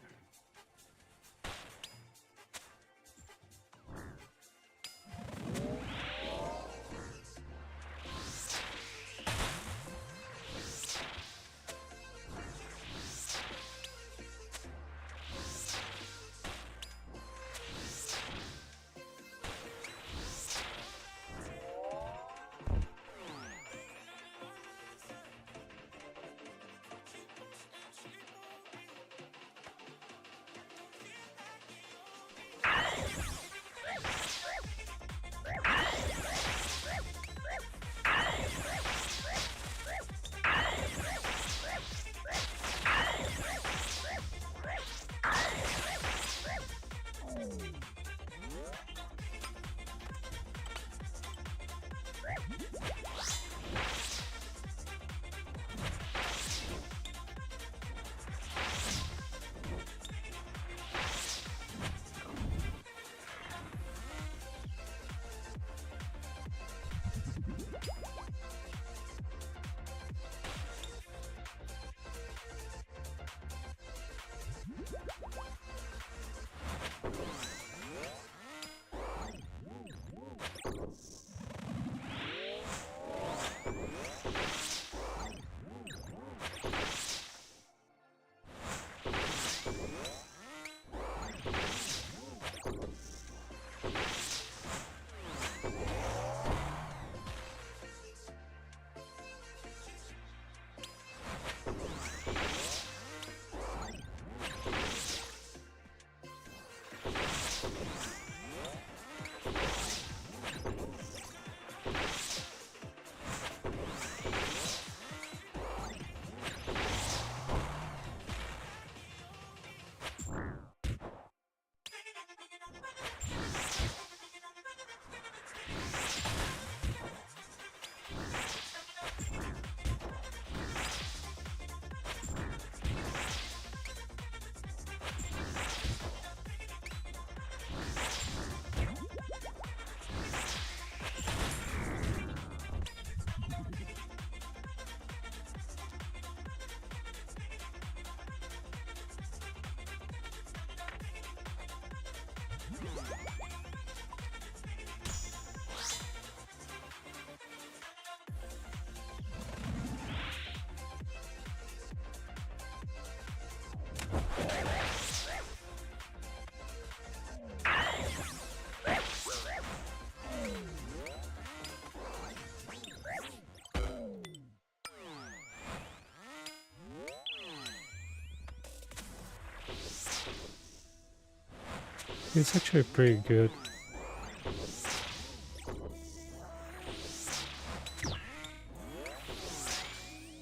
It's actually pretty good.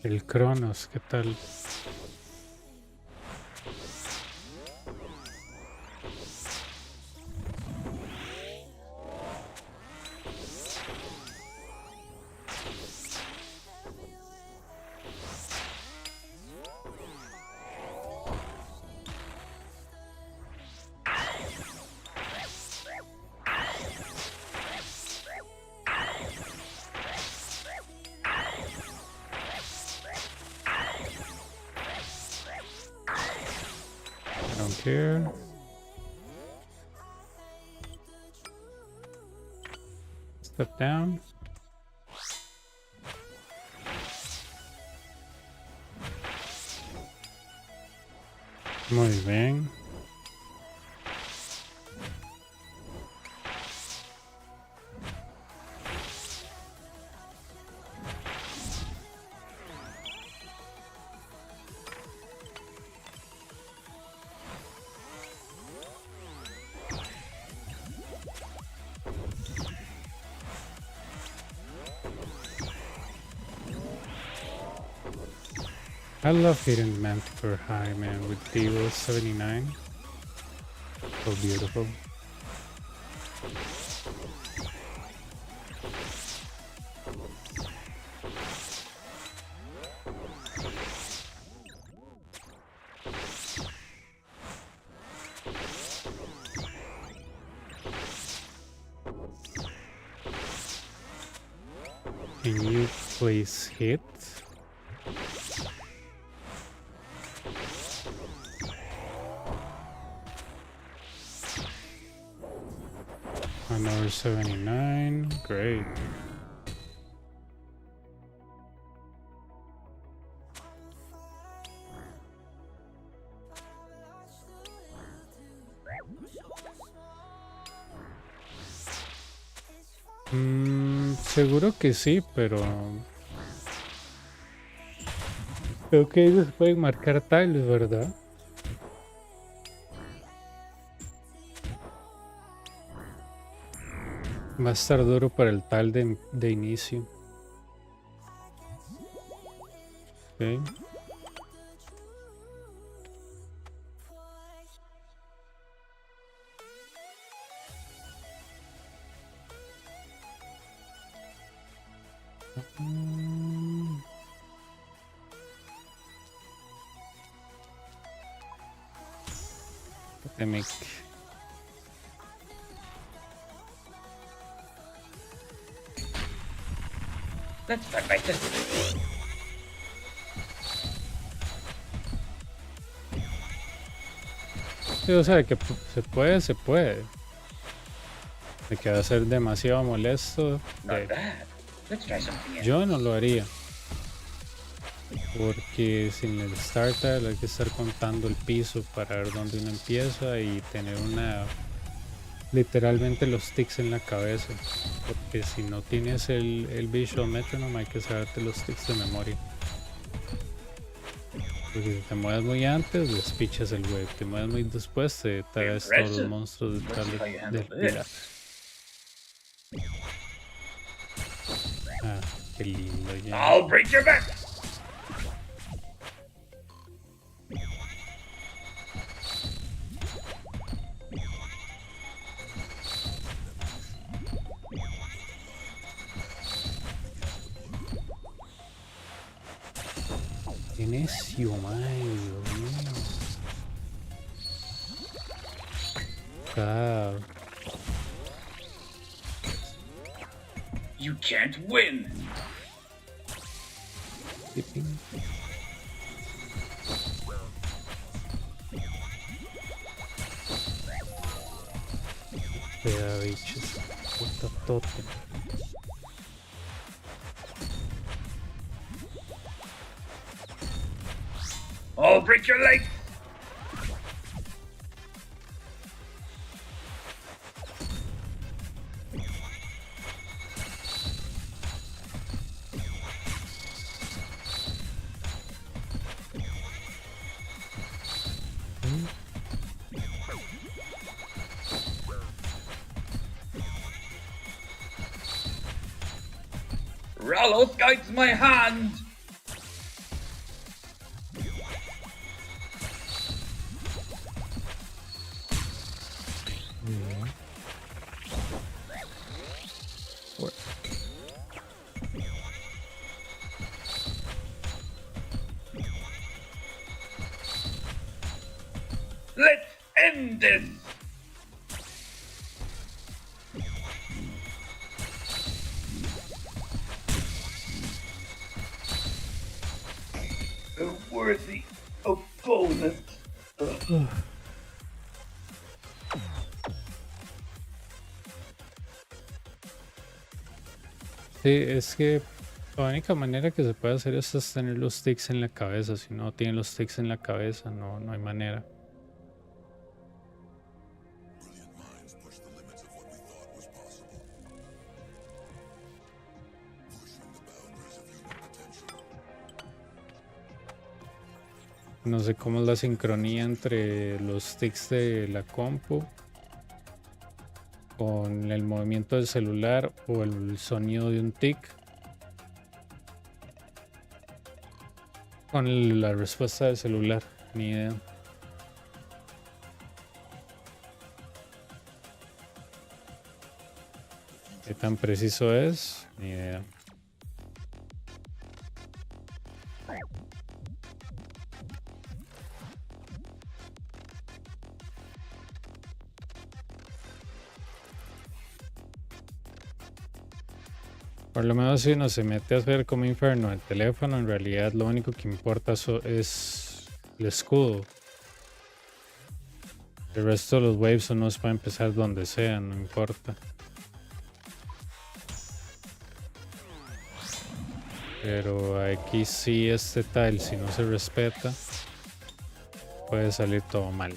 El Cronos, ¿qué tal? I don't care. Step down. Muy bien. I love hitting Manticore high, man, with Devo 79. So beautiful. Can you please hit? Another 79. Great. Seguro que sí, pero creo que ellos pueden marcar tiles, ¿verdad? Va a estar duro para el tal de inicio. Ok. Epidemic. Let's start by testing it. Sí, o sea, que se puede, se puede. De que va a ser demasiado molesto. Not bad. Let's try something else. Yo no lo haría. Porque sin el starter hay que estar contando el piso para ver dónde uno empieza y tener literalmente los tics en la cabeza. Porque si no tienes el visual metronome hay que saberte los tics de memoria. Porque si te mueves muy antes, despichas el web. Te mueves muy después, te traes todos los monstruos detrás del pilar. Ah, qué lindo ya. I'll break your back. Qué necio, man, Dios mío. God. You can't win. Tipping. Cuidado, bichos. Puta totem. I'll break your leg. Carlos guides my hand. Let's end this. A worthy opponent. Sí, es que la única manera que se puede hacer esto es tener los tics en la cabeza. Si no tienen los tics en la cabeza, no hay manera. No sé cómo es la sincronía entre los tics de la compu con el movimiento del celular o el sonido de un tic con la respuesta del celular, ni idea. ¿Qué tan preciso es? Ni idea. Por lo menos si uno se mete a hacer como inferno el teléfono, en realidad lo único que importa es el escudo. El resto de los waves uno puede empezar donde sea, no importa. Pero aquí sí este tile, si no se respeta, puede salir todo mal.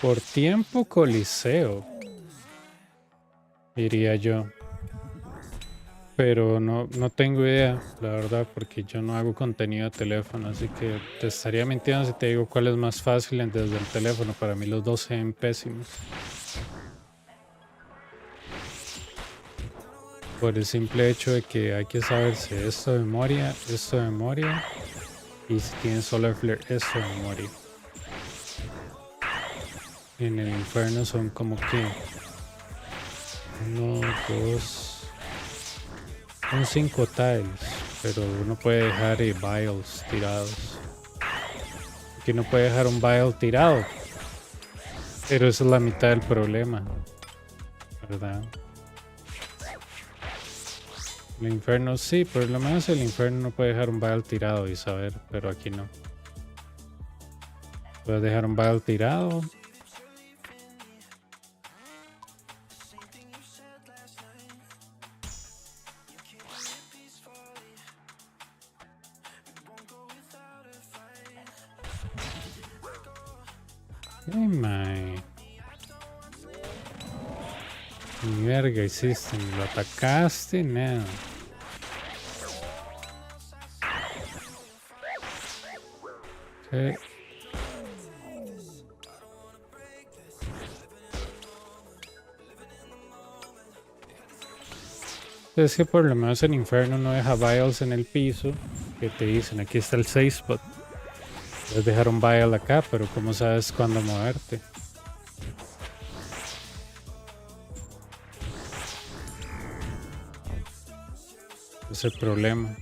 Por tiempo Coliseo, diría yo. Pero no tengo idea, la verdad, porque yo no hago contenido de teléfono, así que te estaría mintiendo si te digo cuál es más fácil desde el teléfono. Para mí los dos se ven pésimos. Por el simple hecho de que hay que saberse esto de memoria, y si tienes Solar Flare, esto de memoria. En el infierno son como que 1, 2, son 5 tiles, pero uno puede dejar vials tirados. Aquí no puede dejar un vial tirado, pero esa es la mitad del problema, ¿verdad? El infierno sí, por lo menos el infierno no puede dejar un vial tirado y saber, pero aquí no. Puedes dejar un vial tirado. Ay, mae. Ni verga hiciste, ni lo atacaste, nada. Okay. Es que por lo menos en Inferno no deja vials en el piso. Que te dicen, aquí está el safe spot. Puedes dejar un vial acá, pero ¿cómo sabes cuándo moverte? Es el problema.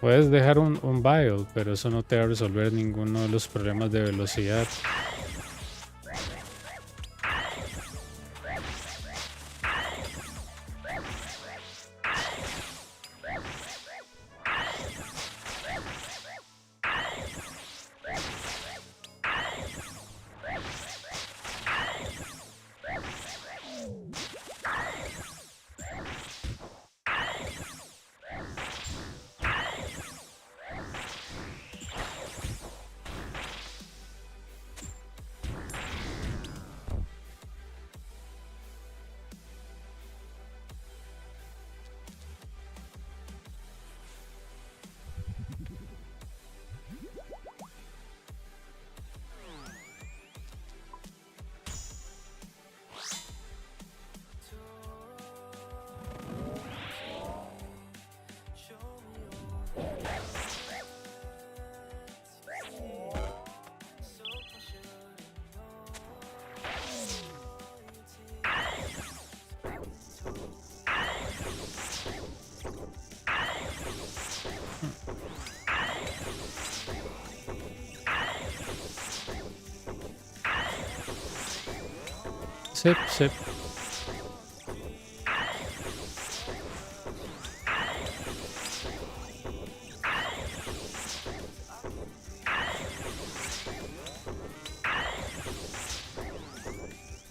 Puedes dejar un vial, pero eso no te va a resolver ninguno de los problemas de velocidad. Sip, sip.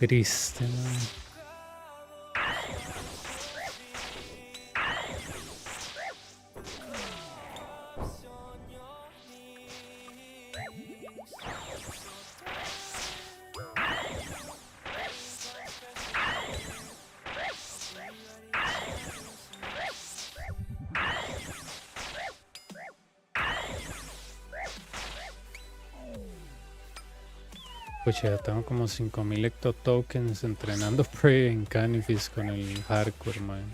Triste, man. Pues ya tengo como 5000 ectotokens entrenando Prey en Canifis con el hardcore, man.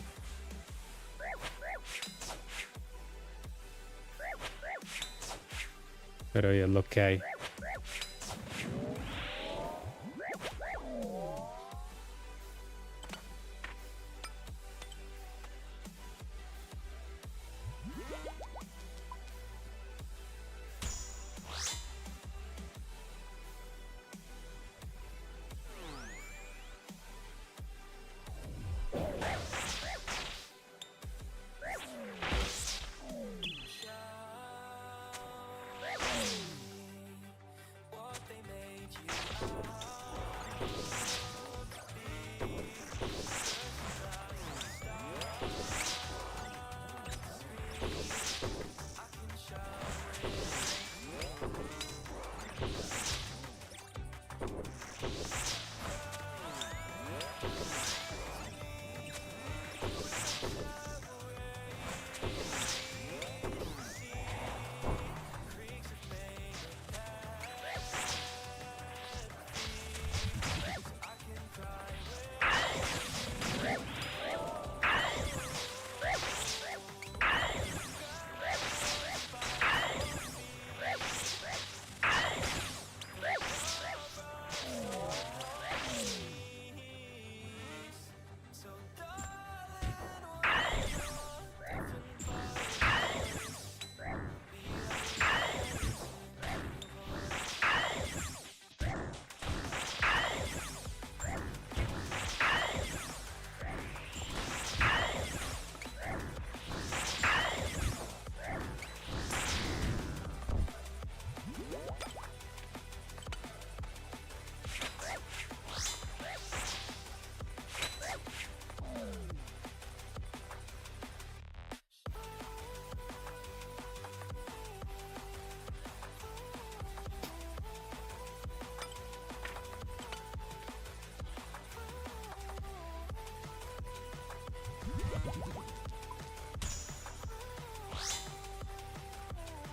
Pero ya es lo que hay.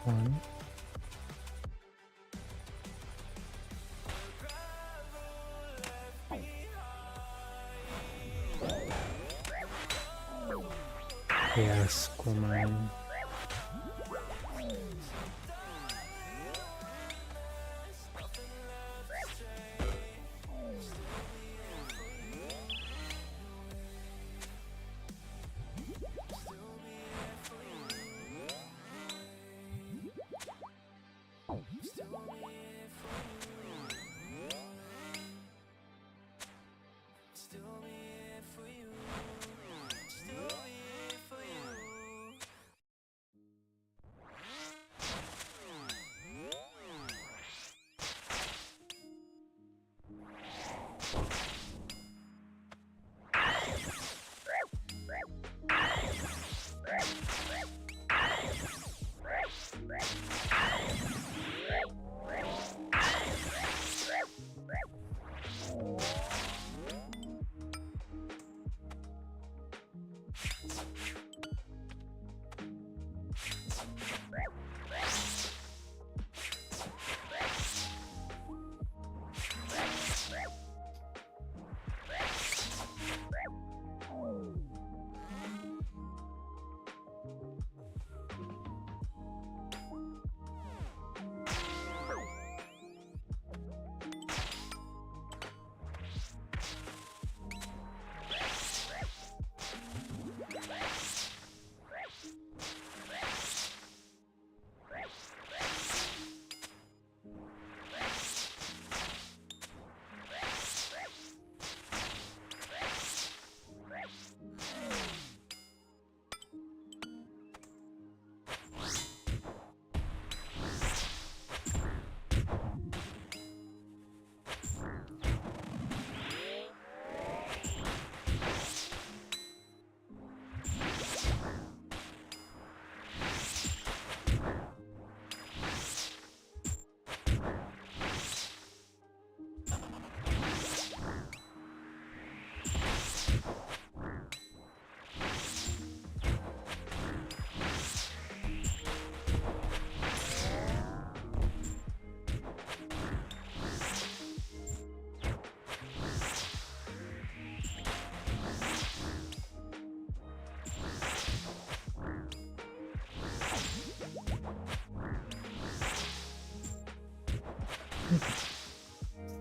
One. Qué asco, man.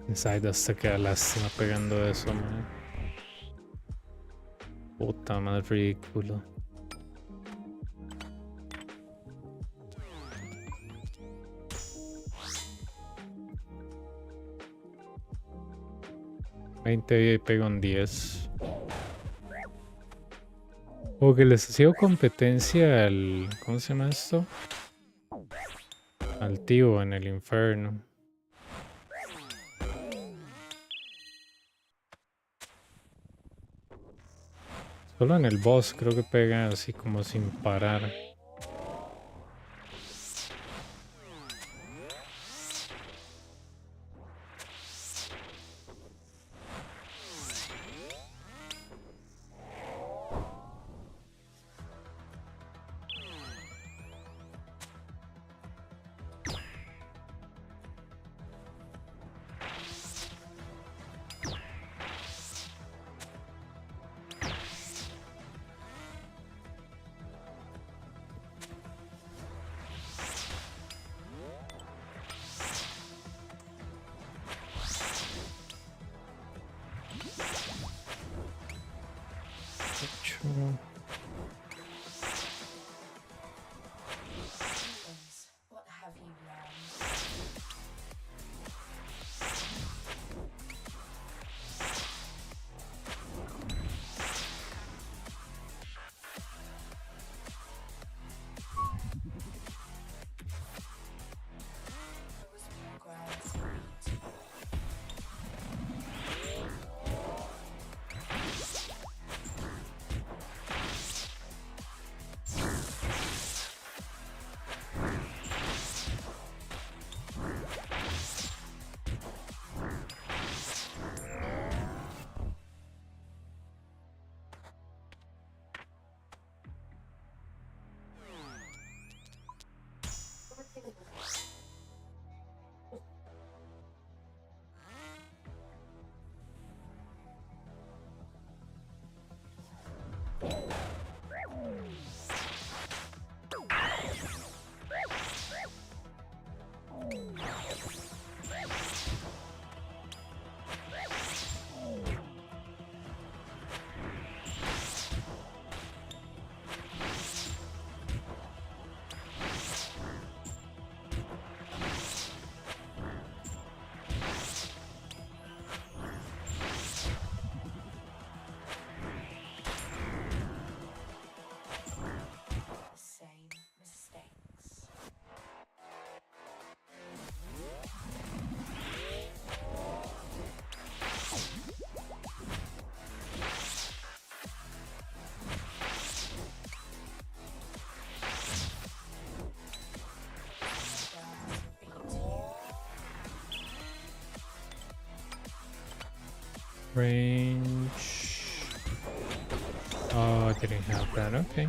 Inside hasta queda lástima pegando eso, man. Puta madre, ridículo. Y pego un 10. O que les ha sido competencia al... ¿Cómo se llama esto? Al tío en el infierno. Solo en el boss creo que pega así como sin parar. What have you learned? There was progress. The same mistakes. Range. Oh, I didn't have that. Okay.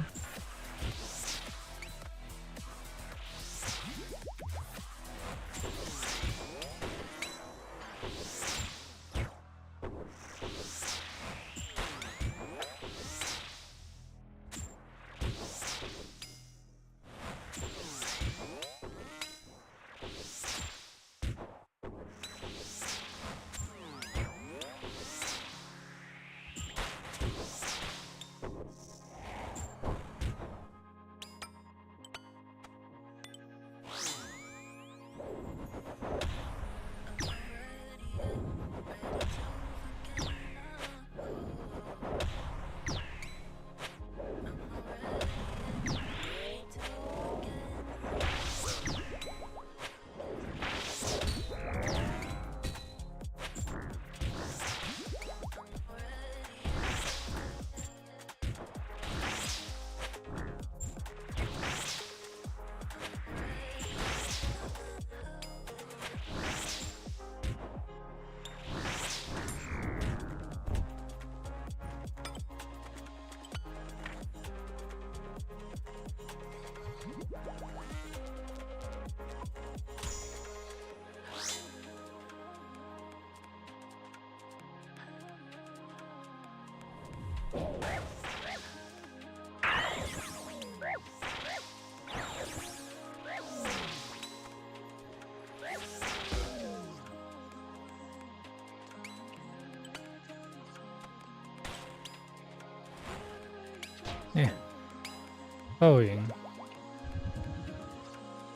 Todo bien.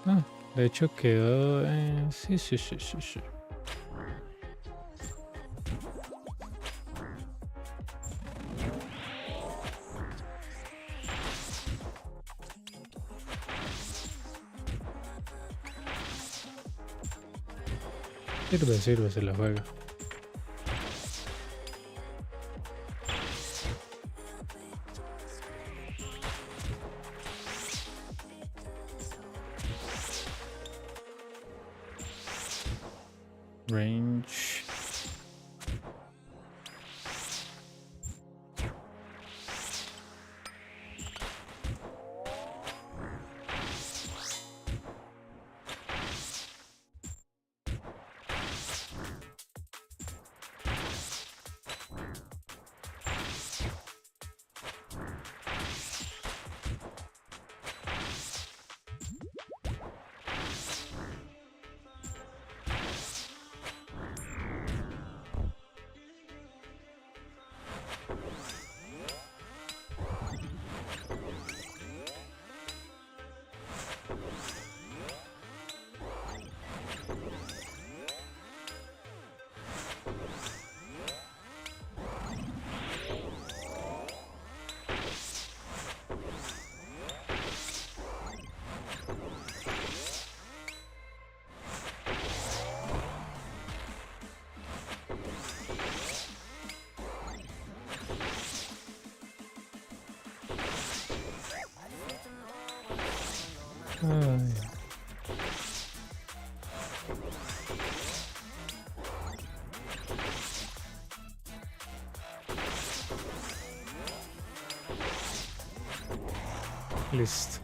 Ah, de hecho quedó... sí. Sirve, se la juega. Range. Ay. Listo.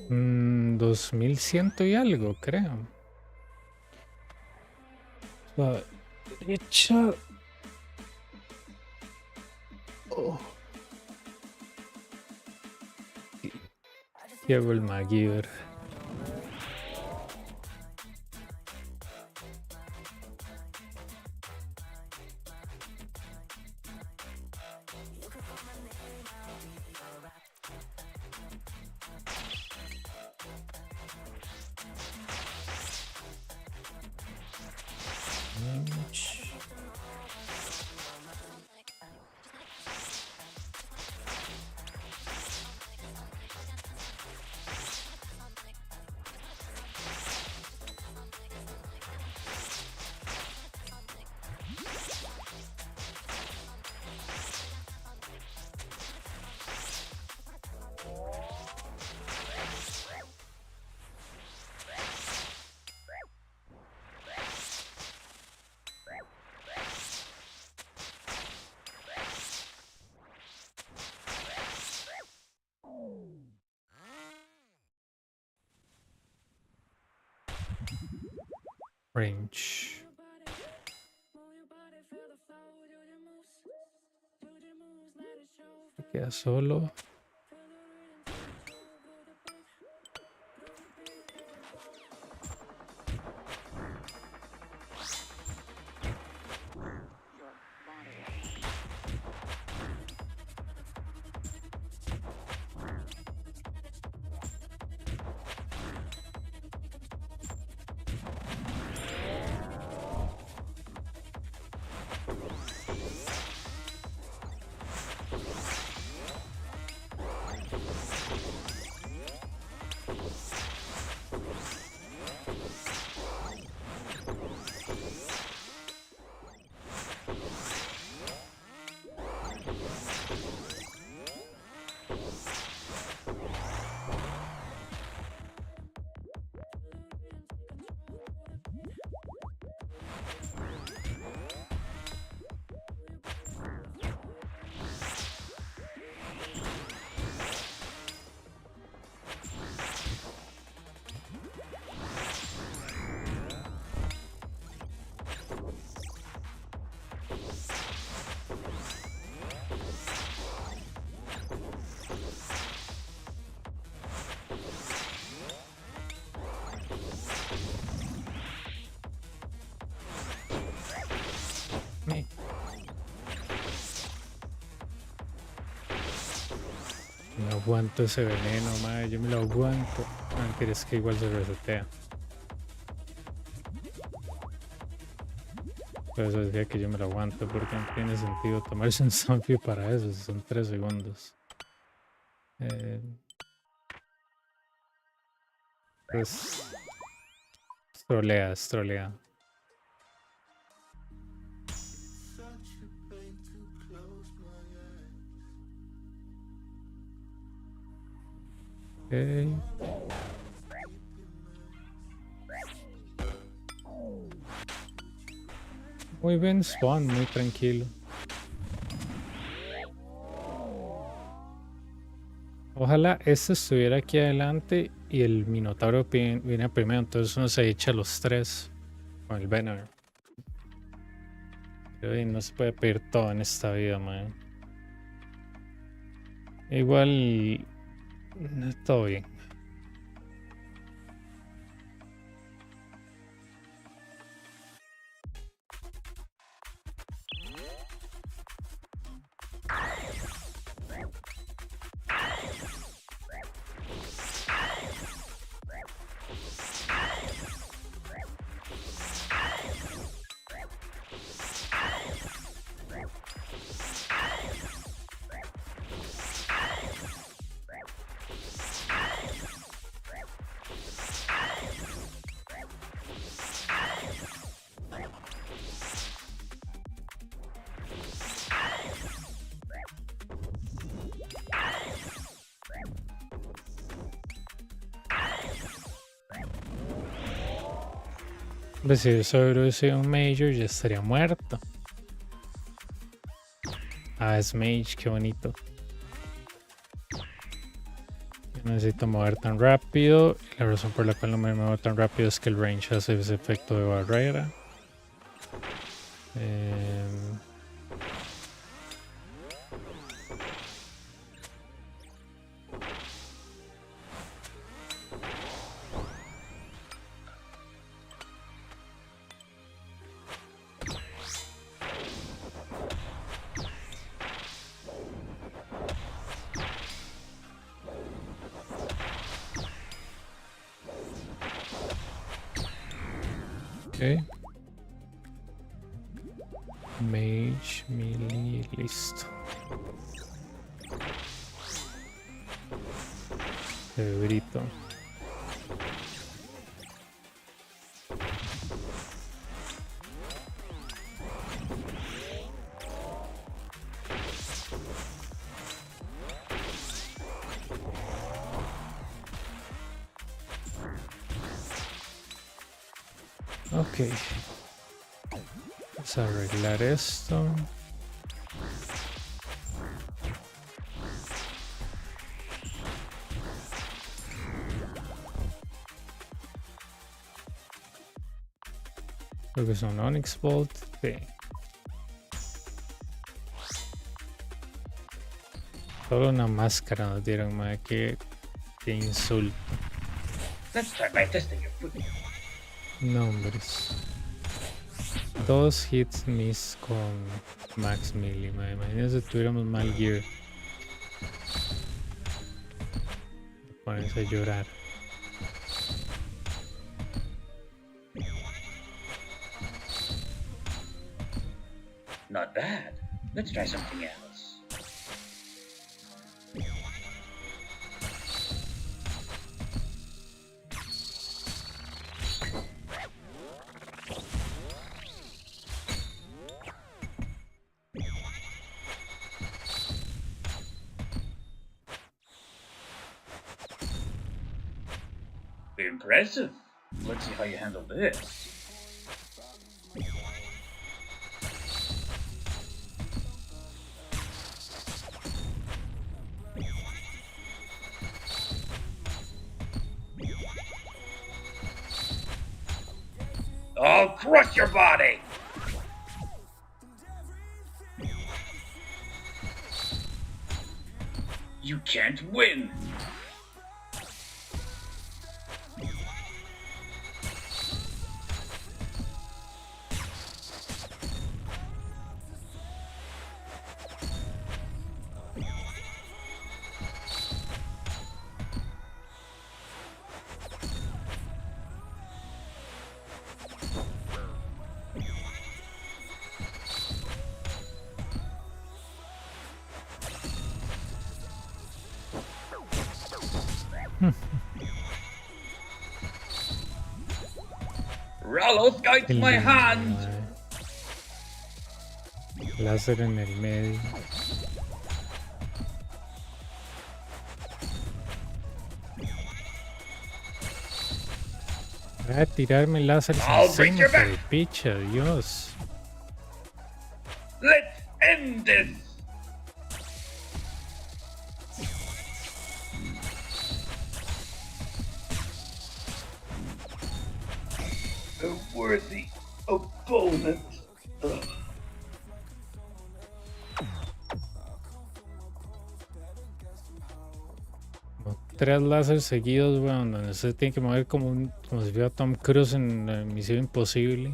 Mm, 2100 y algo, creo. La derecha. Oh. Y hago el MacGyver. Range. Se queda solo. aguanto ese veneno, madre. Yo me lo aguanto. Mentira, es que igual se resetea. Por eso decía que yo me lo aguanto, porque no tiene sentido tomarse un zombie para eso. Son 3 segundos. Pues... es trolea. Okay. Muy bien, Spawn, muy tranquilo. Ojalá este estuviera aquí adelante y el Minotauro viene primero, entonces uno se echa los 3 con el Venom. Pero no se puede pedir todo en esta vida, man. Igual, todo bien. Pues si eso hubiera sido un Major, ya estaría muerto. Ah, es Mage, qué bonito. No necesito mover tan rápido. Y la razón por la cual no me muevo tan rápido es que el range hace ese efecto de barrera. Ok. Mage, melee, listo. Cerebrito. Ok. Vamos a arreglar esto. Creo que son Onyx Bolt. Sí. Solo una máscara nos dieron, madre. Qué insulto. Let's start by testing your foot. Nombres. 2 hits miss con max melee, madre. Imagínense si tuviéramos mal gear. Ponerse a llorar. Not bad. Let's try something else. Impressive. Let's see how you handle this. I'll crush your body! You can't win! almost got Qué my lindo, hand. mae. Láser en el medio. Voy a tirarme láseres I'll break encima, your back. por picha, Dios. Let's end this. A worthy opponent. Ugh. Como 3 láseres seguidos, weón, donde usted tiene que mover como si fuera Tom Cruise en la Misión Imposible.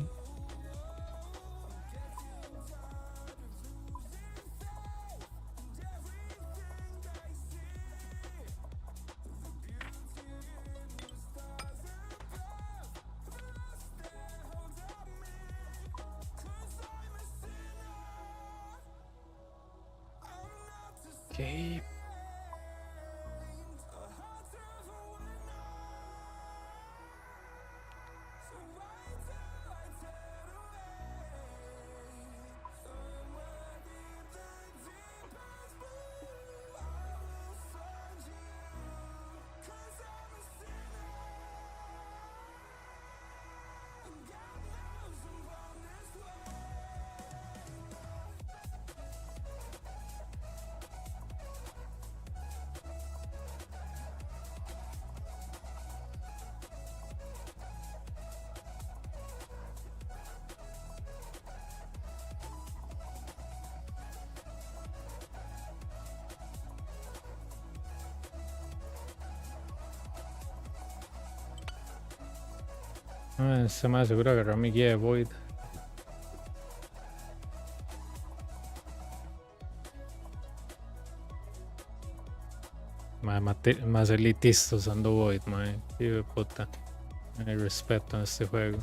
Ok. Está más seguro agarrar mi guía de Void. Más elitista usando Void, mae. Hijo de puta. No hay respeto en este juego.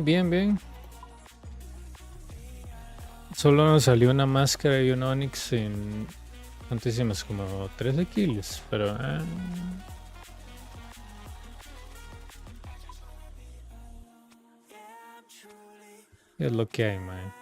Bien, bien. Solo nos salió una máscara y un Onix en... ¿Cuánto hicimos? Como 13 kilos, pero... es lo que hay, man.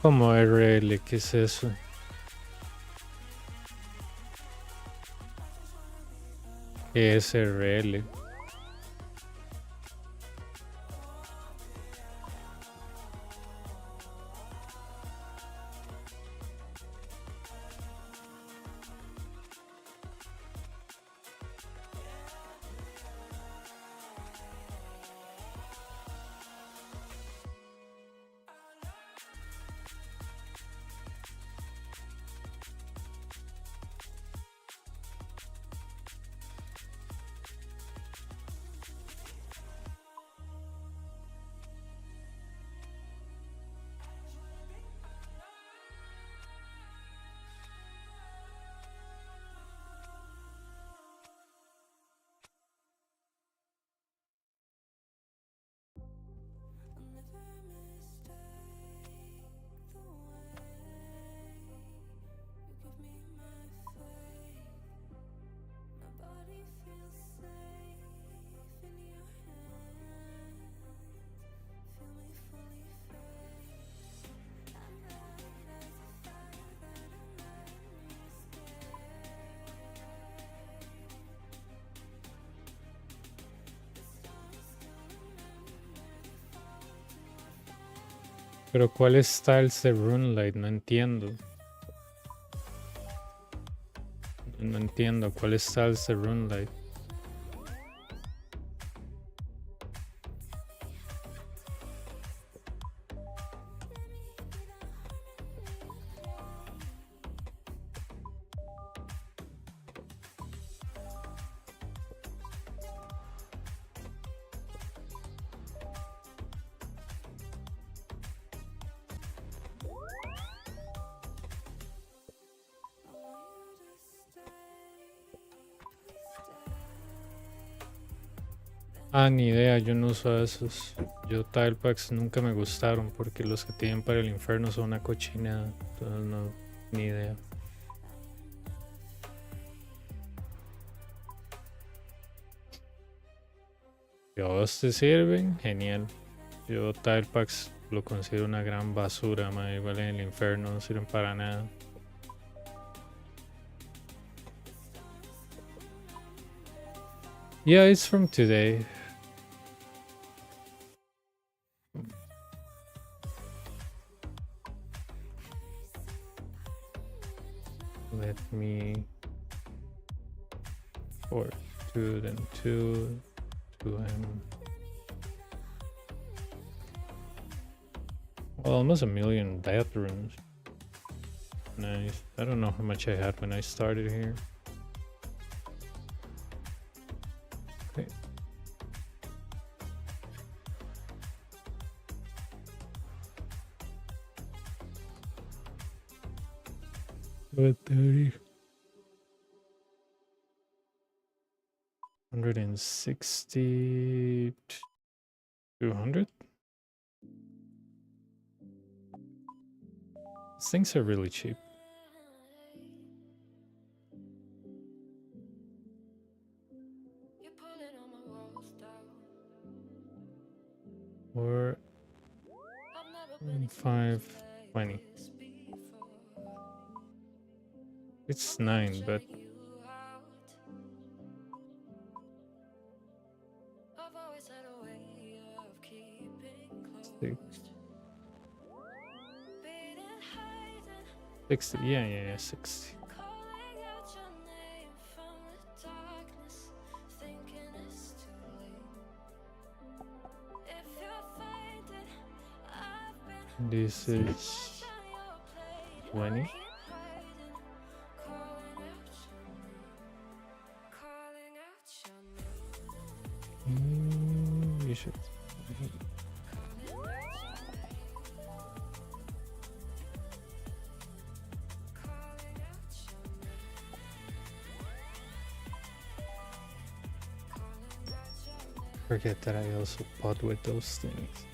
Como RL, ¿qué es eso? ¿Qué es RL? Pero ¿cuál es Styles de Runelight? No entiendo. No entiendo cuál es Styles de Runelight. Ah, ni idea, yo no uso esos. Yo tile packs nunca me gustaron porque los que tienen para el infierno son una cochinada. Entonces no, ni idea. Si a vos te sirven, genial. Yo tile packs lo considero una gran basura, man. Igual en el infierno no sirven para nada. Yeah, it's from today. Let me 4, 2, then 2, 2M. Well, almost 1,000,000 bathrooms. Nice. I don't know how much I had when I started here. Okay. What 30? 160, 200. These things are really cheap. Or 520. It's 9, but six. 60, yeah, 60. This is 20. You should. Forget that I also bought with those things.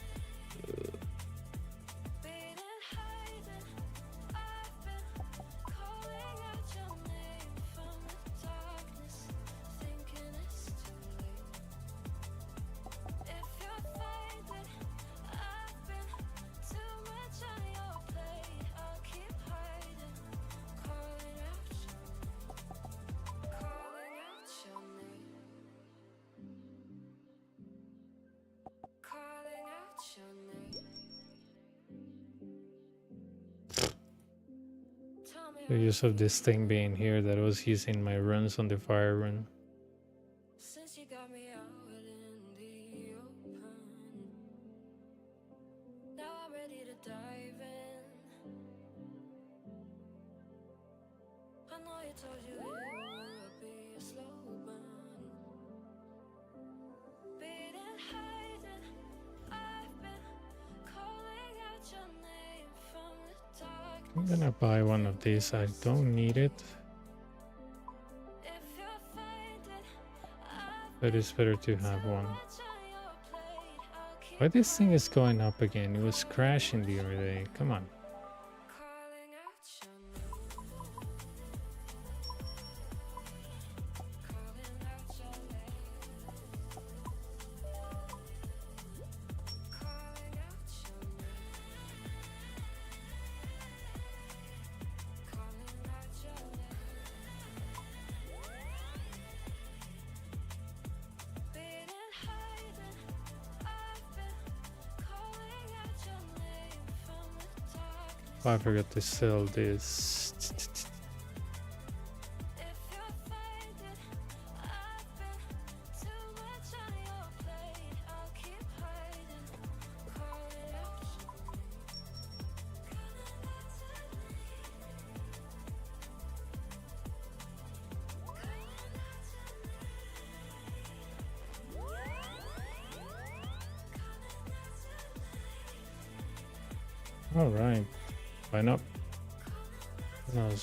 The use of this thing being here that I was using my runs on the fire run. Since you got me out in the open, now I'm ready to dive in. I know you told you it would be a slow burn. Beating, hiding, I've been calling out your name from the dark. I'm gonna buy one of these. I don't need it, If you find it, but it's better to have one. what's on your plate? I'll keep Why this thing is going up again? It was crashing the other day. Come on. calling out your name. Calling out your name. Calling out your name. Calling out your name. Beating, hiding, I've been calling out your name from the darkness. Oh, I forgot to sell this. If you find it, I've been too much on your plate. I'll keep hiding, calling out your name. Calling out your All right. Why not? No,